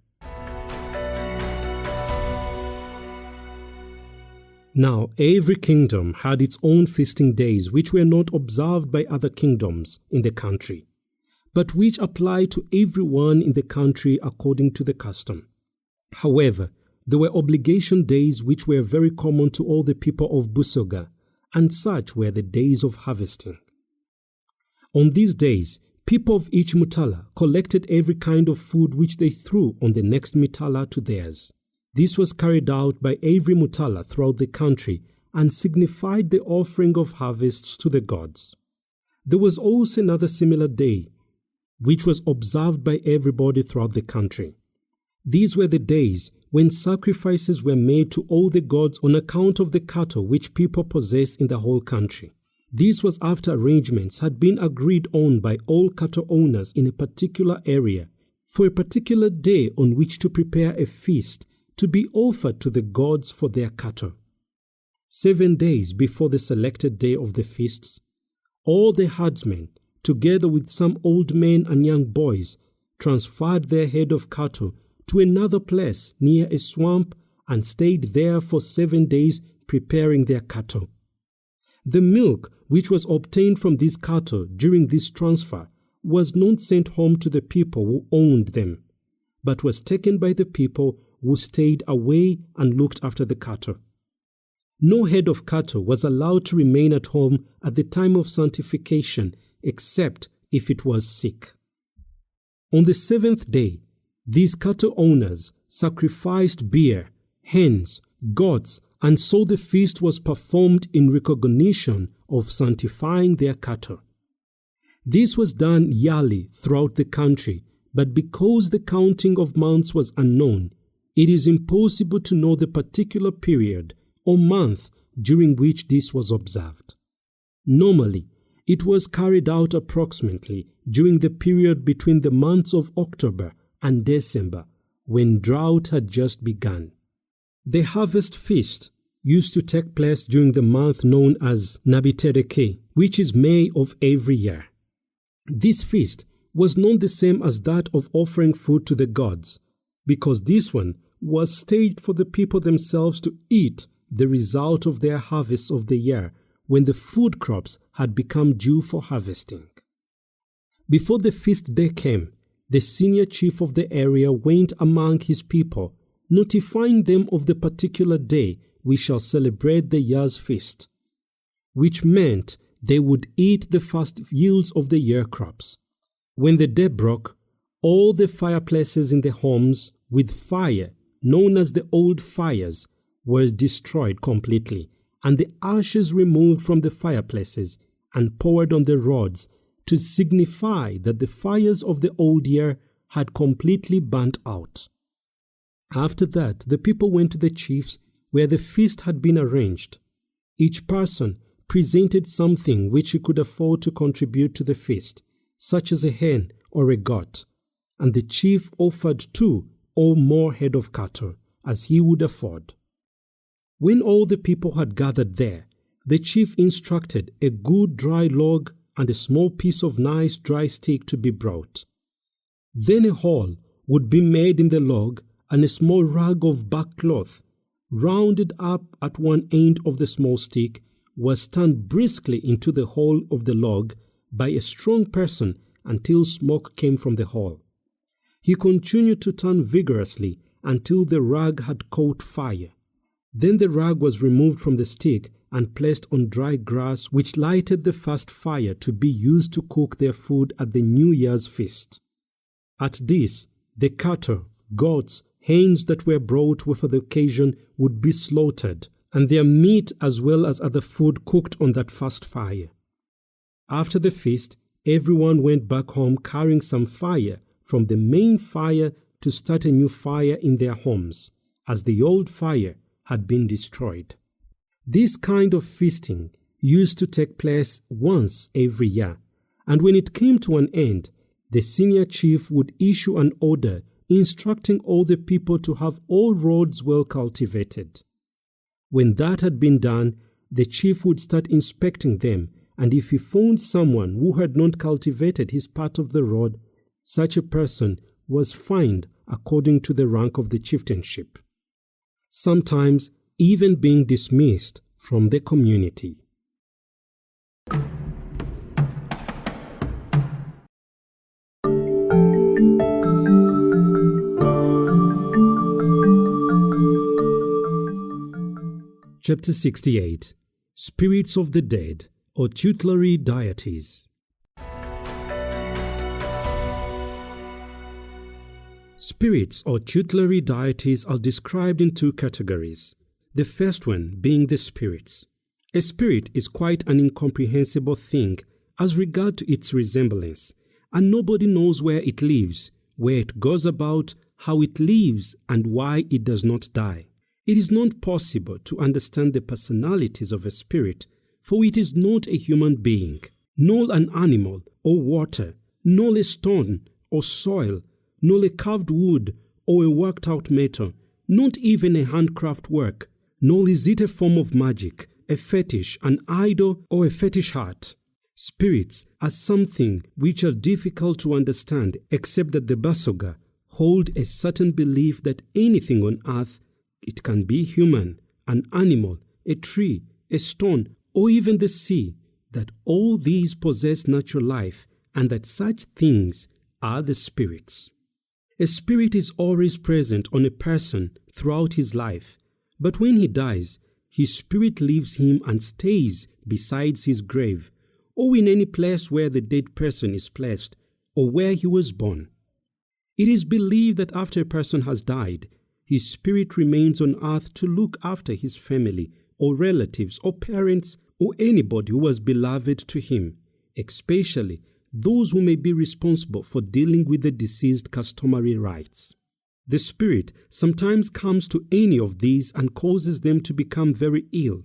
Now every kingdom had its own feasting days which were not observed by other kingdoms in the country, but which applied to everyone in the country according to the custom. However, there were obligation days which were very common to all the people of Busoga, and such were the days of harvesting. On these days, people of each mutala collected every kind of food which they threw on the next mutala to theirs. This was carried out by every mutala throughout the country and signified the offering of harvests to the gods. There was also another similar day, which was observed by everybody throughout the country. These were the days when sacrifices were made to all the gods on account of the cattle which people possessed in the whole country. This was after arrangements had been agreed on by all cattle owners in a particular area for a particular day on which to prepare a feast to be offered to the gods for their cattle. 7 days before the selected day of the feasts, all the herdsmen, together with some old men and young boys, transferred their head of cattle to another place near a swamp and stayed there for 7 days preparing their cattle. The milk which was obtained from these cattle during this transfer was not sent home to the people who owned them, but was taken by the people who stayed away and looked after the cattle. No head of cattle was allowed to remain at home at the time of sanctification except if it was sick. On the 7th day, these cattle owners sacrificed bear, hens, goats, and so the feast was performed in recognition of sanctifying their cattle. This was done yearly throughout the country, but because the counting of months was unknown, it is impossible to know the particular period or month during which this was observed. Normally, it was carried out approximately during the period between the months of October and December, when drought had just begun. The harvest feast used to take place during the month known as Nabitereke, which is May of every year. This feast was not the same as that of offering food to the gods, because this one was staged for the people themselves to eat the result of their harvests of the year when the food crops had become due for harvesting. Before the feast day came, the senior chief of the area went among his people, notifying them of the particular day we shall celebrate the year's feast, which meant they would eat the first yields of the year crops. When the day broke, all the fireplaces in the homes with fire, known as the old fires, were destroyed completely, and the ashes removed from the fireplaces and poured on the rods to signify that the fires of the old year had completely burnt out. After that, the people went to the chiefs where the feast had been arranged. Each person presented something which he could afford to contribute to the feast, such as a hen or a goat, and the chief offered 2 or more head of cattle, as he would afford. When all the people had gathered there, the chief instructed a good dry log and a small piece of nice dry stick to be brought. Then a hole would be made in the log, and a small rag of bark cloth, rounded up at one end of the small stick, was turned briskly into the hole of the log by a strong person until smoke came from the hole. He continued to turn vigorously until the rag had caught fire. Then the rag was removed from the stick and placed on dry grass, which lighted the first fire to be used to cook their food at the New Year's feast. At this, the cattle, goats, hens that were brought for the occasion would be slaughtered, and their meat as well as other food cooked on that first fire. After the feast, everyone went back home carrying some fire from the main fire to start a new fire in their homes, as the old fire had been destroyed. This kind of feasting used to take place once every year, and when it came to an end, the senior chief would issue an order instructing all the people to have all roads well cultivated. When that had been done, the chief would start inspecting them, and if he found someone who had not cultivated his part of the road, such a person was fined according to the rank of the chieftainship, sometimes even being dismissed from the community. Chapter 68. Spirits of the Dead, or Tutelary Deities. Spirits or tutelary deities are described in two categories. The first one being the spirits. A spirit is quite an incomprehensible thing as regard to its resemblance, and nobody knows where it lives, where it goes about, how it lives, and why it does not die. It is not possible to understand the personalities of a spirit, for it is not a human being, nor an animal or water, nor a stone or soil, nor a carved wood or a worked-out metal, not even a handcraft work, nor is it a form of magic, a fetish, an idol, or a fetish heart. Spirits are something which are difficult to understand, except that the Busoga hold a certain belief that anything on earth, it can be human, an animal, a tree, a stone, or even the sea, that all these possess natural life, and that such things are the spirits. A spirit is always present on a person throughout his life, but when he dies, his spirit leaves him and stays beside his grave, or in any place where the dead person is placed, or where he was born. It is believed that after a person has died, his spirit remains on earth to look after his family, or relatives, or parents, or anybody who was beloved to him, especially those who may be responsible for dealing with the deceased customary rites. The spirit sometimes comes to any of these and causes them to become very ill.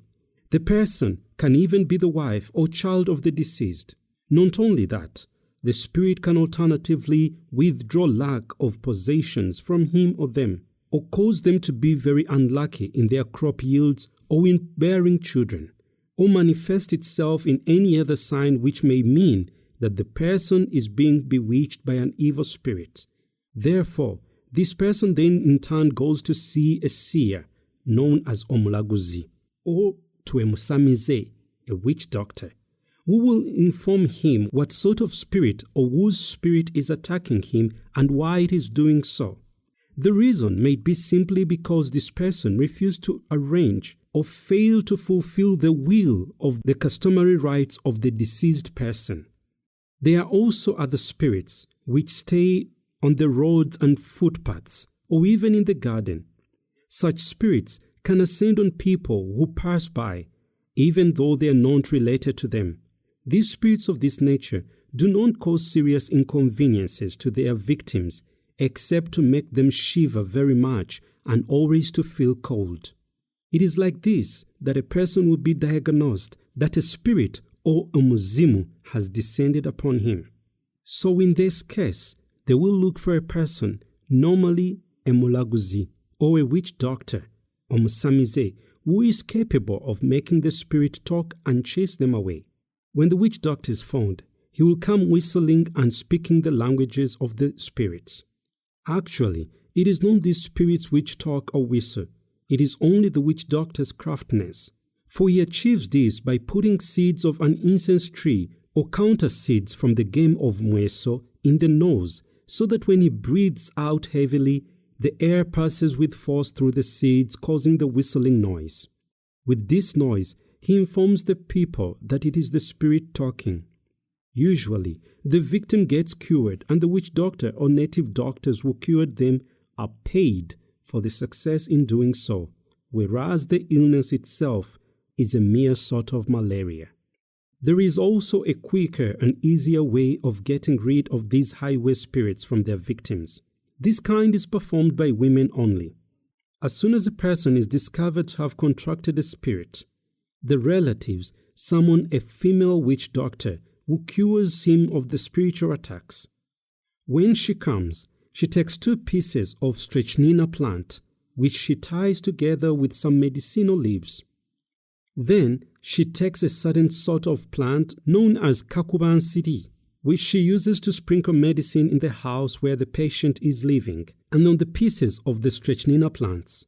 The person can even be the wife or child of the deceased. Not only that, the spirit can alternatively withdraw lack of possessions from him or them, or cause them to be very unlucky in their crop yields or in bearing children, or manifest itself in any other sign which may mean that the person is being bewitched by an evil spirit. Therefore, this person then in turn goes to see a seer, known as omulaguzi, or to a musamize, a witch doctor, who will inform him what sort of spirit or whose spirit is attacking him and why it is doing so. The reason may be simply because this person refused to arrange or failed to fulfill the will of the customary rites of the deceased person. There are also other spirits which stay on the roads and footpaths, or even in the garden. Such spirits can ascend on people who pass by, even though they are not related to them. These spirits of this nature do not cause serious inconveniences to their victims, except to make them shiver very much and always to feel cold. It is like this that a person will be diagnosed that a spirit or a muzimu has descended upon him. So in this case, they will look for a person, normally a mulaguzi or a witch doctor or musamize, who is capable of making the spirit talk and chase them away. When the witch doctor is found, he will come whistling and speaking the languages of the spirits. Actually, it is not these spirits which talk or whistle. It is only the witch doctor's craftiness. For he achieves this by putting seeds of an incense tree or counter seeds from the game of mweso in the nose, so that when he breathes out heavily, the air passes with force through the seeds, causing the whistling noise. With this noise, he informs the people that it is the spirit talking. Usually, the victim gets cured, and the witch doctor or native doctors who cured them are paid for the success in doing so, whereas the illness itself is a mere sort of malaria. There is also a quicker and easier way of getting rid of these highway spirits from their victims. This kind is performed by women only. As soon as a person is discovered to have contracted a spirit, the relatives summon a female witch doctor who cures him of the spiritual attacks. When she comes, she takes 2 pieces of strychnina plant, which she ties together with some medicinal leaves. Then she takes a certain sort of plant known as kakubansiri, which she uses to sprinkle medicine in the house where the patient is living, and on the pieces of the strychnina plants.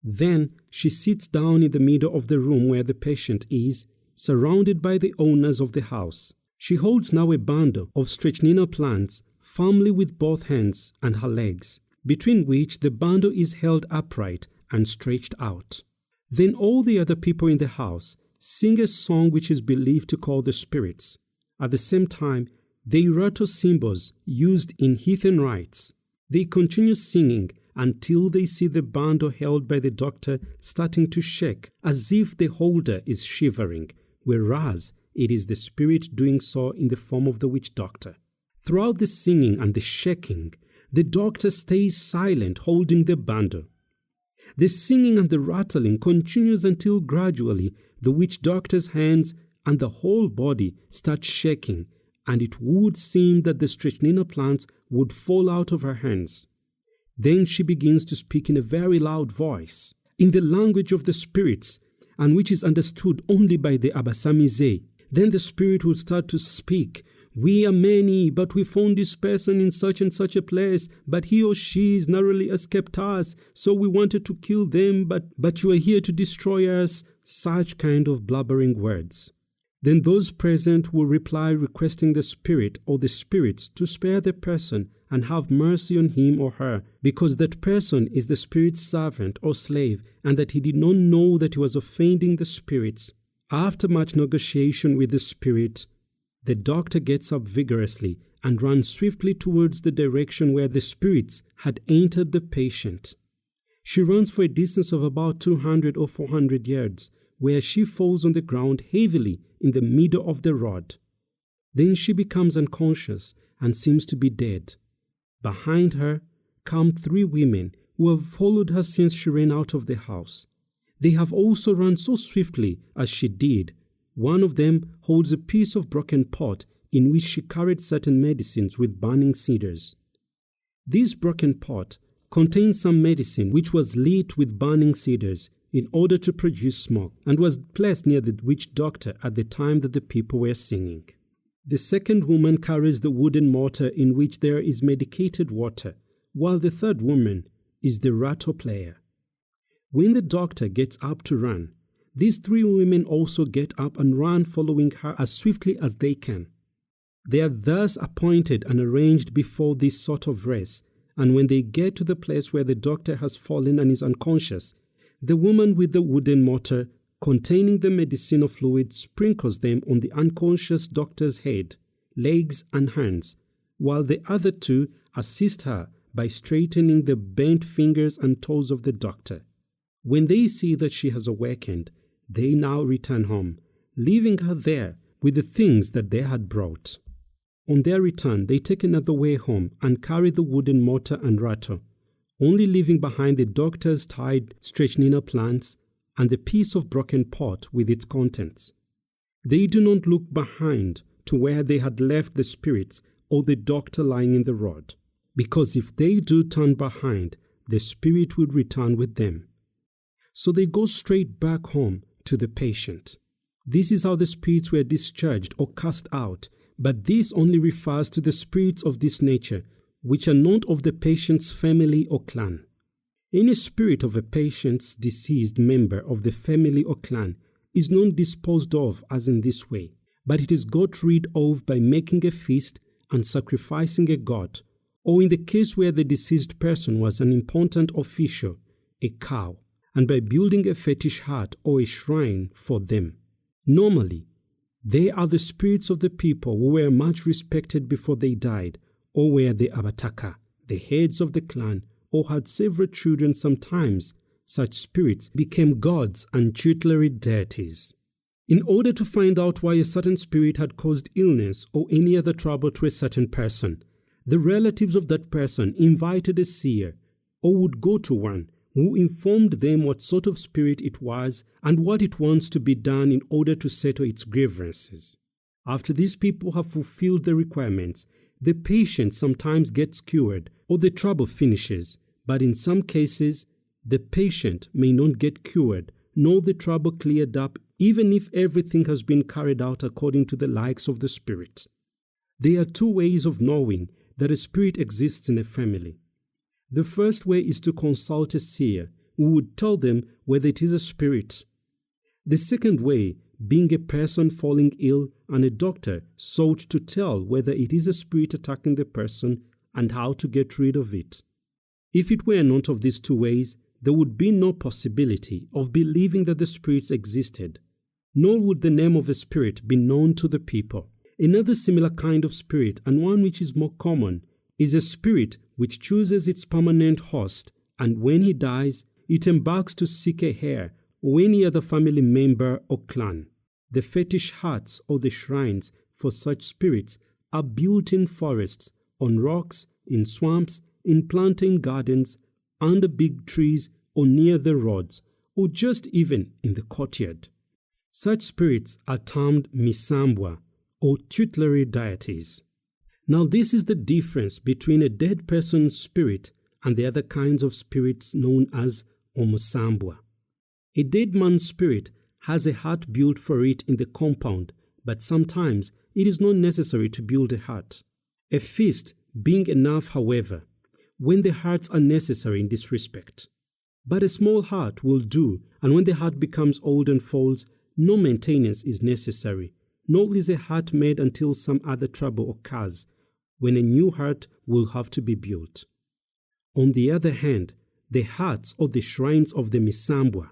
Then she sits down in the middle of the room where the patient is, surrounded by the owners of the house. She holds now a bundle of strychnina plants firmly with both hands and her legs, between which the bundle is held upright and stretched out. Then all the other people in the house sing a song which is believed to call the spirits. At the same time, they rattle cymbals used in heathen rites. They continue singing until they see the bundle held by the doctor starting to shake as if the holder is shivering, whereas it is the spirit doing so in the form of the witch doctor. Throughout the singing and the shaking, the doctor stays silent holding the bundle. The singing and the rattling continues until gradually the witch doctor's hands and the whole body start shaking, and it would seem that the strychnina plants would fall out of her hands. Then she begins to speak in a very loud voice, in the language of the spirits, and which is understood only by the Abasamize. Then the spirit will start to speak. "We are many, but we found this person in such and such a place, but he or she is narrowly escaped us, so we wanted to kill them, but you are here to destroy us," such kind of blubbering words. Then those present will reply requesting the spirit or the spirits to spare the person and have mercy on him or her, because that person is the spirit's servant or slave, and that he did not know that he was offending the spirits. After much negotiation with the spirit, the doctor gets up vigorously and runs swiftly towards the direction where the spirits had entered the patient. She runs for a distance of about 200 or 400 yards, where she falls on the ground heavily in the middle of the rod. Then she becomes unconscious and seems to be dead. Behind her come 3 women who have followed her since she ran out of the house. They have also run so swiftly as she did. One of them holds a piece of broken pot in which she carried certain medicines with burning cedars. This broken pot contained some medicine which was lit with burning cedars in order to produce smoke, and was placed near the witch doctor at the time that the people were singing. The second woman carries the wooden mortar in which there is medicated water, while the third woman is the rattle player. When the doctor gets up to run, these 3 women also get up and run following her as swiftly as they can. They are thus appointed and arranged before this sort of race, and when they get to the place where the doctor has fallen and is unconscious, the woman with the wooden mortar containing the medicinal fluid sprinkles them on the unconscious doctor's head, legs and hands, while the other 2 assist her by straightening the bent fingers and toes of the doctor. When they see that she has awakened, they now return home, leaving her there with the things that they had brought. On their return, they take another way home and carry the wooden mortar and rattle, only leaving behind the doctor's tied strychnina plants and the piece of broken pot with its contents. They do not look behind to where they had left the spirits or the doctor lying in the rod, because if they do turn behind, the spirit will return with them. So they go straight back home to the patient. This is how the spirits were discharged or cast out, but this only refers to the spirits of this nature, which are not of the patient's family or clan. Any spirit of a patient's deceased member of the family or clan is not disposed of as in this way, but it is got rid of by making a feast and sacrificing a goat, or in the case where the deceased person was an important official, a cow, and by building a fetish hut or a shrine for them. Normally, they are the spirits of the people who were much respected before they died, or were the abataka, the heads of the clan, or had several children. Sometimes such spirits became gods and tutelary deities. In order to find out why a certain spirit had caused illness or any other trouble to a certain person, the relatives of that person invited a seer, or would go to one, who informed them what sort of spirit it was and what it wants to be done in order to settle its grievances. After these people have fulfilled the requirements, the patient sometimes gets cured or the trouble finishes, but in some cases, the patient may not get cured nor the trouble cleared up, even if everything has been carried out according to the likes of the spirit. There are two ways of knowing that a spirit exists in a family. The first way is to consult a seer who would tell them whether it is a spirit. The second way, being a person falling ill and a doctor sought to tell whether it is a spirit attacking the person and how to get rid of it. If it were not of these two ways, there would be no possibility of believing that the spirits existed, nor would the name of a spirit be known to the people. Another similar kind of spirit, and one which is more common, is a spirit which chooses its permanent host, and when he dies, it embarks to seek a heir or any other family member or clan. The fetish huts or the shrines for such spirits are built in forests, on rocks, in swamps, in plantain gardens, under big trees, or near the roads, or just even in the courtyard. Such spirits are termed misambwa, or tutelary deities. Now this is the difference between a dead person's spirit and the other kinds of spirits known as omusambwa. A dead man's spirit has a hut built for it in the compound, but sometimes it is not necessary to build a hut. A feast being enough, however, when the huts are necessary in this respect. But a small hut will do, and when the hut becomes old and falls, no maintenance is necessary, nor is a hut made until some other trouble occurs, when a new hut will have to be built. On the other hand, the huts or the shrines of the misambwa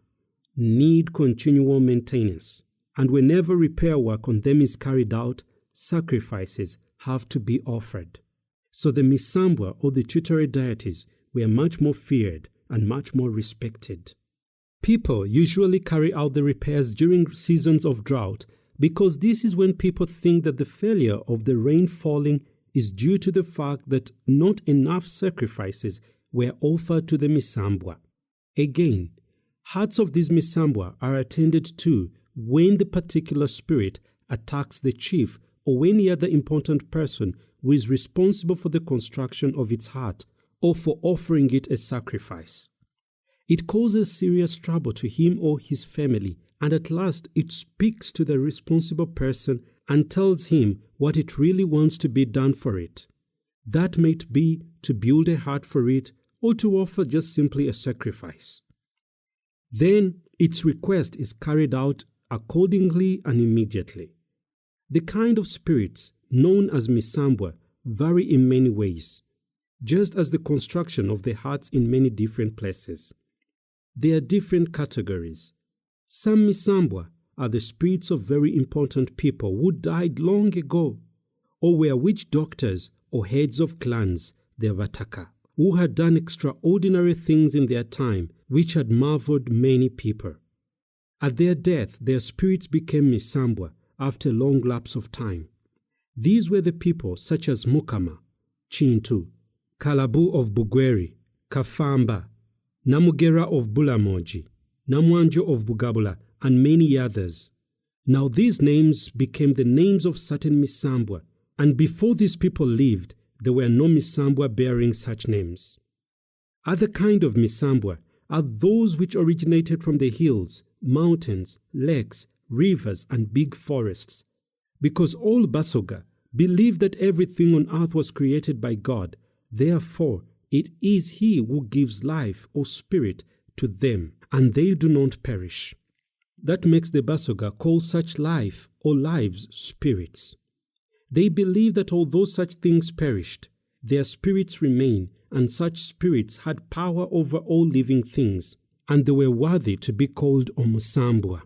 need continual maintenance, and whenever repair work on them is carried out, sacrifices have to be offered. So the misambwa or the tutelary deities were much more feared and much more respected. People usually carry out the repairs during seasons of drought because this is when people think that the failure of the rain falling is due to the fact that not enough sacrifices were offered to the misambwa. Again, huts of these misambwa are attended to when the particular spirit attacks the chief or any other important person who is responsible for the construction of its hut or for offering it a sacrifice. It causes serious trouble to him or his family, and at last it speaks to the responsible person and tells him what it really wants to be done for it. That might be to build a hut for it or to offer just simply a sacrifice. Then its request is carried out accordingly and immediately. The kind of spirits known as misambwa vary in many ways, just as the construction of the huts in many different places. There are different categories. Some misambwa are the spirits of very important people who died long ago, or were witch doctors or heads of clans, the Vataka, who had done extraordinary things in their time which had marveled many people. At their death, their spirits became misambwa after a long lapse of time. These were the people such as Mukama, Chintu, Kalabu of Bugweri, Kafamba, Namugera of Bulamoji, Namwanjo of Bugabula, and many others. Now these names became the names of certain misambwa, and before these people lived, there were no misambwa bearing such names. Other kind of misambwa are those which originated from the hills, mountains, lakes, rivers, and big forests. Because all Busoga believe that everything on earth was created by God, therefore it is He who gives life or spirit to them, and they do not perish. That makes the Busoga call such life or lives spirits. They believe that although such things perished, their spirits remain, and such spirits had power over all living things, and they were worthy to be called Omusambwa,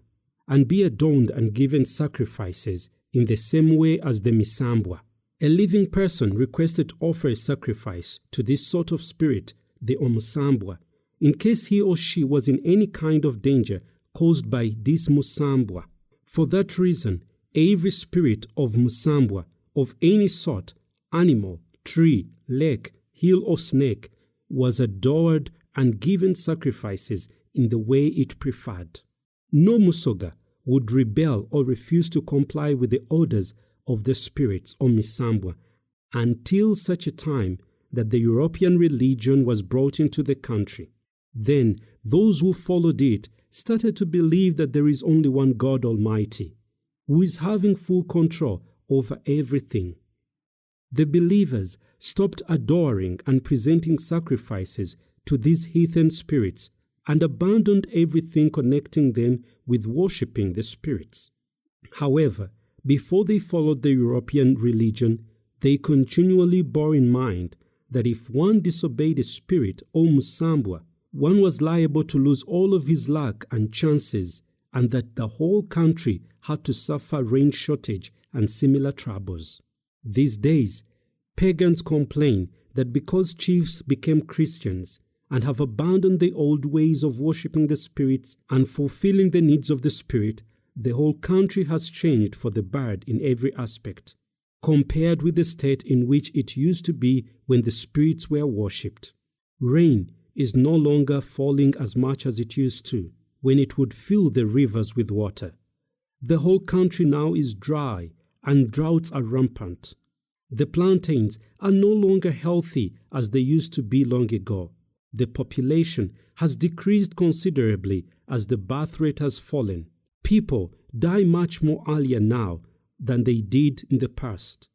and be adorned and given sacrifices in the same way as the Misambwa. A living person requested to offer a sacrifice to this sort of spirit, the Omusambwa, in case he or she was in any kind of danger caused by this Musambwa. For that reason, every spirit of Musambwa of any sort, animal, tree, lake, hill or snake, was adored and given sacrifices in the way it preferred. No Busoga would rebel or refuse to comply with the orders of the spirits or Misambwa until such a time that the European religion was brought into the country. Then those who followed it started to believe that there is only one God Almighty, who is having full control over everything. The believers stopped adoring and presenting sacrifices to these heathen spirits and abandoned everything connecting them with worshipping the spirits. However, before they followed the European religion, they continually bore in mind that if one disobeyed a spirit or Musambwa, one was liable to lose all of his luck and chances, and that the whole country had to suffer rain shortage and similar troubles. These days, pagans complain that because chiefs became Christians and have abandoned the old ways of worshipping the spirits and fulfilling the needs of the spirit, the whole country has changed for the bad in every aspect, compared with the state in which it used to be when the spirits were worshipped. Rain is no longer falling as much as it used to, when it would fill the rivers with water. The whole country now is dry, and droughts are rampant. The plantains are no longer healthy as they used to be long ago. The population has decreased considerably as the birth rate has fallen. People die much more earlier now than they did in the past,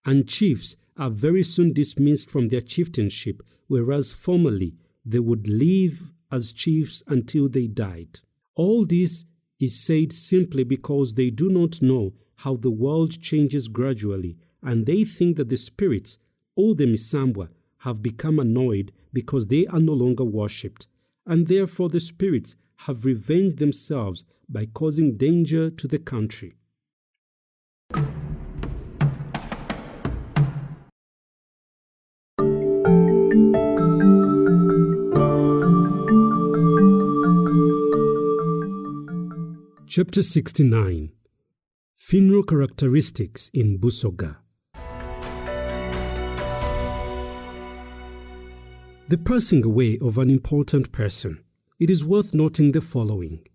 and chiefs are very soon dismissed from their chieftainship, whereas formerly they would live as chiefs until they died. All this is said simply because they do not know how the world changes gradually, and they think that the spirits or the Misambwa have become annoyed because they are no longer worshipped, and therefore the spirits have revenged themselves by causing danger to the country. Chapter 69. Funeral Characteristics in Busoga. The passing away of an important person. It is worth noting the following.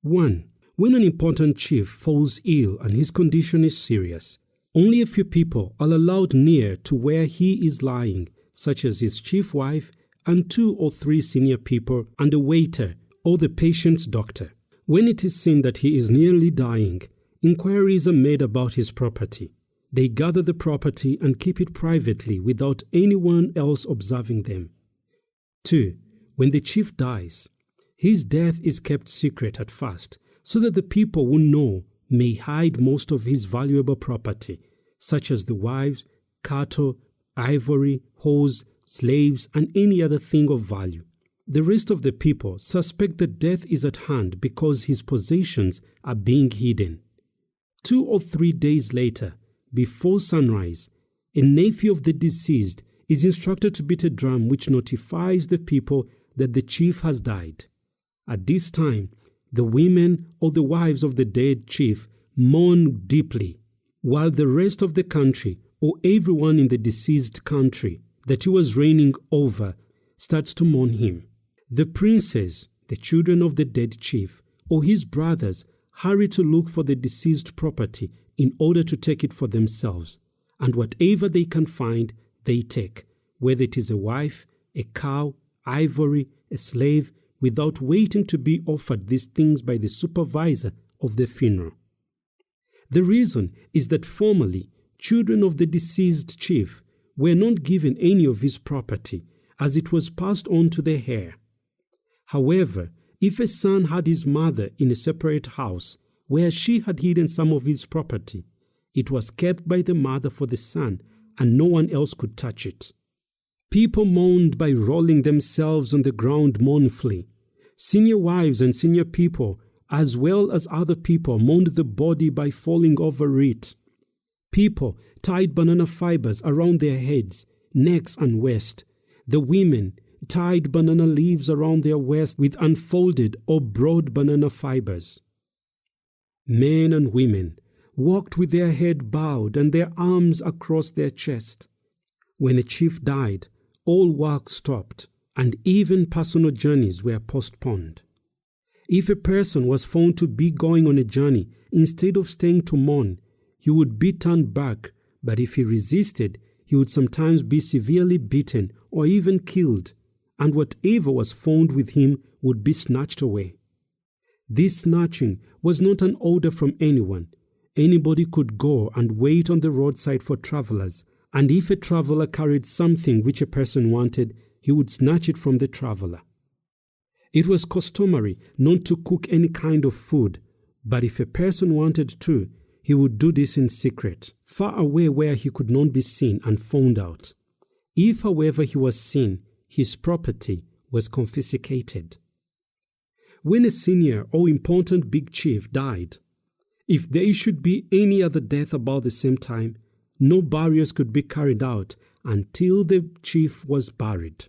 1. When an important chief falls ill and his condition is serious, only a few people are allowed near to where he is lying, such as his chief wife and 2 or 3 senior people and a waiter or the patient's doctor. When it is seen that he is nearly dying, inquiries are made about his property. They gather the property and keep it privately without anyone else observing them. 2. When the chief dies, his death is kept secret at first, so that the people who know may hide most of his valuable property, such as the wives, cattle, ivory, horse, slaves, and any other thing of value. The rest of the people suspect that death is at hand because his possessions are being hidden. 2 or 3 days later, before sunrise, a nephew of the deceased is instructed to beat a drum which notifies the people that the chief has died. At this time, the women or the wives of the dead chief mourn deeply, while the rest of the country or everyone in the deceased country that he was reigning over starts to mourn him. The princes, the children of the dead chief, or his brothers hurry to look for the deceased property in order to take it for themselves, and whatever they can find, they take, whether it is a wife, a cow, ivory, a slave, without waiting to be offered these things by the supervisor of the funeral. The reason is that formerly, children of the deceased chief were not given any of his property, as it was passed on to the heir. However, If a son had his mother in a separate house where she had hidden some of his property, it was kept by the mother for the son, and no one else could touch it. People mourned by rolling themselves on the ground mournfully. Senior wives and senior people, as well as other people, mourned the body by falling over it. People tied banana fibers around their heads, necks, and waist. The women tied banana leaves around their waist with unfolded or broad banana fibers. Men and women walked with their head bowed and their arms across their chest. When a chief died, all work stopped, and even personal journeys were postponed. If a person was found to be going on a journey, instead of staying to mourn, he would be turned back, but if he resisted, he would sometimes be severely beaten or even killed, and whatever was found with him would be snatched away. This snatching was not an order from anyone. Anybody could go and wait on the roadside for travelers, and if a traveler carried something which a person wanted, he would snatch it from the traveler. It was customary not to cook any kind of food, but if a person wanted to, he would do this in secret, far away where he could not be seen and found out. If, however, he was seen, his property was confiscated. When a senior or important big chief died, if there should be any other death about the same time, no burials could be carried out until the chief was buried.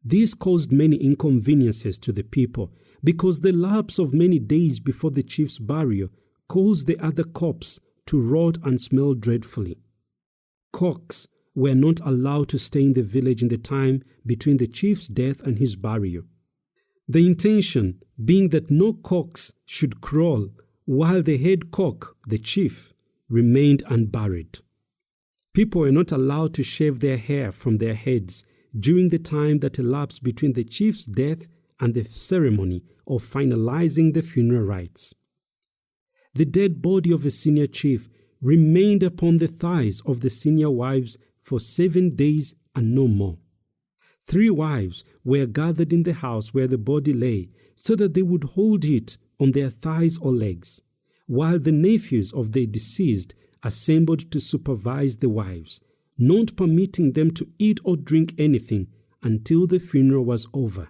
This caused many inconveniences to the people because the lapse of many days before the chief's burial caused the other corpse to rot and smell dreadfully. Cocks were not allowed to stay in the village in the time between the chief's death and his burial. The intention being that no cocks should crow while the head cock, the chief, remained unburied. People were not allowed to shave their hair from their heads during the time that elapsed between the chief's death and the ceremony of finalizing the funeral rites. The dead body of a senior chief remained upon the thighs of the senior wives for 7 days and no more. 3 wives were gathered in the house where the body lay so that they would hold it on their thighs or legs, while the nephews of the deceased assembled to supervise the wives, not permitting them to eat or drink anything until the funeral was over.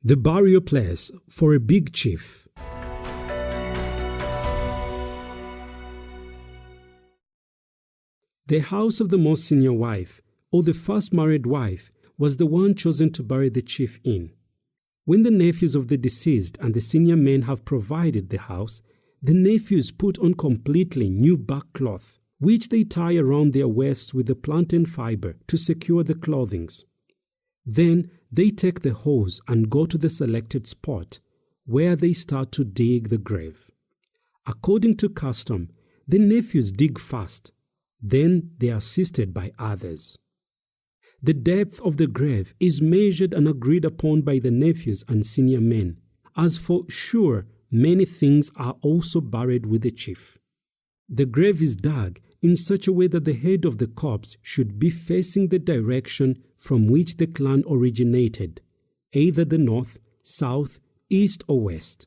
The burial place for a big chief. The house of the most senior wife, or the first married wife, was the one chosen to bury the chief in. When the nephews of the deceased and the senior men have provided the house, the nephews put on completely new bark cloth, which they tie around their waists with the plantain fiber to secure the clothings. Then they take the hose and go to the selected spot, where they start to dig the grave. According to custom, the nephews dig first. Then they are assisted by others. The depth of the grave is measured and agreed upon by the nephews and senior men, as for sure many things are also buried with the chief. The grave is dug in such a way that the head of the corpse should be facing the direction from which the clan originated, either the north, south, east, or west.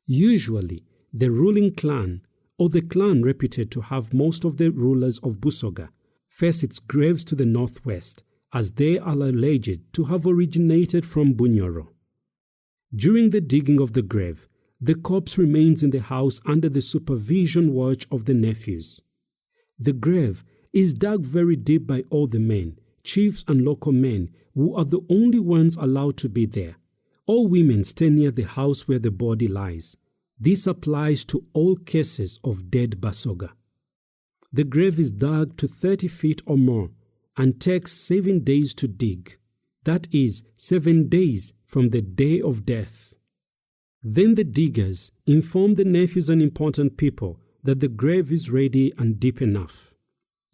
Usually, the ruling clan, or the clan reputed to have most of the rulers of Busoga, face its graves to the northwest, as they are alleged to have originated from Bunyoro. During the digging of the grave, the corpse remains in the house under the supervision watch of the nephews. The grave is dug very deep by all the men, chiefs and local men, who are the only ones allowed to be there. All women stay near the house where the body lies. This applies to all cases of dead Busoga. The grave is dug to 30 feet or more and takes 7 days to dig. That is, 7 days from the day of death. Then the diggers inform the nephews and important people that the grave is ready and deep enough.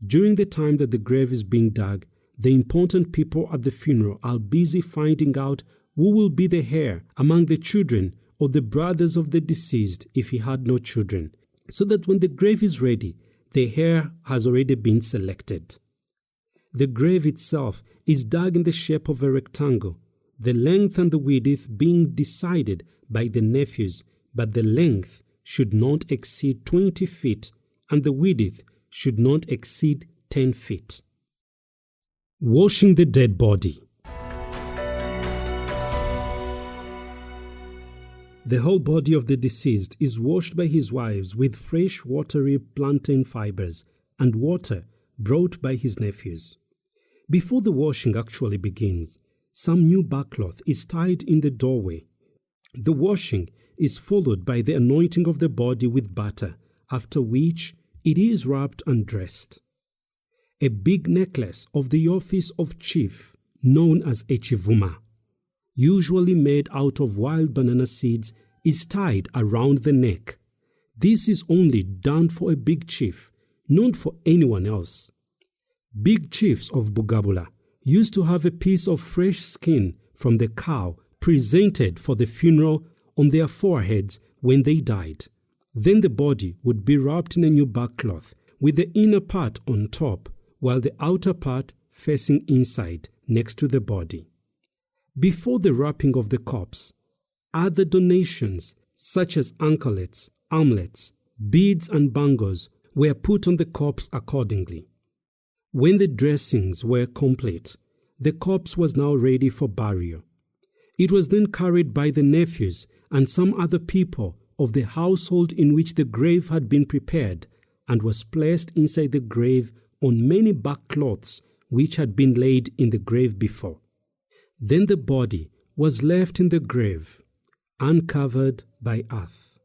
During the time that the grave is being dug, the important people at the funeral are busy finding out who will be the heir among the children or the brothers of the deceased if he had no children, so that when the grave is ready, the heir has already been selected. The grave itself is dug in the shape of a rectangle. the length and the width being decided by the nephews, but the length should not exceed 20 feet, and the width should not exceed 10 feet. Washing the dead body. The whole body of the deceased is washed by his wives with fresh watery plantain fibers and water brought by his nephews. Before the washing actually begins, some new backcloth is tied in the doorway. The washing is followed by the anointing of the body with butter, after which it is wrapped and dressed. A big necklace of the office of chief, known as a chivuma, usually made out of wild banana seeds, is tied around the neck. This is only done for a big chief, not for anyone else. Big chiefs of Bugabula used to have a piece of fresh skin from the cow presented for the funeral on their foreheads when they died. Then the body would be wrapped in a new backcloth with the inner part on top, while the outer part facing inside next to the body. Before the wrapping of the corpse, other donations such as anklets, armlets, beads and bangles were put on the corpse accordingly. When the dressings were complete, the corpse was now ready for burial. It was then carried by the nephews and some other people of the household in which the grave had been prepared, and was placed inside the grave on many backcloths which had been laid in the grave before. Then the body was left in the grave, uncovered by earth.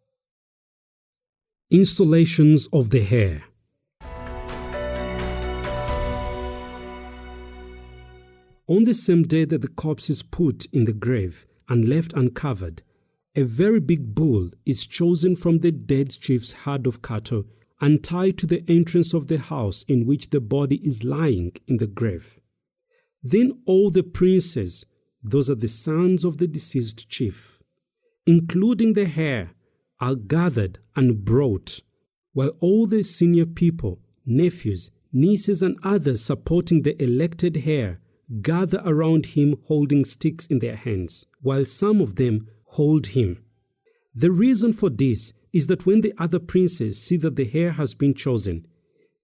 Installations of the hair. On the same day that the corpse is put in the grave and left uncovered, a very big bull is chosen from the dead chief's herd of cattle and tied to the entrance of the house in which the body is lying in the grave. Then all the princes, those are the sons of the deceased chief, including the heir, are gathered and brought, while all the senior people, nephews, nieces and others supporting the elected heir gather around him holding sticks in their hands, while some of them hold him. The reason for this is that when the other princes see that the heir has been chosen,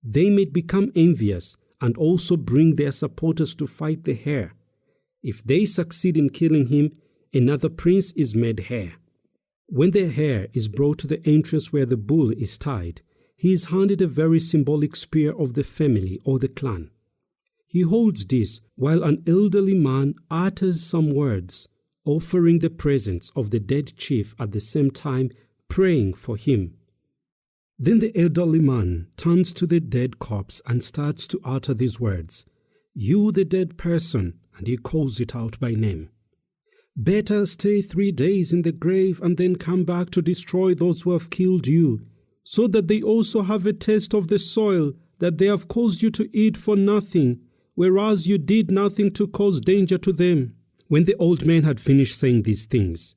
they may become envious and also bring their supporters to fight the heir. If they succeed in killing him, another prince is made heir. When the heir is brought to the entrance where the bull is tied, he is handed a very symbolic spear of the family or the clan. He holds this while an elderly man utters some words, offering the presence of the dead chief at the same time praying for him. Then the elderly man turns to the dead corpse and starts to utter these words, "You the dead person," and he calls it out by name. "Better stay 3 days in the grave and then come back to destroy those who have killed you, so that they also have a taste of the soil that they have caused you to eat for nothing, whereas you did nothing to cause danger to them." When the old man had finished saying these things,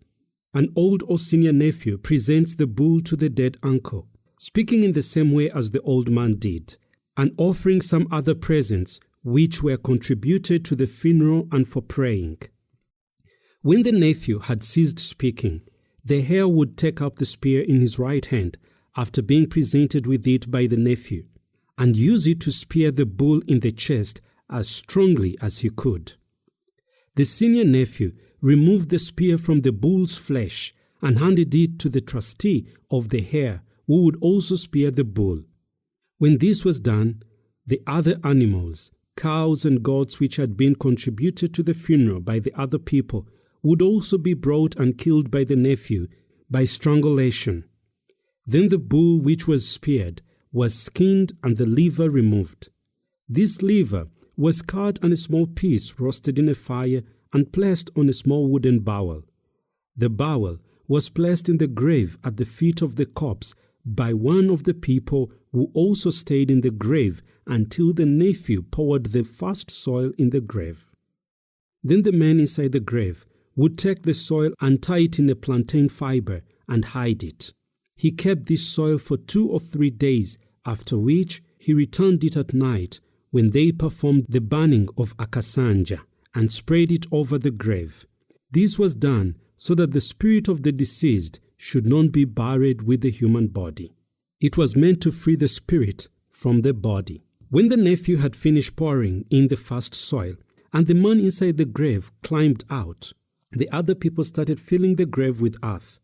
an old or senior nephew presents the bull to the dead uncle, speaking in the same way as the old man did, and offering some other presents which were contributed to the funeral and for praying. When the nephew had ceased speaking, the heir would take up the spear in his right hand after being presented with it by the nephew, and use it to spear the bull in the chest as strongly as he could. The senior nephew removed the spear from the bull's flesh and handed it to the trustee of the heir, who would also spear the bull. When this was done, the other animals, cows and goats which had been contributed to the funeral by the other people, would also be brought and killed by the nephew by strangulation. Then the bull which was speared was skinned and the liver removed. This liver was cut and a small piece roasted in a fire and placed on a small wooden bowl. The bowl was placed in the grave at the feet of the corpse by one of the people who also stayed in the grave until the nephew poured the first soil in the grave. Then the man inside the grave would take the soil and tie it in a plantain fiber and hide it. He kept this soil for 2 or 3 days, after which he returned it at night when they performed the burning of Akasanja and spread it over the grave. This was done so that the spirit of the deceased should not be buried with the human body. It was meant to free the spirit from the body. When the nephew had finished pouring in the first soil, and the man inside the grave climbed out, the other people started filling the grave with earth.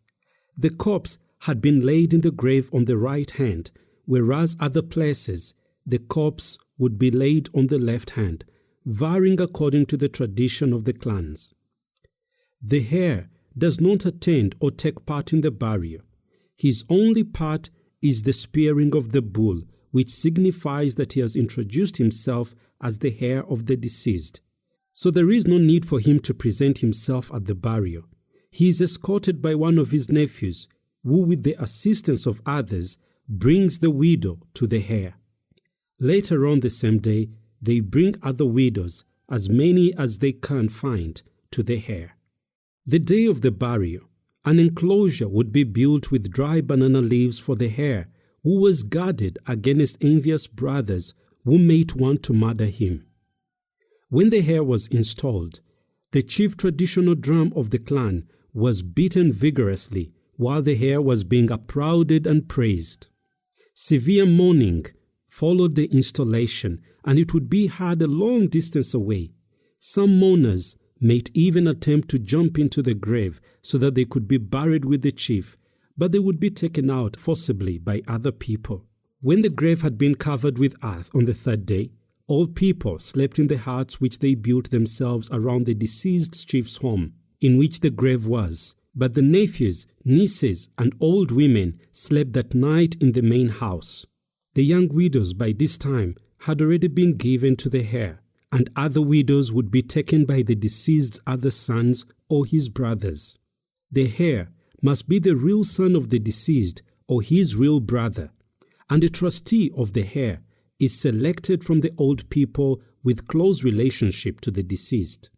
The corpse had been laid in the grave on the right hand, whereas other places the corpse would be laid on the left hand, varying according to the tradition of the clans. The heir does not attend or take part in the burial. His only part is the spearing of the bull, which signifies that he has introduced himself as the heir of the deceased. So there is no need for him to present himself at the burial. He is escorted by one of his nephews, who with the assistance of others brings the widow to the heir. Later on the same day, they bring other widows, as many as they can find, to the heir. The day of the burial, an enclosure would be built with dry banana leaves for the heir, who was guarded against envious brothers who might want to murder him. When the heir was installed, the chief traditional drum of the clan was beaten vigorously while the heir was being applauded and praised. Severe mourning followed the installation, and it would be heard a long distance away. Some mourners might even attempt to jump into the grave so that they could be buried with the chief, but they would be taken out forcibly by other people. When the grave had been covered with earth on the third day, all people slept in the huts which they built themselves around the deceased chief's home, in which the grave was. But the nephews, nieces, and old women slept that night in the main house. The young widows by this time had already been given to the heir, and other widows would be taken by the deceased's other sons or his brothers. The heir must be the real son of the deceased or his real brother, and a trustee of the heir is selected from the old people with close relationship to the deceased.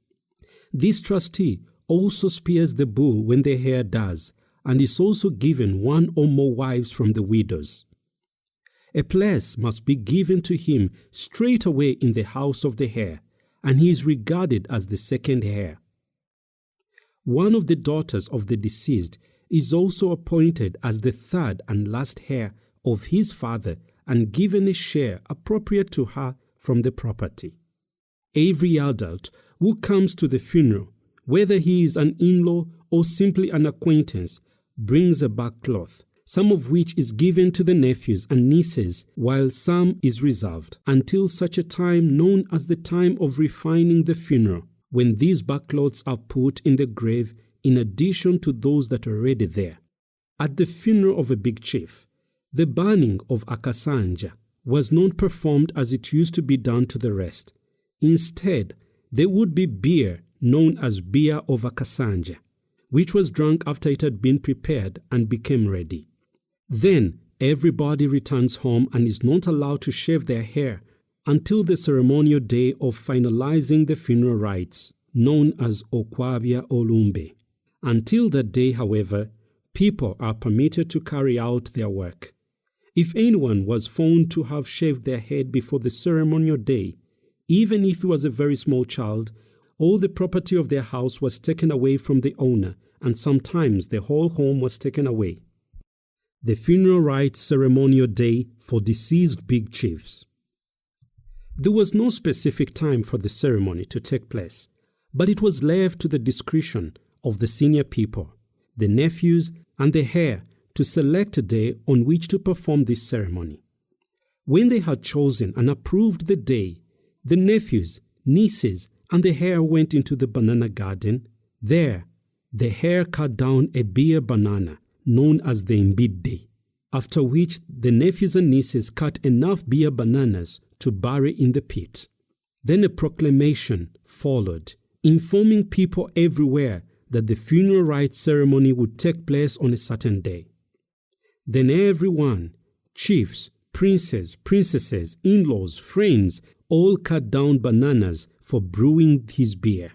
This trustee also spares the bull when the heir dies, and is also given one or more wives from the widows. A place must be given to him straight away in the house of the heir, and he is regarded as the second heir. One of the daughters of the deceased is also appointed as the third and last heir of his father and given a share appropriate to her from the property. Every adult who comes to the funeral, whether he is an in-law or simply an acquaintance, brings a backcloth, some of which is given to the nephews and nieces, while some is reserved, until such a time known as the time of refining the funeral, when these backcloths are put in the grave in addition to those that are already there. At the funeral of a big chief, the burning of akasanja was not performed as it used to be done to the rest. Instead, there would be beer known as beer of akasanja, which was drunk after it had been prepared and became ready. Then everybody returns home and is not allowed to shave their hair until the ceremonial day of finalizing the funeral rites, known as Okwabia Olumbe. Until that day, however, people are permitted to carry out their work. If anyone was found to have shaved their head before the ceremonial day, even if he was a very small child, all the property of their house was taken away from the owner, and sometimes the whole home was taken away. The funeral rites ceremonial day for deceased big chiefs. There was no specific time for the ceremony to take place, but it was left to the discretion of the senior people, the nephews, and the heir to select a day on which to perform this ceremony. When they had chosen and approved the day, the nephews, nieces, and the heir went into the banana garden. There, the heir cut down a beer banana known as the Mbide, after which the nephews and nieces cut enough beer bananas to bury in the pit. Then a proclamation followed, informing people everywhere that the funeral rites ceremony would take place on a certain day. Then everyone, chiefs, princes, princesses, in-laws, friends, all cut down bananas for brewing his beer.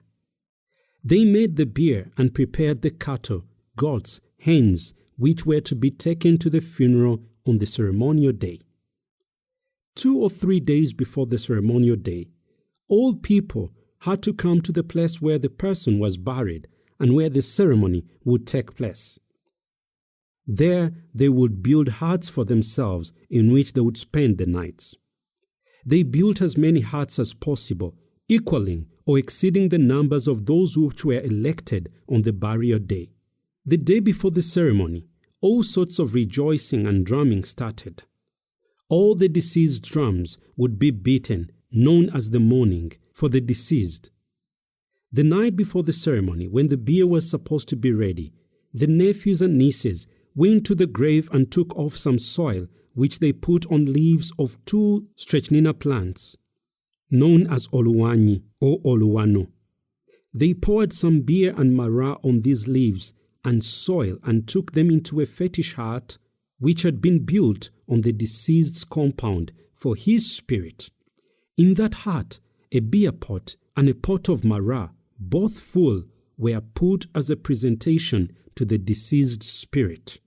They made the beer and prepared the cattle, goats, hens, which were to be taken to the funeral on the ceremonial day. 2 or 3 days before the ceremonial day, all people had to come to the place where the person was buried and where the ceremony would take place. There they would build huts for themselves in which they would spend the nights. They built as many huts as possible, equaling or exceeding the numbers of those which were elected on the burial day. The day before the ceremony, all sorts of rejoicing and drumming started. All the deceased drums would be beaten, known as the mourning for the deceased. The night before the ceremony, when the bier was supposed to be ready, the nephews and nieces went to the grave and took off some soil which they put on leaves of 2 strechnina plants, known as oluwanyi or oluwano. They poured some beer and mara on these leaves and soil and took them into a fetish hut which had been built on the deceased's compound for his spirit. In that hut, a beer pot and a pot of mara, both full, were put as a presentation to the deceased spirit.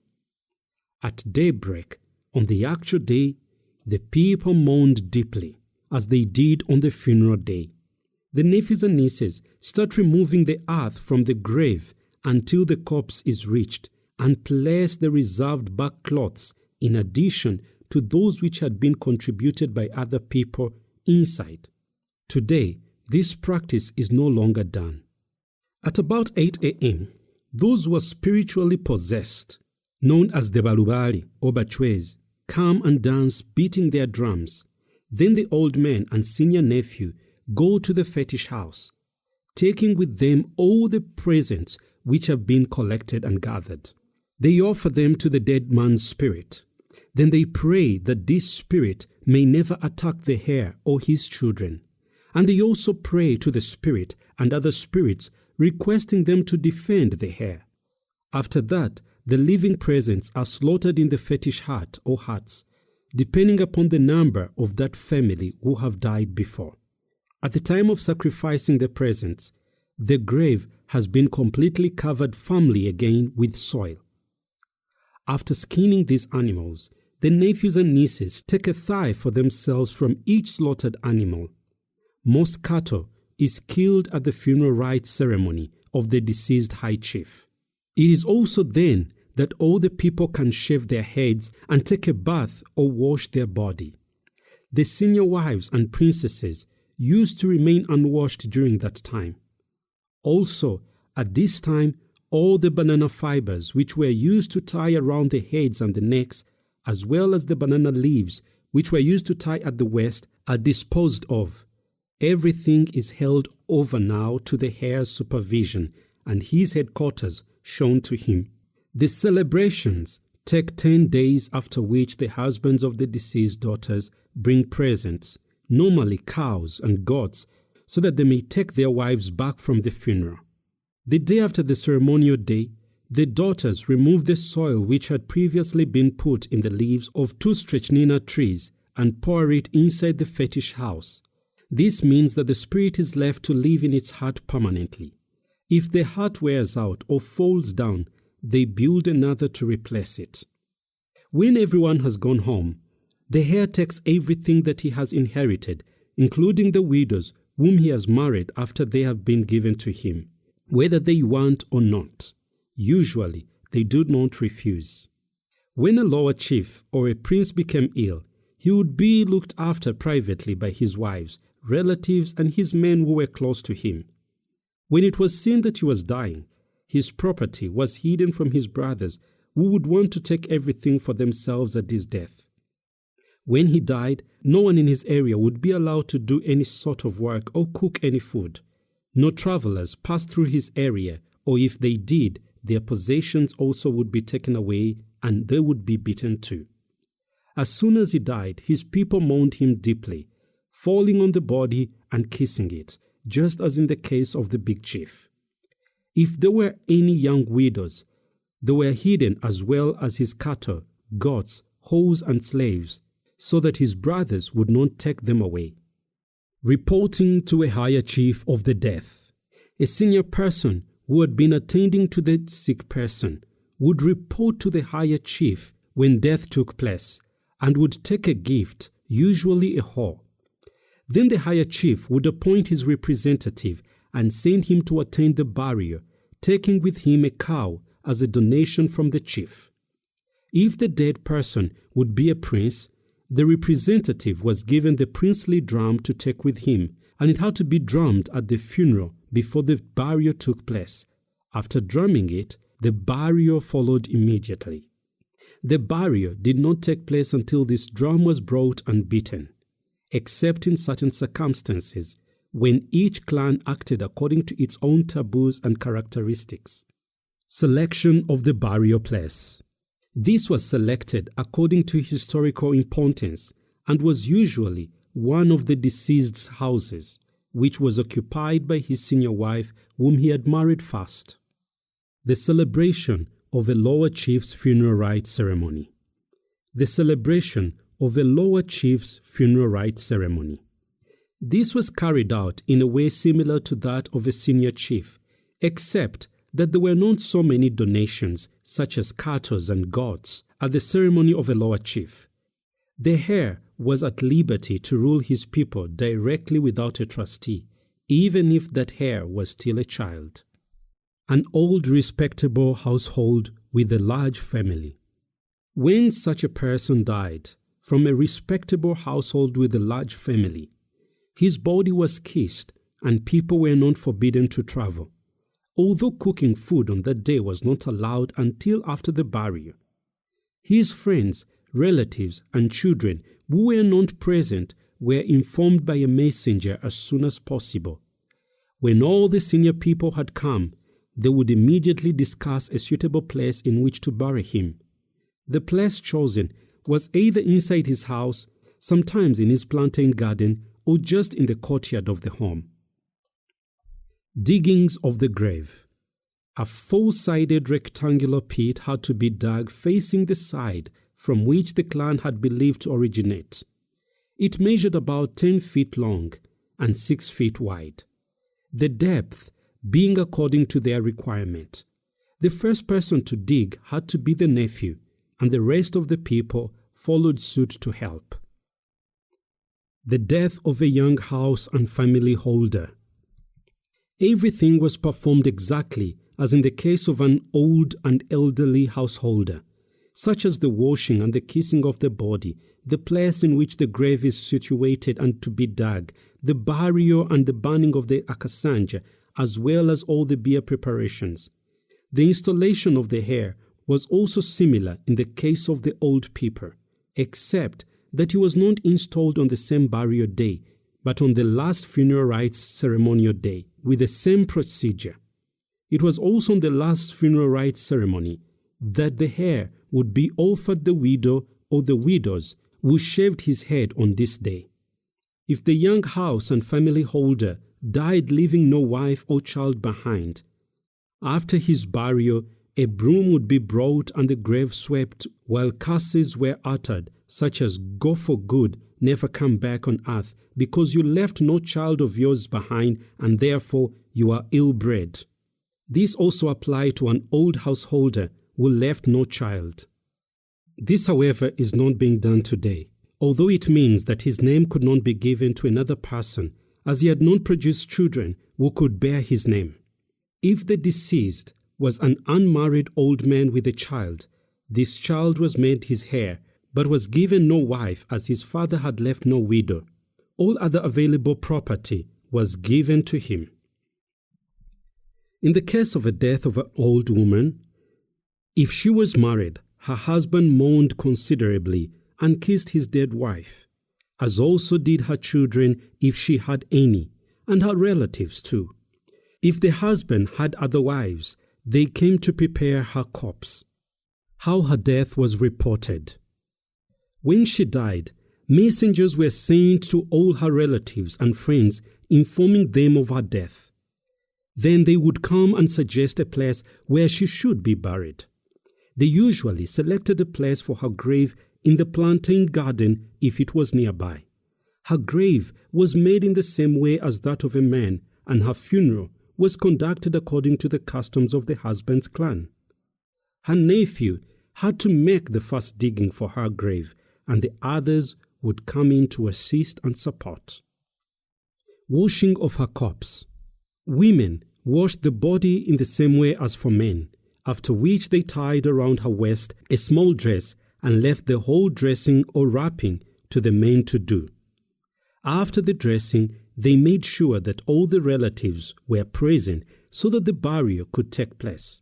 At daybreak, on the actual day, the people mourned deeply, as they did on the funeral day. The nephews and nieces start removing the earth from the grave until the corpse is reached, and place the reserved back cloths in addition to those which had been contributed by other people inside. Today, this practice is no longer done. At about 8 a.m., those who were spiritually possessed, known as the balubali or bachwez, come and dance beating their drums. Then the old man and senior nephew go to the fetish house, taking with them all the presents which have been collected and gathered. They offer them to the dead man's spirit. Then they pray that this spirit may never attack the heir or his children. And they also pray to the spirit and other spirits, requesting them to defend the heir. After that, the living presents are slaughtered in the fetish hut or huts, depending upon the number of that family who have died before. At the time of sacrificing the presents, the grave has been completely covered firmly again with soil. After skinning these animals, the nephews and nieces take a thigh for themselves from each slaughtered animal. Most cattle is killed at the funeral rites ceremony of the deceased high chief. It is also then that all the people can shave their heads and take a bath or wash their body. The senior wives and princesses used to remain unwashed during that time. Also, at this time, all the banana fibers which were used to tie around the heads and the necks, as well as the banana leaves which were used to tie at the waist, are disposed of. Everything is held over now to the heir's supervision and his headquarters shown to him. The celebrations take 10 days, after which the husbands of the deceased daughters bring presents, normally cows and goats, so that they may take their wives back from the funeral. The day after the ceremonial day, the daughters remove the soil which had previously been put in the leaves of 2 strechnina trees and pour it inside the fetish house. This means that the spirit is left to live in its hut permanently. If the hut wears out or falls down, they build another to replace it. When everyone has gone home, the heir takes everything that he has inherited, including the widows whom he has married after they have been given to him, whether they want or not. Usually, they do not refuse. When a lower chief or a prince became ill, he would be looked after privately by his wives, relatives, and his men who were close to him. When it was seen that he was dying, his property was hidden from his brothers, who would want to take everything for themselves at his death. When he died, no one in his area would be allowed to do any sort of work or cook any food. No travelers passed through his area, or if they did, their possessions also would be taken away and they would be beaten too. As soon as he died, his people mourned him deeply, falling on the body and kissing it, just as in the case of the big chief. If there were any young widows, they were hidden as well as his cattle, goats, hoes, and slaves, so that his brothers would not take them away. Reporting to a higher chief of the death, a senior person who had been attending to the sick person would report to the higher chief when death took place and would take a gift, usually a whore. Then the higher chief would appoint his representative and send him to attend the burial, taking with him a cow as a donation from the chief. If the dead person would be a prince, the representative was given the princely drum to take with him, and it had to be drummed at the funeral before the burial took place. After drumming it, the burial followed immediately. The burial did not take place until this drum was brought and beaten, except in certain circumstances when each clan acted according to its own taboos and characteristics. Selection of the burial place. This was selected according to historical importance and was usually one of the deceased's houses, which was occupied by his senior wife whom he had married first. The celebration of a lower chief's funeral rite ceremony. The celebration of a lower chief's funeral rite ceremony. This was carried out in a way similar to that of a senior chief, except that there were not so many donations, such as cattle and goats, at the ceremony of a lower chief. The heir was at liberty to rule his people directly without a trustee, even if that heir was still a child. An old respectable household with a large family. When such a person died from a respectable household with a large family, his body was kissed and people were not forbidden to travel, although cooking food on that day was not allowed until after the burial. His friends, relatives, and children who were not present were informed by a messenger as soon as possible. When all the senior people had come, they would immediately discuss a suitable place in which to bury him. The place chosen was either inside his house, sometimes in his plantain garden, or just in the courtyard of the home. Diggings of the grave. A four-sided rectangular pit had to be dug facing the side from which the clan had believed to originate. It measured about 10 feet long and 6 feet wide, the depth being according to their requirement. The first person to dig had to be the nephew, and the rest of the people followed suit to help. The death of a young house and family holder. Everything was performed exactly as in the case of an old and elderly householder, such as the washing and the kissing of the body, the place in which the grave is situated and to be dug, the burial and the burning of the akasanja, as well as all the beer preparations. The installation of the heir was also similar in the case of the old people, except that he was not installed on the same burial day, but on the last funeral rites ceremonial day, with the same procedure. It was also on the last funeral rites ceremony that the heir would be offered the widow or the widows who shaved his head on this day. If the young house and family holder died leaving no wife or child behind, after his burial, a broom would be brought and the grave swept while curses were uttered, such as "Go for good, never come back on earth, because you left no child of yours behind, and therefore you are ill-bred." This also applied to an old householder who left no child. This, however, is not being done today, although it means that his name could not be given to another person, as he had not produced children who could bear his name. If the deceased was an unmarried old man with a child, this child was made his heir, but was given no wife, as his father had left no widow. All other available property was given to him. In the case of a death of an old woman, if she was married, her husband mourned considerably and kissed his dead wife, as also did her children if she had any, and her relatives too. If the husband had other wives, they came to prepare her corpse. How her death was reported. When she died, messengers were sent to all her relatives and friends, informing them of her death. Then they would come and suggest a place where she should be buried. They usually selected a place for her grave in the plantain garden if it was nearby. Her grave was made in the same way as that of a man, and her funeral was conducted according to the customs of the husband's clan. Her nephew had to make the first digging for her grave, and the others would come in to assist and support. Washing of her corpse. Women washed the body in the same way as for men, after which they tied around her waist a small dress and left the whole dressing or wrapping to the men to do. After the dressing, they made sure that all the relatives were present so that the burial could take place.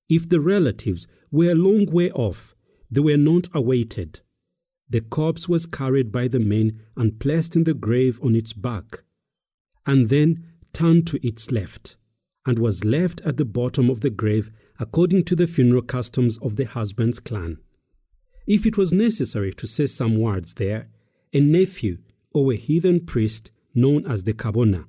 If the relatives were a long way off, they were not awaited. The corpse was carried by the men and placed in the grave on its back, and then turned to its left, and was left at the bottom of the grave according to the funeral customs of the husband's clan. If it was necessary to say some words there, a nephew or a heathen priest known as the Kabona,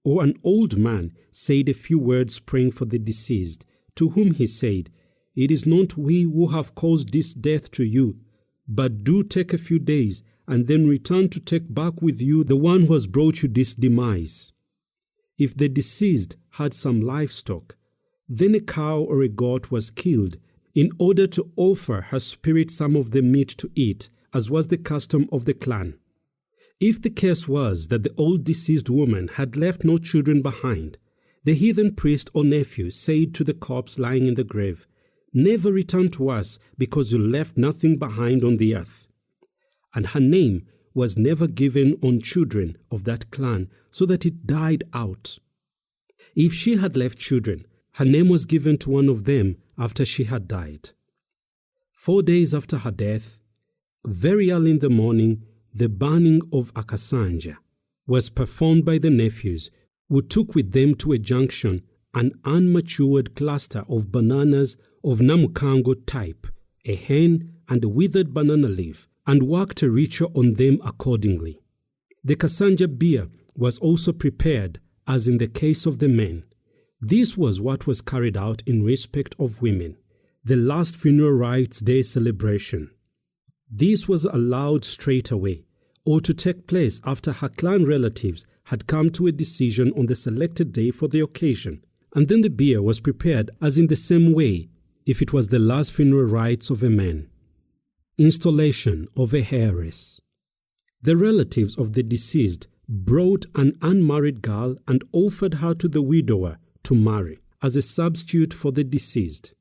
or an old man said a few words praying for the deceased, to whom he said, "It is not we who have caused this death to you, but do take a few days and then return to take back with you the one who has brought you this demise." If the deceased had some livestock, then a cow or a goat was killed in order to offer her spirit some of the meat to eat, as was the custom of the clan. If the case was that the old deceased woman had left no children behind, the heathen priest or nephew said to the corpse lying in the grave, "Never return to us, because you left nothing behind on the earth." And her name was never given on children of that clan, so that it died out. If she had left children, her name was given to one of them after she had died. 4 days after her death, very early in the morning, the burning of Akasanja was performed by the nephews, who took with them to a junction an unmatured cluster of bananas of Namukango type, a hen and a withered banana leaf, and worked a ritual on them accordingly. The Kasanja beer was also prepared, as in the case of the men. This was what was carried out in respect of women, the last funeral rites day celebration. This was allowed straight away, or to take place after her clan relatives had come to a decision on the selected day for the occasion, and then the beer was prepared as in the same way if it was the last funeral rites of a man. Installation of a heiress. The relatives of the deceased brought an unmarried girl and offered her to the widower to marry as a substitute for the deceased.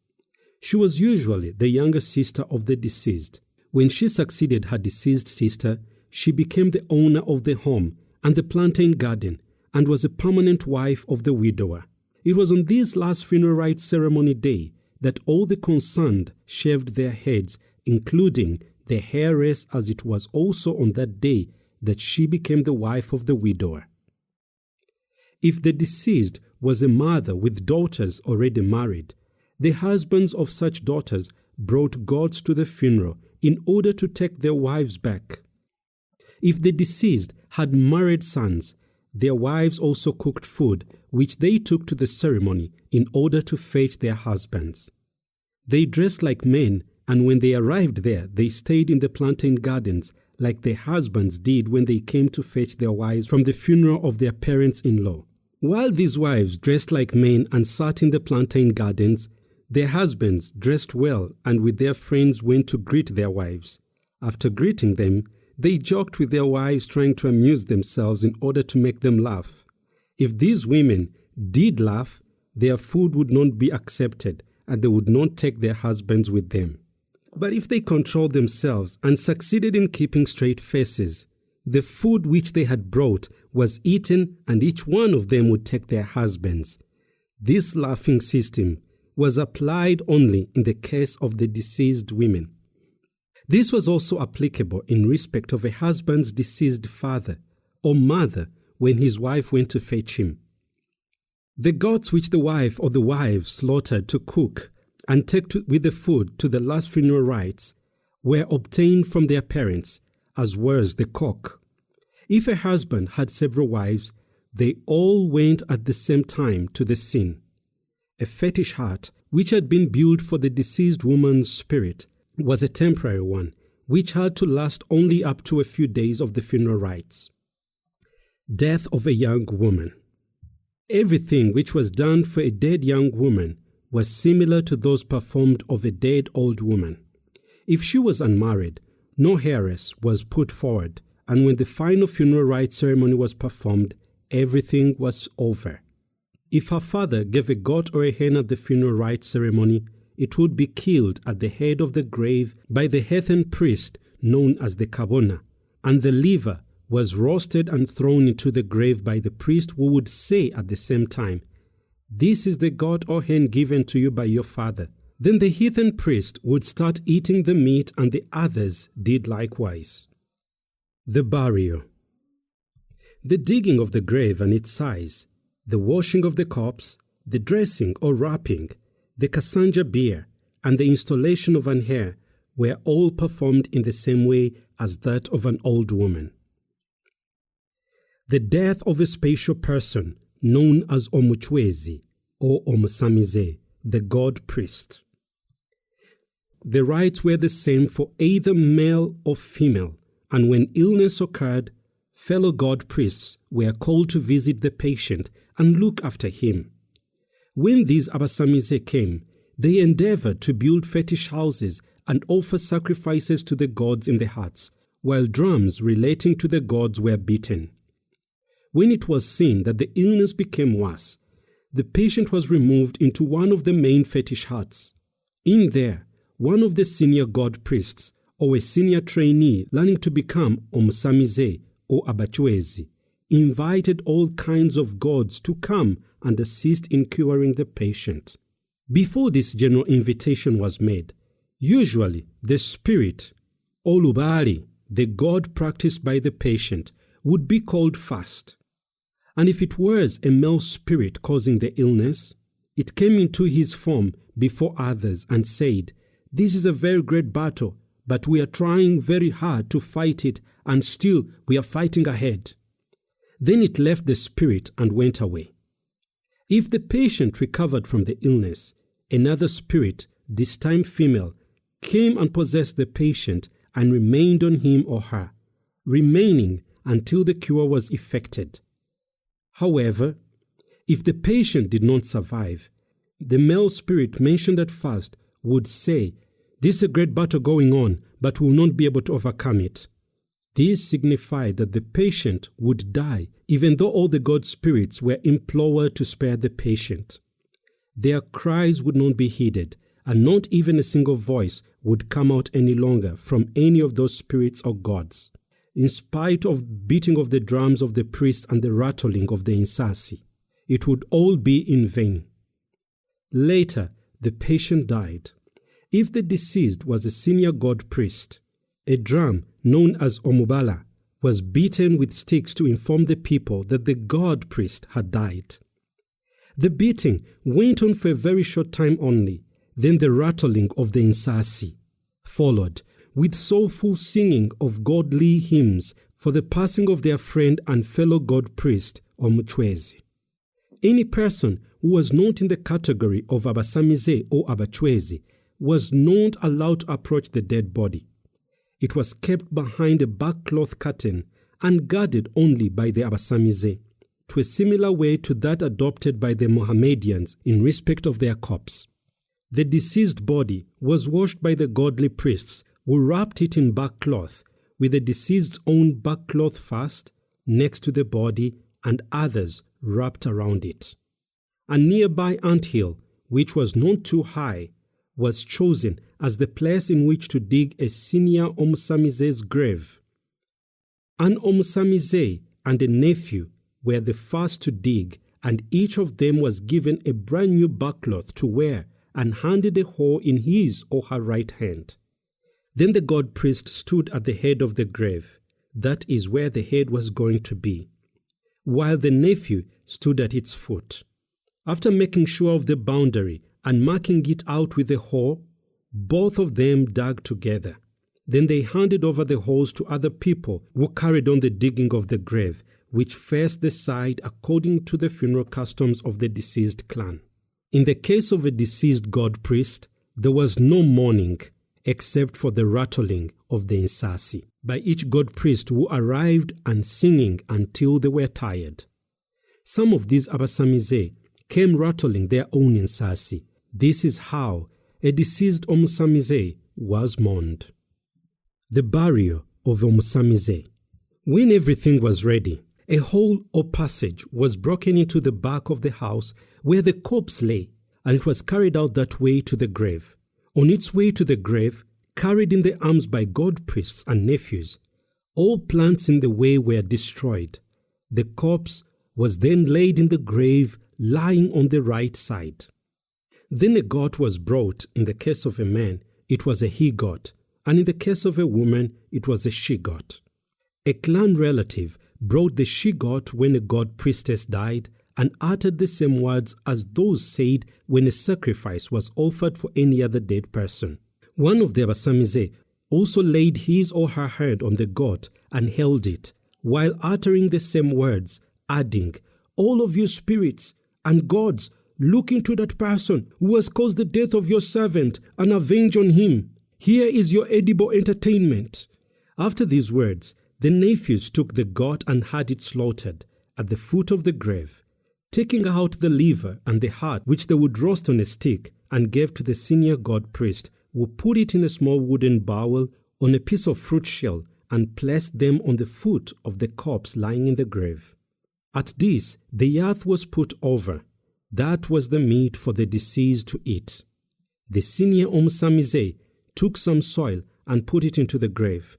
She was usually the younger sister of the deceased. When she succeeded her deceased sister, she became the owner of the home and the plantain garden and was a permanent wife of the widower. It was on this last funeral rites ceremony day that all the concerned shaved their heads, including the heiress, as it was also on that day that she became the wife of the widower. If the deceased was a mother with daughters already married, the husbands of such daughters brought goats to the funeral in order to take their wives back. If the deceased had married sons, their wives also cooked food, which they took to the ceremony in order to fetch their husbands. They dressed like men, and when they arrived there, they stayed in the plantain gardens like their husbands did when they came to fetch their wives from the funeral of their parents-in-law. While these wives dressed like men and sat in the plantain gardens, their husbands dressed well and with their friends went to greet their wives. After greeting them, they joked with their wives, trying to amuse themselves in order to make them laugh. If these women did laugh, their food would not be accepted and they would not take their husbands with them. But if they controlled themselves and succeeded in keeping straight faces, the food which they had brought was eaten and each one of them would take their husbands. This laughing system was applied only in the case of the deceased women. This was also applicable in respect of a husband's deceased father or mother when his wife went to fetch him. The goats which the wife or the wives slaughtered to cook and take with the food to the last funeral rites were obtained from their parents, as well as the cock. If a husband had several wives, they all went at the same time to the scene. A fetish hut, which had been built for the deceased woman's spirit, was a temporary one, which had to last only up to a few days of the funeral rites. Death of a young woman. Everything which was done for a dead young woman was similar to those performed of a dead old woman. If she was unmarried, no heiress was put forward, and when the final funeral rites ceremony was performed, everything was over. If her father gave a goat or a hen at the funeral rite ceremony, it would be killed at the head of the grave by the heathen priest known as the kabona, and the liver was roasted and thrown into the grave by the priest, who would say at the same time, "This is the goat or hen given to you by your father." Then the heathen priest would start eating the meat, and the others did likewise. The burial. The digging of the grave and its size, the washing of the corpse, the dressing or wrapping, the kasanja beer, and the installation of an heir were all performed in the same way as that of an old woman. The death of a special person known as Omuchwezi or Omusamize, the god priest. The rites were the same for either male or female, and when illness occurred, fellow god priests were called to visit the patient and look after him. When these Abasamize came, they endeavored to build fetish houses and offer sacrifices to the gods in the huts, while drums relating to the gods were beaten. When it was seen that the illness became worse, the patient was removed into one of the main fetish huts. In there, one of the senior god priests, or a senior trainee learning to become Omusamize or Abachwezi, invited all kinds of gods to come and assist in curing the patient. Before this general invitation was made, usually the spirit, or Lubali, the god practiced by the patient, would be called first. And if it was a male spirit causing the illness, it came into his form before others and said, "This is a very great battle, but we are trying very hard to fight it, and still we are fighting ahead." Then it left the spirit and went away. If the patient recovered from the illness, another spirit, this time female, came and possessed the patient and remained on him or her, remaining until the cure was effected. However, if the patient did not survive, the male spirit mentioned at first would say, "This is a great battle going on, but we will not be able to overcome it." This signified that the patient would die, even though all the god spirits were implored to spare the patient. Their cries would not be heeded, and not even a single voice would come out any longer from any of those spirits or gods, in spite of beating of the drums of the priest and the rattling of the insasi. It would all be in vain. Later, the patient died. If the deceased was a senior god priest, a drum known as Omubala was beaten with sticks to inform the people that the god priest had died. The beating went on for a very short time only, then the rattling of the insasi followed, with soulful singing of godly hymns for the passing of their friend and fellow god priest Omuchwezi. Any person who was not in the category of Abasamize or Abachwezi was not allowed to approach the dead body. It was kept behind a backcloth curtain and guarded only by the Abasamize, to a similar way to that adopted by the Mohammedans in respect of their corpse. The deceased body was washed by the godly priests, who wrapped it in backcloth, with the deceased's own backcloth first, next to the body, and others wrapped around it. A nearby anthill, which was not too high, was chosen as the place in which to dig a senior Omusamize's grave. An Omusamize and a nephew were the first to dig, and each of them was given a brand new backcloth to wear and handed a hoe in his or her right hand. Then the god priest stood at the head of the grave, that is where the head was going to be, while the nephew stood at its foot. After making sure of the boundary and marking it out with a hoe, both of them dug together. Then they handed over the hoes to other people who carried on the digging of the grave, which faced the side according to the funeral customs of the deceased clan. In the case of a deceased god priest, there was no mourning except for the rattling of the insasi by each god priest who arrived and singing until they were tired. Some of these Abasamize came rattling their own insasi. This is how a deceased Omusamize was mourned. The burial of Omusamize. When everything was ready, A hole or passage was broken into the back of the house where the corpse lay, and it was carried out that way to the grave. On its way to the grave, carried in the arms by god priests and nephews, all plants in the way were destroyed. The corpse was then laid in the grave, lying on the right side. Then a goat was brought. In the case of a man, it was a he-goat, and in the case of a woman, it was a she-goat. A clan relative brought the she-goat when a god priestess died and uttered the same words as those said when a sacrifice was offered for any other dead person. One of the Abasamize also laid his or her hand on the goat and held it, while uttering the same words, adding, "All of you spirits and gods, look into that person who has caused the death of your servant and avenge on him. Here is your edible entertainment." After these words, the nephews took the goat and had it slaughtered at the foot of the grave, taking out the liver and the heart, which they would roast on a stick, and gave to the senior god priest, who put it in a small wooden bowl on a piece of fruit shell and placed them on the foot of the corpse lying in the grave. At this, the earth was put over. That was the meat for the deceased to eat. The senior Omsamize took some soil and put it into the grave.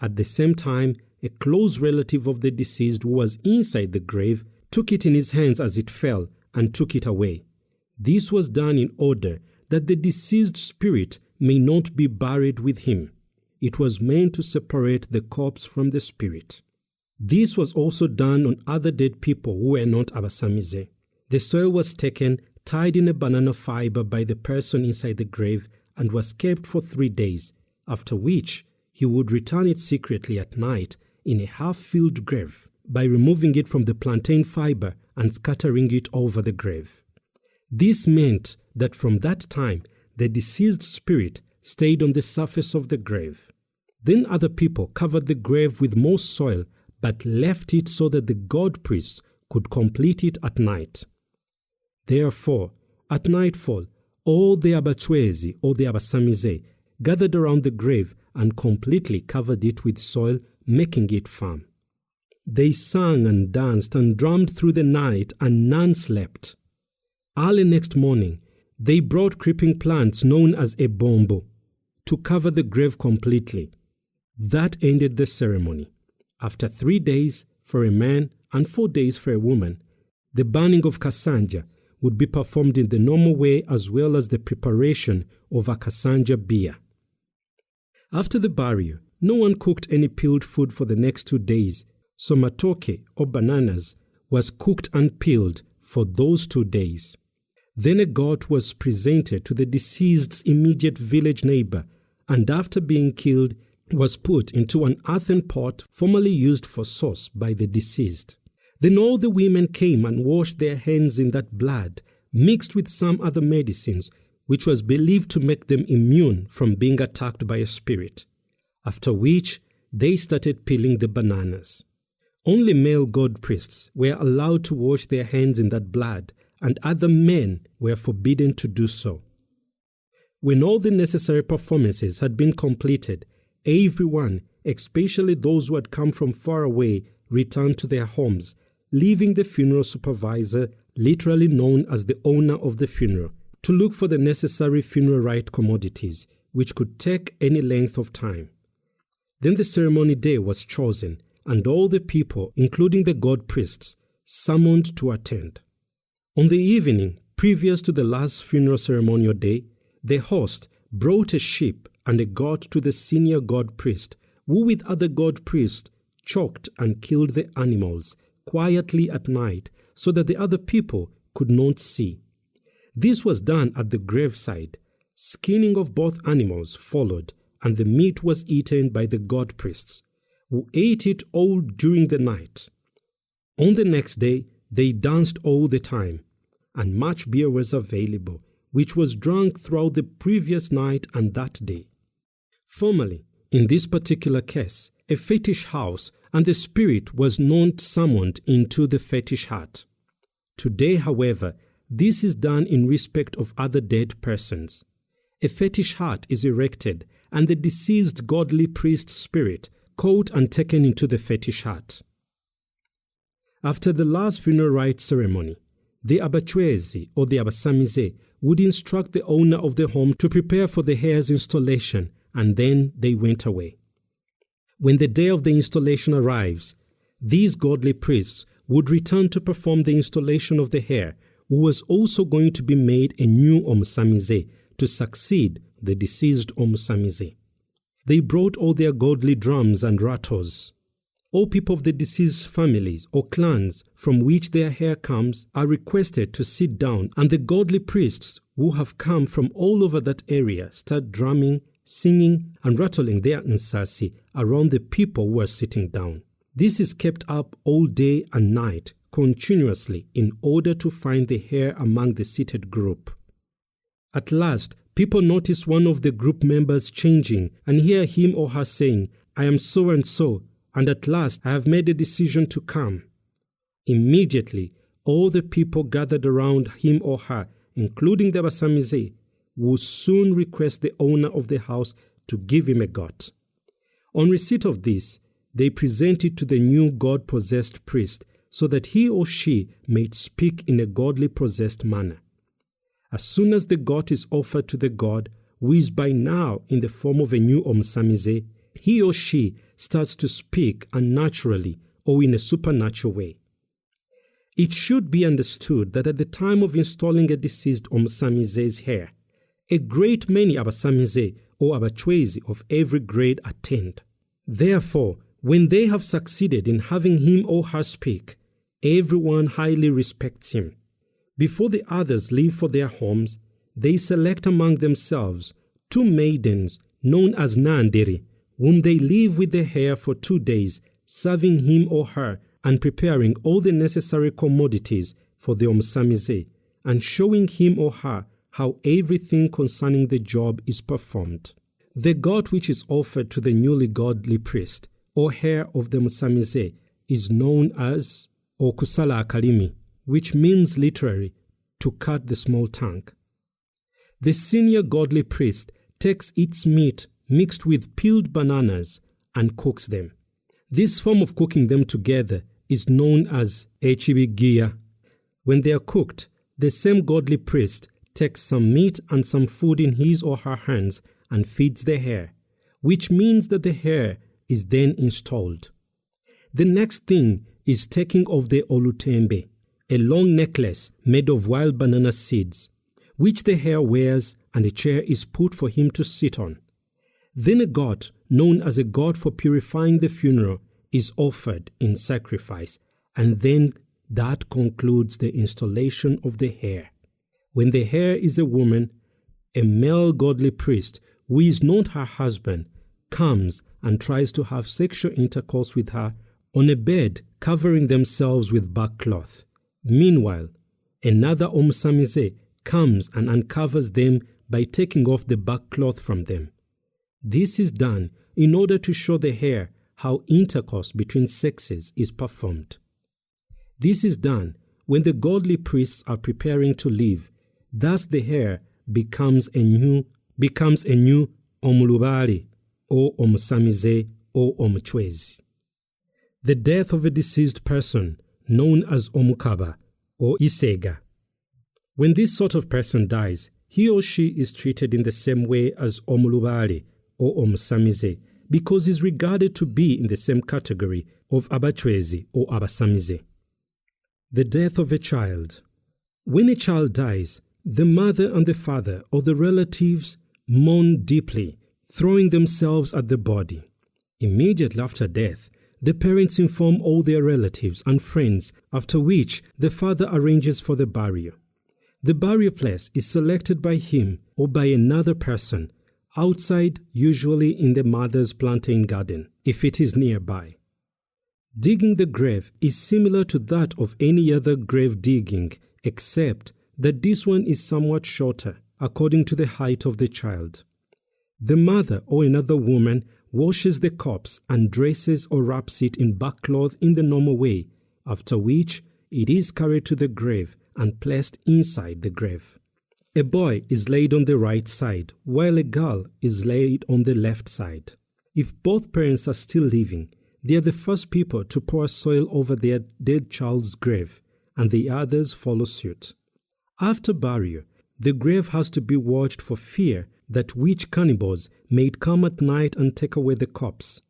At the same time, a close relative of the deceased who was inside the grave took it in his hands as it fell and took it away. This was done in order that the deceased spirit may not be buried with him. It was meant to separate the corpse from the spirit. This was also done on other dead people who were not Abasamize. The soil was taken, tied in a banana fiber by the person inside the grave, and was kept for 3 days, after which he would return it secretly at night in a half-filled grave by removing it from the plantain fiber and scattering it over the grave. This meant that from that time the deceased spirit stayed on the surface of the grave. Then other people covered the grave with more soil but left it so that the god priests could complete it at night. Therefore, at nightfall, all the Abachwezi or the Abasamize gathered around the grave and completely covered it with soil, making it firm. They sang and danced and drummed through the night, and none slept. Early next morning, they brought creeping plants known as a bombo to cover the grave completely. That ended the ceremony. After 3 days for a man and 4 days for a woman, the burning of Kasanja would be performed in the normal way, as well as the preparation of a Kasanja beer. After the burial, no one cooked any peeled food for the next 2 days, so matoke or bananas was cooked and peeled for those 2 days. Then a goat was presented to the deceased's immediate village neighbor, and after being killed, was put into an earthen pot formerly used for sauce by the deceased. Then all the women came and washed their hands in that blood, mixed with some other medicines, which was believed to make them immune from being attacked by a spirit, after which they started peeling the bananas. Only male god priests were allowed to wash their hands in that blood, and other men were forbidden to do so. When all the necessary performances had been completed, everyone, especially those who had come from far away, returned to their homes, leaving the funeral supervisor, literally known as the owner of the funeral, to look for the necessary funeral rite commodities, which could take any length of time. Then the ceremony day was chosen, and all the people, including the god priests, summoned to attend. On the evening previous to the last funeral ceremonial day, the host brought a sheep and a goat to the senior god priest, who with other god priests choked and killed the animals quietly at night so that the other people could not see. This was done at the graveside. Skinning of both animals followed, and the meat was eaten by the god priests, who ate it all during the night. On the next day, they danced all the time, and much beer was available, which was drunk throughout the previous night and that day. Formerly, in this particular case, a fetish house and the spirit was not summoned into the fetish hut. Today, however, this is done in respect of other dead persons. A fetish hut is erected, and the deceased godly priest spirit caught and taken into the fetish hut. After the last funeral rite ceremony, the Abachwezi or the Abasamize would instruct the owner of the home to prepare for the heir's installation, and then they went away. When the day of the installation arrives, these godly priests would return to perform the installation of the heir, who was also going to be made a new Omusamize to succeed the deceased Omusamize. They brought all their godly drums and rattles. All people of the deceased families or clans from which their heir comes are requested to sit down, and the godly priests who have come from all over that area start drumming, singing, and rattling their nsasi around the people who are sitting down. This is kept up all day and night continuously in order to find the heir among the seated group. At last, people notice one of the group members changing and hear him or her saying, "I am so and so, and at last I have made a decision to come." Immediately, all the people gathered around him or her, including the Basamize, will soon request the owner of the house to give him a goat. On receipt of this, they present it to the new God-possessed priest so that he or she may speak in a godly possessed manner. As soon as the goat is offered to the god, who is by now in the form of a new Omusamize, he or she starts to speak unnaturally or in a supernatural way. It should be understood that at the time of installing a deceased Omusamize's heir, a great many Abasamize or Abachwezi of every grade attend. Therefore, when they have succeeded in having him or her speak, everyone highly respects him. Before the others leave for their homes, they select among themselves 2 maidens known as Nandiri, whom they leave with the heir for 2 days, serving him or her and preparing all the necessary commodities for the Omusamize, and showing him or her how everything concerning the job is performed. The goat which is offered to the newly godly priest or heir of the Omusamize is known as Okusala Akalimi, which means literally to cut the small tongue. The senior godly priest takes its meat mixed with peeled bananas and cooks them. This form of cooking them together is known as echibigia. When they are cooked, the same godly priest takes some meat and some food in his or her hands and feeds the heir, which means that the heir is then installed. The next thing is taking of the olutembe, a long necklace made of wild banana seeds, which the heir wears, and a chair is put for him to sit on. Then a goat, known as a god for purifying the funeral, is offered in sacrifice, and then that concludes the installation of the heir. When the heir is a woman, a male godly priest, who is not her husband, comes and tries to have sexual intercourse with her on a bed, covering themselves with backcloth. Meanwhile, another Omusamize comes and uncovers them by taking off the backcloth from them. This is done in order to show the heir how intercourse between sexes is performed. This is done when the godly priests are preparing to leave. Thus the heir becomes a new Omulubali or Omusamize or Omuchwezi. The death of a deceased person, known as Omukaba or Isega. When this sort of person dies, he or she is treated in the same way as Omulubali or Omusamize because is regarded to be in the same category of Abachwezi or Abasamize. The death of a child. When a child dies, the mother and the father or the relatives mourn deeply, throwing themselves at the body. Immediately after death, the parents inform all their relatives and friends, after which the father arranges for the burial. The burial place is selected by him or by another person, outside, usually in the mother's plantain garden, if it is nearby. Digging the grave is similar to that of any other grave digging, except that this one is somewhat shorter, according to the height of the child. The mother or another woman washes the corpse and dresses or wraps it in backcloth in the normal way, after which it is carried to the grave and placed inside the grave. A boy is laid on the right side, while a girl is laid on the left side. If both parents are still living, They are the first people to pour soil over their dead child's grave, and the others follow suit. After burial, the grave has to be watched for fear that witch cannibals may come at night and take away the corpse.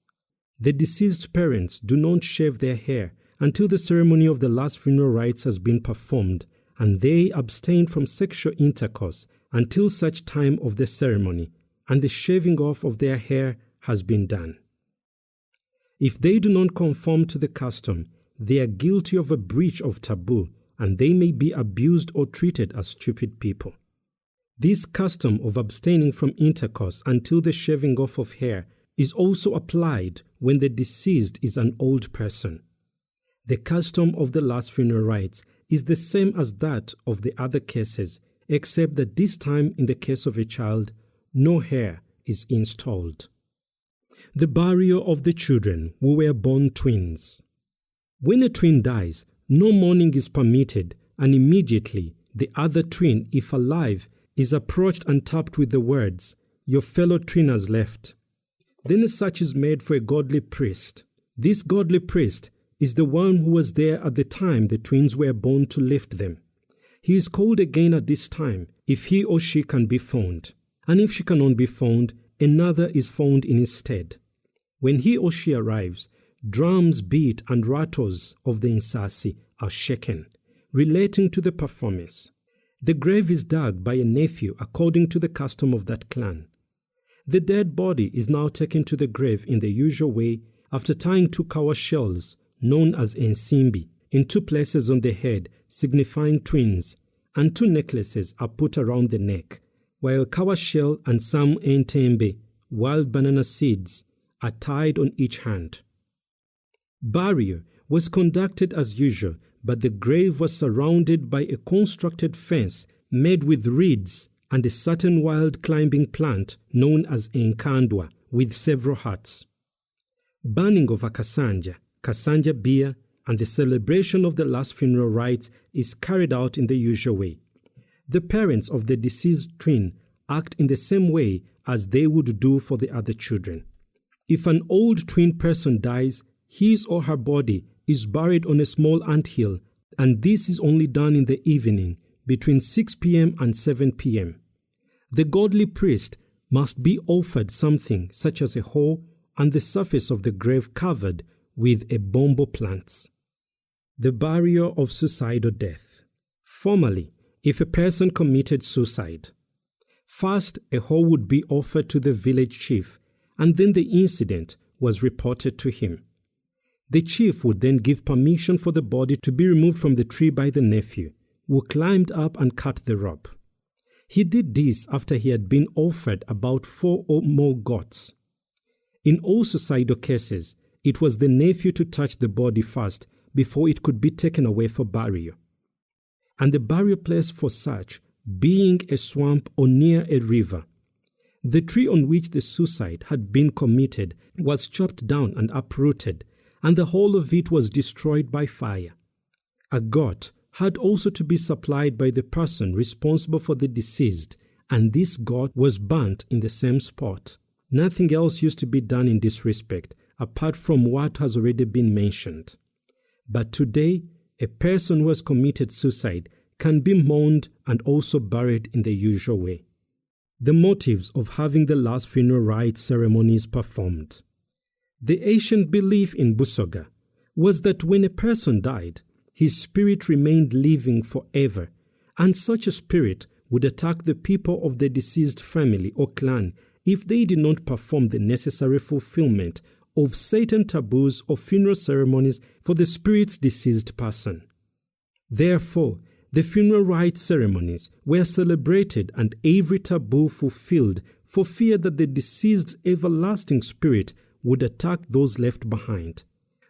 The deceased parents do not shave their hair until the ceremony of the last funeral rites has been performed, and they abstain from sexual intercourse until such time of the ceremony, and the shaving off of their hair has been done. If they do not conform to the custom, they are guilty of a breach of taboo, and they may be abused or treated as stupid people. This custom of abstaining from intercourse until the shaving off of hair is also applied when the deceased is an old person. The custom of the last funeral rites is the same as that of the other cases, except that this time, in the case of a child, no hair is installed. The burial of the children who were born twins. When a twin dies, no mourning is permitted, and immediately the other twin, if alive, is approached and tapped with the words, "Your fellow twin has left." Then a search is made for a godly priest. This godly priest is the one who was there at the time the twins were born to lift them. He is called again at this time if he or she can be found, and if she cannot be found, another is found in his stead. When he or she arrives, drums beat and rattles of the insasi are shaken, relating to the performance. The grave is dug by a nephew according to the custom of that clan. The dead body is now taken to the grave in the usual way after tying 2 kawa shells, known as ensimbi, in 2 places on the head, signifying twins, and 2 necklaces are put around the neck, while kawa shell and some entembe, wild banana seeds, are tied on each hand. Burial was conducted as usual, but the grave was surrounded by a constructed fence made with reeds and a certain wild climbing plant known as enkandwa, with several huts. Burning of a kasanja beer, and the celebration of the last funeral rites is carried out in the usual way. The parents of the deceased twin act in the same way as they would do for the other children. If an old twin person dies, his or her body is buried on a small anthill, and this is only done in the evening between 6 p.m. and 7 p.m. The godly priest must be offered something such as a hoe and the surface of the grave covered with a bombo plants. The burial of suicidal death. Formerly, if a person committed suicide, first a hoe would be offered to the village chief, and then the incident was reported to him. The chief would then give permission for the body to be removed from the tree by the nephew, who climbed up and cut the rope. He did this after he had been offered about 4 or more goats. In all suicidal cases, it was the nephew to touch the body first before it could be taken away for burial. And the burial place for such being a swamp or near a river. The tree on which the suicide had been committed was chopped down and uprooted, and the whole of it was destroyed by fire. A goat had also to be supplied by the person responsible for the deceased, and this goat was burnt in the same spot. Nothing else used to be done in this respect, apart from what has already been mentioned. But today, a person who has committed suicide can be mourned and also buried in the usual way. The motives of having the last funeral rites ceremonies performed. The ancient belief in Busoga was that when a person died, his spirit remained living forever, and such a spirit would attack the people of the deceased family or clan if they did not perform the necessary fulfillment of certain taboos or funeral ceremonies for the spirit's deceased person. Therefore, the funeral rites ceremonies were celebrated and every taboo fulfilled for fear that the deceased's everlasting spirit would attack those left behind.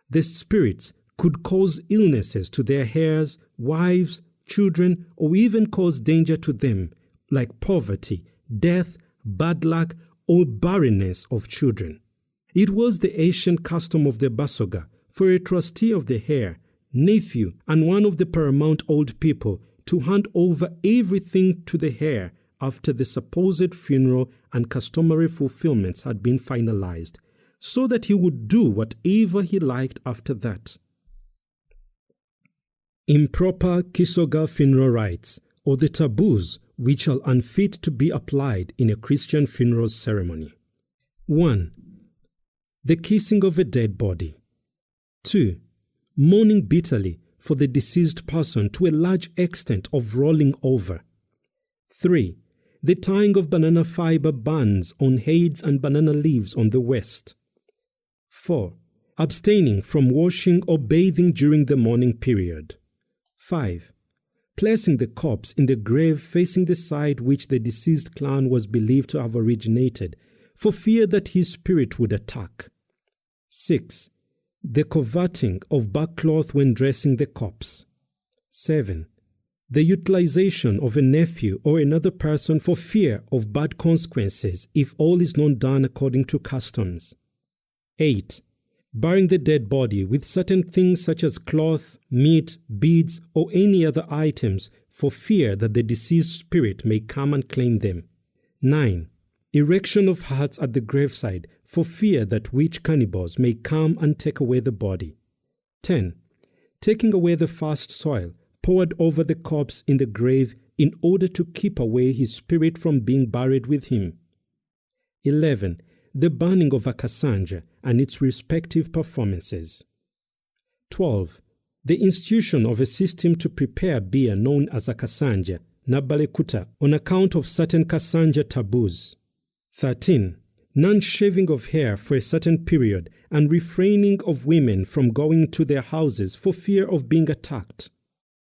The spirits could cause illnesses to their heirs, wives, children, or even cause danger to them, like poverty, death, bad luck, or barrenness of children. It was the ancient custom of the Busoga for a trustee of the heir, nephew, and one of the paramount old people to hand over everything to the heir after the supposed funeral and customary fulfillments had been finalized, so that he would do whatever he liked after that. Improper Busoga funeral rites, or the taboos which are unfit to be applied in a Christian funeral ceremony. 1. The kissing of a dead body. 2. Mourning bitterly for the deceased person to a large extent of rolling over. 3. The tying of banana fiber bands on heads and banana leaves on the waist. 4. Abstaining from washing or bathing during the mourning period. 5. Placing the corpse in the grave facing the side which the deceased clan was believed to have originated, for fear that his spirit would attack. 6. The coverting of backcloth when dressing the corpse. 7. The utilization of a nephew or another person for fear of bad consequences if all is not done according to customs. 8. Burying the dead body with certain things such as cloth, meat, beads, or any other items for fear that the deceased spirit may come and claim them. 9. Erection of huts at the graveside for fear that witch cannibals may come and take away the body. 10. Taking away the fast soil poured over the corpse in the grave in order to keep away his spirit from being buried with him. 11. The burning of a kasanja and its respective performances. 12. The institution of a system to prepare beer known as a kasanja, nabalekuta, on account of certain kasanja taboos. 13. Non-shaving of hair for a certain period and refraining of women from going to their houses for fear of being attacked.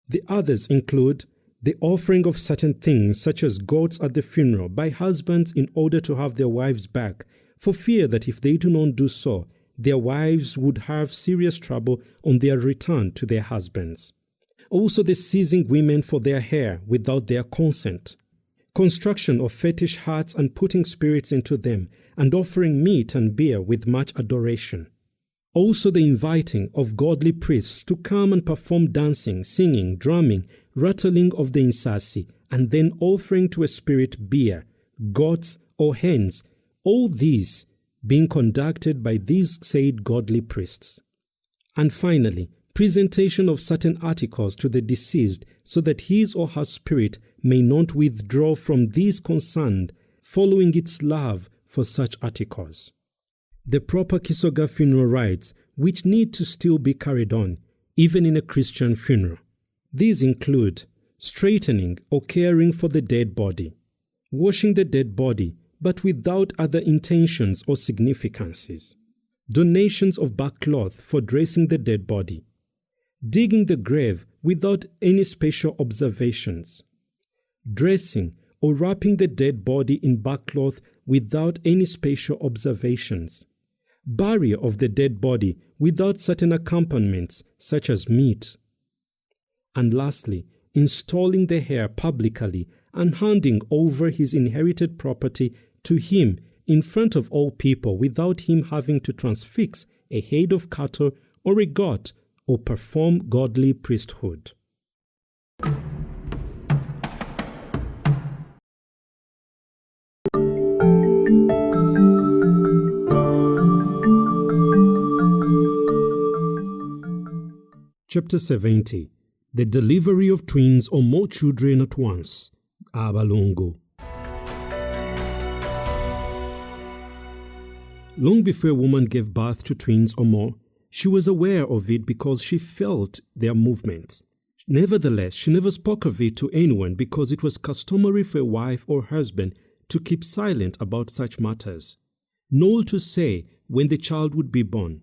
The others include the offering of certain things such as goats at the funeral by husbands in order to have their wives back, for fear that if they do not do so, their wives would have serious trouble on their return to their husbands. Also the seizing women for their hair without their consent. Construction of fetish huts and putting spirits into them, and offering meat and beer with much adoration. Also the inviting of godly priests to come and perform dancing, singing, drumming, rattling of the insasi, and then offering to a spirit beer, goats or hens, all these being conducted by these said godly priests. And finally, presentation of certain articles to the deceased so that his or her spirit may not withdraw from these concerned, following its love for such articles. The proper Busoga funeral rites which need to still be carried on, even in a Christian funeral. These include straightening or caring for the dead body, washing the dead body but without other intentions or significances, donations of backcloth for dressing the dead body, digging the grave without any special observations, dressing or wrapping the dead body in backcloth without any special observations, burial of the dead body without certain accompaniments such as meat, and lastly, installing the heir publicly and handing over his inherited property to him in front of all people without him having to transfix a head of cattle or a goat or perform godly priesthood. Chapter 70. The delivery of twins or more children at once. Abalongo. Long before a woman gave birth to twins or more, she was aware of it because she felt their movements. Nevertheless, she never spoke of it to anyone because it was customary for a wife or husband to keep silent about such matters, nor to say when the child would be born.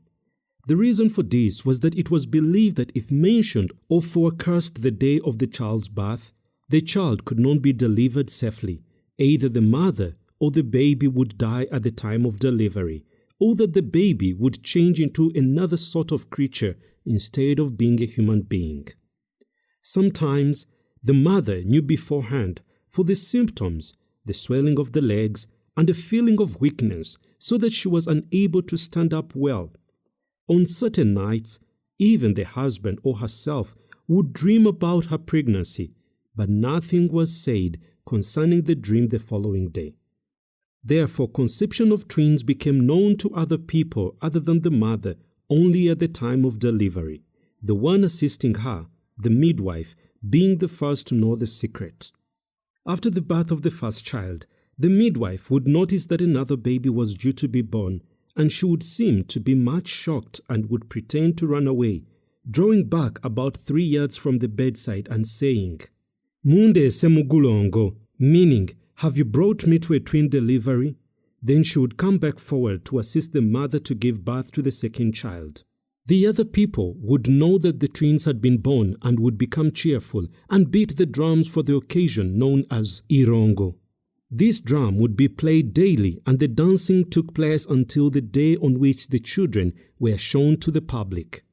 The reason for this was that it was believed that if mentioned or forecast the day of the child's birth, the child could not be delivered safely. Either the mother or the baby would die at the time of delivery, or that the baby would change into another sort of creature instead of being a human being. Sometimes the mother knew beforehand for the symptoms, the swelling of the legs, and a feeling of weakness, so that she was unable to stand up well. On certain nights, even the husband or herself would dream about her pregnancy, but nothing was said concerning the dream the following day. Therefore, conception of twins became known to other people other than the mother only at the time of delivery, the one assisting her, the midwife, being the first to know the secret. After the birth of the first child, the midwife would notice that another baby was due to be born, and she would seem to be much shocked and would pretend to run away, drawing back about 3 yards from the bedside and saying, "Munde semugulongo," meaning, "Have you brought me to a twin delivery?" Then she would come back forward to assist the mother to give birth to the second child. The other people would know that the twins had been born and would become cheerful and beat the drums for the occasion known as Irongo. This drum would be played daily, and the dancing took place until the day on which the children were shown to the public.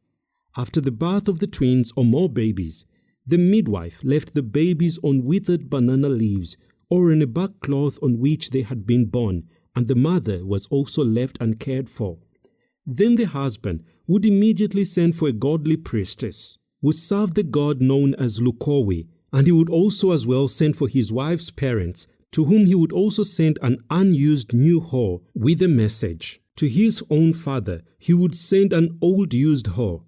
After the birth of the twins or more babies, the midwife left the babies on withered banana leaves or in a bark cloth on which they had been born, and the mother was also left uncared for. Then the husband would immediately send for a godly priestess who served the god known as Lukowe, and he would also as well send for his wife's parents, to whom he would also send an unused new hoe with a message. To his own father he would send an old used hoe.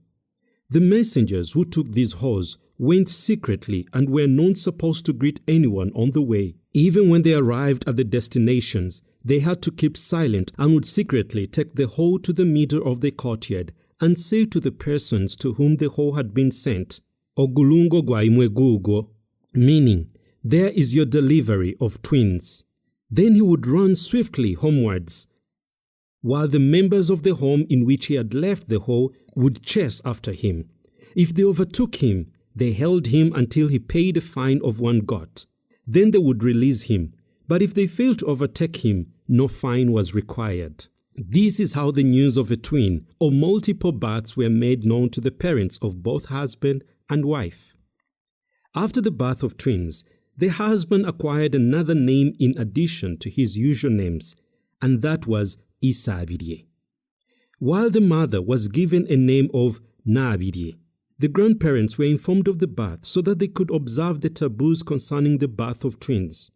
The messengers who took these hoes went secretly and were not supposed to greet anyone on the way. Even when they arrived at the destinations, they had to keep silent and would secretly take the hoe to the middle of the courtyard and say to the persons to whom the hoe had been sent, "Ogulungo gwa imwe gugo," meaning, "There is your delivery of twins." Then he would run swiftly homewards, while the members of the home in which he had left the hoe would chase after him. If they overtook him, they held him until he paid a fine of 1 got. Then they would release him, but if they failed to overtake him, no fine was required. This is how the news of a twin or multiple births were made known to the parents of both husband and wife. After the birth of twins, the husband acquired another name in addition to his usual names, and that was Isabirye, while the mother was given a name of Nabirye. The grandparents were informed of the birth so that they could observe the taboos concerning the birth of twins.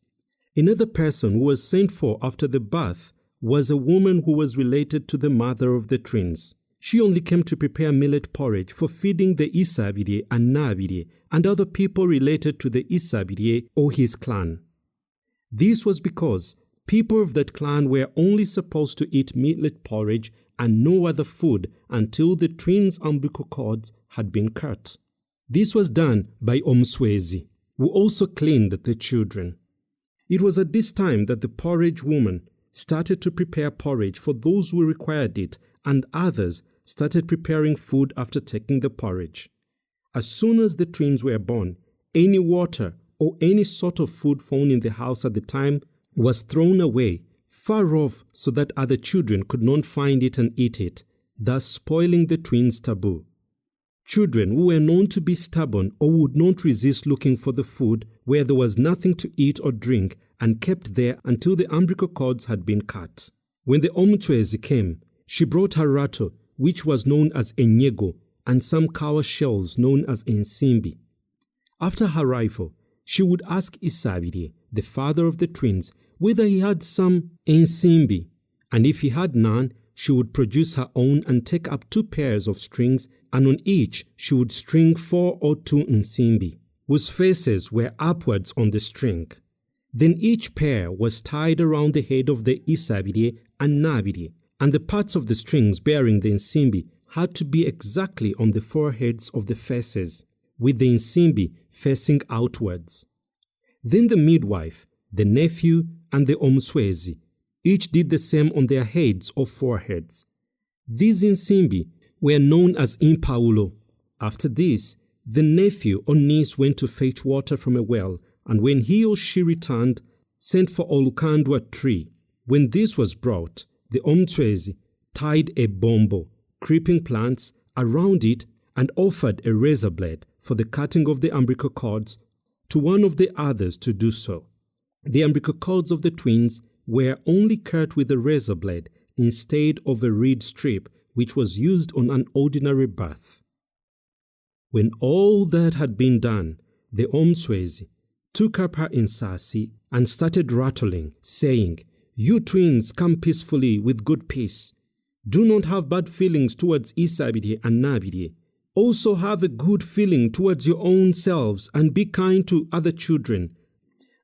Another person who was sent for after the birth was a woman who was related to the mother of the twins. She only came to prepare millet porridge for feeding the Isabirye and Nabirye and other people related to the Isabirye or his clan. This was because people of that clan were only supposed to eat millet porridge and no other food until the twins' umbilical cords had been cut. This was done by Omswezi, who also cleaned the children. It was at this time that the porridge woman started to prepare porridge for those who required it, and others started preparing food after taking the porridge. As soon as the twins were born, any water or any sort of food found in the house at the time was thrown away far off so that other children could not find it and eat it, thus spoiling the twins' taboo. Children who were known to be stubborn or would not resist looking for the food where there was nothing to eat or drink and kept there until the umbilical cords had been cut. When the Omchwezi came, she brought her rattle, which was known as Enyego, and some kawa shells known as Ensimbi. After her arrival, she would ask Isabirye, the father of the twins, whether he had some Ensimbi, and if he had none, she would produce her own and take up 2 pairs of strings, and on each she would string 4 or 2 Nsimbi, whose faces were upwards on the string. Then each pair was tied around the head of the Isabirye and Nabirye, and the parts of the strings bearing the Nsimbi had to be exactly on the foreheads of the faces, with the Nsimbi facing outwards. Then the midwife, the nephew, and the Omswezi each did the same on their heads or foreheads. These Nsimbi were known as Impaulo. After this, the nephew or niece went to fetch water from a well, and when he or she returned, sent for Olukandwa tree. When this was brought, the Omswezi tied a bombo, creeping plants, around it and offered a razor blade for the cutting of the umbilical cords to one of the others to do so. The umbilical cords of the twins were only cut with a razor blade instead of a reed strip which was used on an ordinary birth. When all that had been done, the Omswezi took up her insasi and started rattling, saying, You twins come peacefully with good peace. Do not have bad feelings towards Isabidi and Nabidi. Also have a good feeling towards your own selves and be kind to other children.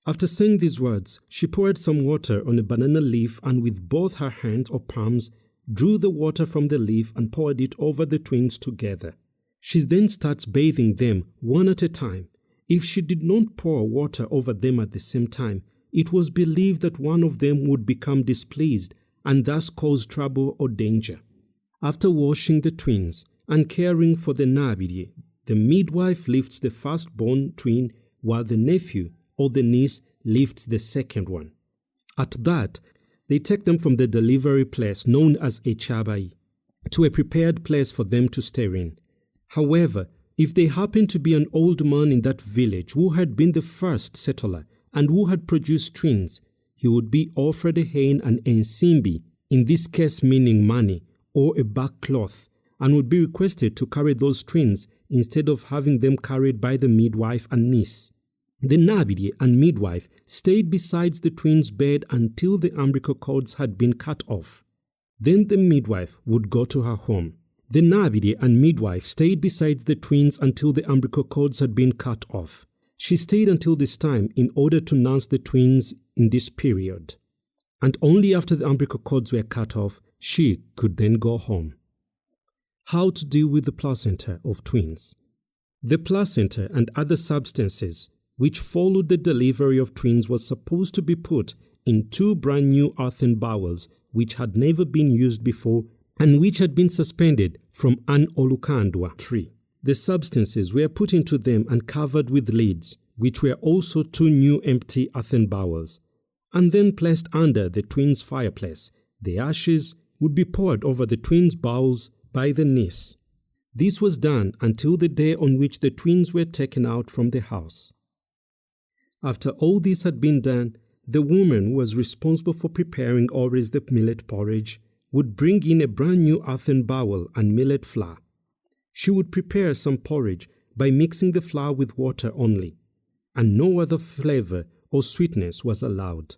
After saying these words, she poured some water on a banana leaf and with both her hands or palms drew the water from the leaf and poured it over the twins together. She then starts bathing them one at a time. If she did not pour water over them at the same time, it was believed that one of them would become displeased and thus cause trouble or danger. After washing the twins and caring for the Nabidi, the midwife lifts the firstborn twin while the nephew or the niece lifts the second one. At that, they take them from the delivery place known as a chabai to a prepared place for them to stay in. However, if they happened to be an old man in that village who had been the first settler and who had produced twins, he would be offered a hen and ensimbi, in this case meaning money, or a back cloth, and would be requested to carry those twins instead of having them carried by the midwife and niece. The Nabidi and midwife stayed beside the twins' bed until the umbilical cords had been cut off. Then the midwife would go to her home. The Nabidi and midwife stayed beside the twins until the umbilical cords had been cut off. She stayed until this time in order to nurse the twins in this period. And only after the umbilical cords were cut off, she could then go home. How to deal with the placenta of twins? The placenta and other substances which followed the delivery of twins was supposed to be put in 2 brand new earthen bowls which had never been used before and which had been suspended from an olukandwa tree. The substances were put into them and covered with lids, which were also 2 new empty earthen bowls, and then placed under the twins' fireplace. The ashes would be poured over the twins' bowls by the niece. This was done until the day on which the twins were taken out from the house. After all this had been done, the woman who was responsible for preparing always the millet porridge would bring in a brand new earthen bowl and millet flour. She would prepare some porridge by mixing the flour with water only, and no other flavor or sweetness was allowed.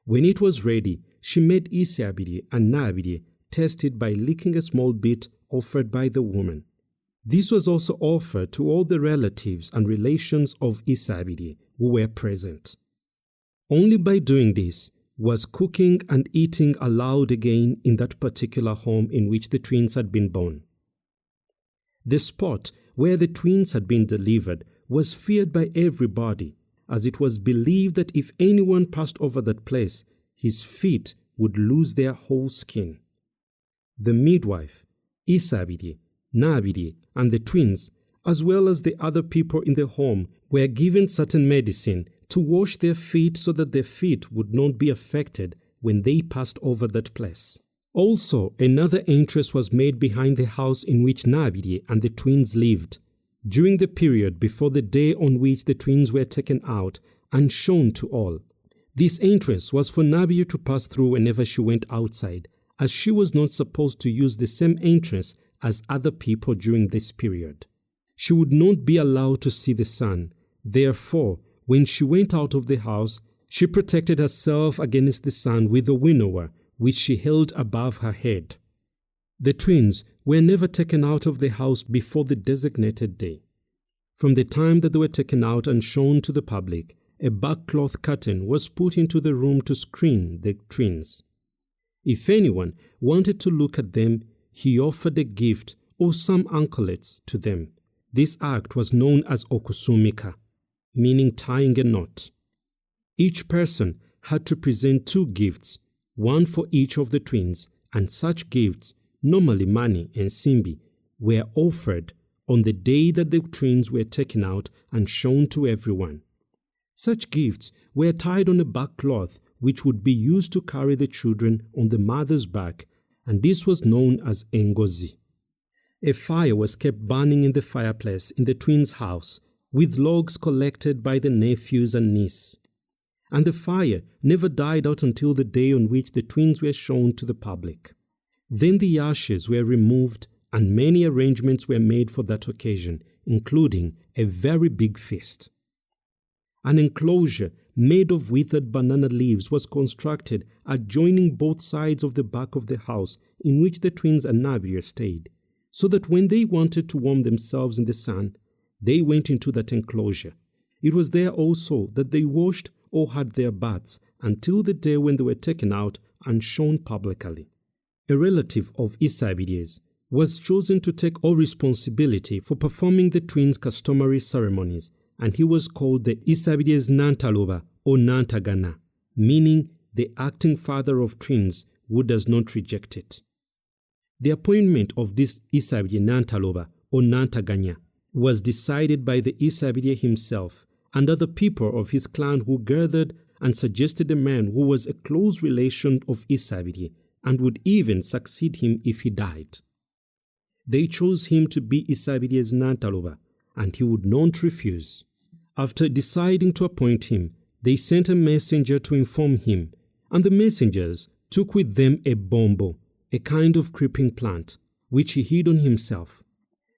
When it was ready, she made Isiabidi and Nabidi taste it by licking a small bit offered by the woman. This was also offered to all the relatives and relations of Isiabidi who were present. Only by doing this was cooking and eating allowed again in that particular home in which the twins had been born. The spot where the twins had been delivered was feared by everybody, as it was believed that if anyone passed over that place, his feet would lose their whole skin. The midwife, Isabidi, Nabidi, and the twins, as well as the other people in the home, were given certain medicine to wash their feet so that their feet would not be affected when they passed over that place. Also, another entrance was made behind the house in which Nabidi and the twins lived, during the period before the day on which the twins were taken out and shown to all. This entrance was for Nabidi to pass through whenever she went outside, as she was not supposed to use the same entrance as other people during this period. She would not be allowed to see the sun. Therefore, when she went out of the house, she protected herself against the sun with a winnower, which she held above her head. The twins were never taken out of the house before the designated day. From the time that they were taken out and shown to the public, a backcloth curtain was put into the room to screen the twins. If anyone wanted to look at them, he offered a gift or some anklets to them. This act was known as okusumika, meaning tying a knot. Each person had to present 2 gifts, one for each of the twins, and such gifts, normally money and simbi, were offered on the day that the twins were taken out and shown to everyone. Such gifts were tied on a back cloth which would be used to carry the children on the mother's back, and this was known as engozi. A fire was kept burning in the fireplace in the twins' house, with logs collected by the nephews and niece. And the fire never died out until the day on which the twins were shown to the public. Then the ashes were removed and many arrangements were made for that occasion, including a very big feast. An enclosure made of withered banana leaves was constructed adjoining both sides of the back of the house in which the twins and Nabir stayed, so that when they wanted to warm themselves in the sun, they went into that enclosure. It was there also that they washed or had their baths until the day when they were taken out and shown publicly. A relative of Isabides was chosen to take all responsibility for performing the twins' customary ceremonies, and he was called the Isabides Nantaloba or Nantagana, meaning the acting father of twins who does not reject it. The appointment of this Isabide Nantaloba or Nantaganya was decided by the Isabide himself and other people of his clan who gathered and suggested a man who was a close relation of Isabide and would even succeed him if he died. They chose him to be Isabide's Nantaloba, and he would not refuse. After deciding to appoint him, they sent a messenger to inform him, and the messengers took with them a bombo, a kind of creeping plant, which he hid on himself.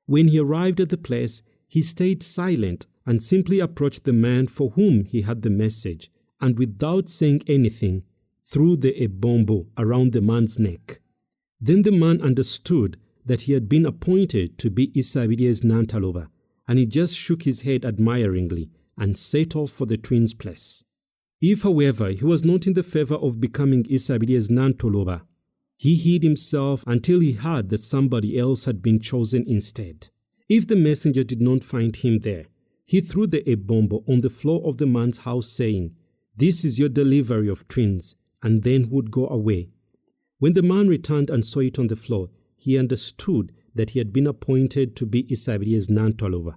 When he arrived at the place, he stayed silent and simply approached the man for whom he had the message, and without saying anything, threw the ebombo around the man's neck. Then the man understood that he had been appointed to be Isabide's Nantaloba, and he just shook his head admiringly and set off for the twins' place. If, however, he was not in the favor of becoming Isabide's Nantoloba, he hid himself until he heard that somebody else had been chosen instead. If the messenger did not find him there, he threw the ebombo on the floor of the man's house, saying, "This is your delivery of twins," and then would go away. When the man returned and saw it on the floor, he understood that he had been appointed to be Isabide's Nantoloba.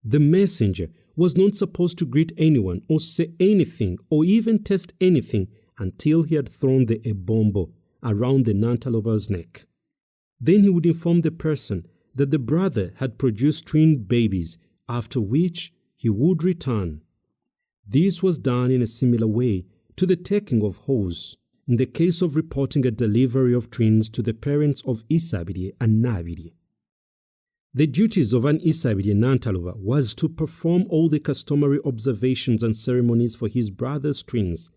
The messenger was not supposed to greet anyone or say anything or even taste anything until he had thrown the ebombo around the Nantaloba's neck. Then he would inform the person that the brother had produced twin babies, after which he would return. This was done in a similar way to the taking of oaths in the case of reporting a delivery of twins to the parents of Isabide and Nabide. The duties of an Isabide Nantaloba was to perform all the customary observations and ceremonies for his brother's twins,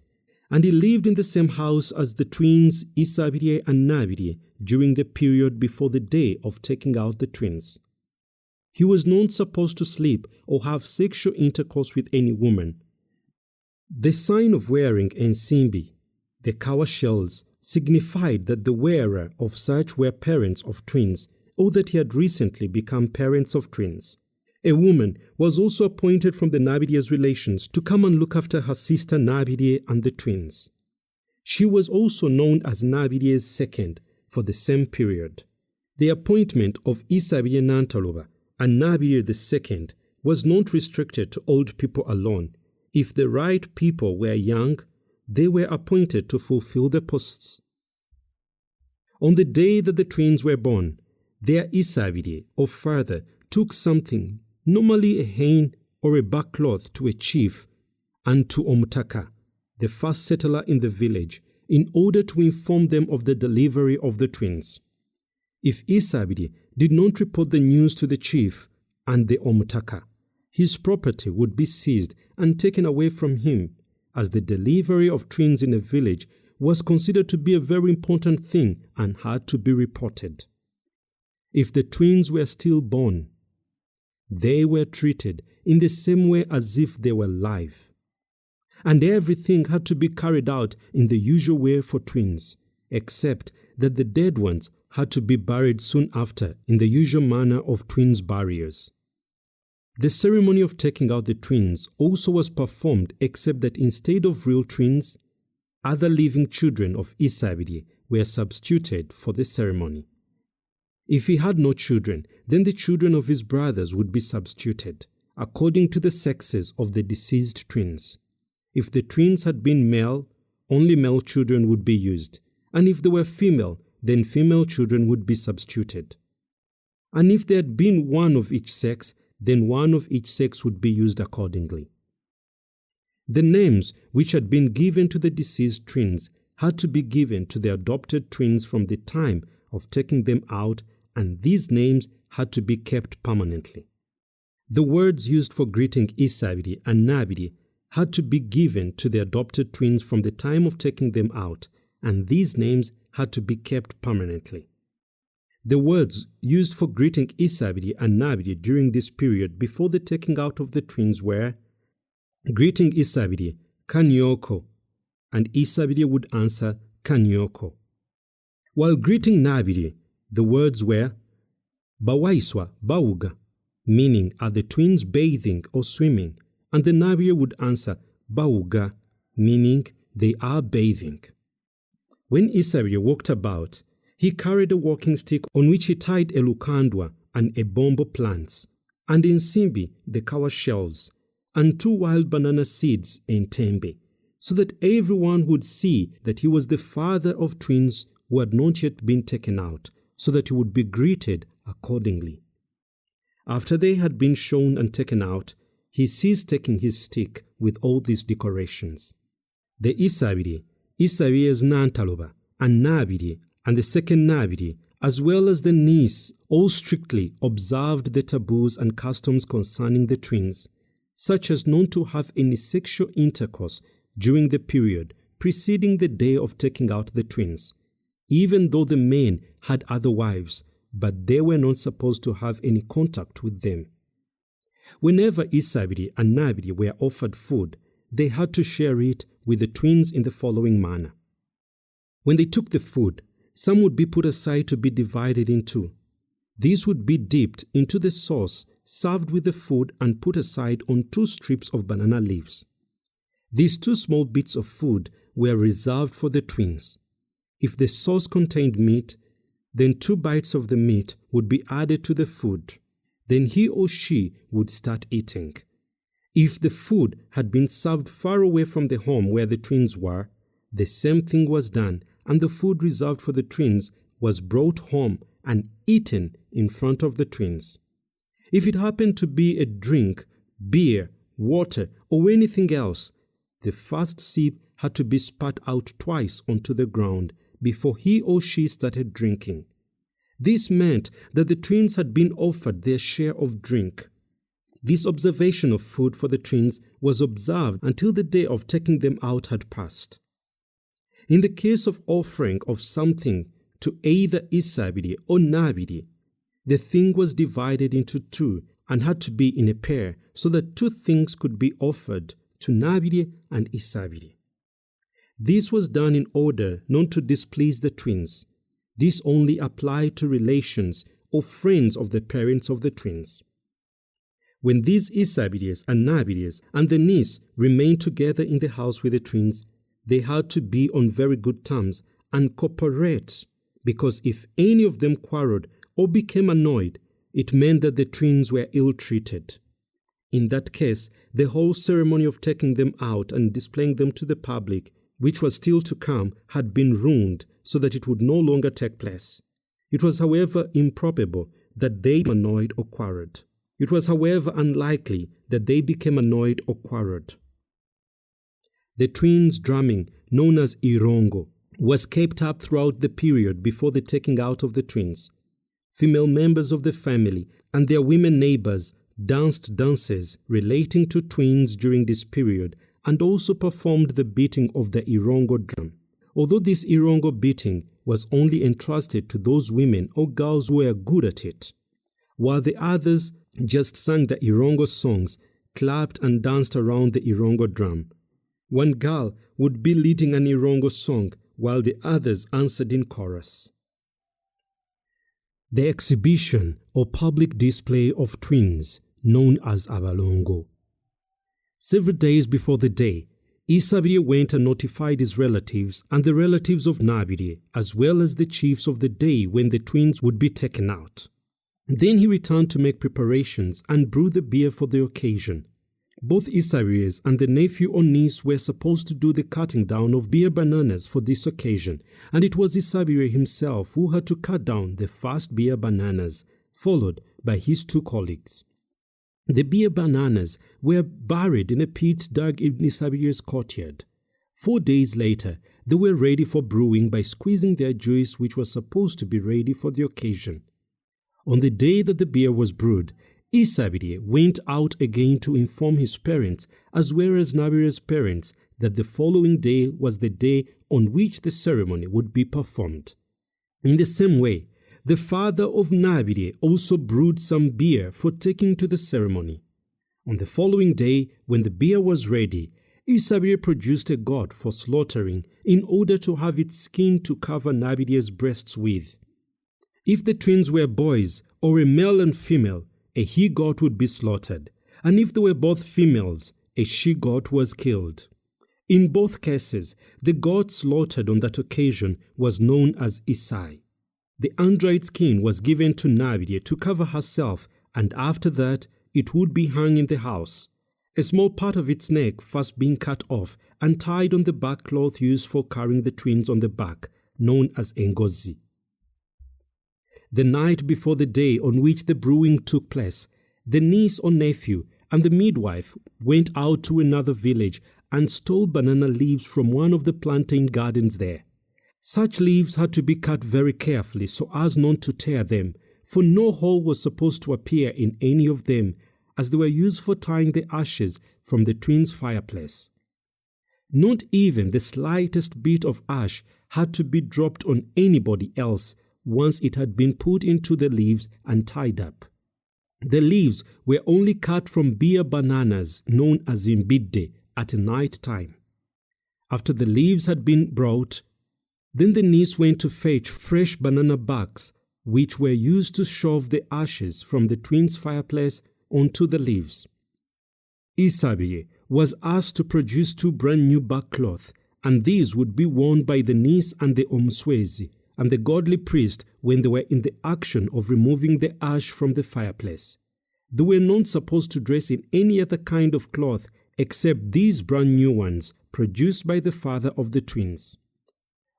and he lived in the same house as the twins Isabide and Nabide during the period before the day of taking out the twins. He was not supposed to sleep or have sexual intercourse with any woman. The sign of wearing ensimbi, the kawa shells, signified that the wearer of such were parents of twins, or that he had recently become parents of twins. A woman was also appointed from the Nabide's relations to come and look after her sister Nabide and the twins. She was also known as Nabide's second for the same period. The appointment of Isabide Nantaloba and Nabide the second was not restricted to old people alone. If the right people were young, they were appointed to fulfill the posts. On the day that the twins were born, their Isabide or father took something, normally a hen or a backcloth, to a chief and to Omutaka, the first settler in the village, in order to inform them of the delivery of the twins. If Isabide did not report the news to the chief and the Omutaka, his property would be seized and taken away from him, as the delivery of twins in a village was considered to be a very important thing and had to be reported. If the twins were stillborn, they were treated in the same way as if they were live. And everything had to be carried out in the usual way for twins, except that the dead ones had to be buried soon after in the usual manner of twins' burials. The ceremony of taking out the twins also was performed, except that instead of real twins, other living children of Isabide were substituted for the ceremony. If he had no children, then the children of his brothers would be substituted, according to the sexes of the deceased twins. If the twins had been male, only male children would be used, and if they were female, then female children would be substituted. And if there had been one of each sex, then one of each sex would be used accordingly. The names which had been given to the deceased twins had to be given to the adopted twins from the time of taking them out, and these names had to be kept permanently. The words used for greeting Isabiri and Nabiri had to be given to the adopted twins from the time of taking them out, and these names had to be kept permanently. The words used for greeting Isabiri and Nabiri during this period before the taking out of the twins were greeting Isabiri, Kanyoko, and Isabiri would answer Kanyoko. While greeting Nabiri, the words were Bawaiswa Bauga, meaning are the twins bathing or swimming, and the Nabiri would answer Bauga, meaning they are bathing. When Isabiri walked about, he carried a walking stick on which he tied a lukandwa and a bombo plants, and in Simbi the kawa shells, and 2 wild banana seeds in tembe, so that everyone would see that he was the father of twins who had not yet been taken out, so that he would be greeted accordingly. After they had been shown and taken out, he ceased taking his stick with all these decorations. The Isabiri, Isabiri's Nantaloba, and Nabiri, and the second Nabiri, as well as the niece, all strictly observed the taboos and customs concerning the twins, such as not to have any sexual intercourse during the period preceding the day of taking out the twins, even though the men had other wives, but they were not supposed to have any contact with them. Whenever Isabiri and Nabiri were offered food, they had to share it with the twins in the following manner. When they took the food, some would be put aside to be divided in 2. These would be dipped into the sauce, served with the food, and put aside on 2 strips of banana leaves. These 2 small bits of food were reserved for the twins. If the sauce contained meat, then 2 bites of the meat would be added to the food. Then he or she would start eating. If the food had been served far away from the home where the twins were, the same thing was done, and the food reserved for the twins was brought home and eaten in front of the twins. If it happened to be a drink, beer, water, or anything else, the first sip had to be spat out twice onto the ground before he or she started drinking. This meant that the twins had been offered their share of drink. This observation of food for the twins was observed until the day of taking them out had passed. In the case of offering of something to either Isabiri or Nabiri, the thing was divided into 2 and had to be in a pair so that 2 things could be offered to Nabiri and Isabiri. This was done in order not to displease the twins. This only applied to relations or friends of the parents of the twins. When these Isabiris and Nabiris and the niece remained together in the house with the twins, they had to be on very good terms and cooperate, because if any of them quarreled or became annoyed, it meant that the twins were ill-treated. In that case, the whole ceremony of taking them out and displaying them to the public, which was still to come, had been ruined so that it would no longer take place. It was, however, improbable that they became annoyed or quarreled. It was, however, unlikely that they became annoyed or quarreled. The twins' drumming, known as Irongo, was kept up throughout the period before the taking out of the twins. Female members of the family and their women neighbors danced dances relating to twins during this period and also performed the beating of the Irongo drum. Although this Irongo beating was only entrusted to those women or girls who were good at it, while the others just sang the Irongo songs, clapped and danced around the Irongo drum. One girl would be leading an Irongo song while the others answered in chorus. The exhibition or public display of twins, known as abalongo. Several days before the day, Isabiri went and notified his relatives and the relatives of Nabiri, as well as the chiefs of the day when the twins would be taken out. Then he returned to make preparations and brew the beer for the occasion. Both Isabiris and the nephew or niece were supposed to do the cutting down of beer bananas for this occasion, and it was Isabiri himself who had to cut down the first beer bananas, followed by his 2 colleagues. The beer bananas were buried in a pit dug in Isabiri's courtyard. 4 days later, they were ready for brewing by squeezing their juice, which was supposed to be ready for the occasion. On the day that the beer was brewed, Isabire went out again to inform his parents as well as Nabire's parents that the following day was the day on which the ceremony would be performed. In the same way, the father of Nabire also brewed some beer for taking to the ceremony. On the following day, when the beer was ready, Isabire produced a goat for slaughtering in order to have its skin to cover Nabire's breasts with. If the twins were boys, or a male and female, a he-goat would be slaughtered, and if they were both females, a she-goat was killed. In both cases, the goat slaughtered on that occasion was known as Isai. The android skin was given to Nabire to cover herself, and after that, it would be hung in the house, a small part of its neck first being cut off and tied on the back cloth used for carrying the twins on the back, known as engozi. The night before the day on which the brewing took place, the niece or nephew and the midwife went out to another village and stole banana leaves from one of the plantain gardens there. Such leaves had to be cut very carefully so as not to tear them, for no hole was supposed to appear in any of them, as they were used for tying the ashes from the twins' fireplace. Not even the slightest bit of ash had to be dropped on anybody else once it had been put into the leaves and tied up. The leaves were only cut from beer bananas known as imbide at night time. After the leaves had been brought, then the niece went to fetch fresh banana barks, which were used to shove the ashes from the twins' fireplace onto the leaves. Isabire was asked to produce 2 brand new bark cloths, and these would be worn by the niece and the omswezi and the godly priest when they were in the action of removing the ash from the fireplace. They were not supposed to dress in any other kind of cloth except these brand new ones produced by the father of the twins.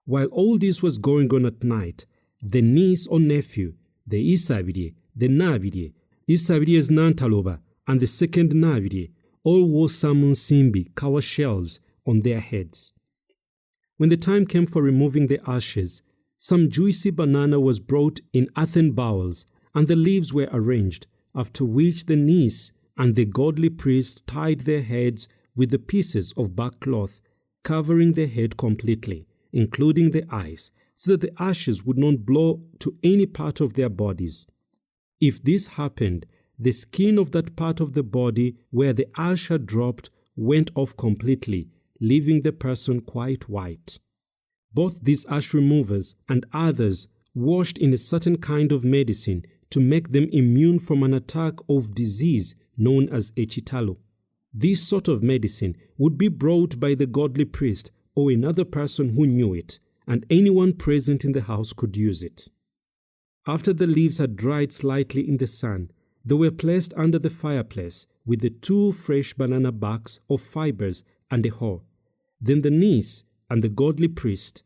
While all this was going on at night, the niece or nephew, the Isabire, the Nabire, Isabire's Nantaloba, and the second Nabire all wore some nsimbi, kawa shells, on their heads. When the time came for removing the ashes, some juicy banana was brought in earthen bowls, and the leaves were arranged, after which the niece and the godly priest tied their heads with the pieces of bark cloth, covering the head completely, including the eyes, so that the ashes would not blow to any part of their bodies. If this happened, the skin of that part of the body where the ash had dropped went off completely, leaving the person quite white. Both these ash removers and others washed in a certain kind of medicine to make them immune from an attack of disease known as echitalo. This sort of medicine would be brought by the godly priest or another person who knew it, and anyone present in the house could use it. After the leaves had dried slightly in the sun, they were placed under the fireplace with the 2 fresh banana barks of fibers and a hoe. Then the niece and the godly priest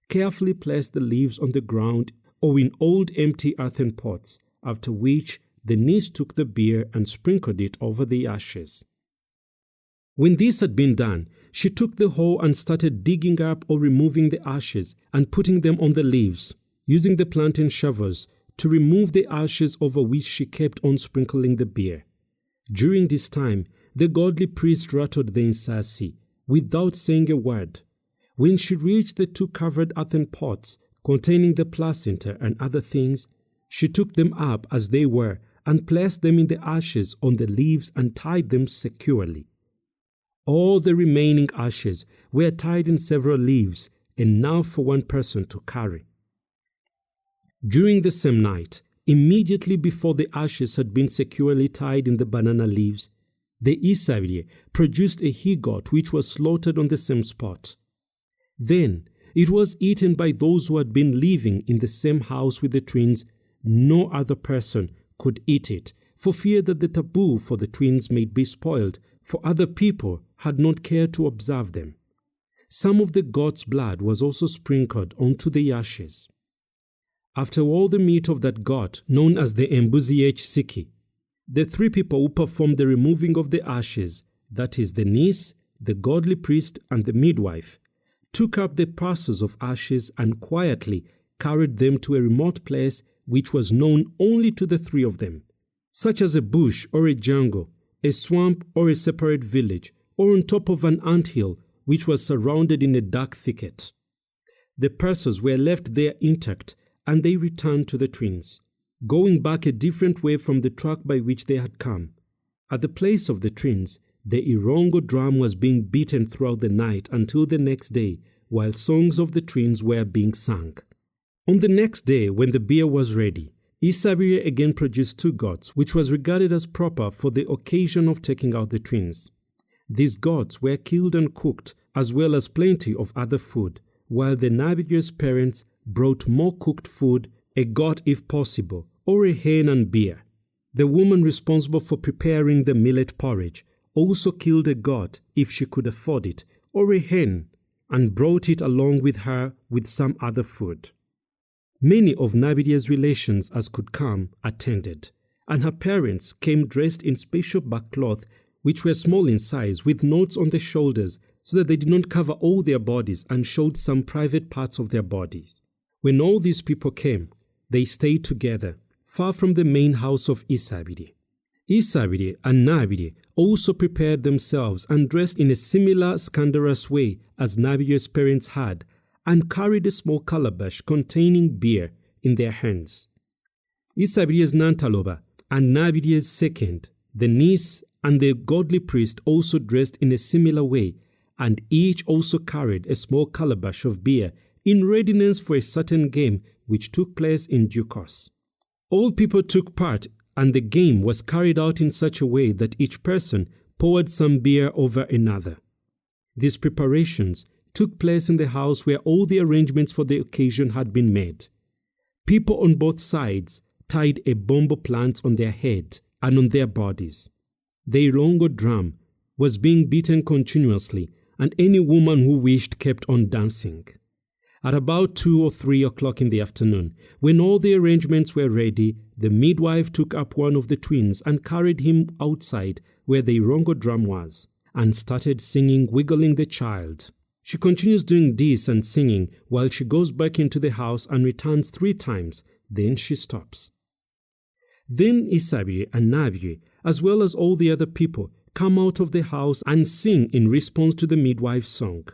carefully placed the leaves on the ground or in old empty earthen pots, after which the niece took the beer and sprinkled it over the ashes. When this had been done, she took the hoe and started digging up or removing the ashes and putting them on the leaves, using the plantain shovels to remove the ashes over which she kept on sprinkling the beer. During this time, the godly priest rattled the insasi without saying a word. When she reached the 2 covered earthen pots containing the placenta and other things, she took them up as they were and placed them in the ashes on the leaves and tied them securely. All the remaining ashes were tied in several leaves, enough for one person to carry. During the same night, immediately before the ashes had been securely tied in the banana leaves, the Isabire produced a he-goat which was slaughtered on the same spot. Then it was eaten by those who had been living in the same house with the twins. No other person could eat it, for fear that the taboo for the twins might be spoiled, for other people had not cared to observe them. Some of the goat's blood was also sprinkled onto the ashes. After all the meat of that goat, known as the Embuzi Siki, the 3 people who performed the removing of the ashes, that is the niece, the godly priest, and the midwife, took up the parcels of ashes and quietly carried them to a remote place which was known only to the 3 of them. such as a bush or a jungle, a swamp or a separate village, or on top of an anthill which was surrounded in a dark thicket. The persons were left there intact, and they returned to the twins, going back a different way from the track by which they had come. At the place of the twins, the Irongo drum was being beaten throughout the night until the next day, while songs of the twins were being sung. On the next day, when the beer was ready, Isabire again produced 2 goats, which was regarded as proper for the occasion of taking out the twins. These goats were killed and cooked, as well as plenty of other food, while the Nabidire's parents brought more cooked food, a goat if possible, or a hen and beer. The woman responsible for preparing the millet porridge also killed a goat if she could afford it, or a hen, and brought it along with her with some other food. Many of Nabidire's relations as could come attended, and her parents came dressed in special backcloth which were small in size with knots on the shoulders so that they did not cover all their bodies and showed some private parts of their bodies. When all these people came, they stayed together, far from the main house of Isabire. Isabire and Nabire also prepared themselves and dressed in a similar scandalous way as Nabidire's parents had, and carried a small calabash containing beer in their hands. Isabire's Nantaloba and Nabidire's second, the niece and the godly priest also dressed in a similar way, and each also carried a small calabash of beer in readiness for a certain game which took place in due course. All people took part, and the game was carried out in such a way that each person poured some beer over another. These preparations took place in the house where all the arrangements for the occasion had been made. People on both sides tied a bombo plant on their head and on their bodies. The Irongo drum was being beaten continuously, and any woman who wished kept on dancing. At about 2 or 3 o'clock in the afternoon, when all the arrangements were ready, the midwife took up one of the twins and carried him outside where the Irongo drum was, and started singing, wiggling the child. She continues doing this and singing while she goes back into the house and returns 3 times. Then she stops. Then Isabire and Nabire, as well as all the other people, come out of the house and sing in response to the midwife's song.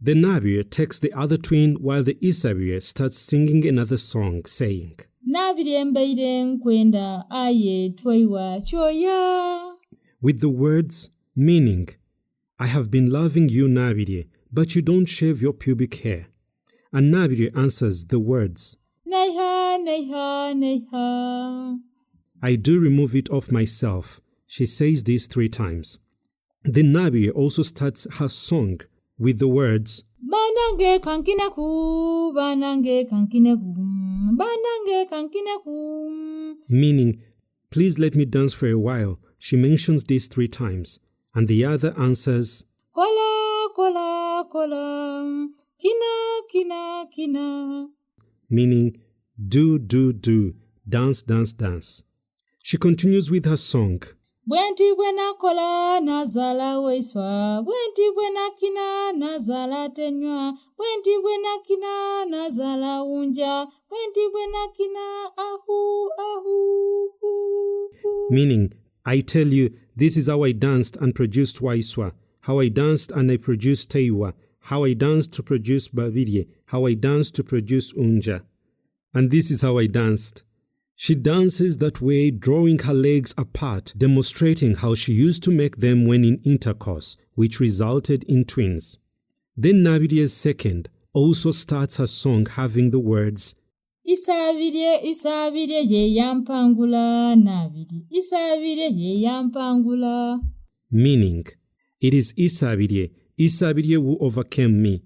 The Nabire takes the other twin while the Isabire starts singing another song, saying, Nabire mbaire nkwenda aye twaiwa choya. With the words, meaning, I have been loving you, Nabire, but you don't shave your pubic hair. And Nabire answers the words, Naiha, naiha, naiha. I do remove it off myself. She says this 3 times. Then Nabire also starts her song with the words, Banange kankineku, banange kankineku, banange kankineku. Meaning, please let me dance for a while. She mentions this 3 times. And the other answers, Kola, kola, kola, kina, kina, kina. Meaning, do, dance, dance, dance. She continues with her song. Bwenti bwena kola nazala weiswa, bwenti bwena kina nazala tenywa, bwenti bwena kina nazala unja, bwenti bwena kina ahu, ahu, ahu. Meaning, I tell you, this is how I danced and produced Waiswa, how I danced and I produced Teiwa, how I danced to produce Bavidye, how I danced to produce Unja. And this is how I danced. She dances that way, drawing her legs apart, demonstrating how she used to make them when in intercourse, which resulted in twins. Then Nabidire's second also starts her song having the words, Isabire, Isabire ye yampangula, Nabidi, Isabire ye yampangula. Meaning, it is Isabire who overcame me.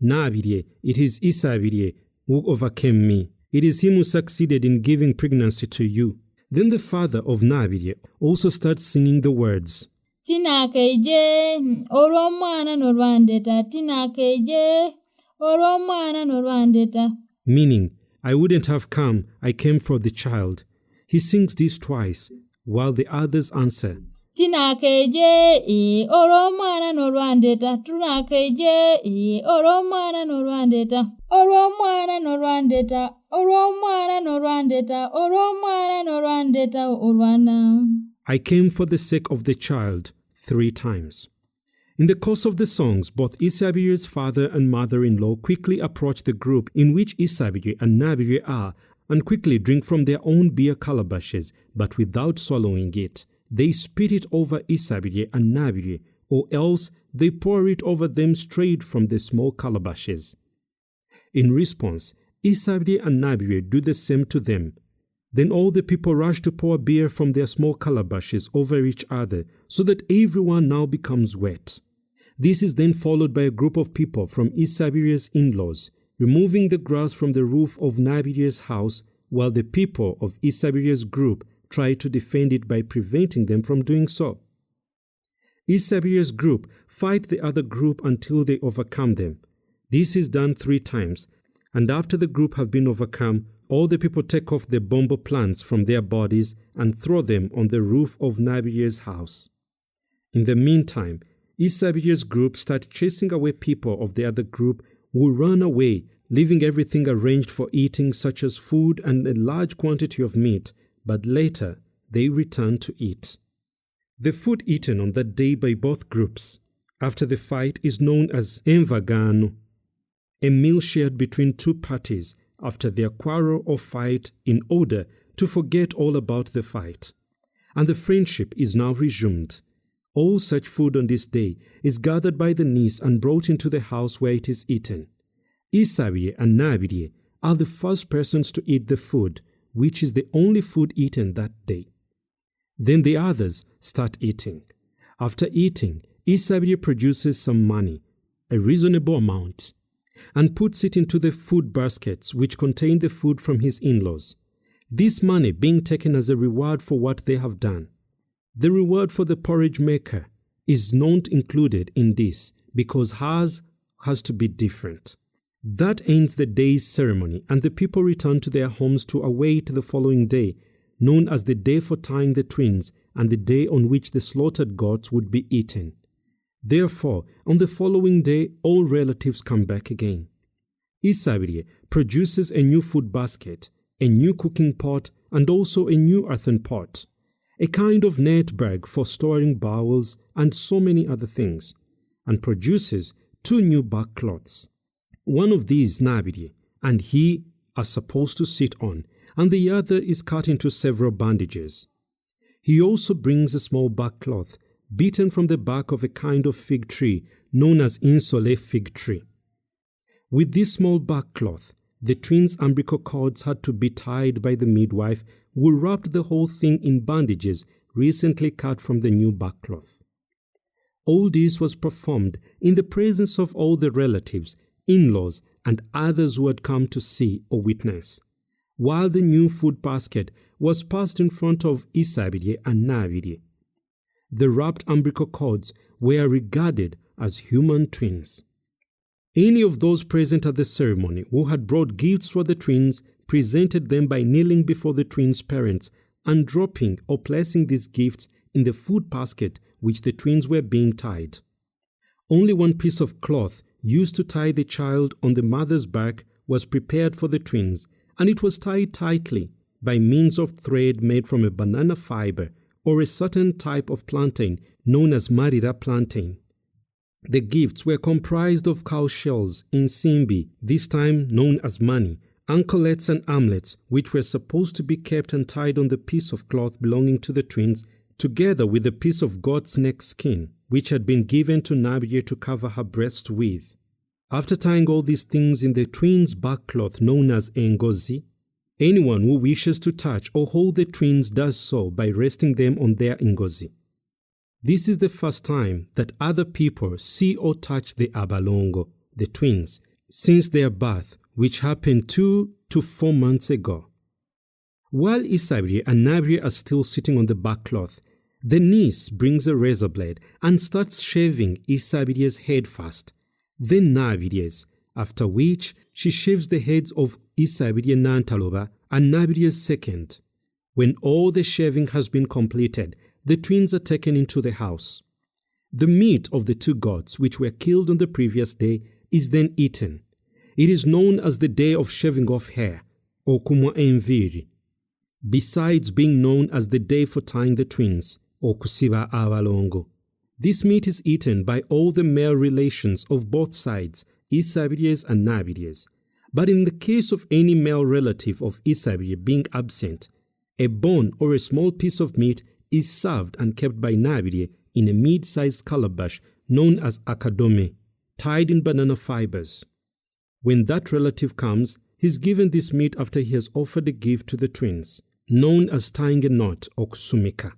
Nabide, it is Isabire who overcame me. It is him who succeeded in giving pregnancy to you. Then the father of Nabide also starts singing the words, Tina keje, oromana norwandeta, Tina keje, oromana norwandeta. Meaning, I wouldn't have come, I came for the child. He sings this twice, while the others answer, Tinakeje olw'omwana n'olwandeeta. Tunakeje olw'omwana n'olwandeeta. Olw'omwana n'olwandeeta. Olw'omwana n'olwandeeta. Olw'omwana n'olwandeeta olwana. I came for the sake of the child 3 times. In the course of the songs, both Isabirye's father and mother-in-law quickly approach the group in which Isabirye and Nabirye are and quickly drink from their own beer calabashes, but without swallowing it. They spit it over Isabirye and Nabirye, or else they pour it over them straight from the small calabashes. In response, Isabirye and Nabirye do the same to them. Then all the people rush to pour beer from their small calabashes over each other, so that everyone now becomes wet. This is then followed by a group of people from Isabirye's in-laws, removing the grass from the roof of Nabirye's house, while the people of Isabirye's group try to defend it by preventing them from doing so. Isabirye's group fight the other group until they overcome them. This is done 3 times, and after the group have been overcome, all the people take off the bombo plants from their bodies and throw them on the roof of Nabirye's house. In the meantime, Isabirye's group start chasing away people of the other group who run away, leaving everything arranged for eating, such as food and a large quantity of meat, but later they return to eat. The food eaten on that day by both groups after the fight is known as emvagano, a meal shared between 2 parties after their quarrel or fight in order to forget all about the fight. And the friendship is now resumed. All such food on this day is gathered by the niece and brought into the house where it is eaten. Isabirye and Nabirye are the first persons to eat the food, which is the only food eaten that day. Then the others start eating. After eating, Isabirye produces some money, a reasonable amount, and puts it into the food baskets which contain the food from his in-laws, this money being taken as a reward for what they have done. The reward for the porridge maker is not included in this because hers has to be different. That ends the day's ceremony, and the people return to their homes to await the following day, known as the day for tying the twins and the day on which the slaughtered goats would be eaten. Therefore, on the following day, all relatives come back again. Isabirye produces a new food basket, a new cooking pot, and also a new earthen pot, a kind of net bag for storing bowls, and so many other things, and produces 2 new back cloths. One of these Nabirye and he are supposed to sit on, and the other is cut into several bandages. He also brings a small back cloth, beaten from the bark of a kind of fig tree known as insole fig tree. With this small back cloth, the twins' umbilical cords had to be tied by the midwife, who wrapped the whole thing in bandages recently cut from the new back cloth. All this was performed in the presence of all the relatives, in-laws, and others who had come to see or witness, while the new food basket was passed in front of Isabirye and Nabirye. The wrapped umbilical cords were regarded as human twins. Any of those present at the ceremony who had brought gifts for the twins presented them by kneeling before the twins' parents and dropping or placing these gifts in the food basket which the twins were being tied. Only one piece of cloth used to tie the child on the mother's back was prepared for the twins, and it was tied tightly by means of thread made from a banana fiber or a certain type of plantain known as marira plantain. The gifts were comprised of cow shells in simbi, this time known as money, anklets and armlets, which were supposed to be kept and tied on the piece of cloth belonging to the twins, together with a piece of goat's neck skin, which had been given to Nabirye to cover her breast with. After tying all these things in the twins' back cloth known as engozi, anyone who wishes to touch or hold the twins does so by resting them on their ngozi. This is the first time that other people see or touch the abalongo, the twins, since their birth, which happened 2 to 4 months ago. While Isabirye and Nabirye are still sitting on the back cloth, the niece brings a razor blade and starts shaving Isabirye's head first, then Nabirye's, after which she shaves the heads of Isabirye Nantaloba and Nabirye's second. When all the shaving has been completed, the twins are taken into the house. The meat of the two goats which were killed on the previous day is then eaten. It is known as the day of shaving off hair, or kumwa enviri, besides being known as the day for tying the twins, or kusiba abalongo. This meat is eaten by all the male relations of both sides, Isabiries and Nabiries. But in the case of any male relative of Isabiri being absent, a bone or a small piece of meat is served and kept by Nabiri in a mid-sized calabash known as akadome, tied in banana fibers. When that relative comes, he is given this meat after he has offered a gift to the twins, known as tying a knot or kusumika.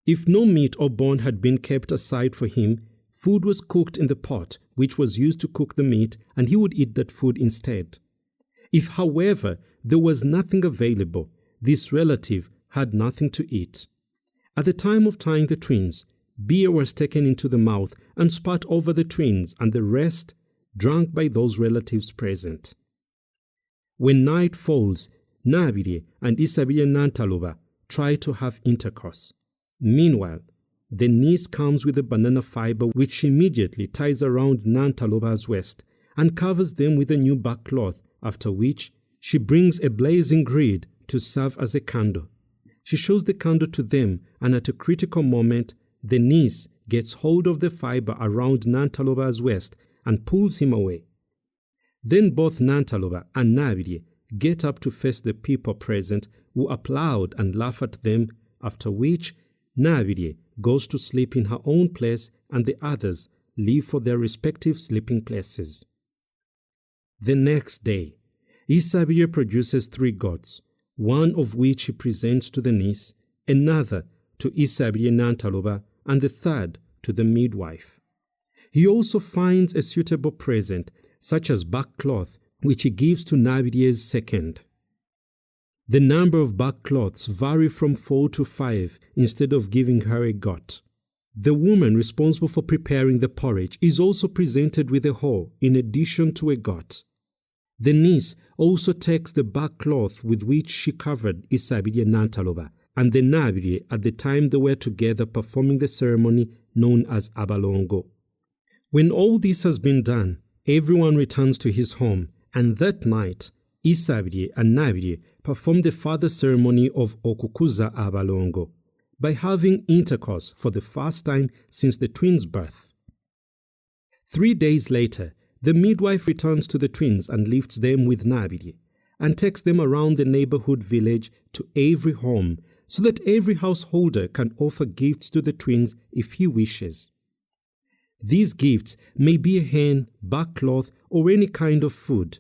If no meat or bone had been kept aside for him, food was cooked in the pot which was used to cook the meat, and he would eat that food instead. If, however, there was nothing available, this relative had nothing to eat. At the time of tying the twins, beer was taken into the mouth and spat over the twins, and the rest drunk by those relatives present. When night falls, Nabire and Isabire Nantaloba try to have intercourse. Meanwhile, the niece comes with a banana fiber which she immediately ties around Nantaloba's waist and covers them with a new back cloth, after which she brings a blazing reed to serve as a candle. She shows the candle to them, and at a critical moment, the niece gets hold of the fiber around Nantaloba's waist and pulls him away. Then both Nantaloba and Nabiri get up to face the people present, who applaud and laugh at them, after which Nabiri goes to sleep in her own place and the others leave for their respective sleeping places. The next day, Isabire produces 3 goats, one of which he presents to the niece, another to Isabire Nantaloba, and the third to the midwife. He also finds a suitable present, such as back cloth, which he gives to Nabiri's second. The number of back cloths vary from 4 to 5 instead of giving her a goat. The woman responsible for preparing the porridge is also presented with a hoe in addition to a goat. The niece also takes the back cloth with which she covered Isabire Nantaloba and the Nabiri at the time they were together performing the ceremony known as abalongo. When all this has been done, everyone returns to his home, and that night, Isabire and Nabiri perform the further ceremony of okukuza abalongo by having intercourse for the first time since the twins' birth. 3 days later, the midwife returns to the twins and lifts them with Nabiri and takes them around the neighborhood village to every home so that every householder can offer gifts to the twins if he wishes. These gifts may be a hen, back cloth, or any kind of food.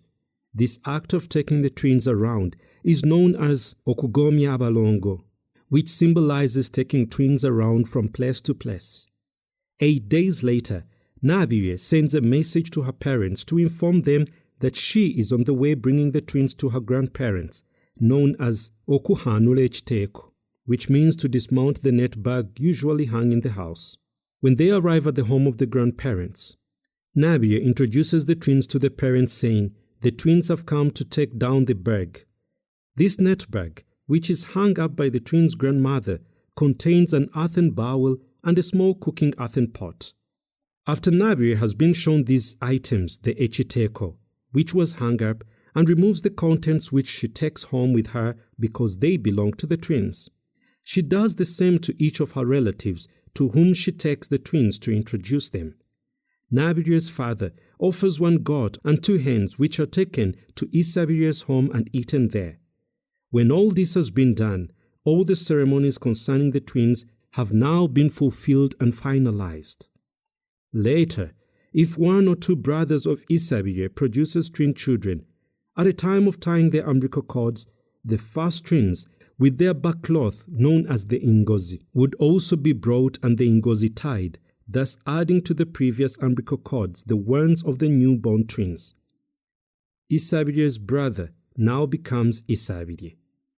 This act of taking the twins around is known as okugomi abalongo, which symbolizes taking twins around from place to place. 8 days later, Nabire sends a message to her parents to inform them that she is on the way bringing the twins to her grandparents, known as okuhanule chiteko, which means to dismount the net bag usually hung in the house. When they arrive at the home of the grandparents, Nabire introduces the twins to the parents, saying, "The twins have come to take down the bag." This net bag, which is hung up by the twins' grandmother, contains an earthen bowl and a small cooking earthen pot. After Nabire has been shown these items, the echiteko, which was hung up, and removes the contents which she takes home with her because they belong to the twins. She does the same to each of her relatives to whom she takes the twins to introduce them. Nabire's father offers 1 goat and 2 hens which are taken to Isabire's home and eaten there. When all this has been done, all the ceremonies concerning the twins have now been fulfilled and finalized. Later, if 1 or 2 brothers of Isabire produces twin children, at the time of tying their umbilical cords, the first twins, with their back cloth known as the ingozi, would also be brought and the ingozi tied, thus adding to the previous umbilical cords the ones of the newborn twins. Isabire's brother now becomes Isabire.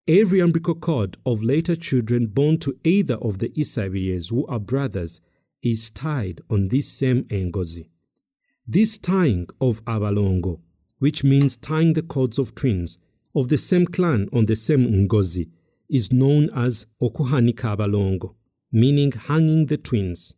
Every umbilical cord of later children born to either of the Isabires who are brothers is tied on this same engozi. This tying of abalongo, which means tying the cords of twins of the same clan on the same ngozi, is known as okuhanika abalongo. meaning hanging the twins.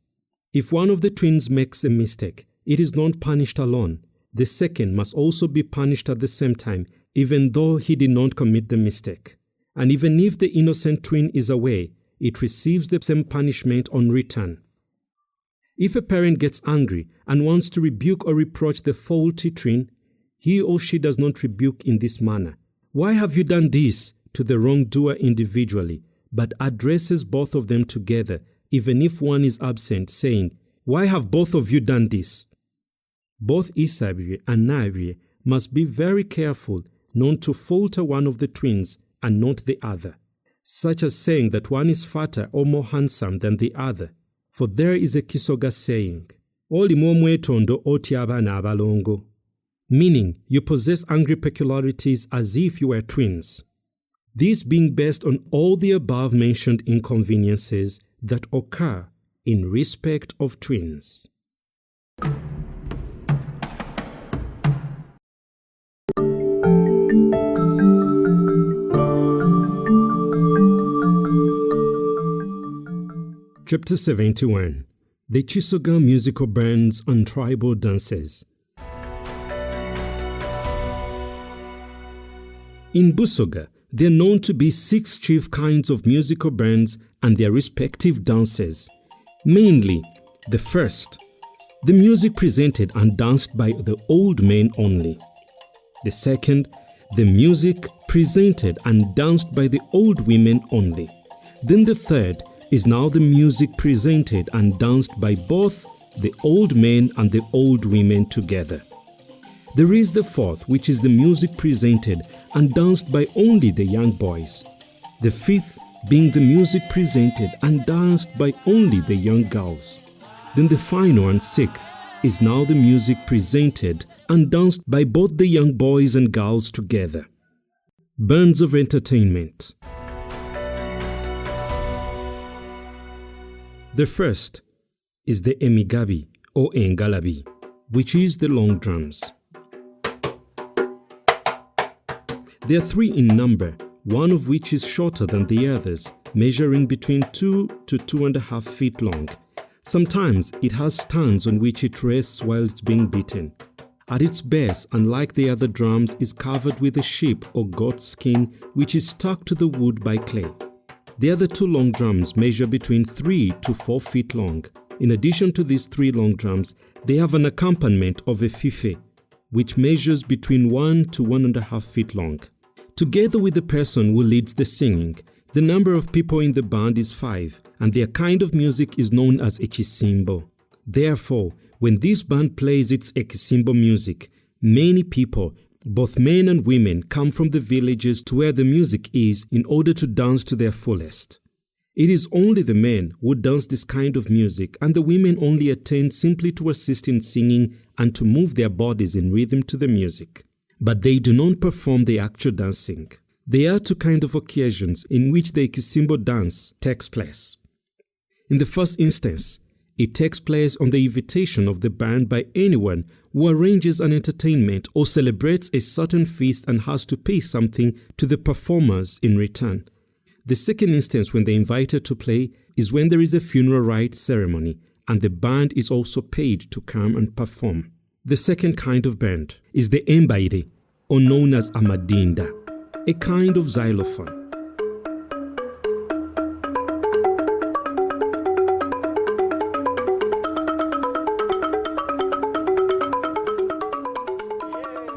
If one of the twins makes a mistake, it is not punished alone. The second must also be punished at the same time, even though he did not commit the mistake. And even if the innocent twin is away, it receives the same punishment on return. If a parent gets angry and wants to rebuke or reproach the faulty twin, he or she does not rebuke in this manner. "Why have you done this?" to the wrongdoer individually, but addresses both of them together, even if one is absent, saying, "Why have both of you done this?" Both Isabri and Nabri must be very careful not to falter one of the twins and not the other, such as saying that one is fatter or more handsome than the other. For there is a Kisoga saying, "Oli mwetondo oti abana abalongo," meaning you possess angry peculiarities as if you were twins. This being based on all the above mentioned inconveniences that occur in respect of twins. Chapter 71. The Chisoga Musical Bands and Tribal Dances. In Busoga, there are known to be 6 chief kinds of musical bands and their respective dances. Mainly, the first, the music presented and danced by the old men only. The second, the music presented and danced by the old women only. Then the third is now the music presented and danced by both the old men and the old women together. There is the fourth, which is the music presented and danced by only the young boys. The fifth being the music presented and danced by only the young girls. Then the final and sixth is now the music presented and danced by both the young boys and girls together. Bands of entertainment. The first is the emigabi or engalabi, which is the long drums. There are 3 in number, one of which is shorter than the others, measuring between 2 to 2.5 feet long. Sometimes it has stands on which it rests while it's being beaten. At its base, unlike the other drums, is covered with a sheep or goat skin which is stuck to the wood by clay. The other 2 long drums measure between 3 to 4 feet long. In addition to these 3 long drums, they have an accompaniment of a fife, which measures between 1 to 1.5 feet long. Together with the person who leads the singing, the number of people in the band is 5, and their kind of music is known as ekisimbo. Therefore, when this band plays its ekisimbo music, many people, both men and women, come from the villages to where the music is in order to dance to their fullest. It is only the men who dance this kind of music, and the women only attend simply to assist in singing and to move their bodies in rhythm to the music. But they do not perform the actual dancing. There are 2 kinds of occasions in which the ekisimbo dance takes place. In the first instance, it takes place on the invitation of the band by anyone who arranges an entertainment or celebrates a certain feast and has to pay something to the performers in return. The second instance when they're invited to play is when there is a funeral rites ceremony and the band is also paid to come and perform. The second kind of band is the embaire, or known as amadinda, a kind of xylophone.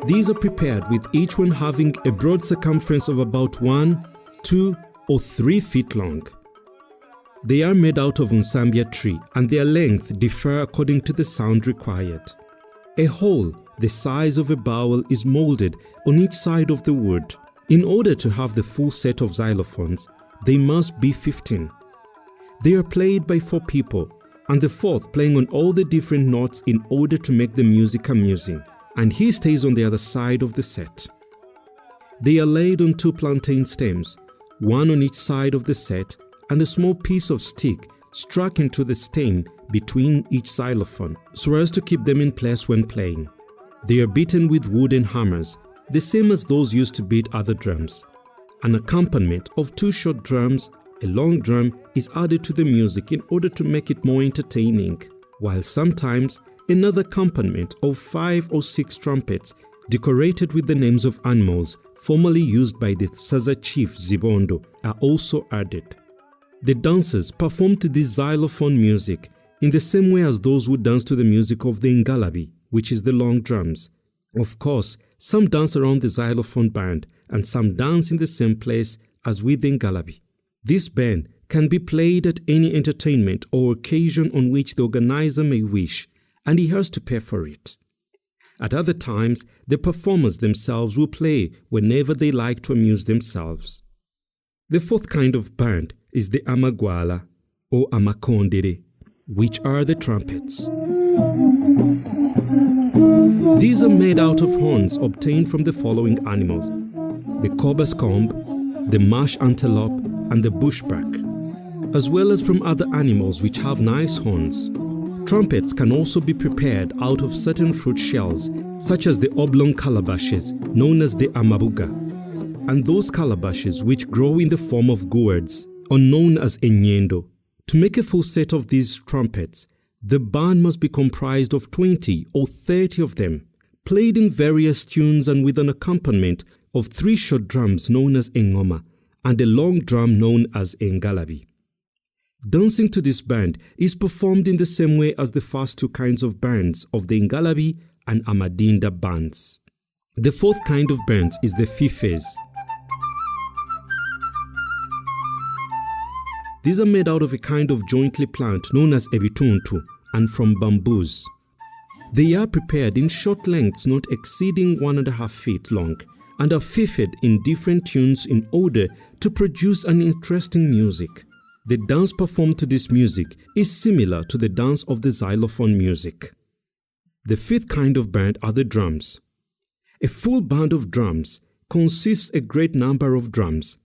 These are prepared with each one having a broad circumference of about 1, 2, or 3 feet long. They are made out of unsambia tree and their length differ according to the sound required. A hole the size of a bowl is molded on each side of the wood. In order to have the full set of xylophones, they must be 15. They are played by 4 people, and the 4th playing on all the different notes in order to make the music amusing, and he stays on the other side of the set. They are laid on 2 plantain stems, one on each side of the set, and a small piece of stick struck into the stem between each xylophone so as to keep them in place when playing. They are beaten with wooden hammers, the same as those used to beat other drums. An accompaniment of 2 short drums A long drum is added to the music in order to make it more entertaining, while sometimes another accompaniment of 5 or 6 trumpets decorated with the names of animals formerly used by the Saza chief Zibondo are also added. The dancers perform to this xylophone music in the same way as those who dance to the music of the ngalabi, which is the long drums. Of course, some dance around the xylophone band and some dance in the same place as with the ngalabi. This band can be played at any entertainment or occasion on which the organizer may wish, and he has to pay for it. At other times, the performers themselves will play whenever they like to amuse themselves. The fourth kind of band is the amagwala or amakondere, which are the trumpets. These are made out of horns obtained from the following animals: the cobber's comb, the marsh antelope, and the bushbuck, as well as from other animals which have nice horns. Trumpets can also be prepared out of certain fruit shells, such as the oblong calabashes known as the amabuga, and those calabashes which grow in the form of gourds, or known as enyendo. To make a full set of these trumpets, the band must be comprised of 20 or 30 of them, played in various tunes and with an accompaniment of 3 short drums known as engoma and a long drum known as engalabi. Dancing to this band is performed in the same way as the first 2 kinds of bands of the ngalabi and amadinda bands. The fourth kind of bands is the fifes. These are made out of a kind of jointly plant known as ebituntu and from bamboos. They are prepared in short lengths not exceeding 1.5 feet long and are fifed in different tunes in order to produce an interesting music. The dance performed to this music is similar to the dance of the xylophone music. The fifth kind of band are the drums. A full band of drums consists a great number of drums,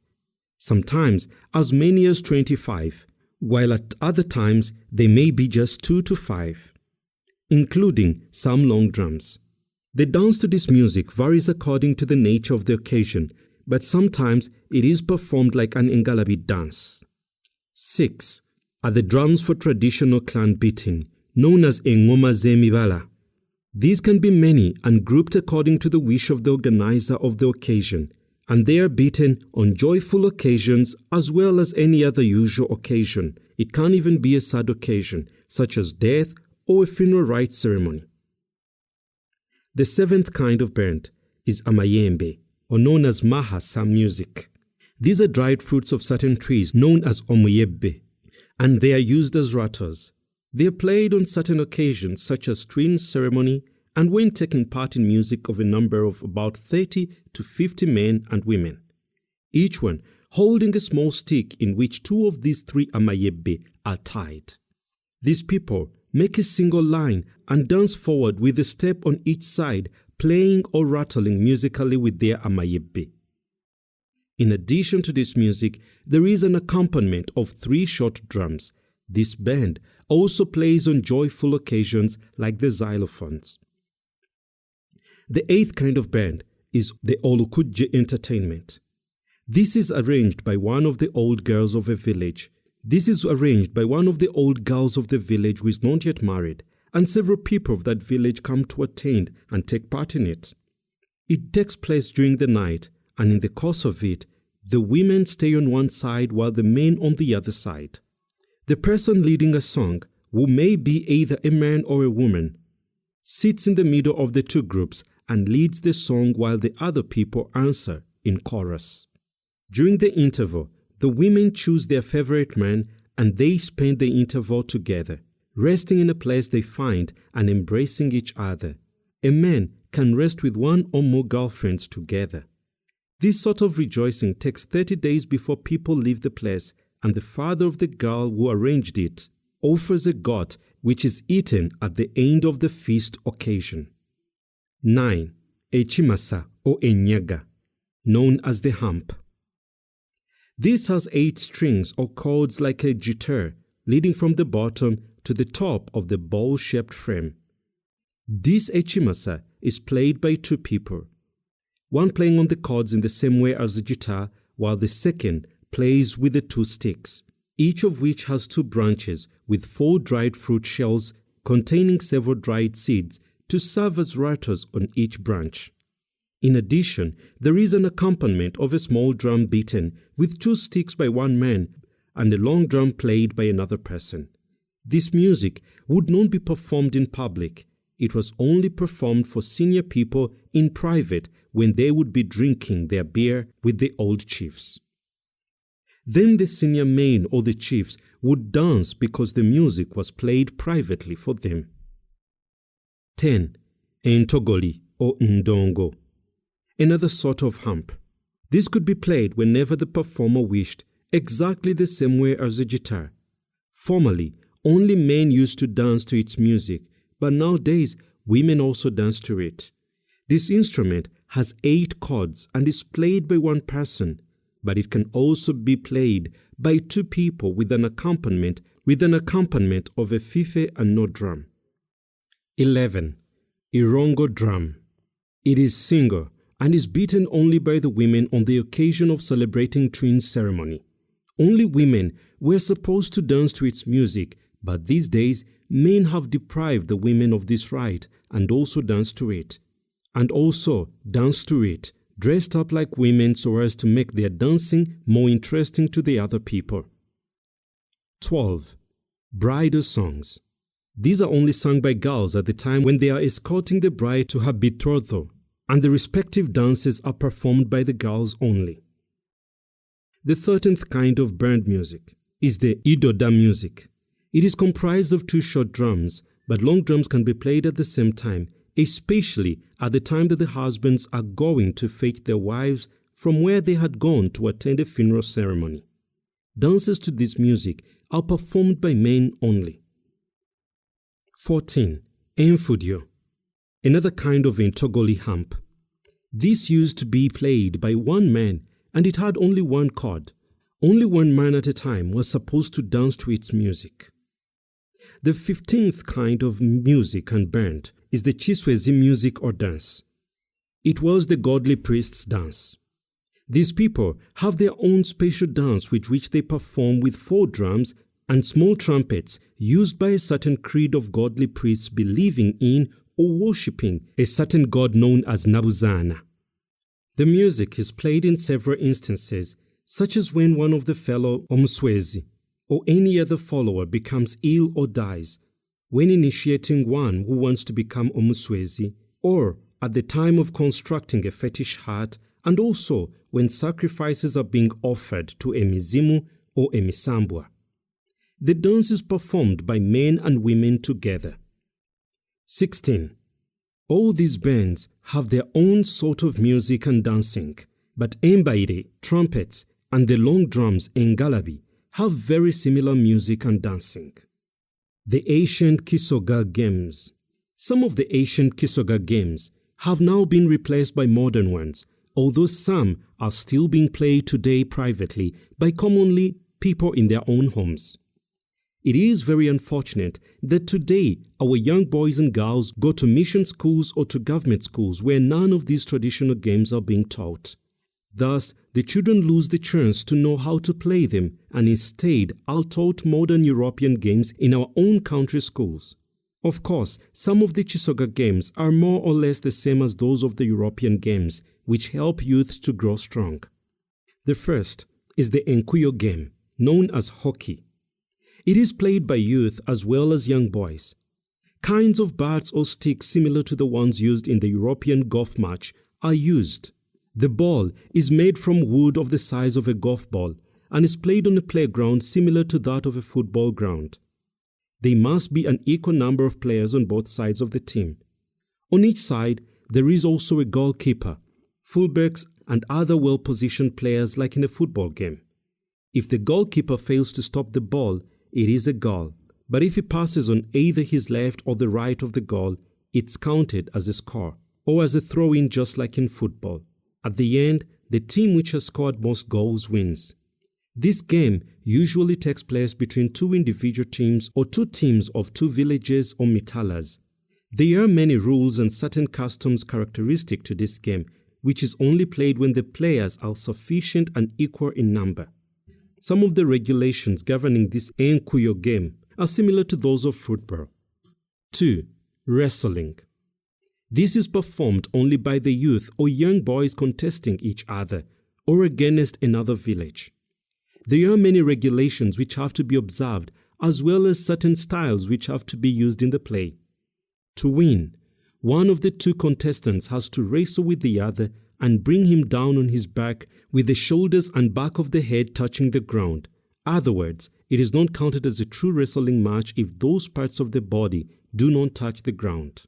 sometimes as many as 25, while at other times they may be just 2 to 5, including some long drums. The dance to this music varies according to the nature of the occasion, but sometimes it is performed like an ngalabi dance. 6 are the drums for traditional clan beating, known as engoma zemibala. These can be many and grouped according to the wish of the organizer of the occasion, and they are beaten on joyful occasions as well as any other usual occasion. It can even be a sad occasion, such as death or a funeral rites ceremony. The seventh kind of band is amayembe, or known as mahasa music. These are dried fruits of certain trees known as omuyebbe, and they are used as rattles. They are played on certain occasions such as twin ceremony and when taking part in music of a number of about 30 to 50 men and women, each one holding a small stick in which 2 of these 3 amayebbe are tied. These people make a single line and dance forward with a step on each side, playing or rattling musically with their amayebbe. In addition to this music, there is an accompaniment of 3 short drums. This band also plays on joyful occasions like the xylophones. The 8th kind of band is the olukuje entertainment. This is arranged by one of the old girls of a village. This is arranged by one of the old girls of the village who is not yet married, and several people of that village come to attend and take part in it. It takes place during the night, and in the course of it, the women stay on one side while the men on the other side. The person leading a song, who may be either a man or a woman, sits in the middle of the 2 groups and leads the song while the other people answer in chorus. During the interval, the women choose their favorite man and they spend the interval together, resting in a place they find and embracing each other. A man can rest with 1 or more girlfriends together. This sort of rejoicing takes 30 days before people leave the place, and the father of the girl who arranged it offers a goat which is eaten at the end of the feast occasion. 9. Echimasa or enyaga, known as the hump. This has 8 strings or cords like a guitar, leading from the bottom to the top of the ball-shaped frame. This echimasa is played by 2 people, one playing on the chords in the same way as the guitar, while the second plays with the 2 sticks, each of which has 2 branches with 4 dried fruit shells containing several dried seeds to serve as rudders on each branch. In addition, there is an accompaniment of a small drum beaten with 2 sticks by one man and a long drum played by another person. This music would not be performed in public. It was only performed for senior people in private when they would be drinking their beer with the old chiefs. Then the senior men or the chiefs would dance because the music was played privately for them. 10. Entogoli or ndongo. Another sort of hump. This could be played whenever the performer wished, exactly the same way as a guitar. Formerly, only men used to dance to its music, but nowadays women also dance to it. This instrument has 8 chords and is played by one person, but it can also be played by 2 people with an accompaniment of a fife and no drum. 11. Irongo drum. It is single and is beaten only by the women on the occasion of celebrating twin ceremony. Only women were supposed to dance to its music, but these days men have deprived the women of this right and also dance to it. Dressed up like women so as to make their dancing more interesting to the other people. 12. Bridal songs. These are only sung by girls at the time when they are escorting the bride to her betrothal, and the respective dances are performed by the girls only. The 13th kind of band music is the idoda music. It is comprised of 2 short drums, but long drums can be played at the same time, especially at the time that the husbands are going to fetch their wives from where they had gone to attend a funeral ceremony. Dances to this music are performed by men only. 14. Enfudio. Another kind of entogoli hump. This used to be played by one man and it had only 1 chord. Only one man at a time was supposed to dance to its music. The 15th kind of music and band is the Chiswezi music or dance. It was the godly priest's dance. These people have their own special dance which they perform with 4 drums and small trumpets used by a certain creed of godly priests believing in or worshipping a certain god known as Nabuzana. The music is played in several instances, such as when one of the fellow Omuswezi or any other follower becomes ill or dies, when initiating one who wants to become Omuswezi, or at the time of constructing a fetish hut, and also when sacrifices are being offered to a mizimu or a misambwa. The dance is performed by men and women together. 16. All these bands have their own sort of music and dancing, but Embaire, trumpets, and the long drums Ngalabi have very similar music and dancing. The ancient Kisoga games. Some of the ancient Kisoga games have now been replaced by modern ones, although some are still being played today privately by commonly people in their own homes. It is very unfortunate that today our young boys and girls go to mission schools or to government schools where none of these traditional games are being taught. Thus, the children lose the chance to know how to play them and instead are taught modern European games in our own country schools. Of course, some of the Chisoga games are more or less the same as those of the European games, which help youth to grow strong. The first is the Enkuyo game, known as hockey. It is played by youth as well as young boys. Kinds of bats or sticks similar to the ones used in the European golf match are used. The ball is made from wood of the size of a golf ball and is played on a playground similar to that of a football ground. There must be an equal number of players on both sides of the team. On each side, there is also a goalkeeper, fullbacks, and other well-positioned players like in a football game. If the goalkeeper fails to stop the ball, it is a goal, but if he passes on either his left or the right of the goal, it's counted as a score, or as a throw-in just like in football. At the end, the team which has scored most goals wins. This game usually takes place between 2 individual teams or 2 teams of 2 villages or mitalas. There are many rules and certain customs characteristic to this game, which is only played when the players are sufficient and equal in number. Some of the regulations governing this enkuyo game are similar to those of football. 2. Wrestling. This is performed only by the youth or young boys contesting each other or against another village. There are many regulations which have to be observed, as well as certain styles which have to be used in the play. To win, one of the two contestants has to wrestle with the other and bring him down on his back with the shoulders and back of the head touching the ground. Other words, it is not counted as a true wrestling match if those parts of the body do not touch the ground.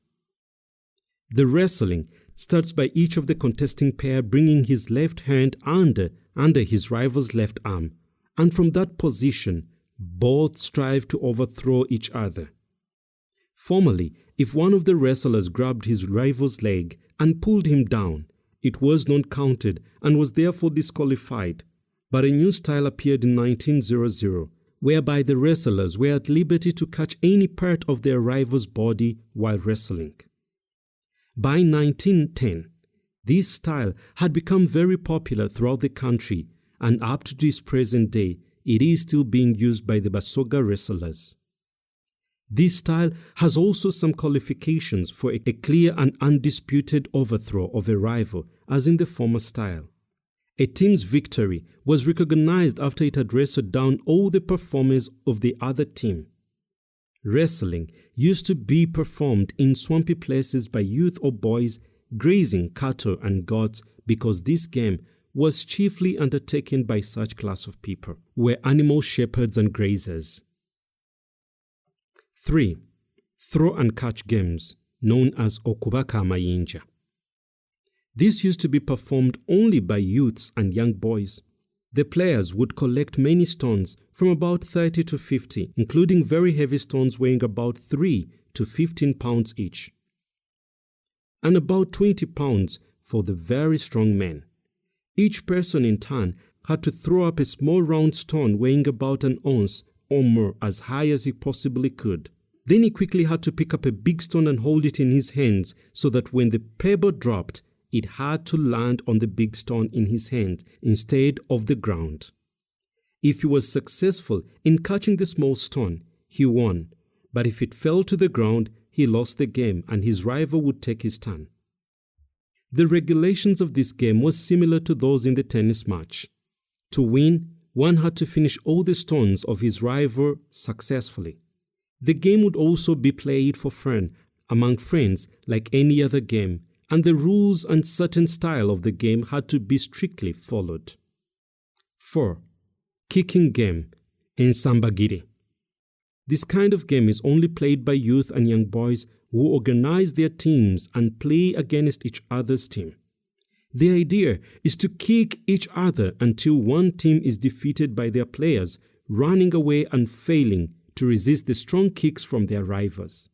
The wrestling starts by each of the contesting pair bringing his left hand under his rival's left arm, and from that position, both strive to overthrow each other. Formerly, if one of the wrestlers grabbed his rival's leg and pulled him down, it was not counted and was therefore disqualified. But a new style appeared in 1900, whereby the wrestlers were at liberty to catch any part of their rival's body while wrestling. By 1910, this style had become very popular throughout the country, and up to this present day, it is still being used by the Busoga wrestlers. This style has also some qualifications for a clear and undisputed overthrow of a rival, as in the former style. A team's victory was recognized after it had wrestled down all the performers of the other team. Wrestling used to be performed in swampy places by youth or boys grazing cattle and goats because this game was chiefly undertaken by such class of people, were animal shepherds and grazers. 3. Throw and catch games, known as okubaka amayinja. This used to be performed only by youths and young boys. The players would collect many stones from about 30 to 50, including very heavy stones weighing about 3 to 15 pounds each, and about 20 pounds for the very strong men. Each person in turn had to throw up a small round stone weighing about an ounce or more as high as he possibly could. Then he quickly had to pick up a big stone and hold it in his hands so that when the pebble dropped, it had to land on the big stone in his hand instead of the ground. If he was successful in catching the small stone, he won, but if it fell to the ground, he lost the game and his rival would take his turn. The regulations of this game was similar to those in the tennis match. To win, one had to finish all the stones of his rival successfully. The game would also be played for fun among friends like any other game, and the rules and certain style of the game had to be strictly followed. 4. Kicking game, ensambagiri. This kind of game is only played by youth and young boys who organize their teams and play against each other's team. The idea is to kick each other until one team is defeated by their players, running away and failing to resist the strong kicks from their rivals.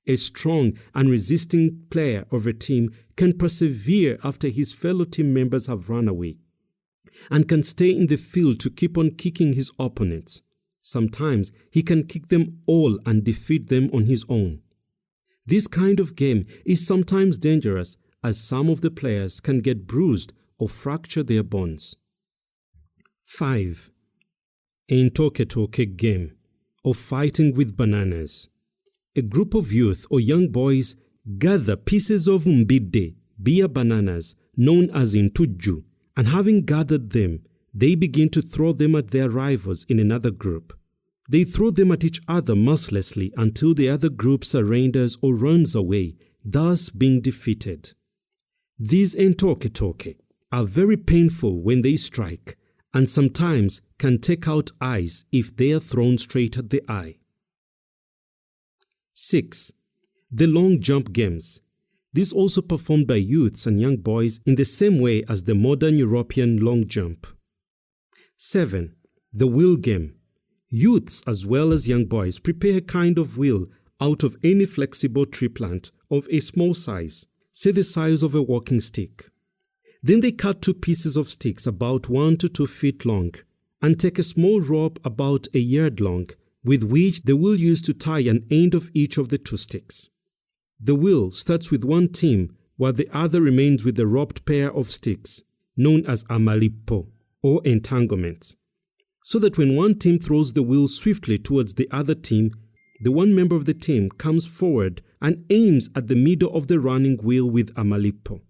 A strong and resisting player of a team can persevere after his fellow team members have run away, and can stay in the field to keep on kicking his opponents. Sometimes he can kick them all and defeat them on his own. This kind of game is sometimes dangerous as some of the players can get bruised or fracture their bones. 5. Entoketoke game, or fighting with bananas. A group of youth or young boys gather pieces of mbide, beer bananas, known as intuju, and having gathered them, they begin to throw them at their rivals in another group. They throw them at each other mercilessly until the other group surrenders or runs away, thus being defeated. These entoketoke are very painful when they strike, and sometimes can take out eyes if they are thrown straight at the eye. 6. The long jump games. This also performed by youths and young boys in the same way as the modern European long jump. 7. The wheel game. Youths as well as young boys prepare a kind of wheel out of any flexible tree plant of a small size, say the size of a walking stick. Then they cut 2 pieces of sticks about 1 to 2 feet long and take a small rope about a yard long with which they will use to tie an end of each of the 2 sticks. The wheel starts with one team while the other remains with the roped pair of sticks, known as amalipo. or entanglement, so that when one team throws the wheel swiftly towards the other team, the one member of the team comes forward and aims at the middle of the running wheel with a malipo.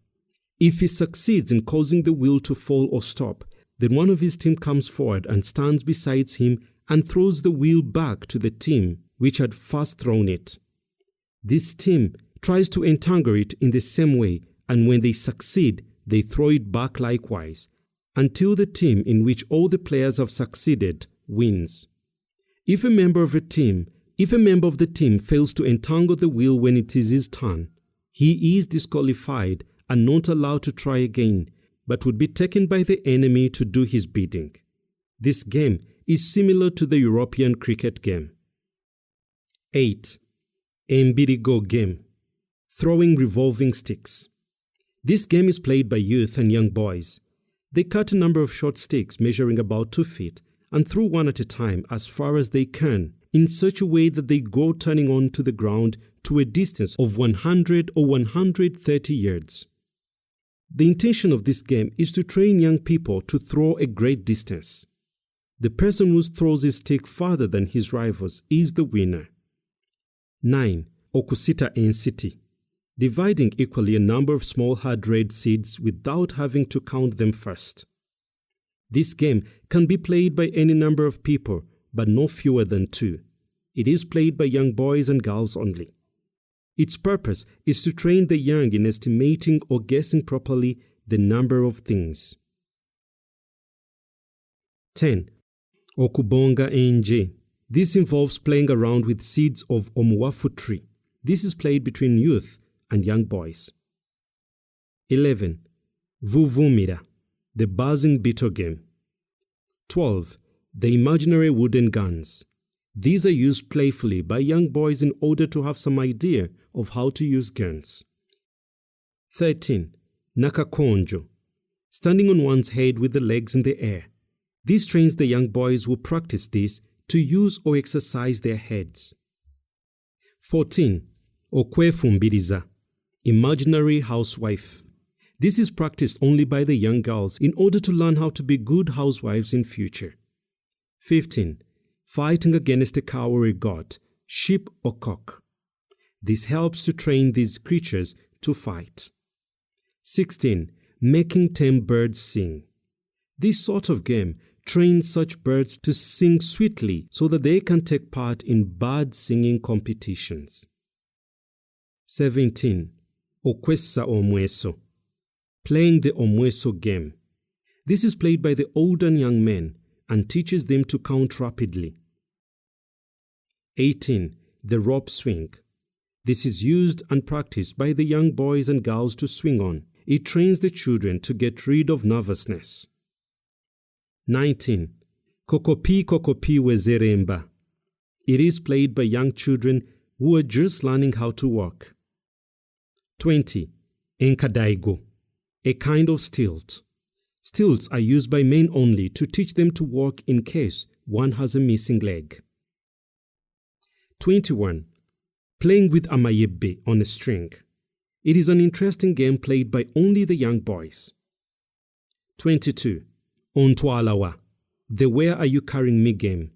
If he succeeds in causing the wheel to fall or stop, then one of his team comes forward and stands beside him and throws the wheel back to the team which had first thrown it. This team tries to entangle it in the same way, and when they succeed, they throw it back likewise, until the team in which all the players have succeeded wins. If a member of the team fails to entangle the wheel when it is his turn, he is disqualified and not allowed to try again, but would be taken by the enemy to do his bidding. This game is similar to the European cricket game. 8. Embirigo game. Throwing revolving sticks. This game is played by youth and young boys. They cut a number of short sticks measuring about 2 feet and throw one at a time as far as they can, in such a way that they go turning on to the ground to a distance of 100 or 130 yards. The intention of this game is to train young people to throw a great distance. The person who throws his stick farther than his rivals is the winner. 9. Okusita ensiti. Dividing equally a number of small hard red seeds without having to count them first. This game can be played by any number of people, but no fewer than 2. It is played by young boys and girls only. Its purpose is to train the young in estimating or guessing properly the number of things. 10. Okubonga enje. This involves playing around with seeds of omuwafu tree. This is played between youth and young boys. 11. Vuvumira, the buzzing beetle game. 12. The imaginary wooden guns. These are used playfully by young boys in order to have some idea of how to use guns. 13. Nakakonjo, standing on one's head with the legs in the air. This trains the young boys who practice this to use or exercise their heads. 14. Okwefumbiriza, imaginary housewife. This is practiced only by the young girls in order to learn how to be good housewives in future. 15. Fighting against a cowardly god, sheep or cock. This helps to train these creatures to fight. 16. Making tame birds sing. This sort of game trains such birds to sing sweetly so that they can take part in bird singing competitions. 17. Okwesa omweso. Playing the omweso game. This is played by the old and young men and teaches them to count rapidly. 18. The rope swing. This is used and practiced by the young boys and girls to swing on. It trains the children to get rid of nervousness. 19. Kokopi kokopi wezeremba. It is played by young children who are just learning how to walk. 20. Enkadaigo, a kind of stilt. Stilts are used by men only to teach them to walk in case one has a missing leg. 21. Playing with amayebe on a string. It is an interesting game played by only the young boys. 22. Ontwalawa, the Where Are You Carrying Me game.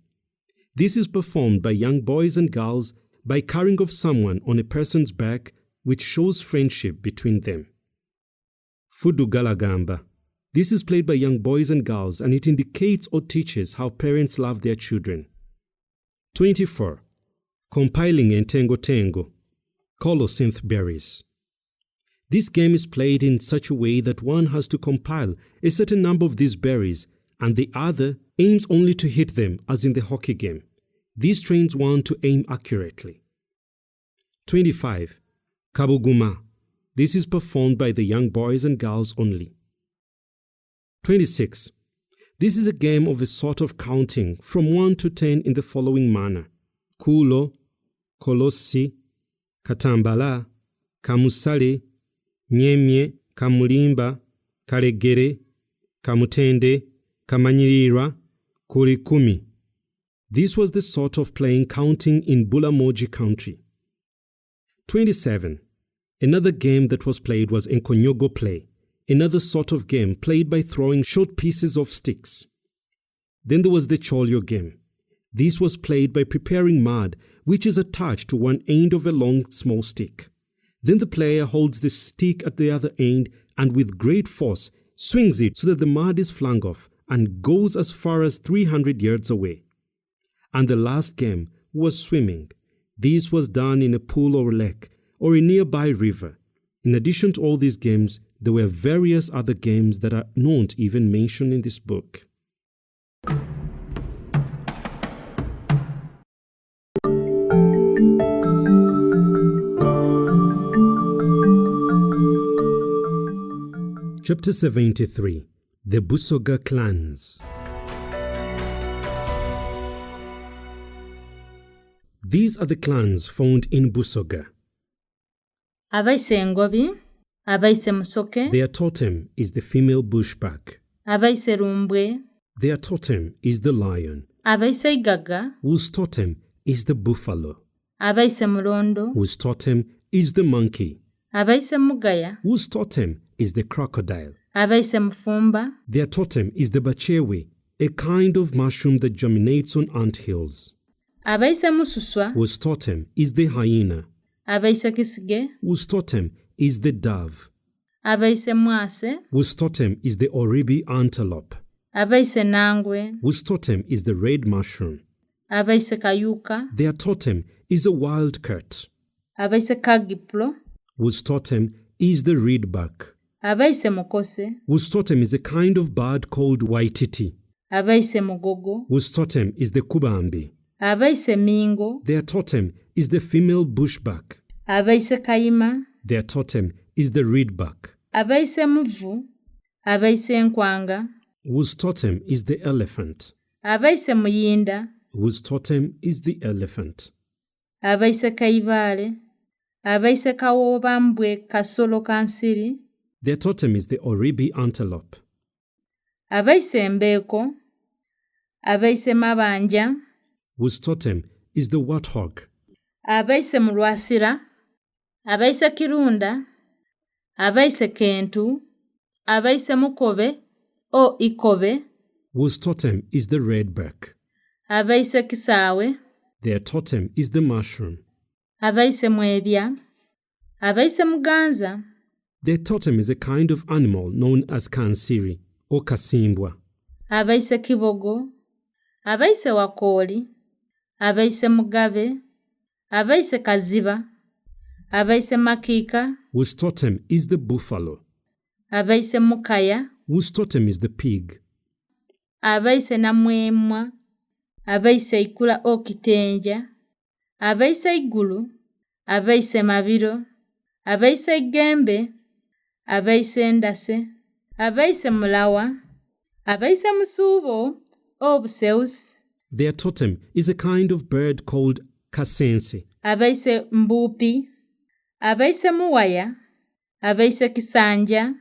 This is performed by young boys and girls by carrying of someone on a person's back, which shows friendship between them. Fudugalagamba. This is played by young boys and girls and it indicates or teaches how parents love their children. 24. Compiling entengo tengo, colocynth berries. This game is played in such a way that one has to compile a certain number of these berries and the other aims only to hit them, as in the hockey game. This trains one to aim accurately. 25. Kabuguma. This is performed by the young boys and girls only. 26. This is a game of a sort of counting from 1 to 10 in the following manner. Kulo, Kolosi, Katambala, Kamusale, Nyemye, Kamulimba, Karegere, Kamutende, Kamanyirira, Kurikumi. This was the sort of playing counting in Bulamoji country. 27. Another game that was played was Nkonyogo play. another sort of game played by throwing short pieces of sticks. Then there was the cholyo game. This was played by preparing mud, which is attached to one end of a long small stick. Then the player holds the stick at the other end and with great force swings it so that the mud is flung off and goes as far as 300 yards away. And the last game was swimming. This was done in a pool or lake or a nearby river. In addition to all these games, there were various other games that are not even mentioned in this book. Chapter 73. The Busoga Clans. These are the clans found in Busoga. Abaise Ngobi, Abaise Musoke, Their totem is the female bushbuck. Abaise Rumbwe, Their totem is the lion, Abaise Igaga, whose totem is the buffalo, Abaise Mulondo, whose totem is the monkey, Abaise Mugaya, whose totem is the crocodile. Abaise Mufumba, Their totem is the bachewe, a kind of mushroom that germinates on ant hills, Abaise Mususwa, whose totem is the hyena, Abaise Kisige, whose totem is the dove, Abaise Mwase, whose totem is the oribi antelope, Abaise Nangwe, whose totem is the red mushroom. Abaise Kayuka, Their totem is a wild cat, Abaise Kagiplo, whose totem is the reedbuck, Abaise Mukose, whose totem is a kind of bird called waititi, Abaise Mugogo, whose totem is the kubambi. Abaise Mingo, Their totem is the female bushbuck. Abaise Kayima, Their totem is the reedbuck, Abaise Muvu, Abaise Nkwanga, whose totem is the elephant, Abaise Muyinda, whose totem is the elephant. Abaise Kaibale, Abaise Kawobambwe Kasolo Kansiri, Their totem is the oribi antelope, Abaise Mbeko, Abaise Mabanja, whose totem is the warthog, Abaise Mulwasira, Abaise Kirunda, Abaise Kentu, Abaise Mukobe o Ikobe, whose totem is the redback. Abaise Kisawe, Their totem is the mushroom. Abaise Mwebya, Abaise Muganza, Their totem is a kind of animal known as kansiri or kasimbwa. Abaise Kibogo, Abaise Wakoli, Abaise Mugabe, Abaise Kaziba, Abaise Makika, Whose totem is the buffalo, Abaise Mukaya, whose totem is the pig. Abaise Namwemwa, Abaise Ikula Okitenja, Abaise Igulu, Abaise Mabiro, Abaise Gembe, Abaise Ndase, Abaise Mulawa, Abaise Musubo, Obuseus, Their totem is a kind of bird called kasense. Abaise Mbupi, Abaise Muwaya, Abaise Kisanja,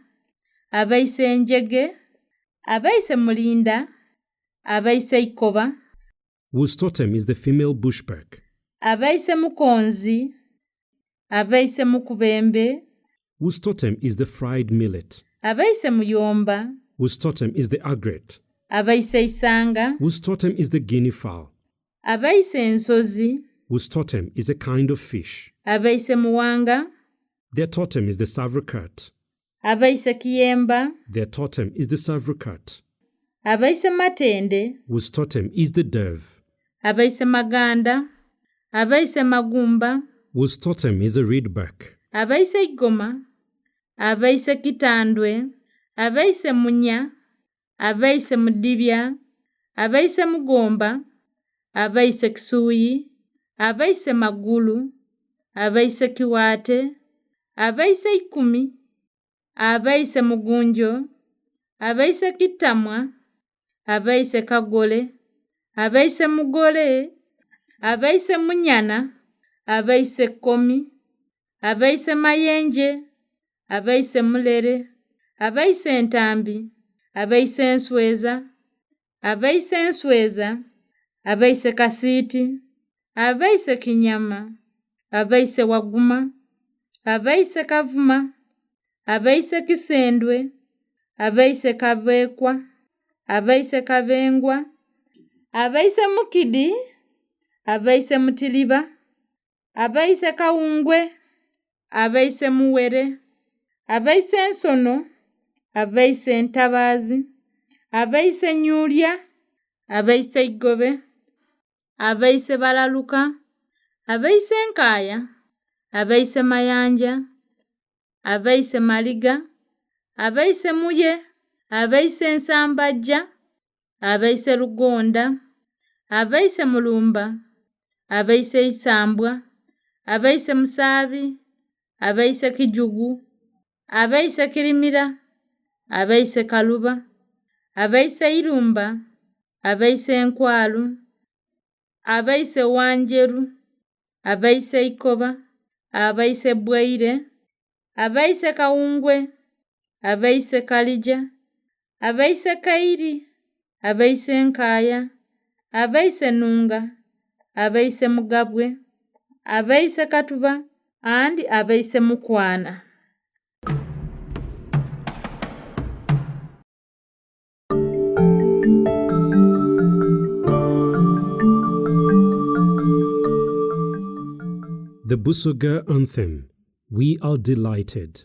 Abaise Njege, Abaise Mulinda, Abaise Ikoba, Whose totem is the female bushbuck. Abaise Mukonzi, Abaise Mukubembe, Whose totem is the fried millet. Abaise Muyomba, Whose totem is the agret. Abaise Isanga, Whose totem is the guinea fowl. Abaise Ensozi, Whose totem is a kind of fish. Abaise Muwanga, Their totem is the savrocat. Abaise Kiyemba, Their totem is the savrocat. Abaise Matende, Whose totem is the dove. Abaise Maganda, Abaise Magumba, Whose totem is a reedbuck. Abaise Igoma, Abaise Kitandwe, Abaise Munya, Abaise Mudibya, Abaise Mugomba, Abaise Kisuyi, Abaise Magulu, Abaise Kiwate, Abaise Ikumi, Abaise Mugunjo, Abaise Kitamwa, Abaise Kagole, Abaise Mugole, Abaise Munyana, Abaise Komi, Abaise Mayenje, Abaise Mulere, Abaise Ntambi, Abaise Nsweza, Abaise Nsweza, Abaise Kasiti, Abaise Kinyama, Abaise Waguma, Abaise Kavuma, abaise Kisendwe, abaise Kabeekwa, abaise Kabengwa, abaise Mukidi, abaise Mutiliba, abaise Kawungwe, abaise Muwere, abaise Ensono, abaise Entabaazi, abaise Nyulya, abaise Igobe, abaise Balaluka, abaise Nkaaya, abaise Mayanja, abaise Maliga, abaise Muye, abaise Nsambajja, abaise Lugonda, abaise Mulumba, abaise Isambwa, abaise Musaabi, abaise Kijugu, abaise Kirimira, abaise Kaluba, abaise Irumba, abaise Nkwalu, abaise Wanjeru, abaise Ikoba, abaise Bwaire, abaise Kawungwe, abaise Kalija, abaise Kairi, abaise Nkaaya, abaise Nunga, abaise Mugabwe, abaise Katuba, and abaise Mukwana. The Busoga Anthem, We Are Delighted.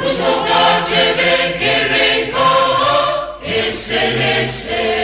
Busoga tebenkerenga, eselese.